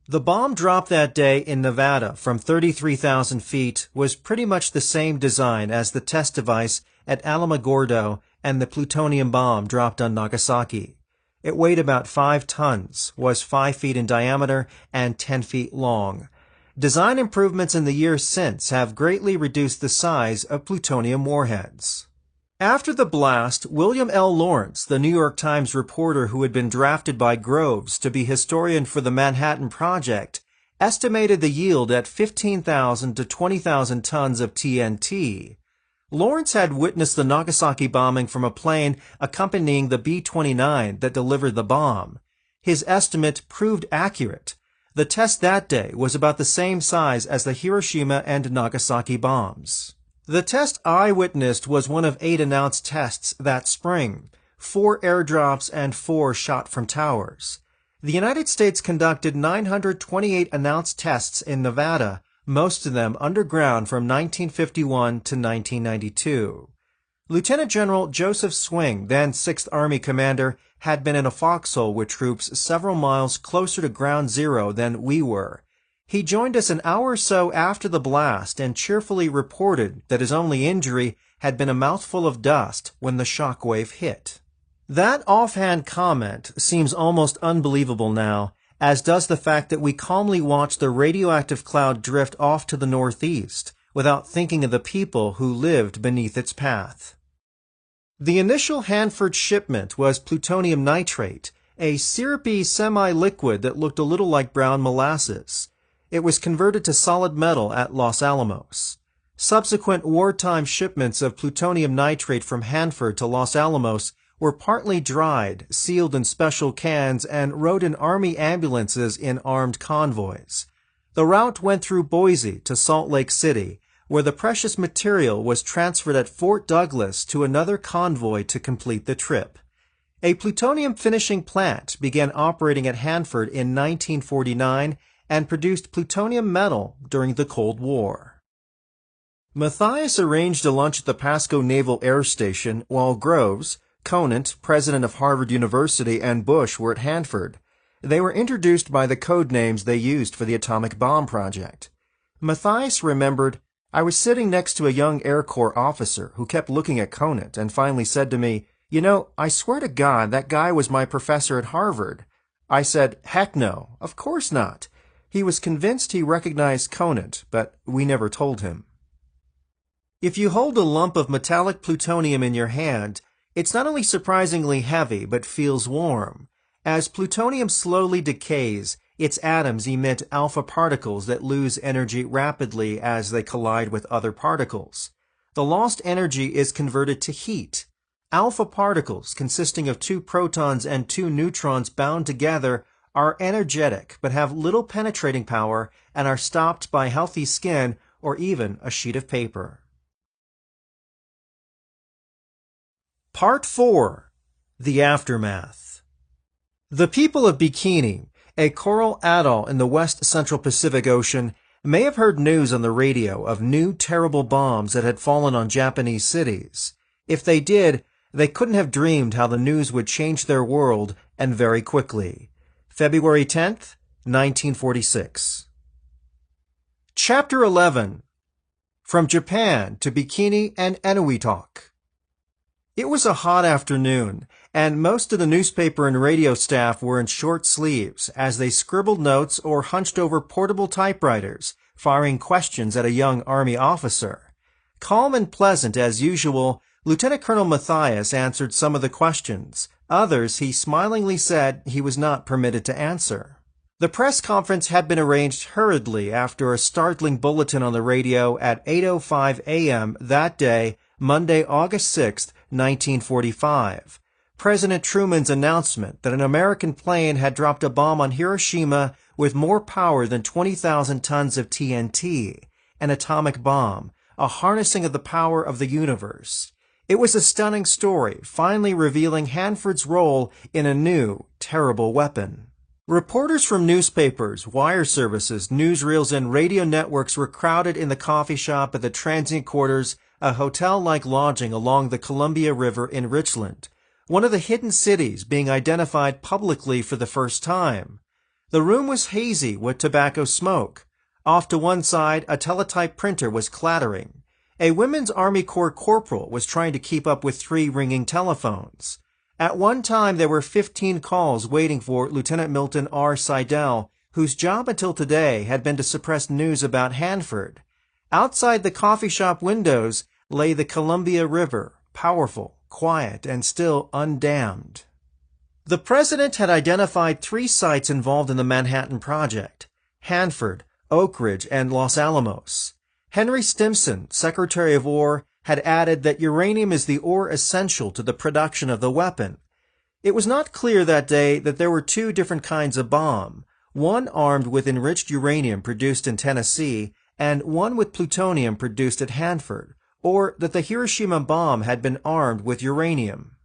The bomb dropped that day in Nevada from 33,000 feet was pretty much the same design as the test device at Alamogordo and the plutonium bomb dropped on Nagasaki. It weighed about 5 tons, was 5 feet in diameter, and 10 feet long. Design improvements in the years since have greatly reduced the size of plutonium warheads. After the blast, William L. Lawrence, the New York Times reporter who had been drafted by Groves to be historian for the Manhattan Project, estimated the yield at 15,000 to 20,000 tons of TNT. Lawrence had witnessed the Nagasaki bombing from a plane accompanying the B-29 that delivered the bomb. His estimate proved accurate. The test that day was about the same size as the Hiroshima and Nagasaki bombs. The test I witnessed was one of 8 announced tests that spring, 4 airdrops and 4 shot from towers. The United States conducted 928 announced tests in Nevada, most of them underground from 1951 to 1992. Lieutenant General Joseph Swing, then 6th Army commander, had been in a foxhole with troops several miles closer to ground zero than we were. He joined us an hour or so after the blast and cheerfully reported that his only injury had been a mouthful of dust when the shockwave hit. That offhand comment seems almost unbelievable now, as does the fact that we calmly watched the radioactive cloud drift off to the northeast without thinking of the people who lived beneath its path. The initial Hanford shipment was plutonium nitrate, a syrupy semi-liquid that looked a little like brown molasses. It was converted to solid metal at Los Alamos. Subsequent wartime shipments of plutonium nitrate from Hanford to Los Alamos were partly dried, sealed in special cans, and rode in Army ambulances in armed convoys. The route went through Boise to Salt Lake City, where the precious material was transferred at Fort Douglas to another convoy to complete the trip. A plutonium finishing plant began operating at Hanford in 1949 and produced plutonium metal during the Cold War. Mathias arranged a lunch at the Pasco Naval Air Station while Groves, Conant, president of Harvard University, and Bush were at Hanford. They were introduced by the code names they used for the atomic bomb project. Mathias remembered, "I was sitting next to a young Air Corps officer who kept looking at Conant and finally said to me, 'You know, I swear to God that guy was my professor at Harvard.' I said, 'Heck no, of course not.' He was convinced he recognized Conant, but we never told him." If you hold a lump of metallic plutonium in your hand, it's not only surprisingly heavy, but feels warm. As plutonium slowly decays, its atoms emit alpha particles that lose energy rapidly as they collide with other particles. The lost energy is converted to heat. Alpha particles, consisting of 2 protons and 2 neutrons bound together, are energetic but have little penetrating power and are stopped by healthy skin or even a sheet of paper. Part 4. The Aftermath. The people of Bikini, a coral atoll in the west central Pacific Ocean, may have heard news on the radio of new terrible bombs that had fallen on Japanese cities. If they did, they couldn't have dreamed how the news would change their world, and very quickly. February 10th, 1946. Chapter 11. From Japan to Bikini and Enuitok. It was a hot afternoon, and most of the newspaper and radio staff were in short sleeves as they scribbled notes or hunched over portable typewriters, firing questions at a young Army officer. Calm and pleasant as usual, Lieutenant Colonel Matthias answered some of the questions. Others he smilingly said he was not permitted to answer. The press conference had been arranged hurriedly after a startling bulletin on the radio at 8:05 a.m. that day, Monday, August 6, 1945. President Truman's announcement that an American plane had dropped a bomb on Hiroshima with more power than 20,000 tons of TNT, an atomic bomb, a harnessing of the power of the universe. It was a stunning story, finally revealing Hanford's role in a new, terrible weapon. Reporters from newspapers, wire services, newsreels, and radio networks were crowded in the coffee shop at the transient quarters, a hotel-like lodging along the Columbia River in Richland, one of the hidden cities being identified publicly for the first time. The room was hazy with tobacco smoke. Off to one side, a teletype printer was clattering. A Women's Army Corps corporal was trying to keep up with 3 ringing telephones. At one time, there were 15 calls waiting for Lieutenant Milton R. Seidel, whose job until today had been to suppress news about Hanford. Outside the coffee shop windows lay the Columbia River, powerful, quiet, and still undammed. The president had identified 3 sites involved in the Manhattan Project: Hanford, Oak Ridge, and Los Alamos. Henry Stimson, Secretary of War, had added that uranium is the ore essential to the production of the weapon. It was not clear that day that there were 2 different kinds of bomb, one armed with enriched uranium produced in Tennessee and one with plutonium produced at Hanford, or that the Hiroshima bomb had been armed with uranium.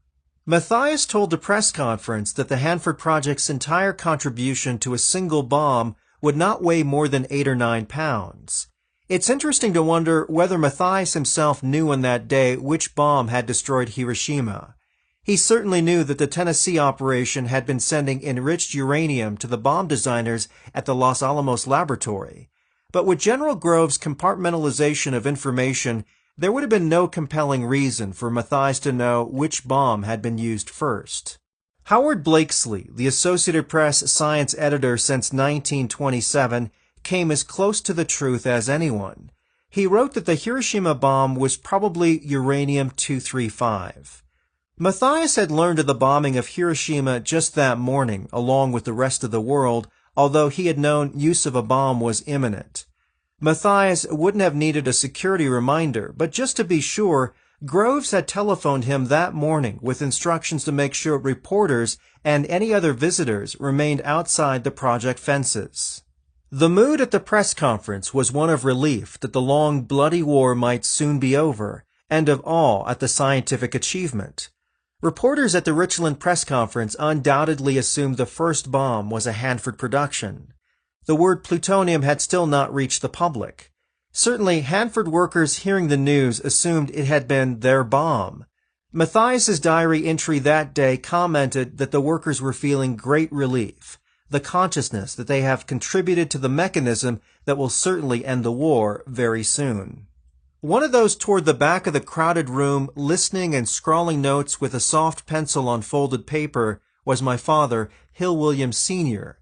Matthias told the press conference that the Hanford Project's entire contribution to a single bomb would not weigh more than 8 or 9 pounds. It's interesting to wonder whether Matthias himself knew on that day which bomb had destroyed Hiroshima. He certainly knew that the Tennessee operation had been sending enriched uranium to the bomb designers at the Los Alamos laboratory. But with General Grove's compartmentalization of information, there would have been no compelling reason for Matthias to know which bomb had been used first. Howard Blakesley, the Associated Press science editor since 1927, came as close to the truth as anyone. He wrote that the Hiroshima bomb was probably uranium-235. Matthias had learned of the bombing of Hiroshima just that morning, along with the rest of the world, although he had known use of a bomb was imminent. Matthias wouldn't have needed a security reminder, but just to be sure, Groves had telephoned him that morning with instructions to make sure reporters and any other visitors remained outside the project fences. The mood at the press conference was one of relief that the long, bloody war might soon be over, and of awe at the scientific achievement. Reporters at the Richland press conference undoubtedly assumed the first bomb was a Hanford production. The word plutonium had still not reached the public. Certainly, Hanford workers hearing the news assumed it had been their bomb. Matthias's diary entry that day commented that the workers were feeling great relief, the consciousness that they have contributed to the mechanism that will certainly end the war very soon. One of those toward the back of the crowded room, listening and scrawling notes with a soft pencil on folded paper, was my father, Hill Williams Sr.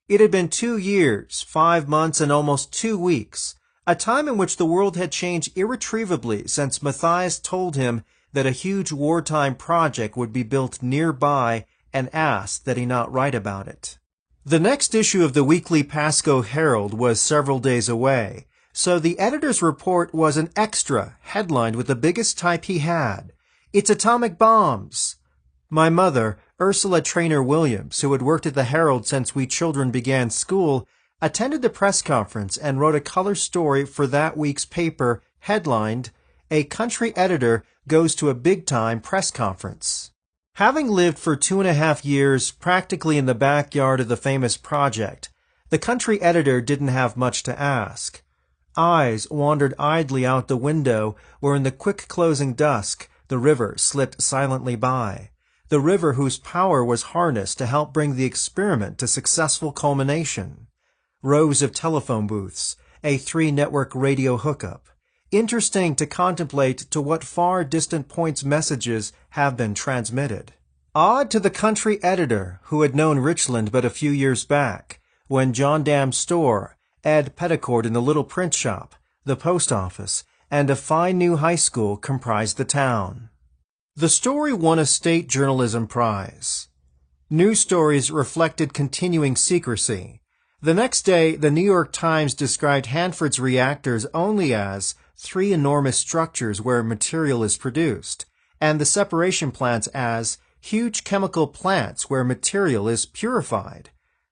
It had been 2 years, 5 months, and almost 2 weeks, a time in which the world had changed irretrievably since Matthias told him that a huge wartime project would be built nearby and asked that he not write about it. The next issue of the weekly Pasco Herald was several days away. so the editor's report was an extra headlined with the biggest type he had. "It's atomic bombs." My mother, Ursula Traynor Williams, who had worked at the Herald since we children began school, attended the press conference and wrote a color story for that week's paper headlined, "A Country Editor Goes to a Big-Time Press Conference." Having lived for 2.5 years practically in the backyard of the famous project, the country editor didn't have much to ask. Eyes wandered idly out the window where in the quick-closing dusk the river slipped silently by, the river whose power was harnessed to help bring the experiment to successful culmination. Rows of telephone booths, a 3-network radio hookup. Interesting to contemplate to what far distant points messages have been transmitted. Odd to the country editor who had known Richland but a few years back, when John Dam's store, Ed Petticord in the little print shop, the post office, and a fine new high school comprised the town. The story won a state journalism prize. News stories reflected continuing secrecy. The next day, the New York Times described Hanford's reactors only as 3 enormous structures where material is produced, and the separation plants as huge chemical plants where material is purified.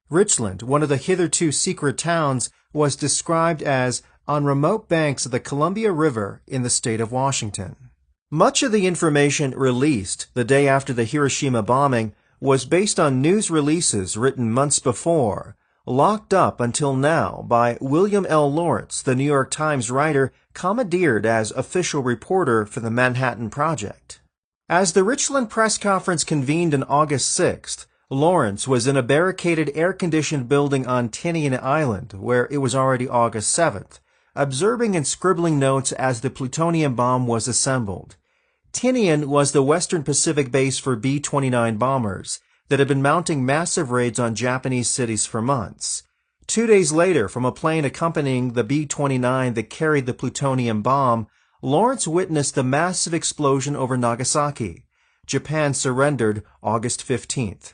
Richland, one of the hitherto secret towns, was described as on remote banks of the Columbia River in the state of Washington. Much of the information released the day after the Hiroshima bombing was based on news releases written months before, locked up until now by William L. Lawrence, the New York Times writer commandeered as official reporter for the Manhattan Project. As the Richland press conference convened on August 6th, Lawrence was in a barricaded air-conditioned building on Tinian Island, where it was already August 7th, observing and scribbling notes as the plutonium bomb was assembled. Tinian was the Western Pacific base for B-29 bombers that had been mounting massive raids on Japanese cities for months. 2 days later, from a plane accompanying the B-29 that carried the plutonium bomb, Lawrence witnessed the massive explosion over Nagasaki. Japan surrendered August 15th.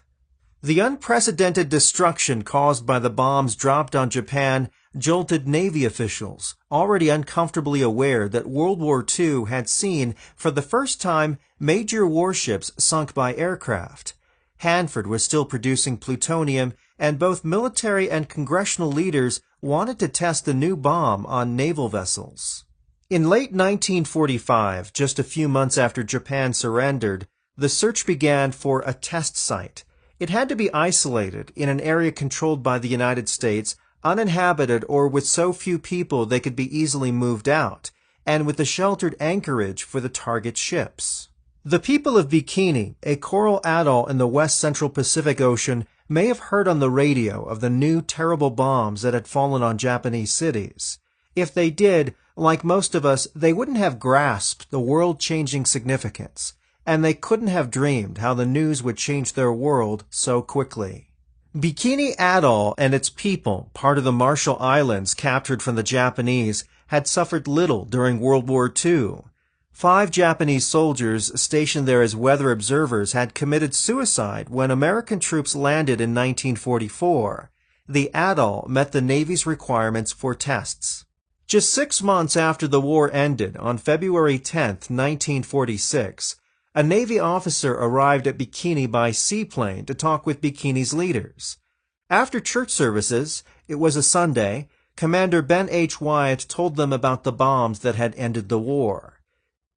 The unprecedented destruction caused by the bombs dropped on Japan jolted Navy officials, already uncomfortably aware that World War II had seen, for the first time, major warships sunk by aircraft. Hanford was still producing plutonium, and both military and congressional leaders wanted to test the new bomb on naval vessels. In late 1945, just a few months after Japan surrendered, the search began for a test site. It had to be isolated in an area controlled by the United States, uninhabited or with so few people they could be easily moved out, and with a sheltered anchorage for the target ships. The people of Bikini, a coral atoll in the west central Pacific Ocean, may have heard on the radio of the new terrible bombs that had fallen on Japanese cities. If they did, like most of us, they wouldn't have grasped the world-changing significance, and they couldn't have dreamed how the news would change their world so quickly. Bikini Atoll and its people, part of the Marshall Islands captured from the Japanese, had suffered little during World War II. 5 Japanese soldiers stationed there as weather observers had committed suicide when American troops landed in 1944. The atoll met the Navy's requirements for tests. Just 6 months after the war ended, on February 10, 1946, a Navy officer arrived at Bikini by seaplane to talk with Bikini's leaders. After church services, it was a Sunday, Commander Ben H. Wyatt told them about the bombs that had ended the war.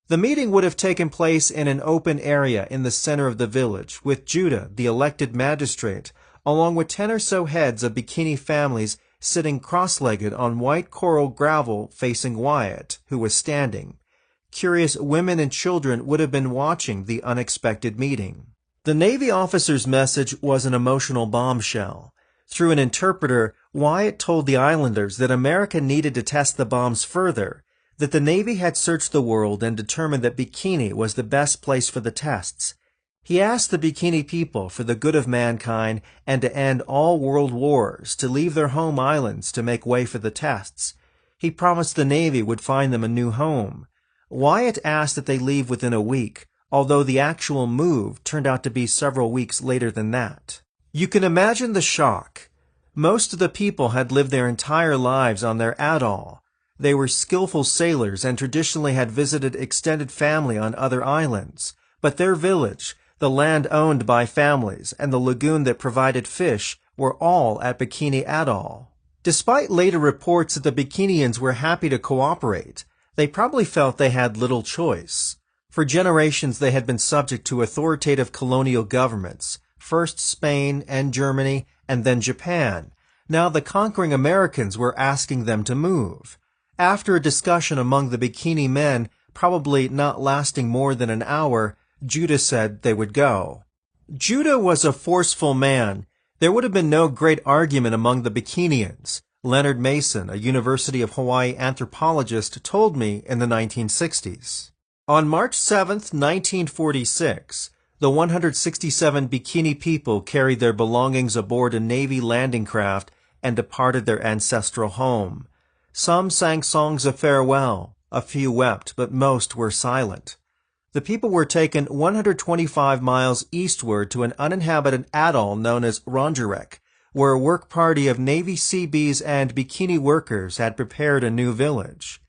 The meeting would have taken place in an open area in the center of the village, with Judah, the elected magistrate, along with 10 or so heads of Bikini families sitting cross-legged on white coral gravel facing Wyatt, who was standing. Curious women and children would have been watching the unexpected meeting. The Navy officer's message was an emotional bombshell. Through an interpreter, Wyatt told the islanders that America needed to test the bombs further, that the Navy had searched the world and determined that Bikini was the best place for the tests. He asked the Bikini people, for the good of mankind and to end all world wars, to leave their home islands to make way for the tests. He promised the Navy would find them a new home. Wyatt asked that they leave within a week, although the actual move turned out to be several weeks later than that. You can imagine the shock. Most of the people had lived their entire lives on their atoll. They were skillful sailors and traditionally had visited extended family on other islands, but their village, the land owned by families, and the lagoon that provided fish were all at Bikini Atoll. Despite later reports that the Bikinians were happy to cooperate, they probably felt they had little choice. For generations they had been subject to authoritative colonial governments, first Spain and Germany and then Japan. Now the conquering Americans were asking them to move. After a discussion among the Bikini men, probably not lasting more than an hour, Judah said they would go. Judah was a forceful man. There would have been no great argument among the Bikinians. Leonard Mason, a University of Hawaii anthropologist, told me in the 1960s. On March 7, 1946, the 167 Bikini people carried their belongings aboard a Navy landing craft and departed their ancestral home. Some sang songs of farewell, a few wept, but most were silent. The people were taken 125 miles eastward to an uninhabited atoll known as Rongerik, where a work party of Navy Seabees and Bikini workers had prepared a new village.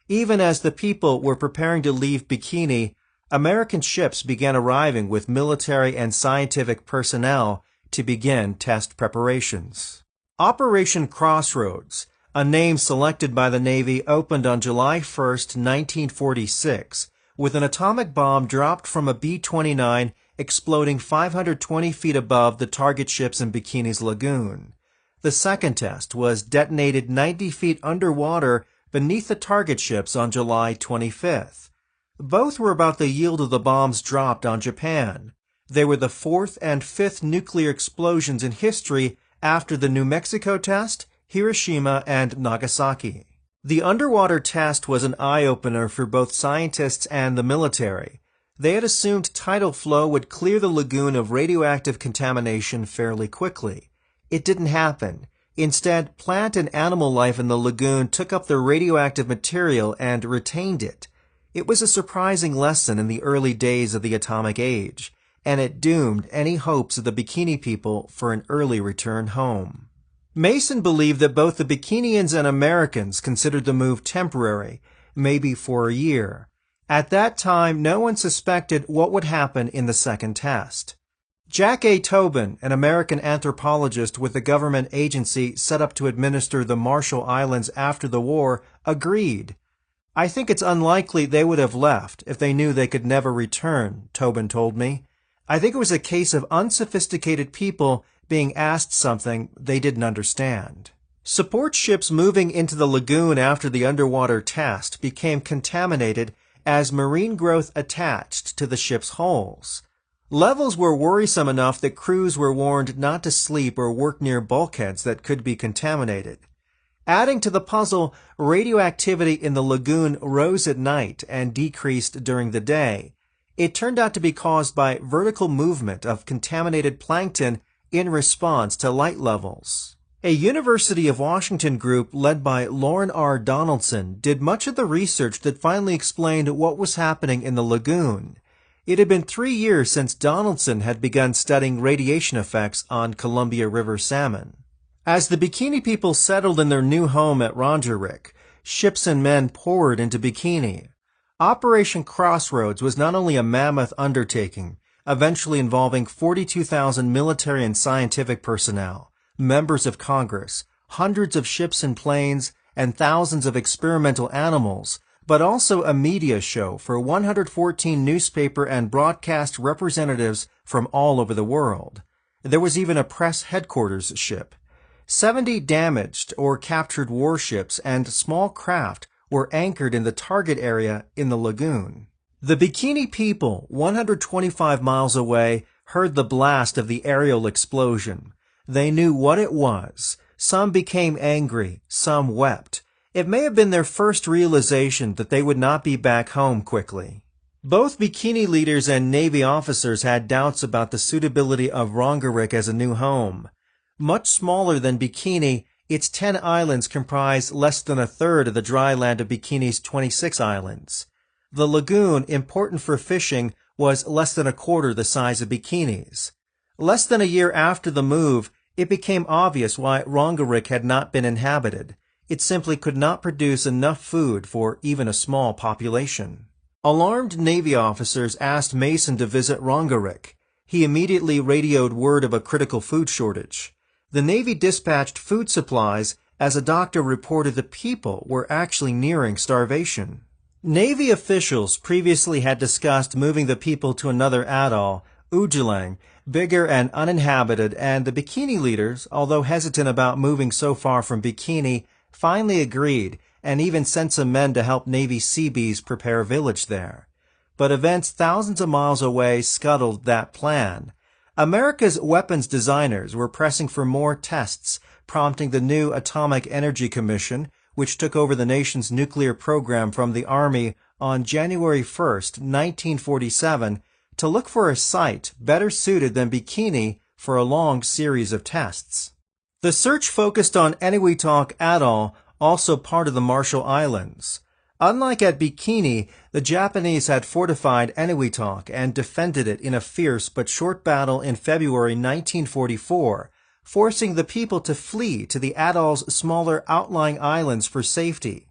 Even as the people were preparing to leave Bikini, American ships began arriving with military and scientific personnel to begin test preparations. Operation Crossroads, a name selected by the Navy, opened on July 1, 1946, with an atomic bomb dropped from a B-29 exploding 520 feet above the target ships in Bikini's lagoon. The second test was detonated 90 feet underwater beneath the target ships on July 25th. Both were about the yield of the bombs dropped on Japan. They were the fourth and fifth nuclear explosions in history after the New Mexico test, Hiroshima, and Nagasaki. The underwater test was an eye-opener for both scientists and the military. They had assumed tidal flow would clear the lagoon of radioactive contamination fairly quickly. It didn't happen. Instead, plant and animal life in the lagoon took up the radioactive material and retained it. It was a surprising lesson in the early days of the atomic age, and it doomed any hopes of the Bikini people for an early return home. Mason believed that both the Bikinians and Americans considered the move temporary, maybe for a year. At that time, no one suspected what would happen in the second test. Jack A. Tobin, an American anthropologist with a government agency set up to administer the Marshall Islands after the war, agreed. "I think it's unlikely they would have left if they knew they could never return," Tobin told me. "I think it was a case of unsophisticated people being asked something they didn't understand." Support ships moving into the lagoon after the underwater test became contaminated as marine growth attached to the ship's hulls. Levels were worrisome enough that crews were warned not to sleep or work near bulkheads that could be contaminated. Adding to the puzzle, radioactivity in the lagoon rose at night and decreased during the day. It turned out to be caused by vertical movement of contaminated plankton in response to light levels. A University of Washington group led by Lauren R. Donaldson did much of the research that finally explained what was happening in the lagoon. It had been 3 years since Donaldson had begun studying radiation effects on Columbia River salmon. As the Bikini people settled in their new home at Rongerik, ships and men poured into Bikini. Operation Crossroads was not only a mammoth undertaking, eventually involving 42,000 military and scientific personnel, members of Congress, hundreds of ships and planes, and thousands of experimental animals, but also a media show for 114 newspaper and broadcast representatives from all over the world. There was even a press headquarters ship. 70 damaged or captured warships and small craft were anchored in the target area in the lagoon. The Bikini people, 125 miles away, heard the blast of the aerial explosion. They knew what it was. Some became angry, some wept. It may have been their first realization that they would not be back home quickly. Both Bikini leaders and Navy officers had doubts about the suitability of Rongerik as a new home. Much smaller than Bikini, its 10 islands comprise less than a third of the dry land of Bikini's 26 islands. The lagoon, important for fishing, was less than a quarter the size of Bikini's. Less than a year after the move, it became obvious why Rongerik had not been inhabited. It simply could not produce enough food for even a small population. Alarmed Navy officers asked Mason to visit Rongerik. He immediately radioed word of a critical food shortage. The Navy dispatched food supplies as a doctor reported the people were actually nearing starvation. Navy officials previously had discussed moving the people to another atoll, Ujilang, bigger and uninhabited, and the Bikini leaders, although hesitant about moving so far from Bikini, finally agreed and even sent some men to help Navy Seabees prepare a village there. But events thousands of miles away scuttled that plan. America's weapons designers were pressing for more tests, prompting the new Atomic Energy Commission, which took over the nation's nuclear program from the Army on January 1, 1947, to look for a site better suited than Bikini for a long series of tests. The search focused on Eniwetok Atoll, also part of the Marshall Islands. Unlike at Bikini, the Japanese had fortified Eniwetok and defended it in a fierce but short battle in February 1944, forcing the people to flee to the atoll's smaller outlying islands for safety.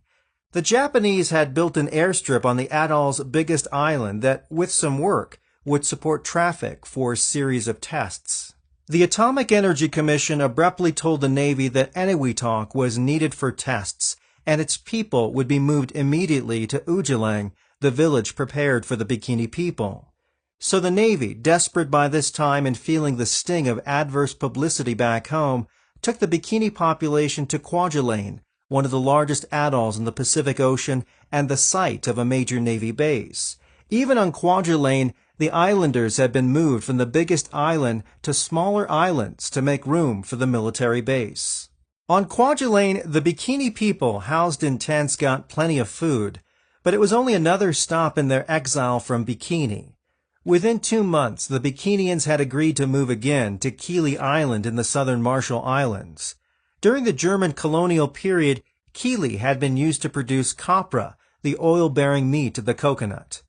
The Japanese had built an airstrip on the atoll's biggest island that, with some work, would support traffic for a series of tests. The Atomic Energy Commission abruptly told the Navy that Eniwetok was needed for tests, and its people would be moved immediately to Ujilang, the village prepared for the Bikini people. So the Navy, desperate by this time and feeling the sting of adverse publicity back home, took the Bikini population to Kwajalein, one of the largest atolls in the Pacific Ocean and the site of a major Navy base. Even on Kwajalein, the islanders had been moved from the biggest island to smaller islands to make room for the military base. On Kwajalein, the Bikini people housed in tents got plenty of food, but it was only another stop in their exile from Bikini. Within 2 months, the Bikinians had agreed to move again to Kili Island in the southern Marshall Islands. During the German colonial period, Kili had been used to produce copra, the oil-bearing meat of the coconut.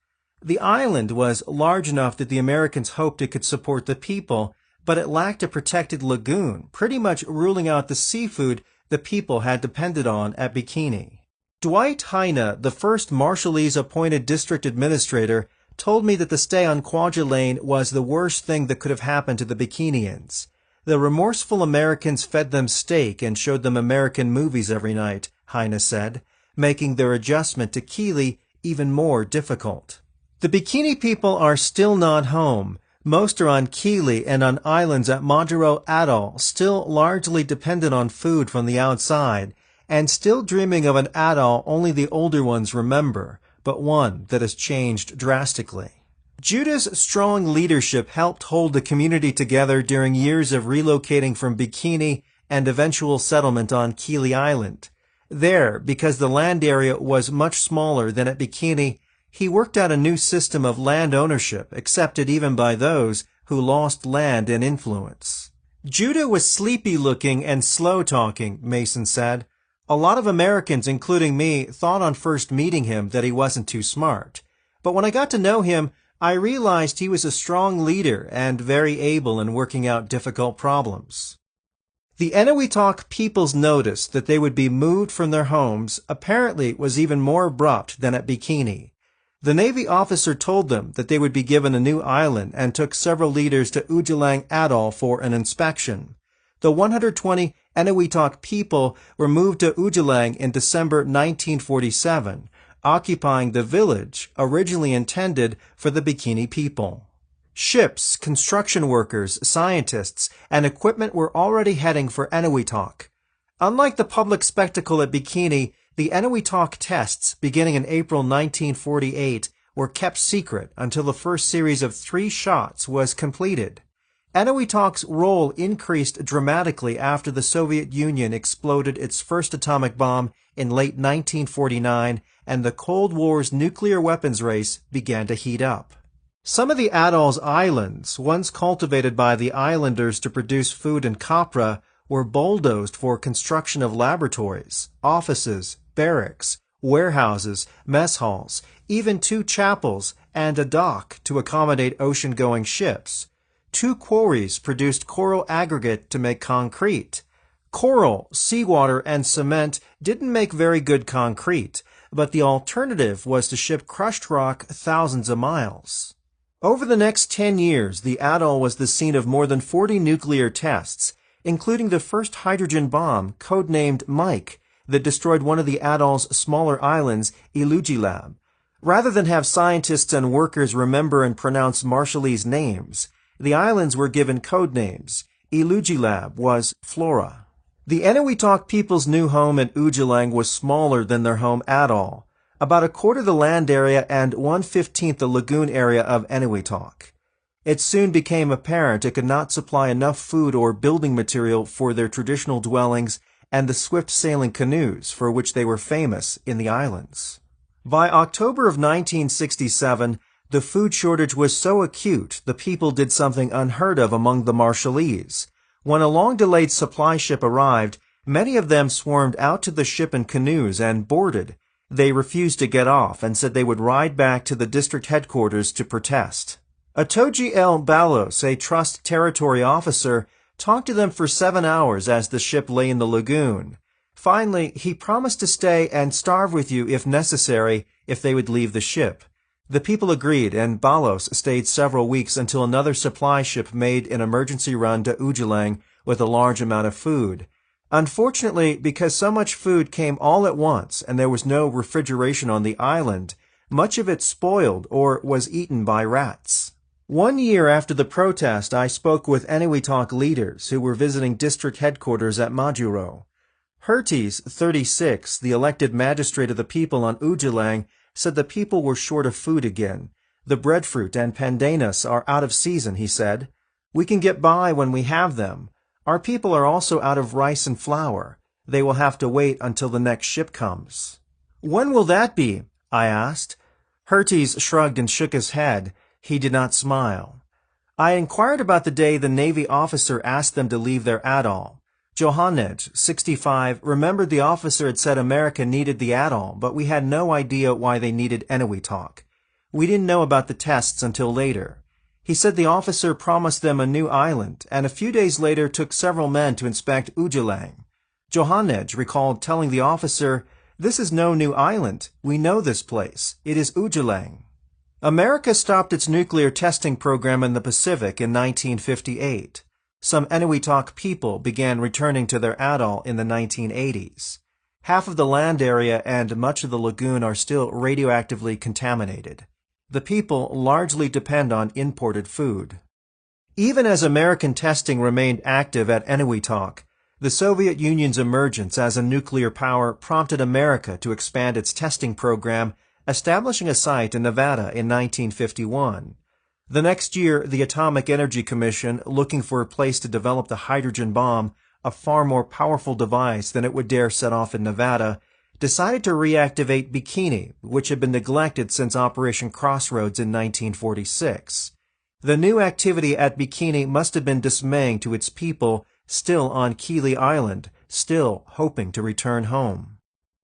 The island was large enough that the Americans hoped it could support the people, but it lacked a protected lagoon, pretty much ruling out the seafood the people had depended on at Bikini. Dwight Heine, the first Marshallese-appointed district administrator, told me that the stay on Kwajalein was the worst thing that could have happened to the Bikinians. The remorseful Americans fed them steak and showed them American movies every night, Heine said, making their adjustment to Kili even more difficult. The Bikini people are still not home. Most are on Kili and on islands at Majuro Atoll, still largely dependent on food from the outside, and still dreaming of an atoll only the older ones remember, but one that has changed drastically. Judah's strong leadership helped hold the community together during years of relocating from Bikini and eventual settlement on Kili Island. There, because the land area was much smaller than at Bikini, he worked out a new system of land ownership, accepted even by those who lost land and influence. Judah was sleepy-looking and slow-talking, Mason said. A lot of Americans, including me, thought on first meeting him that he wasn't too smart. But when I got to know him, I realized he was a strong leader and very able in working out difficult problems. The Eniwetok people's notice that they would be moved from their homes apparently was even more abrupt than at Bikini. The Navy officer told them that they would be given a new island and took several leaders to Ujilang Atoll for an inspection. The 120 Eniwetok people were moved to Ujilang in December 1947, occupying the village originally intended for the Bikini people. Ships, construction workers, scientists, and equipment were already heading for Eniwetok. Unlike the public spectacle at Bikini, the Eniwetok tests, beginning in April 1948, were kept secret until the first series of 3 shots was completed. Eniwetok's role increased dramatically after the Soviet Union exploded its first atomic bomb in late 1949 and the Cold War's nuclear weapons race began to heat up. Some of the atoll's islands, once cultivated by the islanders to produce food and copra, were bulldozed for construction of laboratories, offices, barracks, warehouses, mess halls, even 2 chapels, and a dock to accommodate ocean-going ships. 2 quarries produced coral aggregate to make concrete. Coral, seawater, and cement didn't make very good concrete, but the alternative was to ship crushed rock thousands of miles. Over the next 10 years, the atoll was the scene of more than 40 nuclear tests, including the first hydrogen bomb, codenamed Mike, that destroyed one of the atoll's smaller islands, Ilugilab. Rather than have scientists and workers remember and pronounce Marshallese names, the islands were given code names. Ilugilab was Flora. The Eniwetok people's new home in Ujilang was smaller than their home atoll, about a quarter the land area and 1/15 the lagoon area of Eniwetok. It soon became apparent it could not supply enough food or building material for their traditional dwellings and the swift-sailing canoes for which they were famous in the islands. By October of 1967, the food shortage was so acute the people did something unheard of among the Marshallese. When a long-delayed supply ship arrived, many of them swarmed out to the ship in canoes and boarded. They refused to get off and said they would ride back to the district headquarters to protest. Atoji L. Balos, a trust territory officer, talked to them for 7 hours as the ship lay in the lagoon. Finally, he promised to stay and starve with you if necessary if they would leave the ship. The people agreed, and Balos stayed several weeks until another supply ship made an emergency run to Ujilang with a large amount of food. Unfortunately, because so much food came all at once and there was no refrigeration on the island, much of it spoiled or was eaten by rats. 1 year after the protest, I spoke with Eniwetok leaders who were visiting district headquarters at Majuro. Hertes, 36, the elected magistrate of the people on Ujilang, said the people were short of food again. The breadfruit and pandanus are out of season, he said. We can get by when we have them. Our people are also out of rice and flour. They will have to wait until the next ship comes. When will that be? I asked. Hertes shrugged and shook his head. He did not smile. I inquired about the day the Navy officer asked them to leave their atoll. Johannej, 65, remembered the officer had said America needed the atoll, but we had no idea why they needed Eniwetok. We didn't know about the tests until later. He said the officer promised them a new island, and a few days later took several men to inspect Ujilang. Johannej recalled telling the officer, "This is no new island. We know this place. It is Ujilang." America stopped its nuclear testing program in the Pacific in 1958. Some Eniwetok people began returning to their atoll in the 1980s. Half of the land area and much of the lagoon are still radioactively contaminated. The people largely depend on imported food. Even as American testing remained active at Eniwetok, the Soviet Union's emergence as a nuclear power prompted America to expand its testing program, establishing a site in Nevada in 1951. The next year, the Atomic Energy Commission, looking for a place to develop the hydrogen bomb, a far more powerful device than it would dare set off in Nevada, decided to reactivate Bikini, which had been neglected since Operation Crossroads in 1946. The new activity at Bikini must have been dismaying to its people still on Kili Island, still hoping to return home.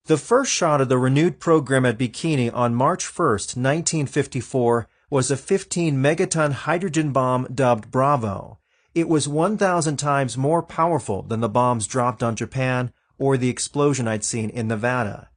The first shot of the renewed program at Bikini on March 1, 1954, was a 15-megaton hydrogen bomb dubbed Bravo. It was 1,000 times more powerful than the bombs dropped on Japan or the explosion I'd seen in Nevada.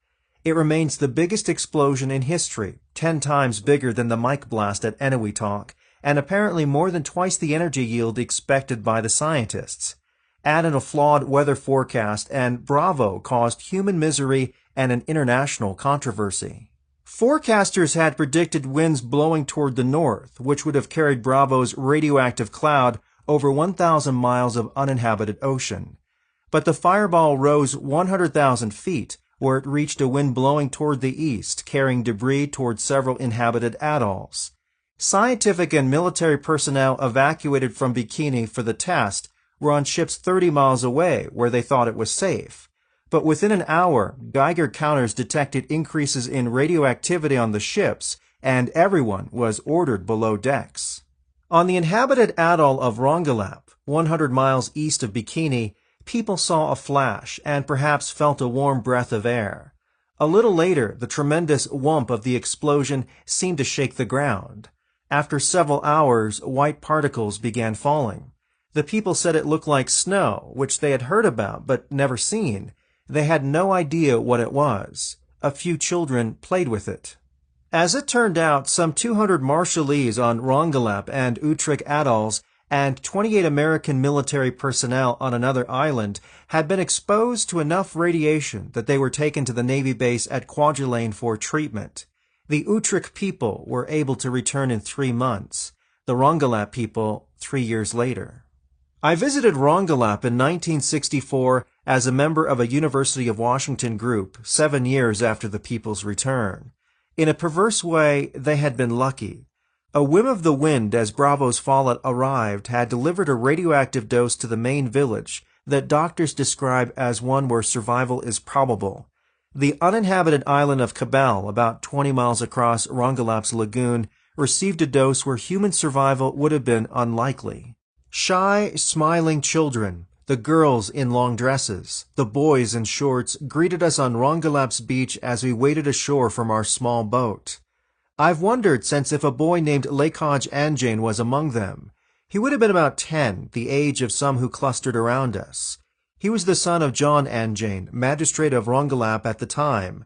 It remains the biggest explosion in history, 10 times bigger than the Mike blast at Eniwetok, and apparently more than twice the energy yield expected by the scientists. Add in a flawed weather forecast, and Bravo caused human misery and an international controversy. Forecasters had predicted winds blowing toward the north, which would have carried Bravo's radioactive cloud over 1,000 miles of uninhabited ocean. But the fireball rose 100,000 feet, where it reached a wind blowing toward the east, carrying debris toward several inhabited atolls. Scientific and military personnel evacuated from Bikini for the test were on ships 30 miles away, where they thought it was safe. But within an hour, Geiger counters detected increases in radioactivity on the ships, and everyone was ordered below decks. On the inhabited atoll of Rongelap, 100 miles east of Bikini, people saw a flash and perhaps felt a warm breath of air. A little later, the tremendous whump of the explosion seemed to shake the ground. After several hours, white particles began falling. The people said it looked like snow, which they had heard about but never seen. They had no idea what it was. A few children played with it. As it turned out, some 200 Marshallese on Rongelap and Utrecht atolls and 28 American military personnel on another island had been exposed to enough radiation that they were taken to the Navy base at Kwajalein for treatment. The Utrecht people were able to return in 3 months. The Rongelap people 3 years later. I visited Rongelap in 1964 as a member of a University of Washington group 7 years after the people's return. In a perverse way, they had been lucky. A whim of the wind as Bravo's fallout arrived had delivered a radioactive dose to the main village that doctors describe as one where survival is probable. The uninhabited island of Cabell, about 20 miles across Rongelap's lagoon, received a dose where human survival would have been unlikely. Shy, smiling children, the girls in long dresses, the boys in shorts, greeted us on Rongelap's beach as we waded ashore from our small boat. I've wondered since if a boy named Lekaj Anjane was among them. He would have been about 10, the age of some who clustered around us. He was the son of John Anjane, magistrate of Rongelap at the time.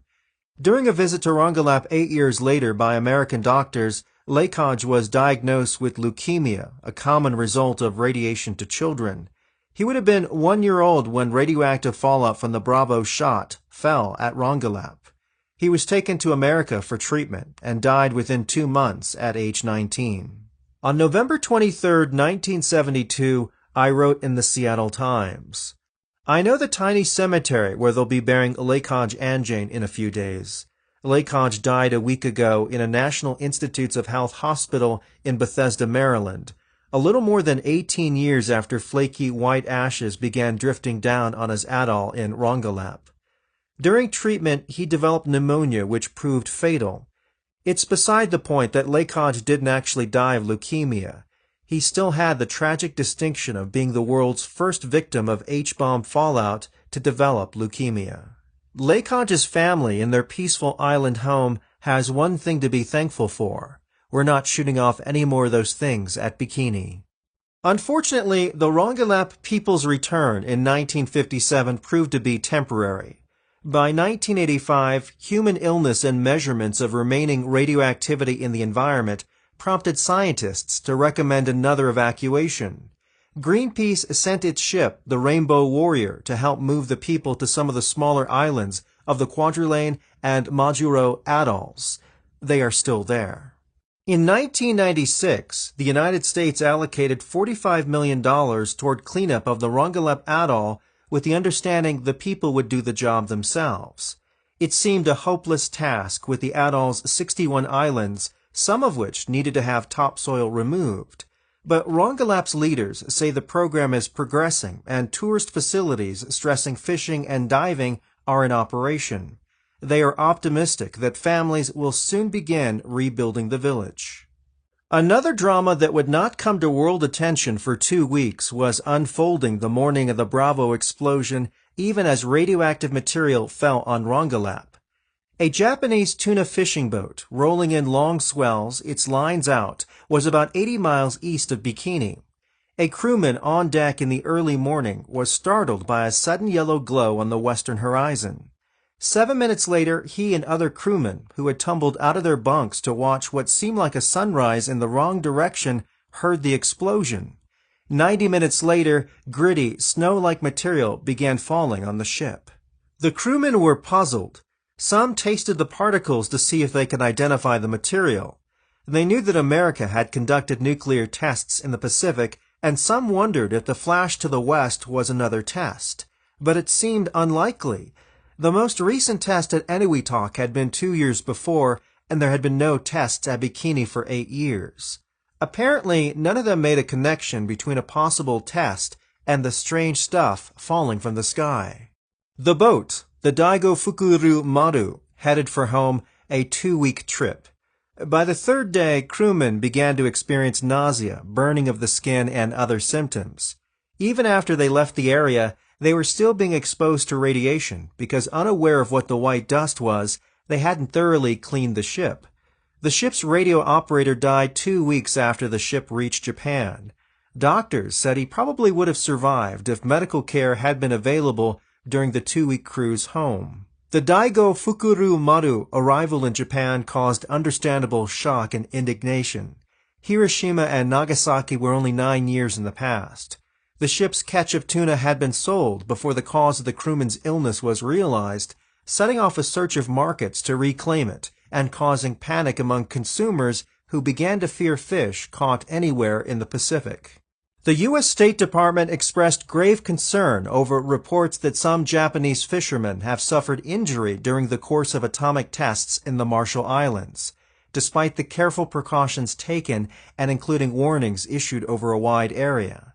During a visit to Rongelap 8 years later by American doctors, Lekaj was diagnosed with leukemia, a common result of radiation to children. He would have been 1 year old when radioactive fallout from the Bravo shot fell at Rongelap. He was taken to America for treatment and died within 2 months at age 19. On November 23, 1972, I wrote in the Seattle Times, I know the tiny cemetery where they'll be burying Lekaj Anjane in a few days. Lekaj died a week ago in a National Institutes of Health hospital in Bethesda, Maryland, a little more than 18 years after flaky white ashes began drifting down on his atoll in Rongelap. During treatment, he developed pneumonia, which proved fatal. It's beside the point that Lekaj didn't actually die of leukemia. He still had the tragic distinction of being the world's first victim of H-bomb fallout to develop leukemia. Lekaj's family in their peaceful island home has one thing to be thankful for. We're not shooting off any more of those things at Bikini. Unfortunately, the Rongelap people's return in 1957 proved to be temporary. By 1985, human illness and measurements of remaining radioactivity in the environment prompted scientists to recommend another evacuation. Greenpeace sent its ship, the Rainbow Warrior, to help move the people to some of the smaller islands of the Kwajalein and Majuro atolls. They are still there. In 1996, the United States allocated $45 million toward cleanup of the Rongelap atoll with the understanding the people would do the job themselves. It seemed a hopeless task with the atoll's 61 islands, some of which needed to have topsoil removed. But Rongelap's leaders say the program is progressing and tourist facilities stressing fishing and diving are in operation. They are optimistic that families will soon begin rebuilding the village. Another drama that would not come to world attention for 2 weeks was unfolding the morning of the Bravo explosion, even as radioactive material fell on Rongelap. A Japanese tuna fishing boat, rolling in long swells, its lines out, was about 80 miles east of Bikini. A crewman on deck in the early morning was startled by a sudden yellow glow on the western horizon. 7 minutes later, he and other crewmen, who had tumbled out of their bunks to watch what seemed like a sunrise in the wrong direction, heard the explosion. 90 minutes later, gritty, snow-like material began falling on the ship. The crewmen were puzzled. Some tasted the particles to see if they could identify the material. They knew that America had conducted nuclear tests in the Pacific, and some wondered if the flash to the west was another test. But it seemed unlikely. The most recent test at Eniwetok had been 2 years before, and there had been no tests at Bikini for 8 years. Apparently, none of them made a connection between a possible test and the strange stuff falling from the sky. The boat, the Daigo Fukuru Maru, headed for home, a 2-week trip. By the 3rd day, crewmen began to experience nausea, burning of the skin, and other symptoms. Even after they left the area, they were still being exposed to radiation because, unaware of what the white dust was, they hadn't thoroughly cleaned the ship. The ship's radio operator died 2 weeks after the ship reached Japan. Doctors said he probably would have survived if medical care had been available during the 2-week cruise home. The Daigo Fukuru Maru arrival in Japan caused understandable shock and indignation. Hiroshima and Nagasaki were only 9 years in the past. The ship's catch of tuna had been sold before the cause of the crewman's illness was realized, setting off a search of markets to reclaim it and causing panic among consumers who began to fear fish caught anywhere in the Pacific. The U.S. State Department expressed grave concern over reports that some Japanese fishermen have suffered injury during the course of atomic tests in the Marshall Islands, despite the careful precautions taken and including warnings issued over a wide area.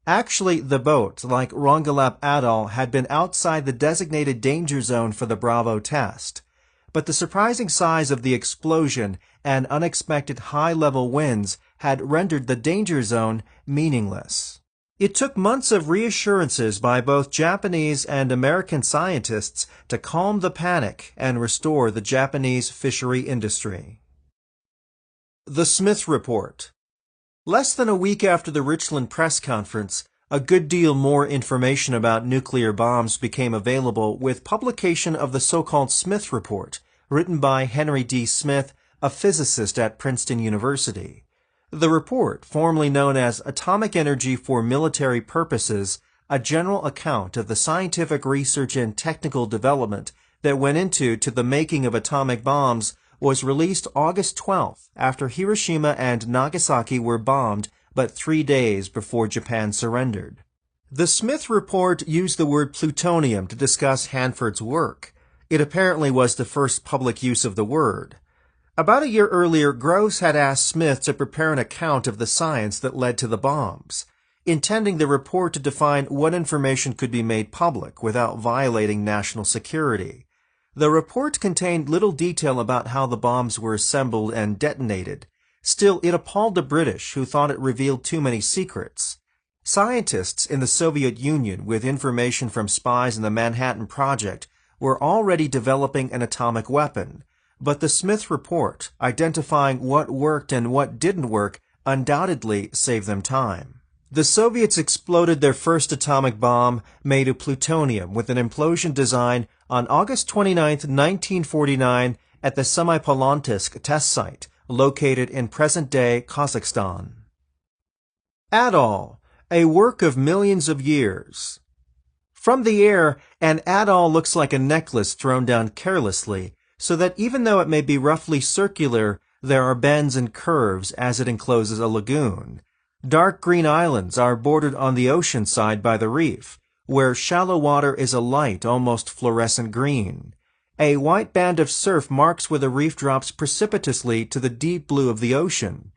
Actually, the boat, like Rongelap Atoll, had been outside the designated danger zone for the Bravo test, but the surprising size of the explosion and unexpected high-level winds had rendered the danger zone meaningless. It took months of reassurances by both Japanese and American scientists to calm the panic and restore the Japanese fishery industry. The Smith Report. Less than a week after the Richland press conference, a good deal more information about nuclear bombs became available with publication of the so-called Smith Report, written by Henry D. Smith, a physicist at Princeton University. The report, formerly known as Atomic Energy for Military Purposes, a general account of the scientific research and technical development that went into the making of atomic bombs, was released August 12th after Hiroshima and Nagasaki were bombed but 3 days before Japan surrendered. The Smith Report used the word plutonium to discuss Hanford's work. It apparently was the first public use of the word. About a year earlier, Gross had asked Smith to prepare an account of the science that led to the bombs, intending the report to define what information could be made public without violating national security. The report contained little detail about how the bombs were assembled and detonated. Still, it appalled the British, who thought it revealed too many secrets. Scientists in the Soviet Union, with information from spies in the Manhattan Project, were already developing an atomic weapon, but the Smith Report, identifying what worked and what didn't work, undoubtedly saved them time. The Soviets exploded their first atomic bomb made of plutonium with an implosion design on August 29, 1949 at the Semipalatinsk test site, located in present-day Kazakhstan. Atoll, a work of millions of years. From the air, an atoll looks like a necklace thrown down carelessly, so that even though it may be roughly circular, there are bends and curves as it encloses a lagoon. Dark green islands are bordered on the ocean side by the reef, where shallow water is a light, almost fluorescent green. A white band of surf marks where the reef drops precipitously to the deep blue of the ocean.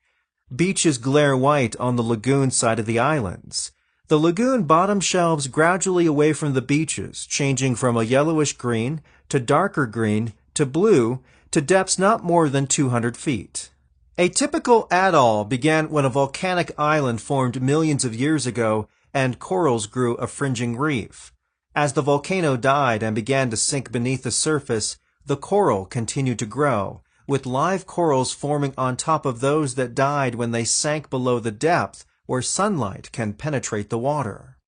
Beaches glare white on the lagoon side of the islands. The lagoon bottom shelves gradually away from the beaches, changing from a yellowish green to darker green to blue to depths not more than 200 feet. A typical atoll began when a volcanic island formed millions of years ago and corals grew a fringing reef. As the volcano died and began to sink beneath the surface, the coral continued to grow, with live corals forming on top of those that died when they sank below the depth where sunlight can penetrate the water.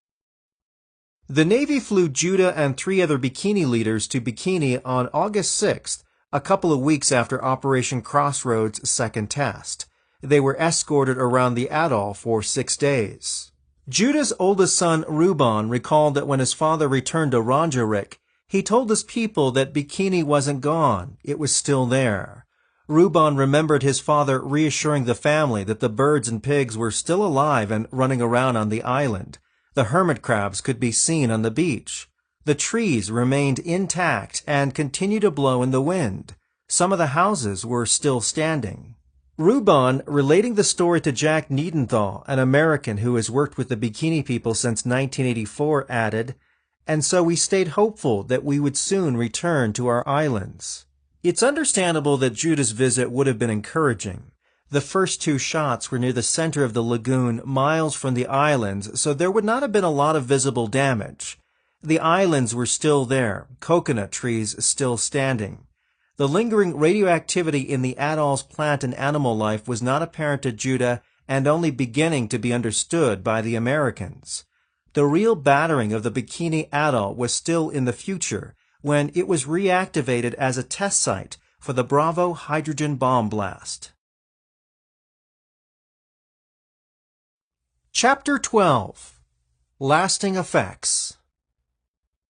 The Navy flew Judah and 3 other bikini leaders to Bikini on August 6th, a couple of weeks after Operation Crossroads' second test. They were escorted around the atoll for 6 days. Judah's oldest son, Ruban, recalled that when his father returned to Rongerik, he told his people that Bikini wasn't gone, it was still there. Ruban remembered his father reassuring the family that the birds and pigs were still alive and running around on the island. The hermit crabs could be seen on the beach. The trees remained intact and continued to blow in the wind. Some of the houses were still standing. Ruban, relating the story to Jack Niedenthal, an American who has worked with the Bikini people since 1984, added, "And so we stayed hopeful that we would soon return to our islands." It's understandable that Judah's visit would have been encouraging. The first 2 shots were near the center of the lagoon, miles from the islands, so there would not have been a lot of visible damage. The islands were still there, coconut trees still standing. The lingering radioactivity in the atoll's plant and animal life was not apparent to Judah and only beginning to be understood by the Americans. The real battering of the Bikini Atoll was still in the future, when it was reactivated as a test site for the Bravo hydrogen bomb blast. Chapter 12. Lasting Effects.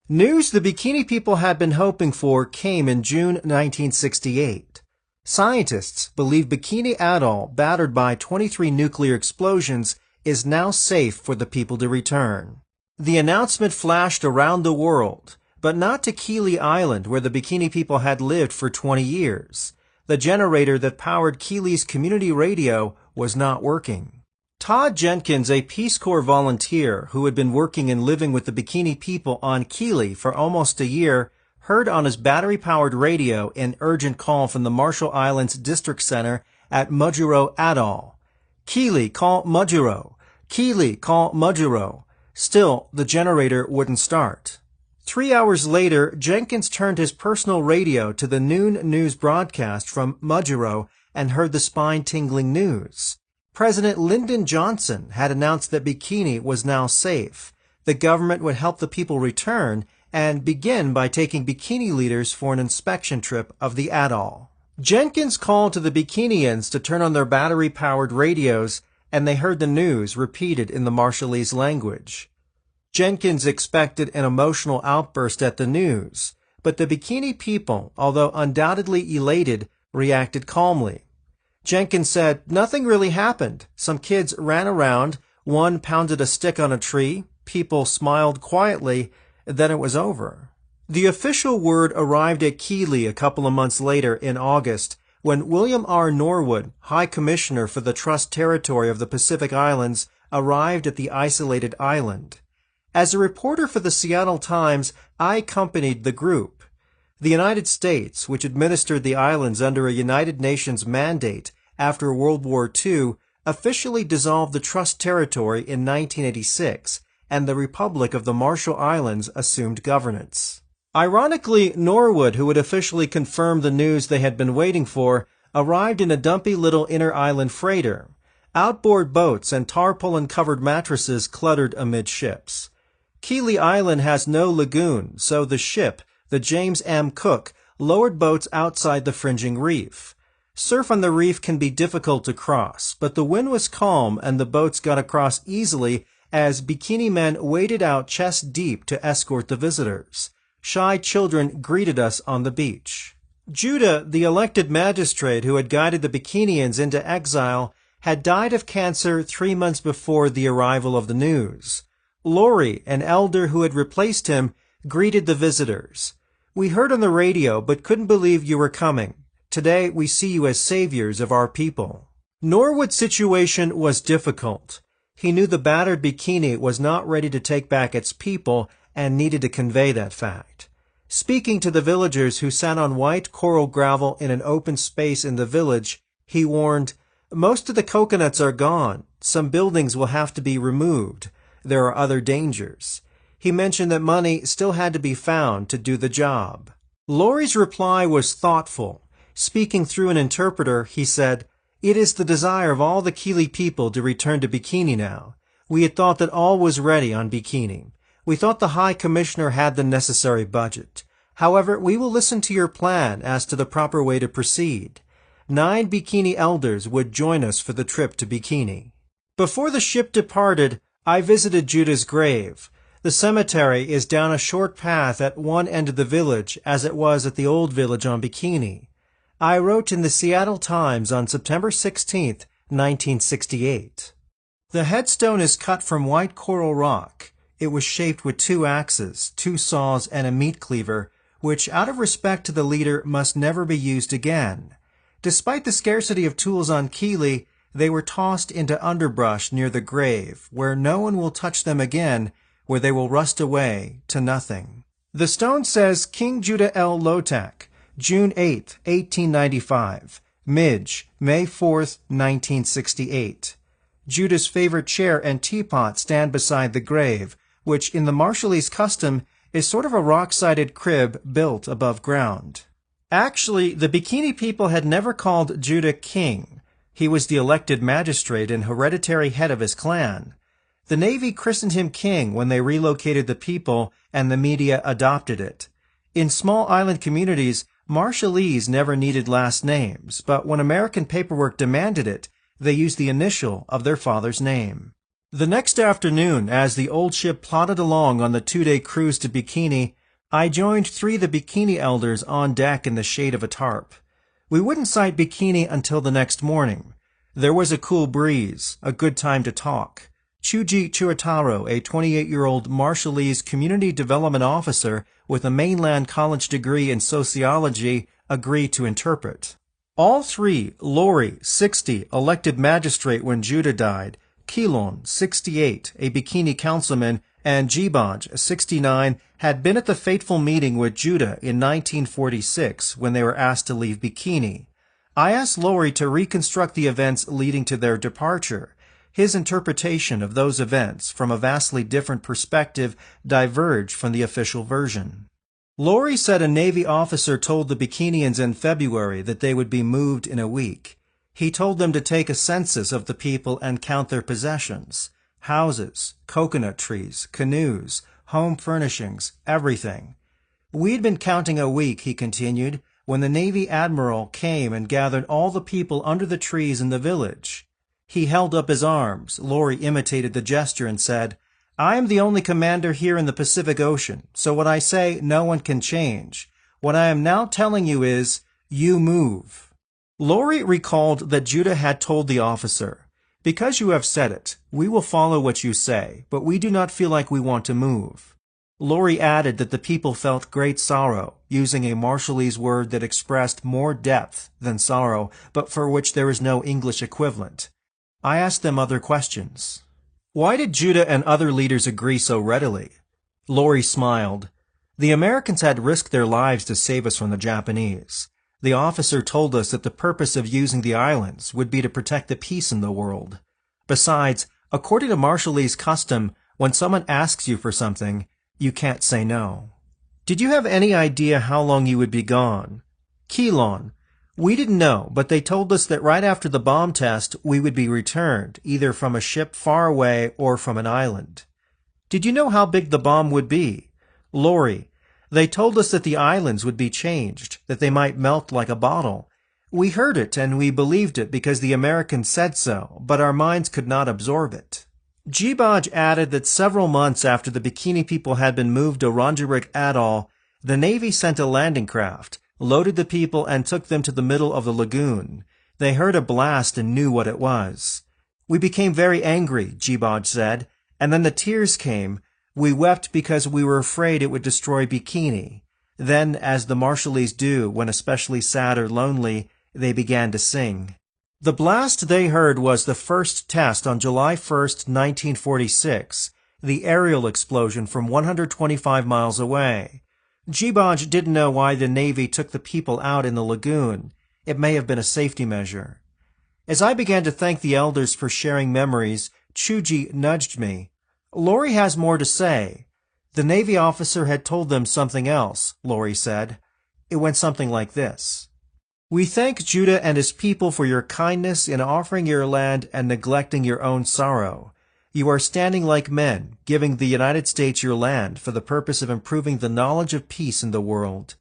News the Bikini people had been hoping for came in June 1968. Scientists believe Bikini Atoll, battered by 23 nuclear explosions, is now safe for the people to return. The announcement flashed around the world, but not to Kili Island, where the Bikini people had lived for 20 years. The generator that powered Kili's community radio was not working. Todd Jenkins, a Peace Corps volunteer who had been working and living with the Bikini people on Kili for almost a year, heard on his battery-powered radio an urgent call from the Marshall Islands District Center at Majuro Atoll. Kili, call Majuro. Kili, call Majuro. Still, the generator wouldn't start. 3 hours later, Jenkins turned his personal radio to the noon news broadcast from Majuro and heard the spine-tingling news. President Lyndon Johnson had announced that Bikini was now safe. The government would help the people return and begin by taking Bikini leaders for an inspection trip of the atoll. Jenkins called to the Bikinians to turn on their battery-powered radios, and they heard the news repeated in the Marshallese language. Jenkins expected an emotional outburst at the news, but the Bikini people, although undoubtedly elated, reacted calmly. Jenkins said nothing really happened. Some kids ran around, one pounded a stick on a tree, people smiled quietly, then it was over. The official word arrived at Kili a couple of months later in August, when William R. Norwood, High Commissioner for the Trust Territory of the Pacific Islands, arrived at the isolated island. As a reporter for the Seattle Times, I accompanied the group. The United States, which administered the islands under a United Nations mandate after World War II, officially dissolved the Trust Territory in 1986, and the Republic of the Marshall Islands assumed governance. Ironically, Norwood, who had officially confirmed the news they had been waiting for, arrived in a dumpy little inter-island freighter. Outboard boats and tarpaulin-covered mattresses cluttered amidships. Kili Island has no lagoon, so the ship, the James M. Cook, lowered boats outside the fringing reef. Surf on the reef can be difficult to cross, but the wind was calm and the boats got across easily as Bikini men waded out chest deep to escort the visitors. Shy children greeted us on the beach. Judah, the elected magistrate who had guided the Bikinians into exile, had died of cancer 3 months before the arrival of the news. Lori, an elder who had replaced him, greeted the visitors. We heard on the radio but couldn't believe you were coming. Today we see you as saviors of our people. Norwood's situation was difficult. He knew the battered Bikini was not ready to take back its people and needed to convey that fact. Speaking to the villagers who sat on white coral gravel in an open space in the village, he warned, "Most of the coconuts are gone. Some buildings will have to be removed. There are other dangers." He mentioned that money still had to be found to do the job. Lori's reply was thoughtful. Speaking through an interpreter, he said, "It is the desire of all the Kili people to return to Bikini now. We had thought that all was ready on Bikini. We thought the High Commissioner had the necessary budget. However, we will listen to your plan as to the proper way to proceed. 9 Bikini elders would join us for the trip to Bikini." Before the ship departed, I visited Judah's grave. The cemetery is down a short path at one end of the village, as it was at the old village on Bikini. I wrote in the Seattle Times on September 16, 1968. The headstone is cut from white coral rock. It was shaped with 2 axes, 2 saws, and a meat cleaver, which, out of respect to the leader, must never be used again. Despite the scarcity of tools on Kili, they were tossed into underbrush near the grave, where no one will touch them again, where they will rust away to nothing. The stone says King Judah L. Lotak, June 8, 1895, Midge, May 4, 1968. Judah's favorite chair and teapot stand beside the grave, which in the Marshallese custom is sort of a rock-sided crib built above ground. Actually, the Bikini people had never called Judah king. He was the elected magistrate and hereditary head of his clan. The Navy christened him king when they relocated the people, and the media adopted it. In small island communities, Marshallese never needed last names, but when American paperwork demanded it, they used the initial of their father's name. The next afternoon, as the old ship plodded along on the 2-day cruise to Bikini, I joined 3 of the Bikini elders on deck in the shade of a tarp. We wouldn't sight Bikini until the next morning. There was a cool breeze, a good time to talk. Chuji Chuitaro, a 28-year-old Marshallese community development officer with a mainland college degree in sociology, agreed to interpret. All 3, Lori, 60, elected magistrate when Judah died, Kilon, 68, a Bikini councilman, and Jibaj, 69, had been at the fateful meeting with Judah in 1946 when they were asked to leave Bikini. I asked Lori to reconstruct the events leading to their departure. His interpretation of those events from a vastly different perspective diverged from the official version. Lori said a Navy officer told the Bikinians in February that they would be moved in a week. He told them to take a census of the people and count their possessions, houses, coconut trees, canoes, home furnishings, everything. We'd been counting a week, he continued, when the Navy admiral came and gathered all the people under the trees in the village. He held up his arms. Lori imitated the gesture and said, "I am the only commander here in the Pacific Ocean, so what I say no one can change. What I am now telling you is, you move." Lori recalled that Judah had told the officer, "Because you have said it, we will follow what you say, but we do not feel like we want to move." Lori added that the people felt great sorrow, using a Marshallese word that expressed more depth than sorrow, but for which there is no English equivalent. I asked them other questions. Why did Judah and other leaders agree so readily? Lori smiled. The Americans had risked their lives to save us from the Japanese. The officer told us that the purpose of using the islands would be to protect the peace in the world. Besides, according to Marshallese custom, when someone asks you for something, you can't say no. Did you have any idea how long you would be gone? Kilon. We didn't know, but they told us that right after the bomb test, we would be returned, either from a ship far away or from an island. Did you know how big the bomb would be? Lori. They told us that the islands would be changed, that they might melt like a bottle. We heard it and we believed it because the Americans said so, but our minds could not absorb it. Jibaj added that several months after the Bikini people had been moved to Rongerik Atoll, the Navy sent a landing craft, loaded the people and took them to the middle of the lagoon. They heard a blast and knew what it was. We became very angry, Jibaj said, and then the tears came. We wept because we were afraid it would destroy Bikini. Then, as the Marshallese do when especially sad or lonely, they began to sing. The blast they heard was the first test on July 1st, 1946, the aerial explosion from 125 miles away. Jibaj didn't know why the Navy took the people out in the lagoon. It may have been a safety measure. As I began to thank the elders for sharing memories, Chuji nudged me. Lori has more to say. The Navy officer had told them something else, Lori said. It went something like this. We thank Judah and his people for your kindness in offering your land and neglecting your own sorrow. You are standing like men, giving the United States your land for the purpose of improving the knowledge of peace in the world.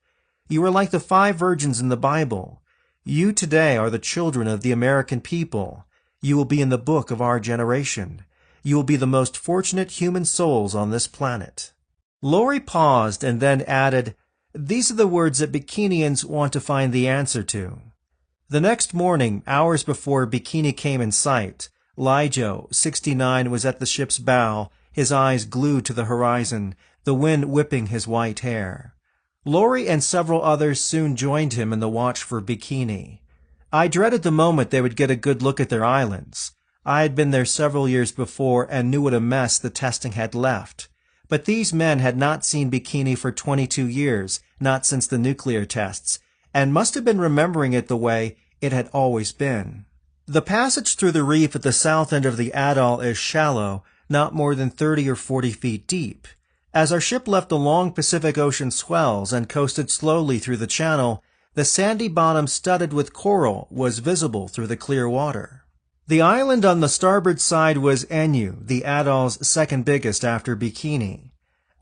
You are like the 5 virgins in the Bible. You today are the children of the American people. You will be in the book of our generation. You will be the most fortunate human souls on this planet. Lori paused and then added, These are the words that Bikinians want to find the answer to. The next morning, hours before Bikini came in sight, Lijo, 69, was at the ship's bow, his eyes glued to the horizon, the wind whipping his white hair. Lori and several others soon joined him in the watch for Bikini. I dreaded the moment they would get a good look at their islands. I had been there several years before and knew what a mess the testing had left. But these men had not seen Bikini for 22 years, not since the nuclear tests, and must have been remembering it the way it had always been. The passage through the reef at the south end of the atoll is shallow, not more than 30 or 40 feet deep. As our ship left the long Pacific Ocean swells and coasted slowly through the channel, The sandy bottom studded with coral was visible through the clear water. The island on the starboard side was Enu, the atoll's second biggest after Bikini.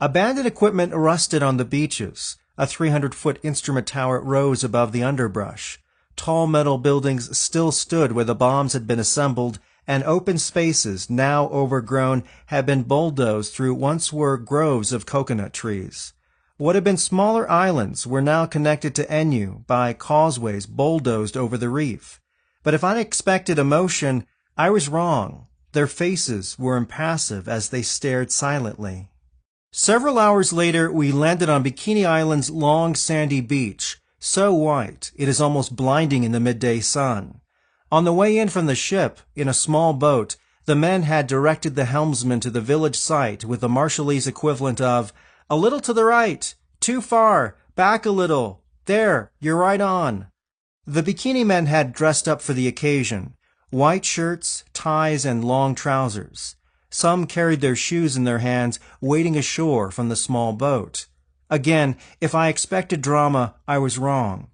Abandoned equipment rusted on the beaches. A 300-foot instrument tower rose above the underbrush. Tall metal buildings still stood where the bombs had been assembled, and open spaces, now overgrown, had been bulldozed through once were groves of coconut trees. What had been smaller islands were now connected to Enu by causeways bulldozed over the reef. But if I expected emotion, I was wrong. Their faces were impassive as they stared silently. Several hours later, we landed on Bikini Island's long sandy beach, so white it is almost blinding in the midday sun. On the way in from the ship, in a small boat, the men had directed the helmsman to the village site with the Marshallese equivalent of, "A little to the right, too far, back a little, there, you're right on." The bikini men had dressed up for the occasion, white shirts, ties, and long trousers. Some carried their shoes in their hands, wading ashore from the small boat. Again, if I expected drama, I was wrong.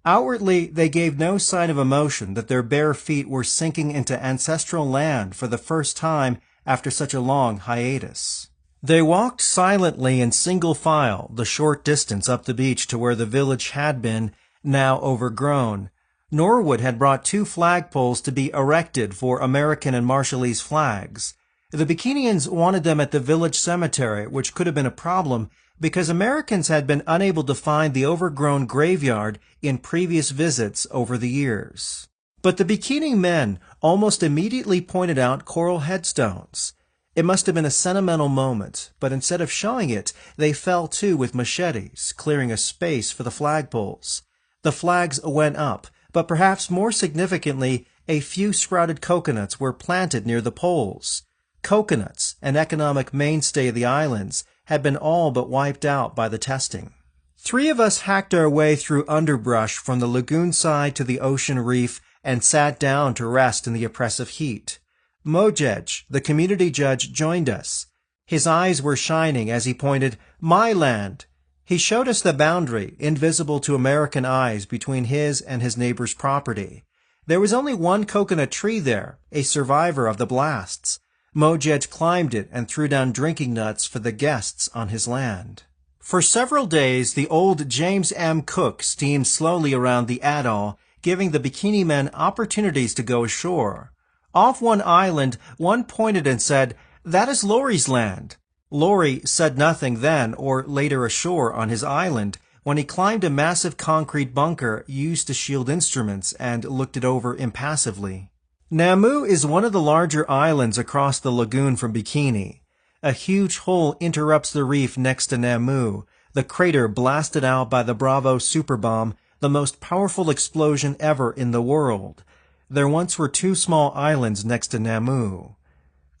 Outwardly, they gave no sign of emotion that their bare feet were sinking into ancestral land for the first time after such a long hiatus. They walked silently in single file the short distance up the beach to where the village had been, now overgrown. Norwood had brought 2 flagpoles to be erected for American and Marshallese flags. The Bikinians wanted them at the village cemetery, which could have been a problem because Americans had been unable to find the overgrown graveyard in previous visits over the years. But the Bikini men almost immediately pointed out coral headstones. It must have been a sentimental moment, but instead of showing it, they fell to with machetes, clearing a space for the flagpoles. The flags went up, but perhaps more significantly, a few sprouted coconuts were planted near the poles. Coconuts, an economic mainstay of the islands, had been all but wiped out by the testing. 3 of us hacked our way through underbrush from the lagoon side to the ocean reef and sat down to rest in the oppressive heat. Mojej, the community judge, joined us. His eyes were shining as he pointed, "My land." He showed us the boundary, invisible to American eyes, between his and his neighbor's property. There was only one coconut tree there, a survivor of the blasts. Mojej climbed it and threw down drinking nuts for the guests on his land. For several days, the old James M. Cook steamed slowly around the atoll, giving the bikini men opportunities to go ashore. Off one island, one pointed and said, "That is Laurie's land." Laurie said nothing then or later ashore on his island when he climbed a massive concrete bunker used to shield instruments and looked it over impassively. Namu is one of the larger islands across the lagoon from Bikini. A huge hole interrupts the reef next to Namu, the crater blasted out by the Bravo superbomb, the most powerful explosion ever in the world. There once were 2 small islands next to Namu.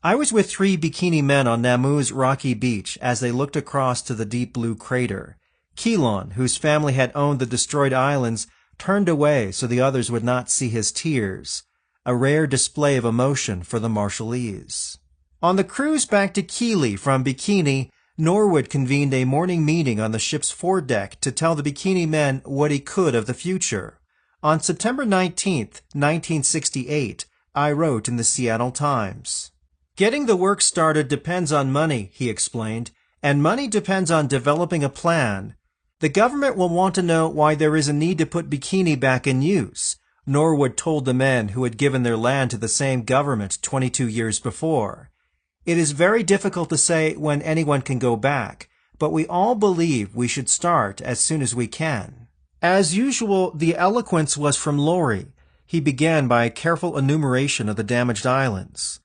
I was with 3 bikini men on Namu's rocky beach as they looked across to the deep blue crater. Keelan, whose family had owned the destroyed islands, turned away so the others would not see his tears, a rare display of emotion for the Marshallese. On the cruise back to Keeley from Bikini, Norwood convened a morning meeting on the ship's foredeck to tell the bikini men what he could of the future. On September 19th, 1968, I wrote in the Seattle Times. "Getting the work started depends on money," he explained, "and money depends on developing a plan. The government will want to know why there is a need to put Bikini back in use," Norwood told the men who had given their land to the same government 22 years before. "It is very difficult to say when anyone can go back, but we all believe we should start as soon as we can." As usual, the eloquence was from Laurie. He began by a careful enumeration of the damaged islands.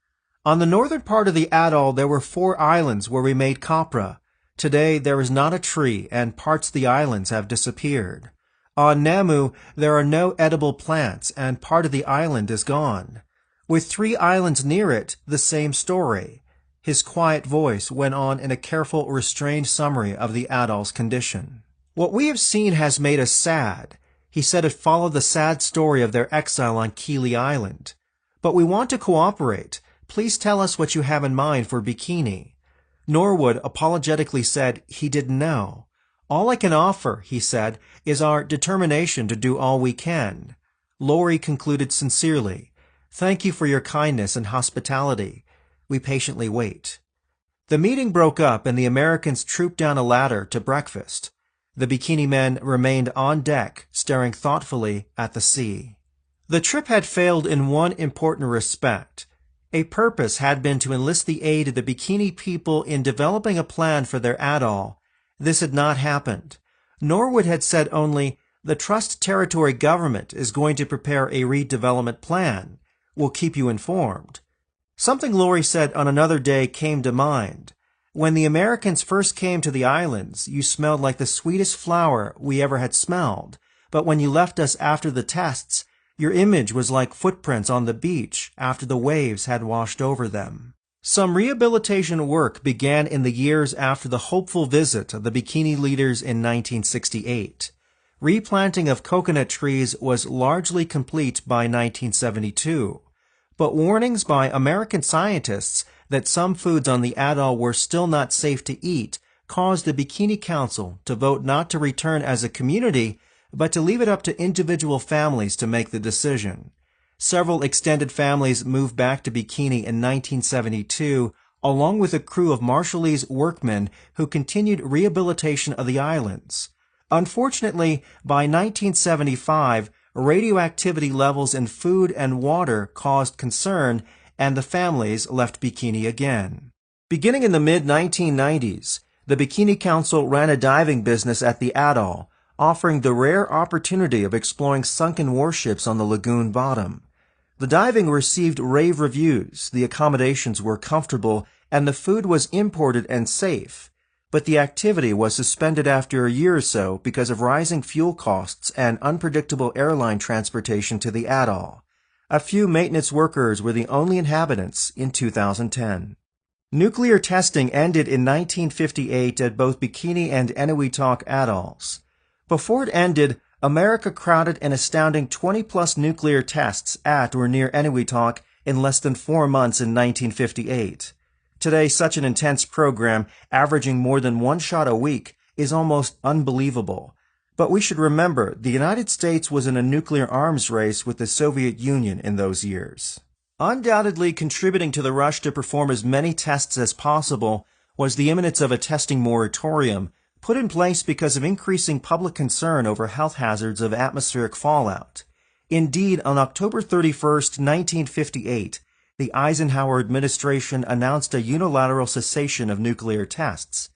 On the northern part of the atoll, there were 4 islands where we made copra. Today, there is not a tree, and parts of the islands have disappeared. On Namu, there are no edible plants, and part of the island is gone. With 3 islands near it, the same story. His quiet voice went on in a careful, restrained summary of the atoll's condition. "What we have seen has made us sad." He said it followed the sad story of their exile on Keeley Island. "But we want to cooperate. Please tell us what you have in mind for Bikini." Norwood apologetically said he didn't know. "All I can offer," he said, "is our determination to do all we can." Lori concluded sincerely, "Thank you for your kindness and hospitality. We patiently wait." The meeting broke up and the Americans trooped down a ladder to breakfast. The bikini men remained on deck, staring thoughtfully at the sea. The trip had failed in one important respect. A purpose had been to enlist the aid of the bikini people in developing a plan for their atoll. This had not happened. Norwood had said only, "The Trust Territory government is going to prepare a redevelopment plan. We'll keep you informed." Something Lori said on another day came to mind. "When the Americans first came to the islands, you smelled like the sweetest flower we ever had smelled. But when you left us after the tests, your image was like footprints on the beach after the waves had washed over them." Some rehabilitation work began in the years after the hopeful visit of the bikini leaders in 1968. Replanting of coconut trees was largely complete by 1972. But warnings by American scientists that some foods on the atoll were still not safe to eat caused the Bikini Council to vote not to return as a community, but to leave it up to individual families to make the decision. Several extended families moved back to Bikini in 1972, along with a crew of Marshallese workmen who continued rehabilitation of the islands. Unfortunately, by 1975, radioactivity levels in food and water caused concern, and the families left Bikini again. Beginning in the mid-1990s, the Bikini Council ran a diving business at the atoll, offering the rare opportunity of exploring sunken warships on the lagoon bottom. The diving received rave reviews, the accommodations were comfortable, and the food was imported and safe. But the activity was suspended after a year or so because of rising fuel costs and unpredictable airline transportation to the atoll. A few maintenance workers were the only inhabitants in 2010. Nuclear testing ended in 1958 at both Bikini and Eniwetok atolls. Before it ended, America crowded an astounding 20-plus nuclear tests at or near Eniwetok in less than 4 months in 1958. Today, such an intense program, averaging more than one shot a week, is almost unbelievable. But we should remember, the United States was in a nuclear arms race with the Soviet Union in those years. Undoubtedly contributing to the rush to perform as many tests as possible was the imminence of a testing moratorium, put in place because of increasing public concern over health hazards of atmospheric fallout. Indeed, on October 31, 1958, the Eisenhower administration announced a unilateral cessation of nuclear tests.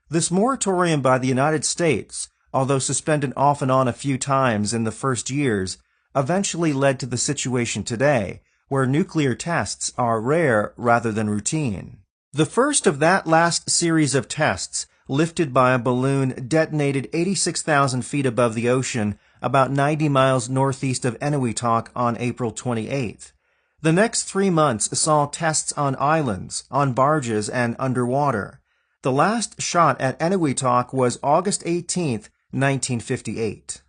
This moratorium by the United States, although suspended off and on a few times in the first years, eventually led to the situation today, where nuclear tests are rare rather than routine. The first of that last series of tests, lifted by a balloon, detonated 86,000 feet above the ocean, about 90 miles northeast of Eniwetok on April 28th. The next 3 months saw tests on islands, on barges, and underwater. The last shot at Eniwetok was August 18, 1958.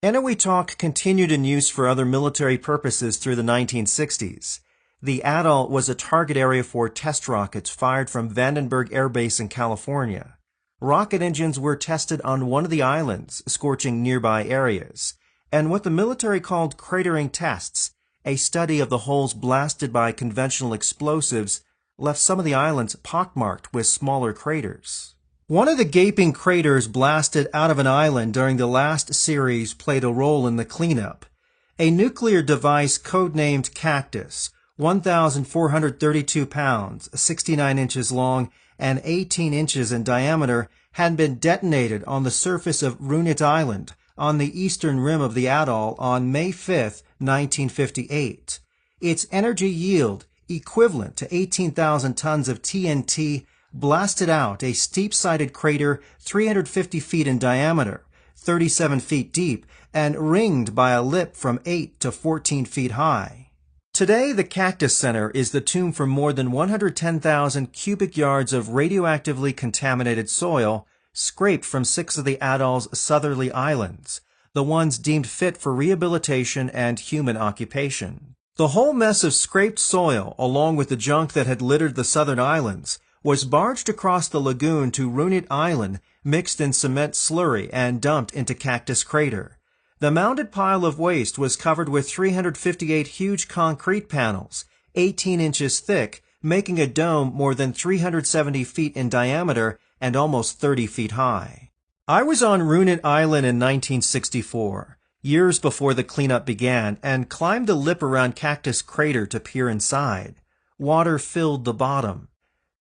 Eniwetok continued in use for other military purposes through the 1960s. The atoll was a target area for test rockets fired from Vandenberg Air Base in California. Rocket engines were tested on one of the islands, scorching nearby areas, and what the military called cratering tests, a study of the holes blasted by conventional explosives, left some of the islands pockmarked with smaller craters. One of the gaping craters blasted out of an island during the last series played a role in the cleanup. A nuclear device codenamed Cactus, 1,432 pounds, 69 inches long, and 18 inches in diameter, had been detonated on the surface of Runit Island on the eastern rim of the atoll on May 5, 1958. Its energy yield, equivalent to 18,000 tons of TNT, blasted out a steep-sided crater 350 feet in diameter, 37 feet deep, and ringed by a lip from 8 to 14 feet high. Today, the Cactus Center is the tomb for more than 110,000 cubic yards of radioactively contaminated soil scraped from 6 of the atoll's southerly islands, the ones deemed fit for rehabilitation and human occupation. The whole mess of scraped soil, along with the junk that had littered the southern islands, was barged across the lagoon to Runit Island, mixed in cement slurry and dumped into Cactus Crater. The mounded pile of waste was covered with 358 huge concrete panels, 18 inches thick, making a dome more than 370 feet in diameter and almost 30 feet high. I was on Runit Island in 1964, years before the cleanup began, and climbed a lip around Cactus Crater to peer inside. Water filled the bottom.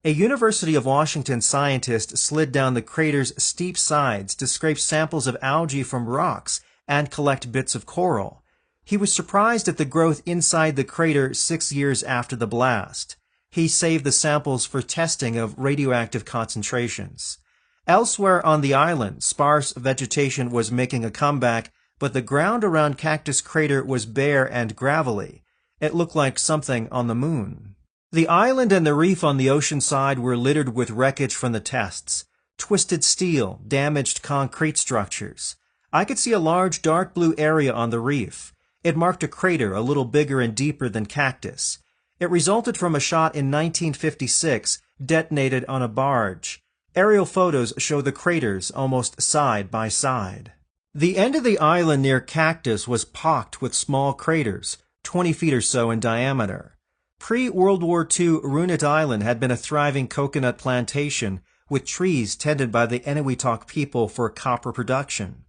A University of Washington scientist slid down the crater's steep sides to scrape samples of algae from rocks and collect bits of coral. He was surprised at the growth inside the crater 6 years after the blast. He saved the samples for testing of radioactive concentrations. Elsewhere on the island, sparse vegetation was making a comeback, but the ground around Cactus Crater was bare and gravelly. It looked like something on the moon. The island and the reef on the ocean side were littered with wreckage from the tests. Twisted steel, damaged concrete structures. I could see a large dark blue area on the reef. It marked a crater a little bigger and deeper than Cactus. It resulted from a shot in 1956, detonated on a barge. Aerial photos show the craters almost side by side. The end of the island near Cactus was pocked with small craters, 20 feet or so in diameter. Pre-World War II, Runit Island had been a thriving coconut plantation with trees tended by the Eniwetok people for copper production.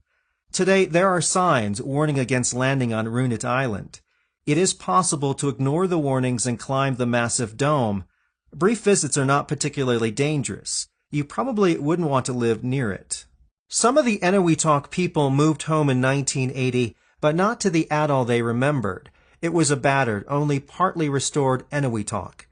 Today, there are signs warning against landing on Runit Island. It is possible to ignore the warnings and climb the massive dome. Brief visits are not particularly dangerous. You probably wouldn't want to live near it. Some of the Eniwetok people moved home in 1980, but not to the atoll they remembered. It was a battered, only partly restored Eniwetok.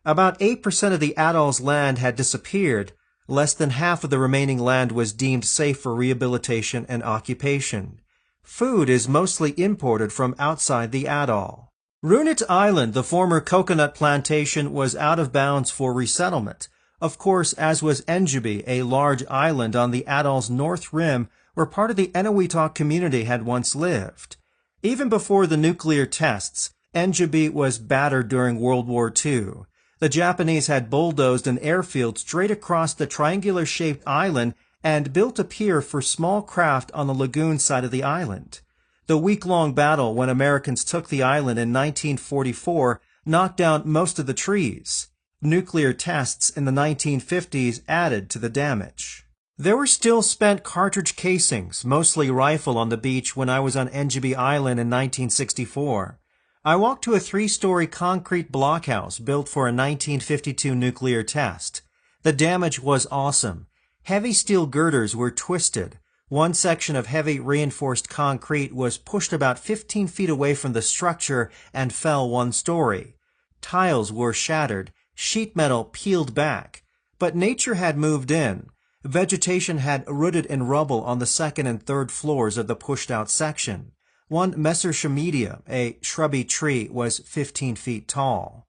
About 8% of the atoll's land had disappeared. Less than half of the remaining land was deemed safe for rehabilitation and occupation. Food is mostly imported from outside the atoll. Runit Island, the former coconut plantation, was out of bounds for resettlement. Of course, as was Engebi, a large island on the atoll's north rim where part of the Eniwetok community had once lived. Even before the nuclear tests, Engebi was battered during World War II. The Japanese had bulldozed an airfield straight across the triangular-shaped island and built a pier for small craft on the lagoon side of the island. The week-long battle when Americans took the island in 1944 knocked down most of the trees. Nuclear tests in the 1950s added to the damage. There were still spent cartridge casings, mostly rifle, on the beach when I was on Engebi Island in 1964. I walked to a 3-story concrete blockhouse built for a 1952 nuclear test. The damage was awesome. Heavy steel girders were twisted. One section of heavy reinforced concrete was pushed about 15 feet away from the structure and fell 1 story. Tiles were shattered. Sheet metal peeled back. But nature had moved in. Vegetation had rooted in rubble on the 2nd and 3rd floors of the pushed-out section. One Messerschmittia, a shrubby tree, was 15 feet tall.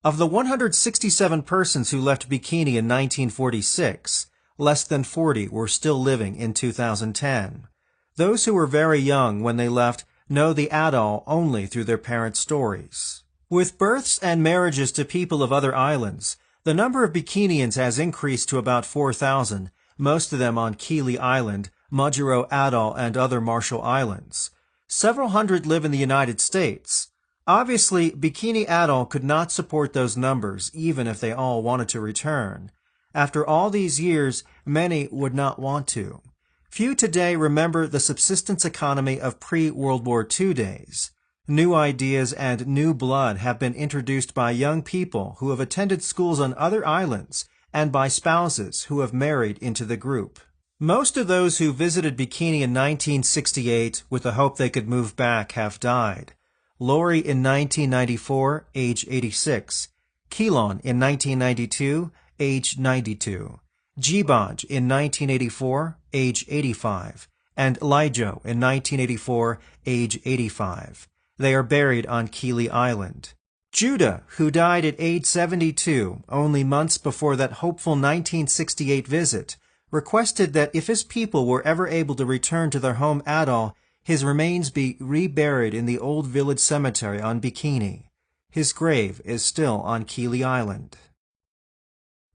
Of the 167 persons who left Bikini in 1946, less than 40 were still living in 2010. Those who were very young when they left know the atoll only through their parents' stories. With births and marriages to people of other islands, the number of Bikinians has increased to about 4,000, most of them on Kili Island, Majuro Atoll, and other Marshall Islands. Several hundred live in the United States. Obviously, Bikini Atoll could not support those numbers, even if they all wanted to return. After all these years, many would not want to. Few today remember the subsistence economy of pre-World War II days. New ideas and new blood have been introduced by young people who have attended schools on other islands and by spouses who have married into the group. Most of those who visited Bikini in 1968 with the hope they could move back have died. Lori in 1994, age 86. Keelan in 1992, age 92. Jibaj in 1984, age 85. And Lijo in 1984, age 85. They are buried on Kili Island. Judah, who died at age 72, only months before that hopeful 1968 visit, requested that if his people were ever able to return to their home atoll, his remains be reburied in the old village cemetery on Bikini. His grave is still on Kili Island.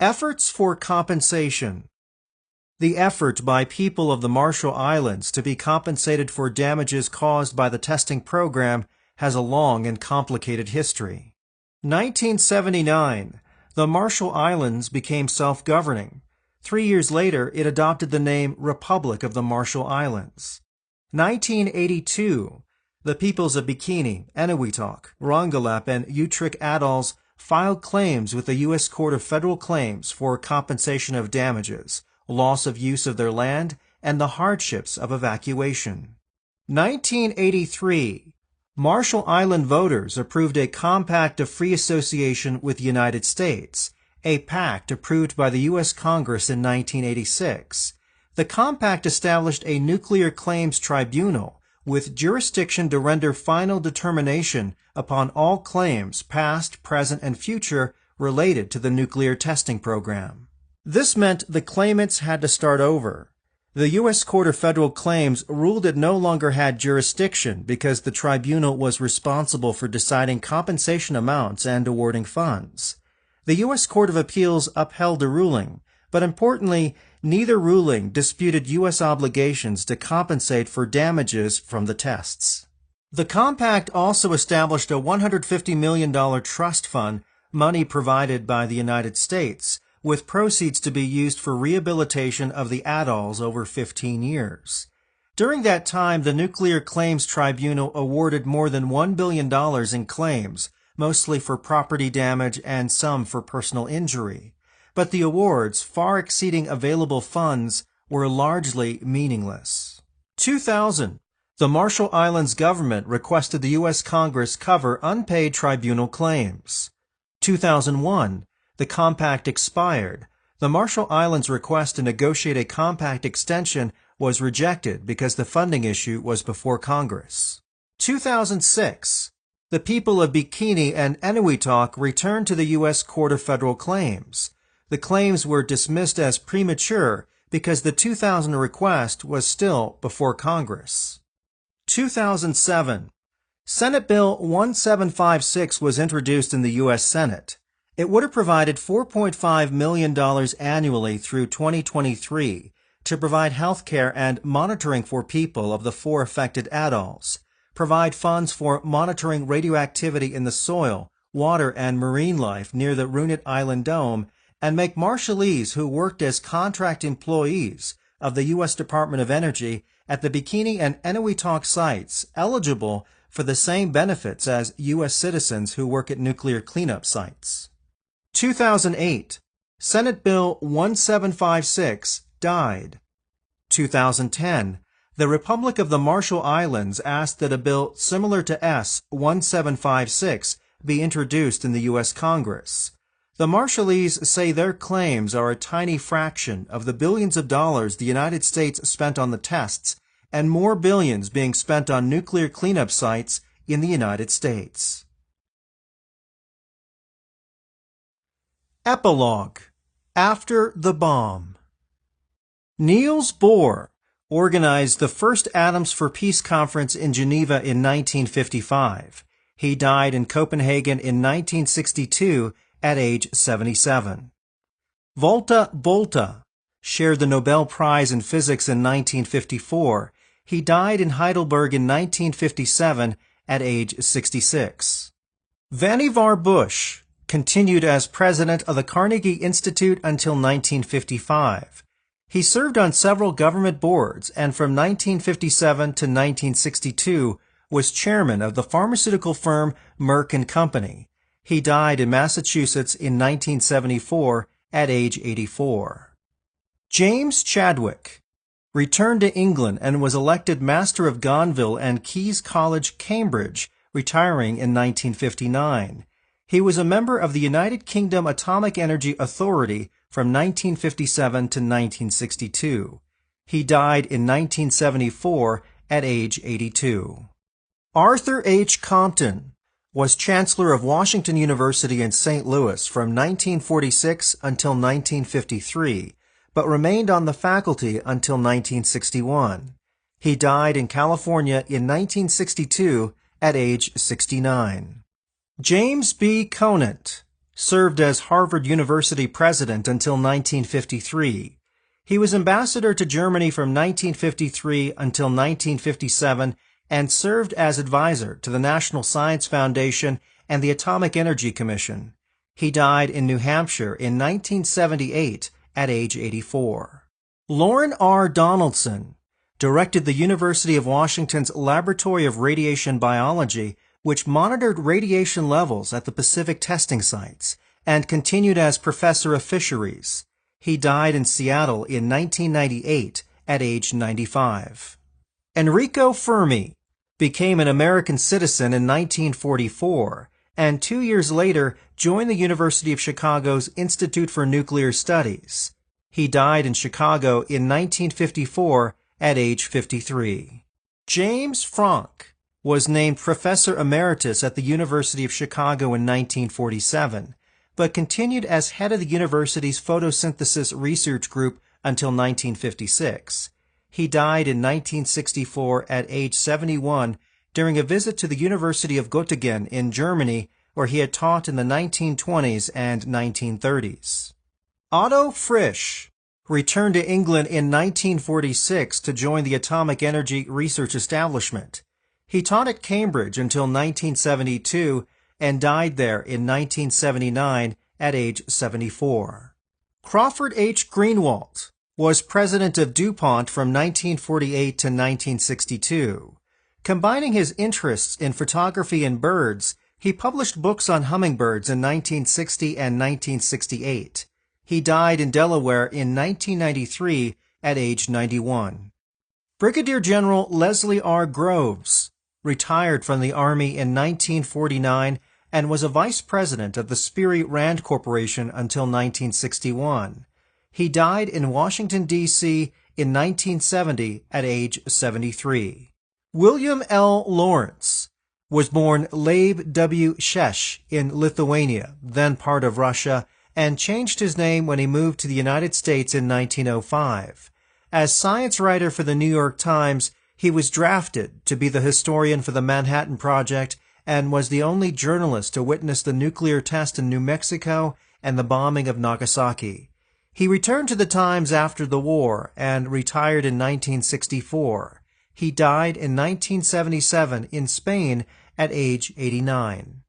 Efforts for compensation. The effort by people of the Marshall Islands to be compensated for damages caused by the testing program has a long and complicated history. 1979, the Marshall Islands became self-governing. 3 years later, it adopted the name Republic of the Marshall Islands. 1982, the peoples of Bikini, Eniwetok, Rongelap, and Utrik Atolls filed claims with the U.S. Court of Federal Claims for compensation of damages, loss of use of their land, and the hardships of evacuation. 1983, Marshall Island voters approved a Compact of Free Association with the United States, a pact approved by the U.S. Congress in 1986. The compact established a nuclear claims tribunal with jurisdiction to render final determination upon all claims, past, present, and future, related to the nuclear testing program. This meant the claimants had to start over. The U.S. Court of Federal Claims ruled it no longer had jurisdiction because the tribunal was responsible for deciding compensation amounts and awarding funds. The U.S. Court of Appeals upheld the ruling, but importantly, neither ruling disputed U.S. obligations to compensate for damages from the tests. The compact also established a $150 million trust fund, money provided by the United States, with proceeds to be used for rehabilitation of the atolls over 15 years. During that time, the Nuclear Claims Tribunal awarded more than $1 billion in claims, mostly for property damage and some for personal injury. But the awards, far exceeding available funds, were largely meaningless. 2000. The Marshall Islands government requested the U.S. Congress cover unpaid tribunal claims. 2001. The compact expired. The Marshall Islands' request to negotiate a compact extension was rejected because the funding issue was before Congress. 2006. The people of Bikini and Eniwetok returned to the U.S. Court of Federal Claims. The claims were dismissed as premature because the 2000 request was still before Congress. 2007. Senate Bill 1756 was introduced in the U.S. Senate. It would have provided $4.5 million annually through 2023 to provide health care and monitoring for people of the 4 affected atolls, provide funds for monitoring radioactivity in the soil, water, and marine life near the Runit Island Dome, and make Marshallese who worked as contract employees of the U.S. Department of Energy at the Bikini and Eniwetok sites eligible for the same benefits as U.S. citizens who work at nuclear cleanup sites. 2008. Senate Bill 1756 died. 2010. The Republic of the Marshall Islands asked that a bill similar to S. 1756 be introduced in the U.S. Congress. The Marshallese say their claims are a tiny fraction of the billions of dollars the United States spent on the tests and more billions being spent on nuclear cleanup sites in the United States. Epilogue. After the bomb. Niels Bohr organized the first Atoms for Peace conference in Geneva in 1955. He died in Copenhagen in 1962 at age 77. Volta Bolta shared the Nobel Prize in Physics in 1954. He died in Heidelberg in 1957 at age 66. Vannevar Bush continued as president of the Carnegie Institute until 1955. He served on several government boards and from 1957 to 1962 was chairman of the pharmaceutical firm Merck & Company. He died in Massachusetts in 1974 at age 84. James Chadwick returned to England and was elected Master of Gonville and King's College, Cambridge, retiring in 1959. He was a member of the United Kingdom Atomic Energy Authority from 1957 to 1962. He died in 1974 at age 82. Arthur H. Compton was Chancellor of Washington University in St. Louis from 1946 until 1953, but remained on the faculty until 1961. He died in California in 1962 at age 69. James B. Conant served as Harvard University president until 1953. He was ambassador to Germany from 1953 until 1957 and served as advisor to the National Science Foundation and the Atomic Energy Commission. He died in New Hampshire in 1978 at age 84. Lauren R. Donaldson directed the University of Washington's Laboratory of Radiation Biology, which monitored radiation levels at the Pacific testing sites, and continued as professor of fisheries. He died in Seattle in 1998 at age 95. Enrico Fermi became an American citizen in 1944, and 2 years later joined the University of Chicago's Institute for Nuclear Studies. He died in Chicago in 1954 at age 53. James Franck was named Professor Emeritus at the University of Chicago in 1947, but continued as head of the university's photosynthesis research group until 1956. He died in 1964 at age 71 during a visit to the University of Göttingen in Germany, where he had taught in the 1920s and 1930s. Otto Frisch returned to England in 1946 to join the Atomic Energy Research Establishment. He taught at Cambridge until 1972 and died there in 1979 at age 74. Crawford H. Greenwald was president of DuPont from 1948 to 1962. Combining his interests in photography and birds, he published books on hummingbirds in 1960 and 1968. He died in Delaware in 1993 at age 91. Brigadier General Leslie R. Groves retired from the Army in 1949 and was a vice president of the Sperry Rand Corporation until 1961. He died in Washington, D.C. in 1970 at age 73. William L. Lawrence was born Leib W. Shesh in Lithuania, then part of Russia, and changed his name when he moved to the United States in 1905. As science writer for the New York Times, he was drafted to be the historian for the Manhattan Project and was the only journalist to witness the nuclear test in New Mexico and the bombing of Nagasaki. He returned to the Times after the war and retired in 1964. He died in 1977 in Spain at age 89.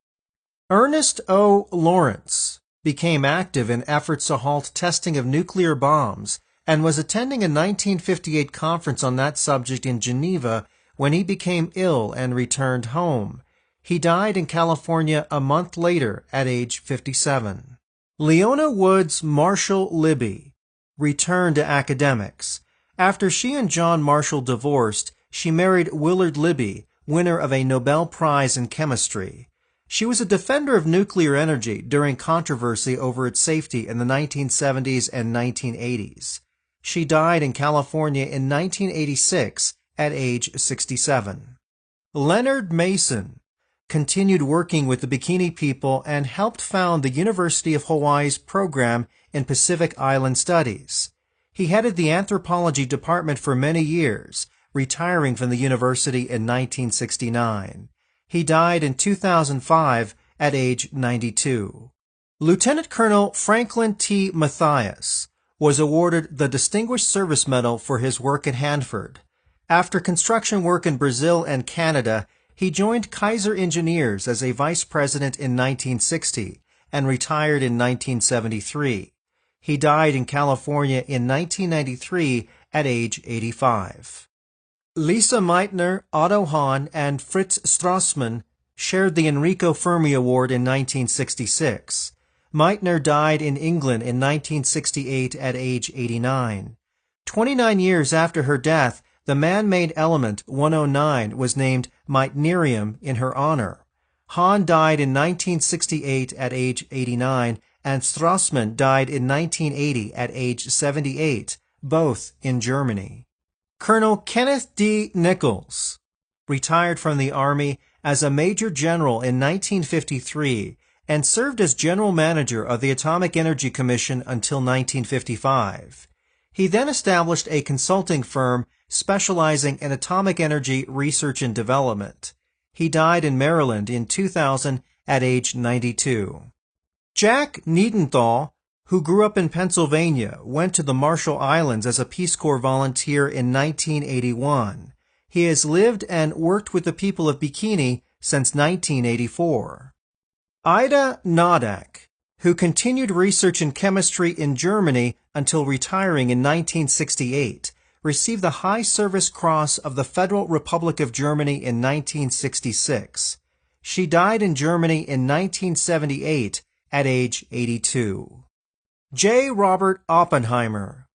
Ernest O. Lawrence became active in efforts to halt testing of nuclear bombs and was attending a 1958 conference on that subject in Geneva when he became ill and returned home. He died in California a month later at age 57. Leona Woods Marshall Libby returned to academics. After she and John Marshall divorced, she married Willard Libby, winner of a Nobel Prize in Chemistry. She was a defender of nuclear energy during controversy over its safety in the 1970s and 1980s. She died in California in 1986 at age 67. Leonard Mason continued working with the Bikini people and helped found the University of Hawaii's program in Pacific Island Studies. He headed the anthropology department for many years, retiring from the university in 1969. He died in 2005 at age 92. Lieutenant Colonel Franklin T. Matthias was awarded the Distinguished Service Medal for his work at Hanford. After construction work in Brazil and Canada, he joined Kaiser Engineers as a vice president in 1960 and retired in 1973. He died in California in 1993 at age 85. Lisa Meitner, Otto Hahn, and Fritz Strassmann shared the Enrico Fermi Award in 1966. Meitner died in England in 1968 at age 89. 29 years after her death, the man-made element 109 was named Meitnerium in her honor. Hahn died in 1968 at age 89, and Strassmann died in 1980 at age 78, both in Germany. Colonel Kenneth D. Nichols retired from the Army as a Major General in 1953 and served as General Manager of the Atomic Energy Commission until 1955. He then established a consulting firm specializing in atomic energy research and development. He died in Maryland in 2000 at age 92. Jack Niedenthal, who grew up in Pennsylvania, went to the Marshall Islands as a Peace Corps volunteer in 1981. He has lived and worked with the people of Bikini since 1984. Ida Nodak, who continued research in chemistry in Germany until retiring in 1968, received the High Service Cross of the Federal Republic of Germany in 1966. She died in Germany in 1978 at age 82. J. Robert Oppenheimer,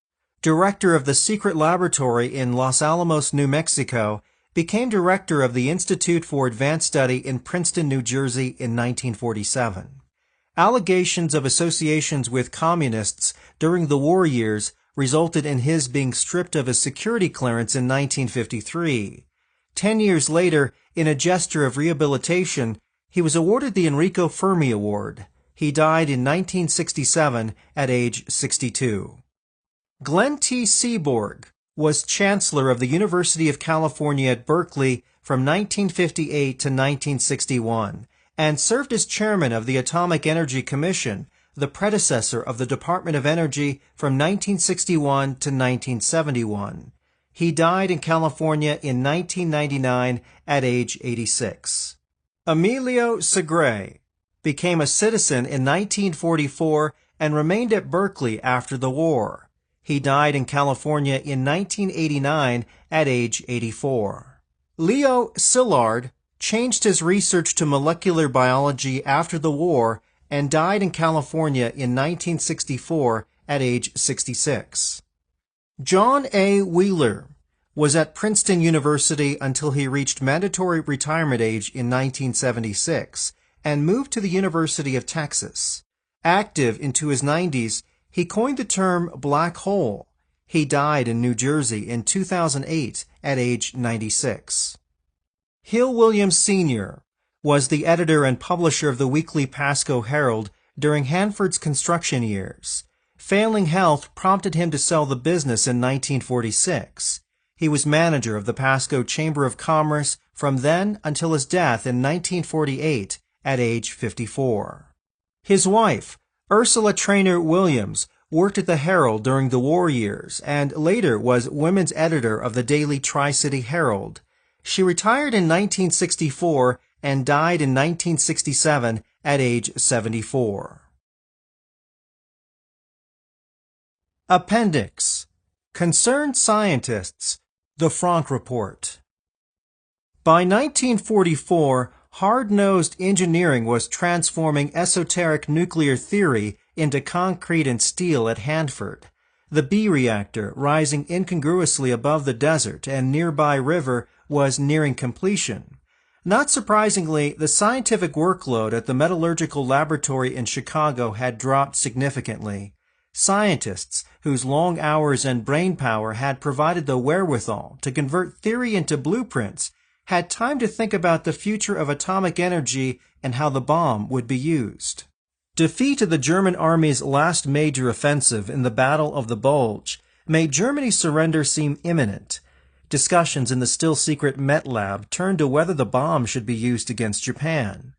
director of the Secret Laboratory in Los Alamos, New Mexico, became director of the Institute for Advanced Study in Princeton, New Jersey in 1947. Allegations of associations with communists during the war years resulted in his being stripped of his security clearance in 1953. 10 years later, in a gesture of rehabilitation, he was awarded the Enrico Fermi Award. He died in 1967 at age 62. Glenn T. Seaborg was Chancellor of the University of California at Berkeley from 1958 to 1961 and served as chairman of the Atomic Energy Commission, the predecessor of the Department of Energy from 1961 to 1971. He died in California in 1999 at age 86. Emilio Segre became a citizen in 1944 and remained at Berkeley after the war. He died in California in 1989 at age 84. Leo Szilard changed his research to molecular biology after the war and died in California in 1964 at age 66. John A. Wheeler was at Princeton University until he reached mandatory retirement age in 1976 and moved to the University of Texas. Active into his 90s, he coined the term black hole. He died in New Jersey in 2008 at age 96. Hill Williams Sr. was the editor and publisher of the weekly Pasco Herald during Hanford's construction years. Failing health prompted him to sell the business in 1946. He was manager of the Pasco Chamber of Commerce from then until his death in 1948 at age 54. His wife, Ursula Traynor Williams, worked at the Herald during the war years and later was women's editor of the daily Tri-City Herald. She retired in 1964 and died in 1967 at age 74. Appendix: Concerned Scientists, the Franck Report. By 1944, hard-nosed engineering was transforming esoteric nuclear theory into concrete and steel at Hanford. The B reactor, rising incongruously above the desert and nearby river, was nearing completion. Not surprisingly, the scientific workload at the metallurgical laboratory in Chicago had dropped significantly. Scientists, whose long hours and brain power had provided the wherewithal to convert theory into blueprints, had time to think about the future of atomic energy and how the bomb would be used. Defeat of the German Army's last major offensive in the Battle of the Bulge made Germany's surrender seem imminent. Discussions in the still-secret Met Lab turned to whether the bomb should be used against Japan.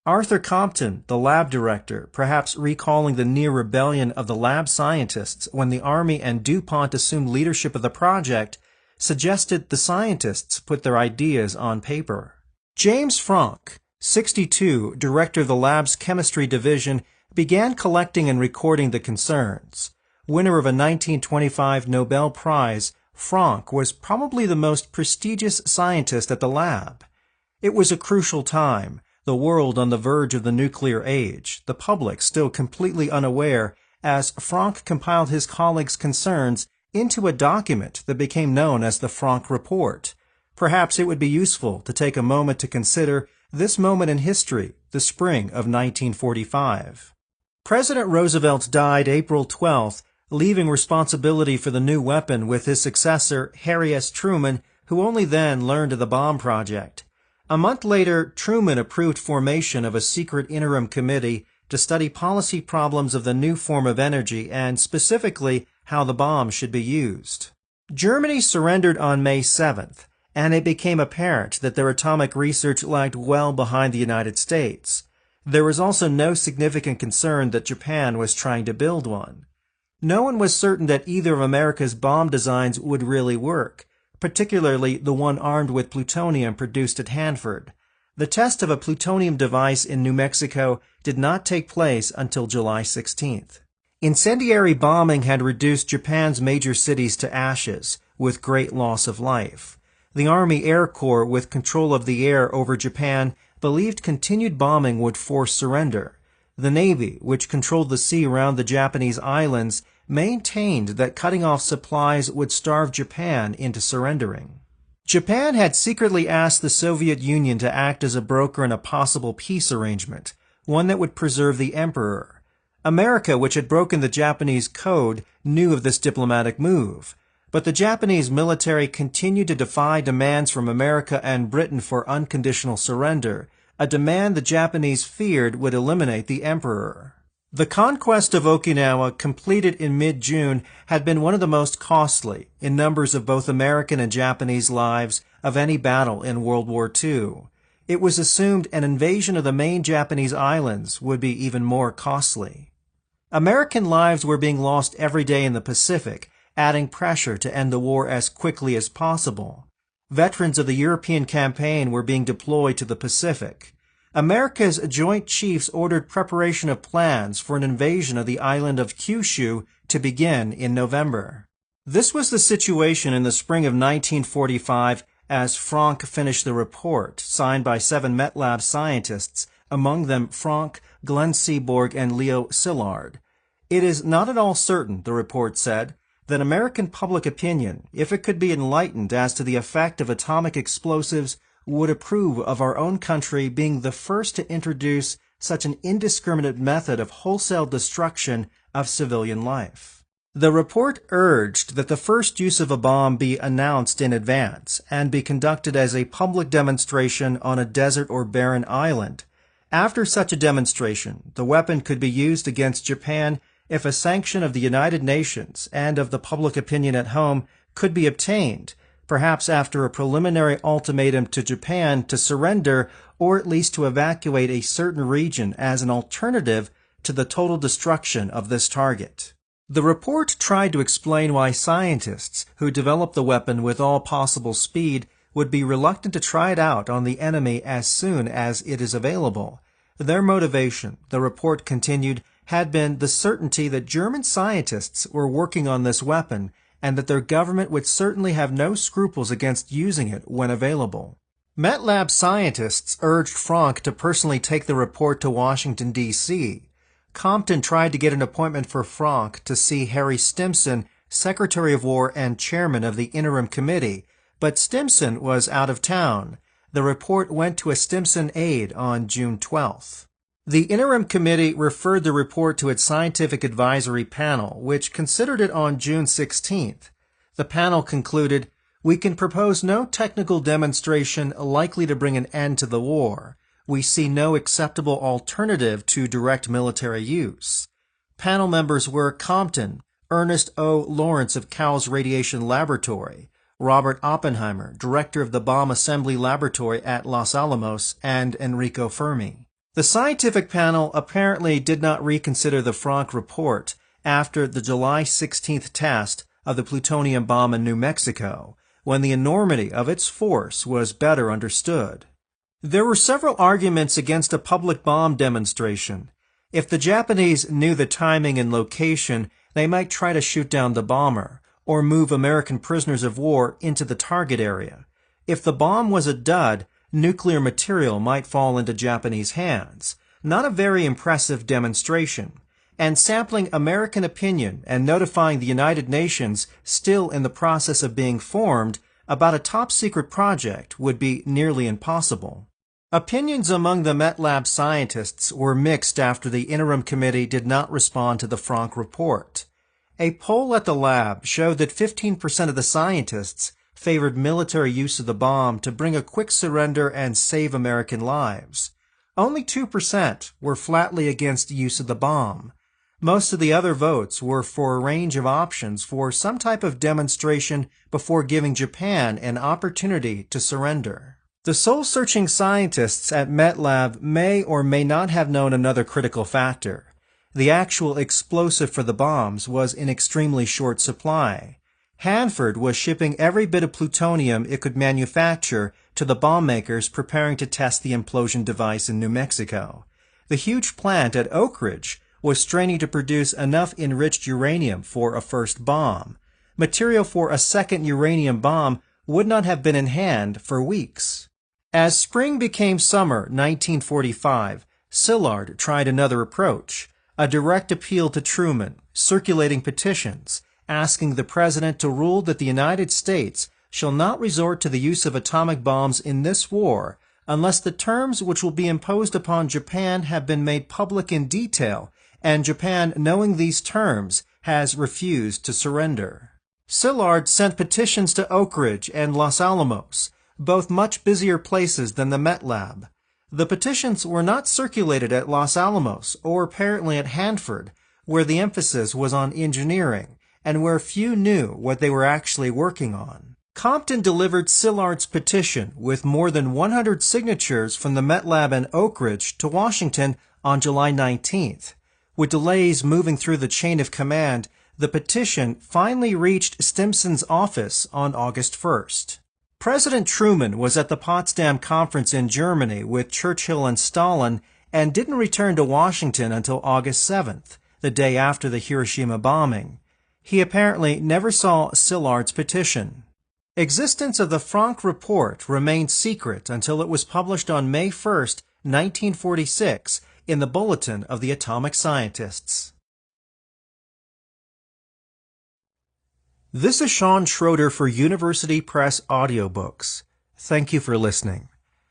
Arthur Compton, the lab director, perhaps recalling the near rebellion of the lab scientists when the Army and DuPont assumed leadership of the project, suggested the scientists put their ideas on paper. James Franck, 62, director of the lab's chemistry division, began collecting and recording the concerns. Winner of a 1925 Nobel Prize, Franck was probably the most prestigious scientist at the lab. It was a crucial time, the world on the verge of the nuclear age, the public still completely unaware, as Franck compiled his colleagues' concerns into a document that became known as the Franck Report. Perhaps it would be useful to take a moment to consider this moment in history, the spring of 1945. President Roosevelt died April 12th, leaving responsibility for the new weapon with his successor, Harry S. Truman, who only then learned of the bomb project. A month later, Truman approved formation of a secret interim committee to study policy problems of the new form of energy and specifically how the bomb should be used. Germany surrendered on May 7th, and it became apparent that their atomic research lagged well behind the United States. There was also no significant concern that Japan was trying to build one. No one was certain that either of America's bomb designs would really work, particularly the one armed with plutonium produced at Hanford. The test of a plutonium device in New Mexico did not take place until July 16th. Incendiary bombing had reduced Japan's major cities to ashes, with great loss of life. The Army Air Corps, with control of the air over Japan, believed continued bombing would force surrender. The Navy, which controlled the sea around the Japanese islands, maintained that cutting off supplies would starve Japan into surrendering. Japan had secretly asked the Soviet Union to act as a broker in a possible peace arrangement, one that would preserve the emperor. America, which had broken the Japanese code, knew of this diplomatic move, but the Japanese military continued to defy demands from America and Britain for unconditional surrender, a demand the Japanese feared would eliminate the emperor. The conquest of Okinawa, completed in mid-June, had been one of the most costly, in numbers of both American and Japanese lives, of any battle in World War II. It was assumed an invasion of the main Japanese islands would be even more costly. American lives were being lost every day in the Pacific, adding pressure to end the war as quickly as possible. Veterans of the European campaign were being deployed to the Pacific. America's Joint Chiefs ordered preparation of plans for an invasion of the island of Kyushu to begin in November. This was the situation in the spring of 1945 as Franck finished the report, signed by 7 METLAB scientists, among them Franck, Glenn Seaborg, and Leo Szilard. It is not at all certain, the report said, that American public opinion, if it could be enlightened as to the effect of atomic explosives, would approve of our own country being the first to introduce such an indiscriminate method of wholesale destruction of civilian life. The report urged that the first use of a bomb be announced in advance and be conducted as a public demonstration on a desert or barren island. After such a demonstration, the weapon could be used against Japan if a sanction of the United Nations and of the public opinion at home could be obtained, perhaps after a preliminary ultimatum to Japan to surrender or at least to evacuate a certain region as an alternative to the total destruction of this target. The report tried to explain why scientists who developed the weapon with all possible speed would be reluctant to try it out on the enemy as soon as it is available. Their motivation, the report continued, had been the certainty that German scientists were working on this weapon and that their government would certainly have no scruples against using it when available. METLAB scientists urged Franck to personally take the report to Washington, D.C. Compton tried to get an appointment for Franck to see Harry Stimson, Secretary of War and Chairman of the Interim Committee, but Stimson was out of town. The report went to a Stimson aide on June 12th. The Interim Committee referred the report to its scientific advisory panel, which considered it on June 16th. The panel concluded, "We can propose no technical demonstration likely to bring an end to the war. We see no acceptable alternative to direct military use." Panel members were Compton, Ernest O. Lawrence of Cowles Radiation Laboratory, Robert Oppenheimer, director of the Bomb Assembly Laboratory at Los Alamos, and Enrico Fermi. The scientific panel apparently did not reconsider the Franck report after the July 16th test of the plutonium bomb in New Mexico, when the enormity of its force was better understood. There were several arguments against a public bomb demonstration. If the Japanese knew the timing and location, they might try to shoot down the bomber, or move American prisoners of war into the target area. If the bomb was a dud, nuclear material might fall into Japanese hands. Not a very impressive demonstration. And sampling American opinion and notifying the United Nations, still in the process of being formed, about a top-secret project would be nearly impossible. Opinions among the METLAB scientists were mixed after the Interim Committee did not respond to the Franck report. A poll at the lab showed that 15% of the scientists favored military use of the bomb to bring a quick surrender and save American lives. Only 2% were flatly against use of the bomb. Most of the other votes were for a range of options for some type of demonstration before giving Japan an opportunity to surrender. The soul-searching scientists at MetLab may or may not have known another critical factor. The actual explosive for the bombs was in extremely short supply. Hanford was shipping every bit of plutonium it could manufacture to the bomb makers preparing to test the implosion device in New Mexico. The huge plant at Oak Ridge was straining to produce enough enriched uranium for a first bomb. Material for a second uranium bomb would not have been in hand for weeks. As spring became summer 1945, Szilard tried another approach, a direct appeal to Truman, circulating petitions, asking the president to rule that the United States shall not resort to the use of atomic bombs in this war unless the terms which will be imposed upon Japan have been made public in detail, and Japan, knowing these terms, has refused to surrender. Szilard sent petitions to Oak Ridge and Los Alamos, both much busier places than the MetLab. The petitions were not circulated at Los Alamos or apparently at Hanford, where the emphasis was on engineering, and where few knew what they were actually working on. Compton delivered Szilard's petition with more than 100 signatures from the MetLab and Oak Ridge to Washington on July 19th. With delays moving through the chain of command, the petition finally reached Stimson's office on August 1st. President Truman was at the Potsdam Conference in Germany with Churchill and Stalin and didn't return to Washington until August 7th, the day after the Hiroshima bombing. He apparently never saw Szilard's petition. Existence of the Frank Report remained secret until it was published on May 1, 1946, in the Bulletin of the Atomic Scientists. This is Sean Schroeder for University Press Audiobooks. Thank you for listening.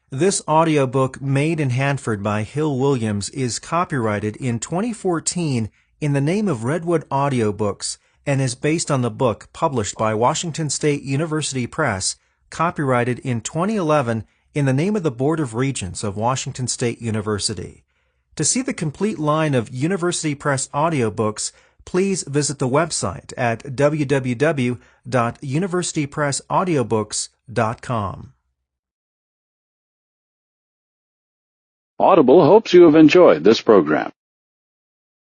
This audiobook, made in Hanford by Hill Williams, is copyrighted in 2014 in the name of Redwood Audiobooks and is based on the book published by Washington State University Press, copyrighted in 2011 in the name of the Board of Regents of Washington State University. To see the complete line of University Press audiobooks, please visit the website at www.universitypressaudiobooks.com. Audible hopes you have enjoyed this program.